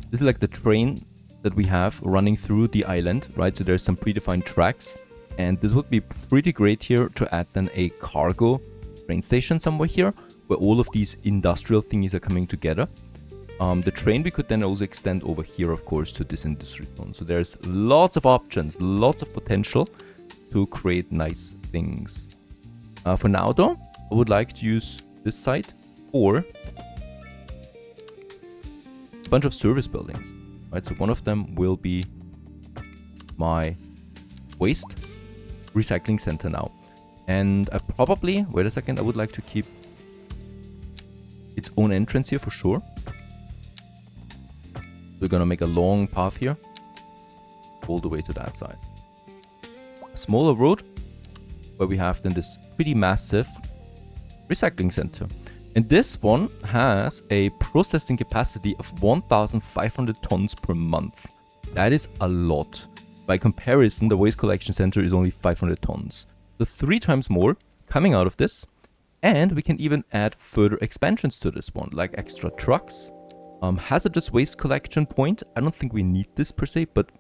S1: This is like the train that we have running through the island, right? So there's some predefined tracks. And this would be pretty great here to add then a cargo train station somewhere here, where all of these industrial thingies are coming together. The train we could then also extend over here, of course, to this industry zone. So there's lots of options, lots of potential to create nice things. For now, though, I would like to use this site for a bunch of service buildings. Right, so one of them will be my waste recycling center now. And I probably, wait a second, I would like to keep its own entrance here for sure. We're gonna make a long path here, all the way to that side. A smaller road, where we have then this pretty massive recycling center. And this one has a processing capacity of 1,500 tons per month. That is a lot. By comparison, the waste collection center is only 500 tons. So 3 times more coming out of this. And we can even add further expansions to this one, like extra trucks. Hazardous waste collection point. I don't think we need this per se, but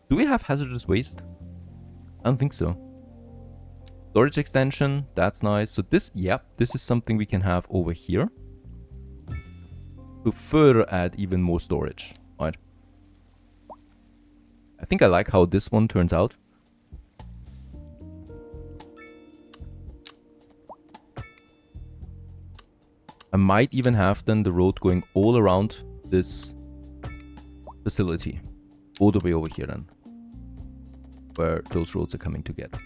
S1: do we have hazardous waste? I don't think so. Storage extension, that's nice. So this, yeah, this is something we can have over here to further add even more storage, right? I think I like how this one turns out. I might even have then the road going all around this facility, all the way over here then, where those roads are coming together.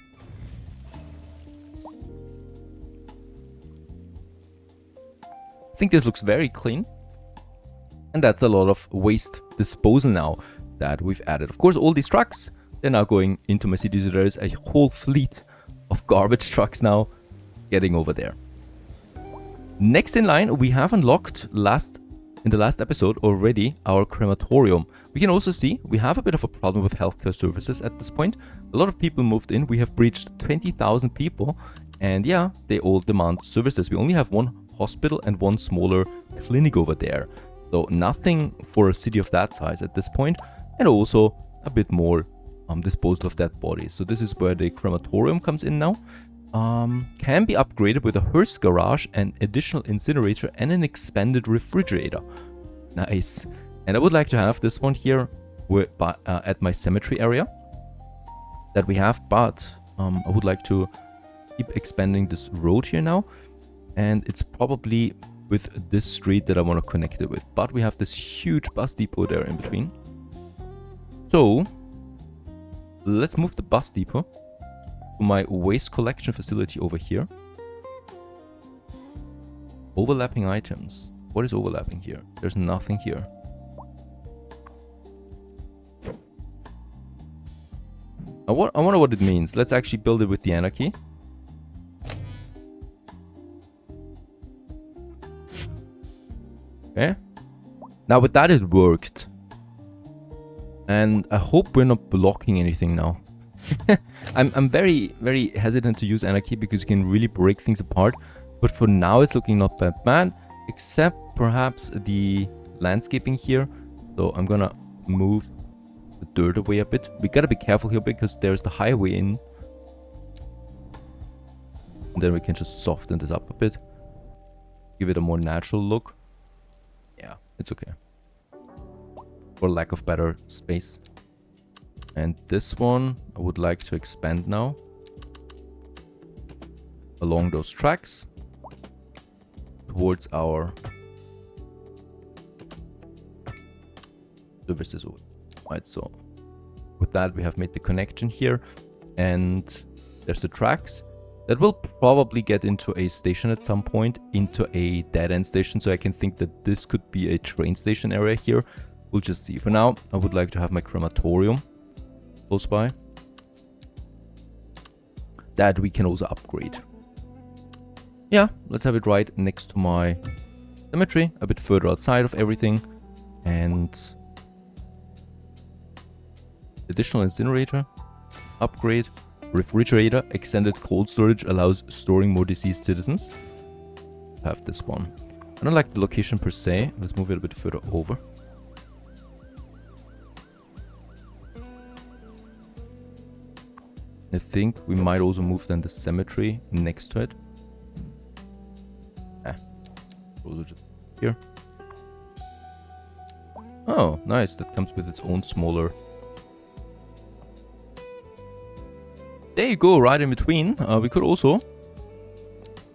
S1: I think this looks very clean, and that's a lot of waste disposal now that we've added. Of course, all these trucks, they're now going into my city, so there is a whole fleet of garbage trucks now getting over there. Next in line, we have unlocked in the last episode already our crematorium. We can also see we have a bit of a problem with healthcare services at this point. A lot of people moved in. We have breached 20,000 people, and yeah, they all demand services. We only have one hospital and one smaller clinic over there. So nothing for a city of that size at this point, and also a bit more disposal of dead bodies. So this is where the crematorium comes in now. Can be upgraded with a hearse garage, an additional incinerator, and an expanded refrigerator. Nice. And I would like to have this one here at my cemetery area that we have, but I would like to keep expanding this road here now. And it's probably with this street that I want to connect it with. But we have this huge bus depot there in between. So let's move the bus depot to my waste collection facility over here. Overlapping items. What is overlapping here? There's nothing here. I wonder what it means. Let's actually build it with the anarchy. Okay. Now with that it worked. And I hope we're not blocking anything now. I'm very, very hesitant to use anarchy because you can really break things apart. But for now it's looking not bad, except perhaps the landscaping here. So I'm gonna move the dirt away a bit. We gotta be careful here because there's the highway in. And then we can just soften this up a bit. Give it a more natural look. Yeah, it's okay. For lack of better space. And this one I would like to expand now along those tracks towards our services. Right, so with that we have made the connection here, and there's the tracks that will probably get into a station at some point, into a dead-end station. So I can think that this could be a train station area here. We'll just see. For now I would like to have my crematorium close by that we can also upgrade. Yeah, let's have it right next to my cemetery, a bit further outside of everything. And additional incinerator, upgrade, refrigerator, extended cold storage allows storing more deceased citizens. Have this one. I don't like the location per se. Let's move it a bit further over. I think we might also move then the cemetery next to it. Also just here. Oh, nice. That comes with its own smaller... There you go, right in between. We could also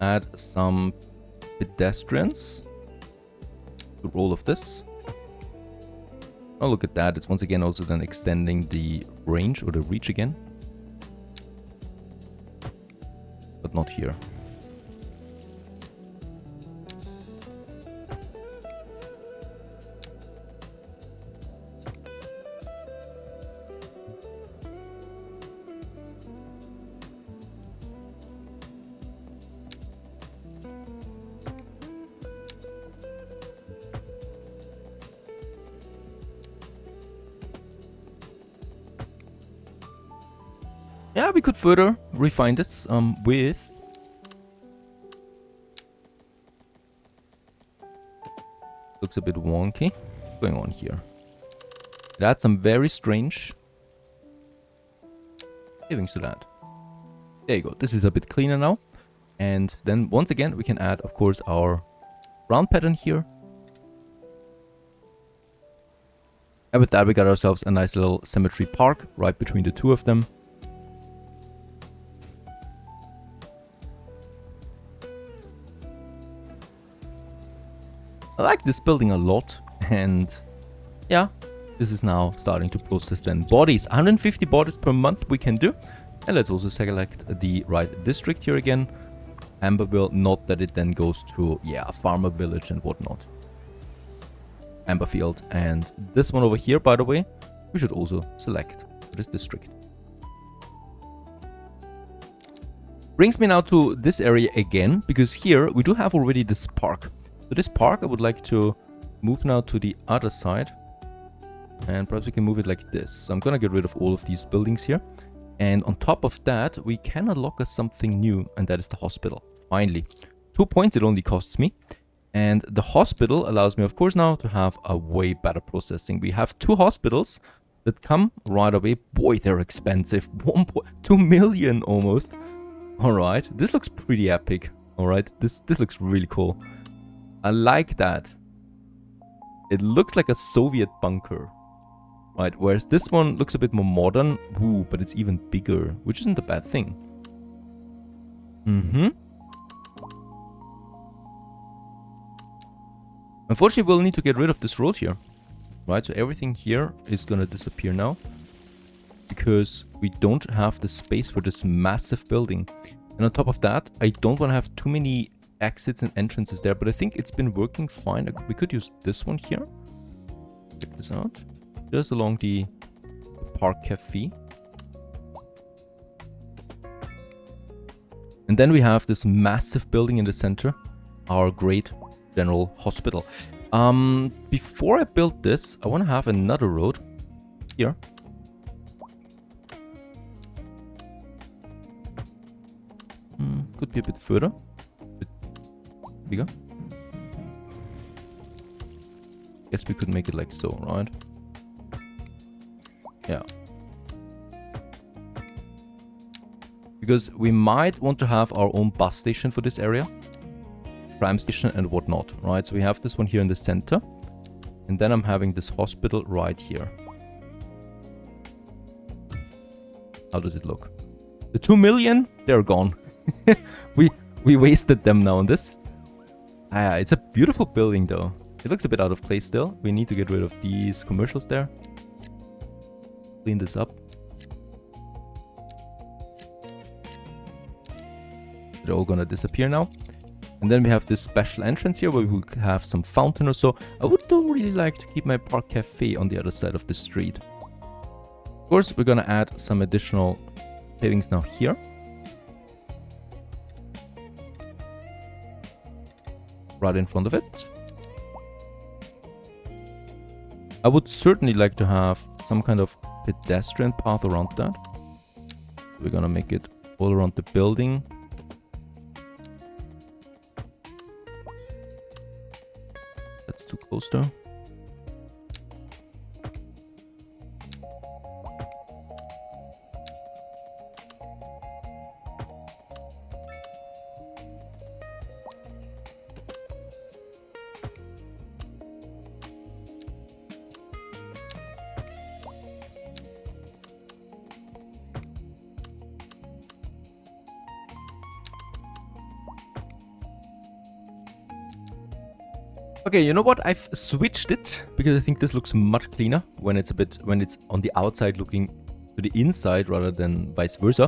S1: add some pedestrians to all of this. Oh, look at that. It's once again also then extending the range or the reach again. But not here. Yeah, we could further refine this with... Looks a bit wonky. What's going on here? It adds some very strange savings to that. There you go. This is a bit cleaner now. And then once again, we can add, of course, our round pattern here. And with that, we got ourselves a nice little cemetery park right between the two of them. I like this building a lot, and yeah, this is now starting to process then bodies. 150 bodies per month we can do. And let's also select the right district here again. Amberville, not that it then goes to, yeah, a farmer village and whatnot. Amberfield, and this one over here, by the way, we should also select for this district. Brings me now to this area again, because here we do have already this park. So this park I would like to move now to the other side. And perhaps we can move it like this. So I'm gonna get rid of all of these buildings here. And on top of that, we can unlock us something new, and that is the hospital. Finally. 2 points it only costs me. And the hospital allows me, of course, now to have a way better processing. We have 2 hospitals that come right away. Boy, they're expensive. 1.2 million almost. Alright, this looks pretty epic. Alright, this looks really cool. I like that. It looks like a Soviet bunker. Right, whereas this one looks a bit more modern. Ooh, but it's even bigger, which isn't a bad thing. Unfortunately, we'll need to get rid of this road here. Right, so everything here is gonna disappear now. Because we don't have the space for this massive building. And on top of that, I don't want to have too many exits and entrances there, but I think it's been working fine. We could use this one here. Check this out. Just along the park cafe. And then we have this massive building in the center, our great general hospital. Before I build this, I want to have another road here. Could be a bit further. Bigger. Guess we could make it like so, right? Yeah. Because we might want to have our own bus station for this area. Tram station and whatnot, right? So we have this one here in the center. And then I'm having this hospital right here. How does it look? The 2 million, they're gone. we wasted them now on this. It's a beautiful building though. It looks a bit out of place still. We need to get rid of these commercials there. Clean this up. They're all gonna disappear now. And then we have this special entrance here where we will have some fountain or so. I would still really like to keep my park cafe on the other side of the street. Of course, we're gonna add some additional pavings now here. Right in front of it. I would certainly like to have some kind of pedestrian path around that. We're gonna make it all around the building. That's too close though. Okay, you know what? I've switched it because I think this looks much cleaner when it's on the outside looking to the inside rather than vice versa.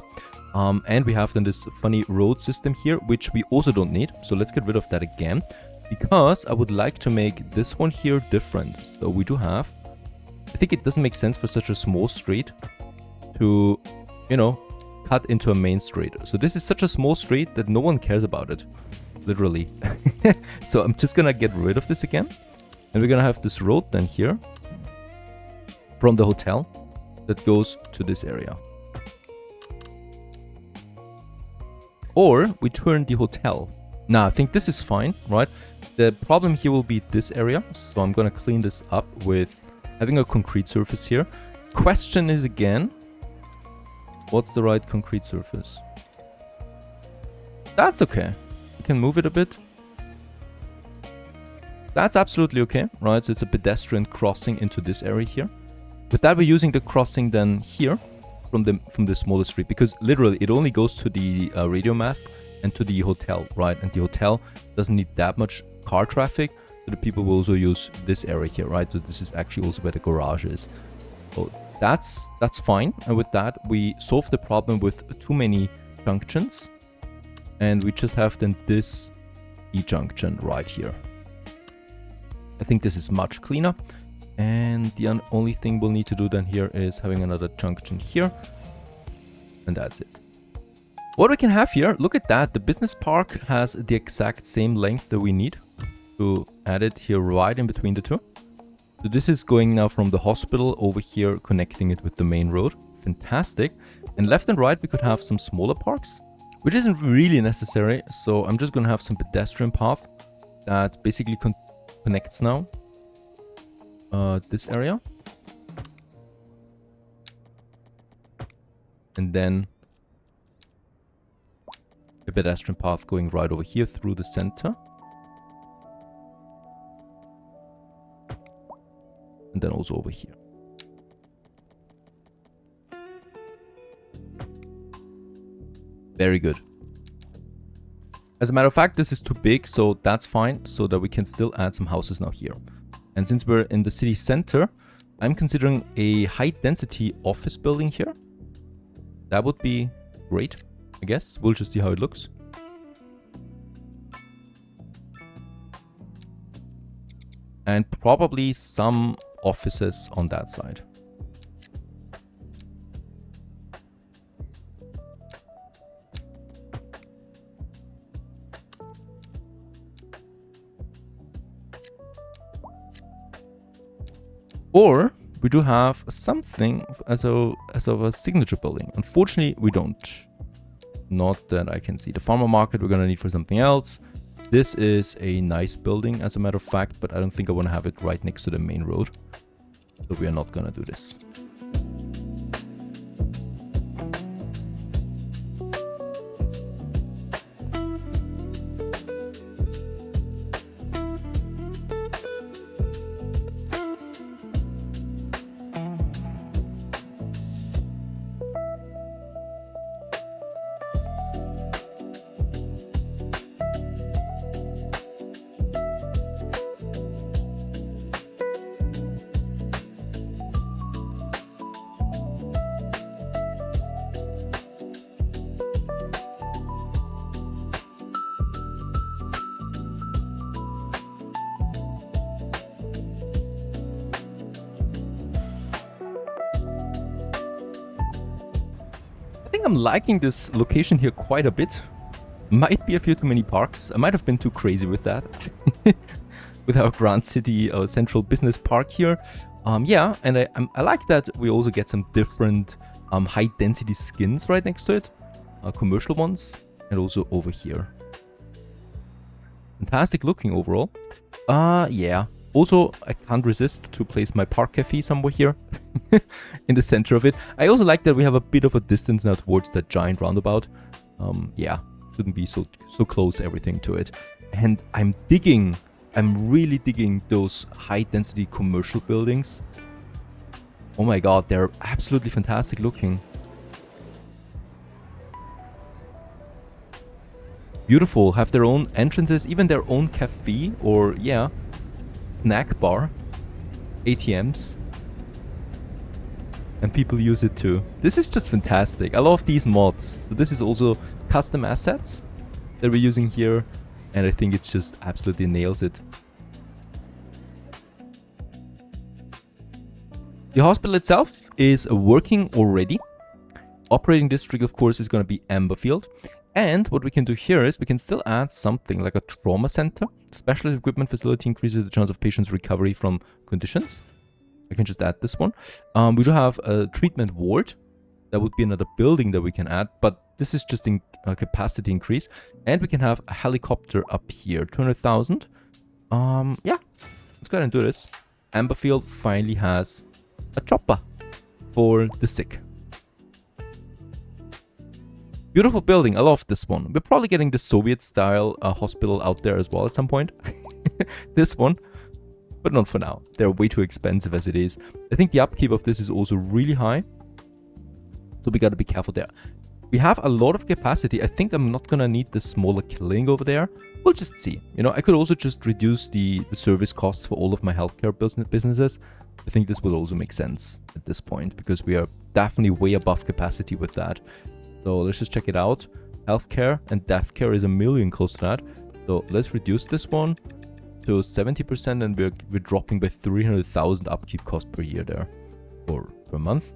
S1: And we have then this funny road system here, which we also don't need. So let's get rid of that again, because I would like to make this one here different. So we do have, I think it doesn't make sense for such a small street to, you know, cut into a main street. So this is such a small street that no one cares about it. Literally. So I'm just gonna get rid of this again. And we're gonna have this road then here from the hotel that goes to this area. Or we turn the hotel. Now, I think this is fine, right? The problem here will be this area. So I'm gonna clean this up with having a concrete surface here. Question is again, what's the right concrete surface? That's okay. We can move it a bit. That's absolutely okay, right? So it's a pedestrian crossing into this area here. With that, we're using the crossing then here from the smaller street, because literally it only goes to the radio mast and to the hotel, right? And the hotel doesn't need that much car traffic, so the people will also use this area here, right? So this is actually also where the garage is. So that's fine. And with that, we solve the problem with too many junctions, and we just have then this E-junction right here. I think this is much cleaner. And the only thing we'll need to do then here is having another junction here. And that's it. What we can have here, look at that. The business park has the exact same length that we need to add it here right in between the two. So this is going now from the hospital over here, connecting it with the main road. Fantastic. And left and right, we could have some smaller parks, which isn't really necessary. So I'm just going to have some pedestrian path that basically connects now this area. And then a pedestrian path going right over here through the center. And then also over here. Very good. As a matter of fact, this is too big, so that's fine, so that we can still add some houses now here. And since we're in the city center, I'm considering a high-density office building here. That would be great, I guess. We'll just see how it looks. And probably some offices on that side. Or we do have something as of a signature building. Unfortunately, we don't. Not that I can see. The farmer market we're going to need for something else. This is a nice building, as a matter of fact, but I don't think I want to have it right next to the main road. So we are not going to do this. I'm liking this location here quite a bit. Might be a few too many parks. I might have been too crazy with that. With our Grand City Central Business Park here. Yeah, and I like that we also get some different high density skins right next to it. Commercial ones. And also over here. Fantastic looking overall. Yeah. Also, I can't resist to place my park cafe somewhere here in the center of it. I also like that we have a bit of a distance now towards that giant roundabout. Yeah, shouldn't be so close everything to it. And I'm really digging those high density commercial buildings. Oh my god, they're absolutely fantastic looking. Beautiful, have their own entrances, even their own cafe, or yeah, snack bar, ATMs, and people use it too. This is just fantastic. I love these mods. So this is also custom assets that we're using here, and I think it just absolutely nails it. The hospital itself is working already. Operating district, of course, is going to be Amberfield. And what we can do here is we can still add something like a trauma center. Specialist equipment facility increases the chance of patients' recovery from conditions. I can just add this one. We do have a treatment ward. That would be another building that we can add, but this is just in capacity increase. And we can have a helicopter up here, 200,000. Yeah, let's go ahead and do this. Amberfield finally has a chopper for the sick. Beautiful building. I love this one. We're probably getting the Soviet-style hospital out there as well at some point. This one. But not for now. They're way too expensive as it is. I think the upkeep of this is also really high. So we gotta be careful there. We have a lot of capacity. I think I'm not gonna need the smaller clinic over there. We'll just see. You know, I could also just reduce the service costs for all of my healthcare businesses. I think this will also make sense at this point because we are definitely way above capacity with that. So let's just check it out. Healthcare and death care is 1 million close to that. So let's reduce this one to 70%, and we're dropping by 300,000 upkeep cost per year there. Or per month.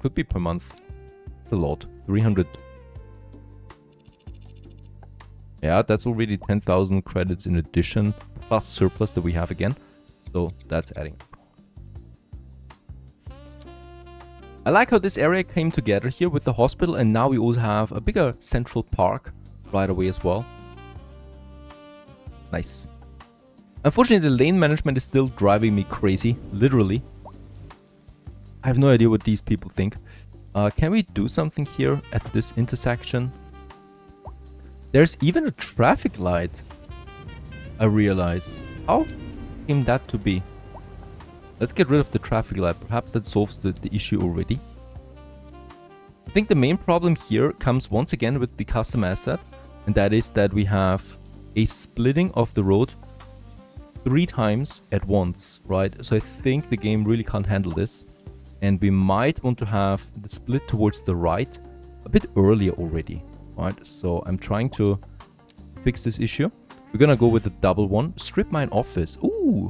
S1: Could be per month. It's a lot. 300. Yeah, that's already 10,000 credits in addition, plus surplus that we have again. So that's adding. I like how this area came together here with the hospital, and now we also have a bigger central park right away as well. Nice. Unfortunately, the lane management is still driving me crazy, literally. I have no idea what these people think. Can we do something here at this intersection? There's even a traffic light, I realize. How came that to be? Let's get rid of the traffic light. Perhaps that solves the issue already. I think the main problem here comes once again with the custom asset. And that is that we have a splitting of the road 3 times at once, right? So I think the game really can't handle this. And we might want to have the split towards the right a bit earlier already, right? So I'm trying to fix this issue. We're gonna go with the double one. Strip mine office. Ooh!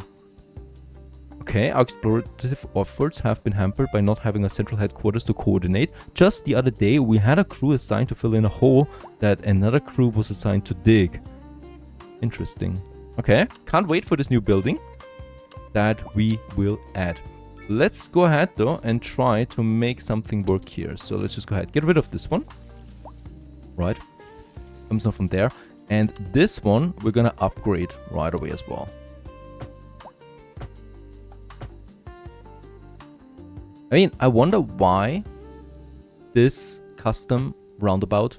S1: Okay, our explorative efforts have been hampered by not having a central headquarters to coordinate. Just the other day, we had a crew assigned to fill in a hole that another crew was assigned to dig. Interesting. Okay, can't wait for this new building that we will add. Let's go ahead though and try to make something work here. So let's just go ahead, get rid of this one. Right, comes on from there. And this one, we're gonna upgrade right away as well. I mean, I wonder why this custom roundabout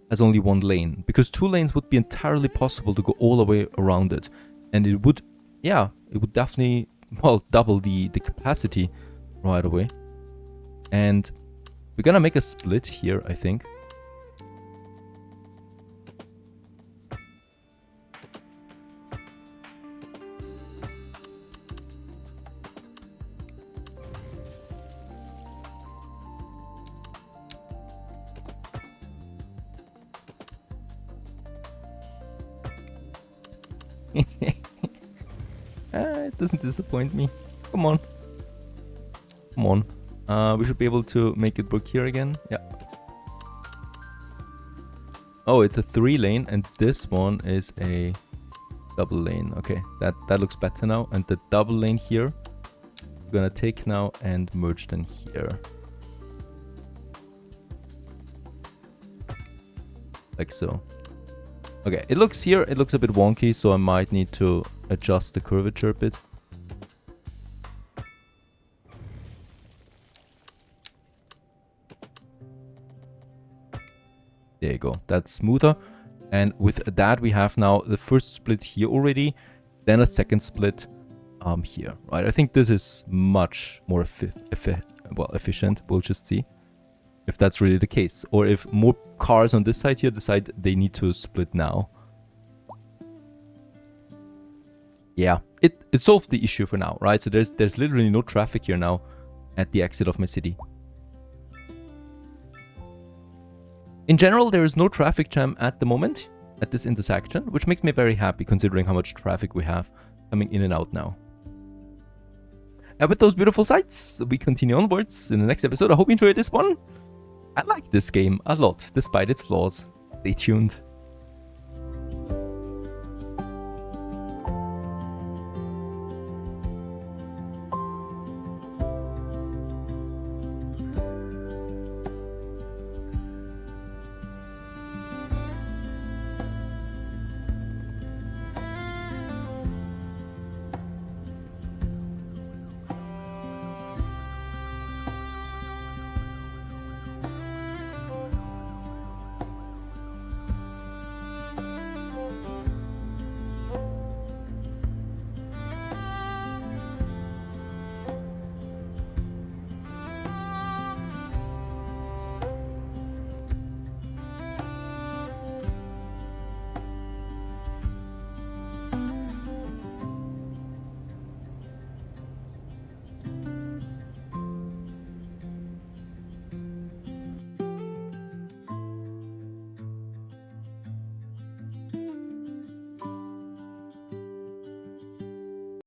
S1: has only 1 lane. Because 2 lanes would be entirely possible to go all the way around it. And it would, yeah, it would definitely, well, double the capacity right away. And we're gonna make a split here, I think. It doesn't disappoint me. Come on. Come on. We should be able to make it work here again. Yeah. Oh, it's a 3 lane and this one is a double lane. Okay, that looks better now. And the double lane here, we're gonna take now and merge them here. Like so. Okay, it looks here, it looks a bit wonky, so I might need to adjust the curvature a bit. There you go, that's smoother. And with that, we have now the first split here already, then a second split here, right? I think this is much more efficient. We'll just see if that's really the case. Or if more cars on this side here decide they need to split now. Yeah, it solved the issue for now, right? So there's literally no traffic here now at the exit of my city. In general, there is no traffic jam at the moment at this intersection, which makes me very happy considering how much traffic we have coming in and out now. And with those beautiful sights, we continue onwards in the next episode. I hope you enjoyed this one. I like this game a lot, despite its flaws. Stay tuned.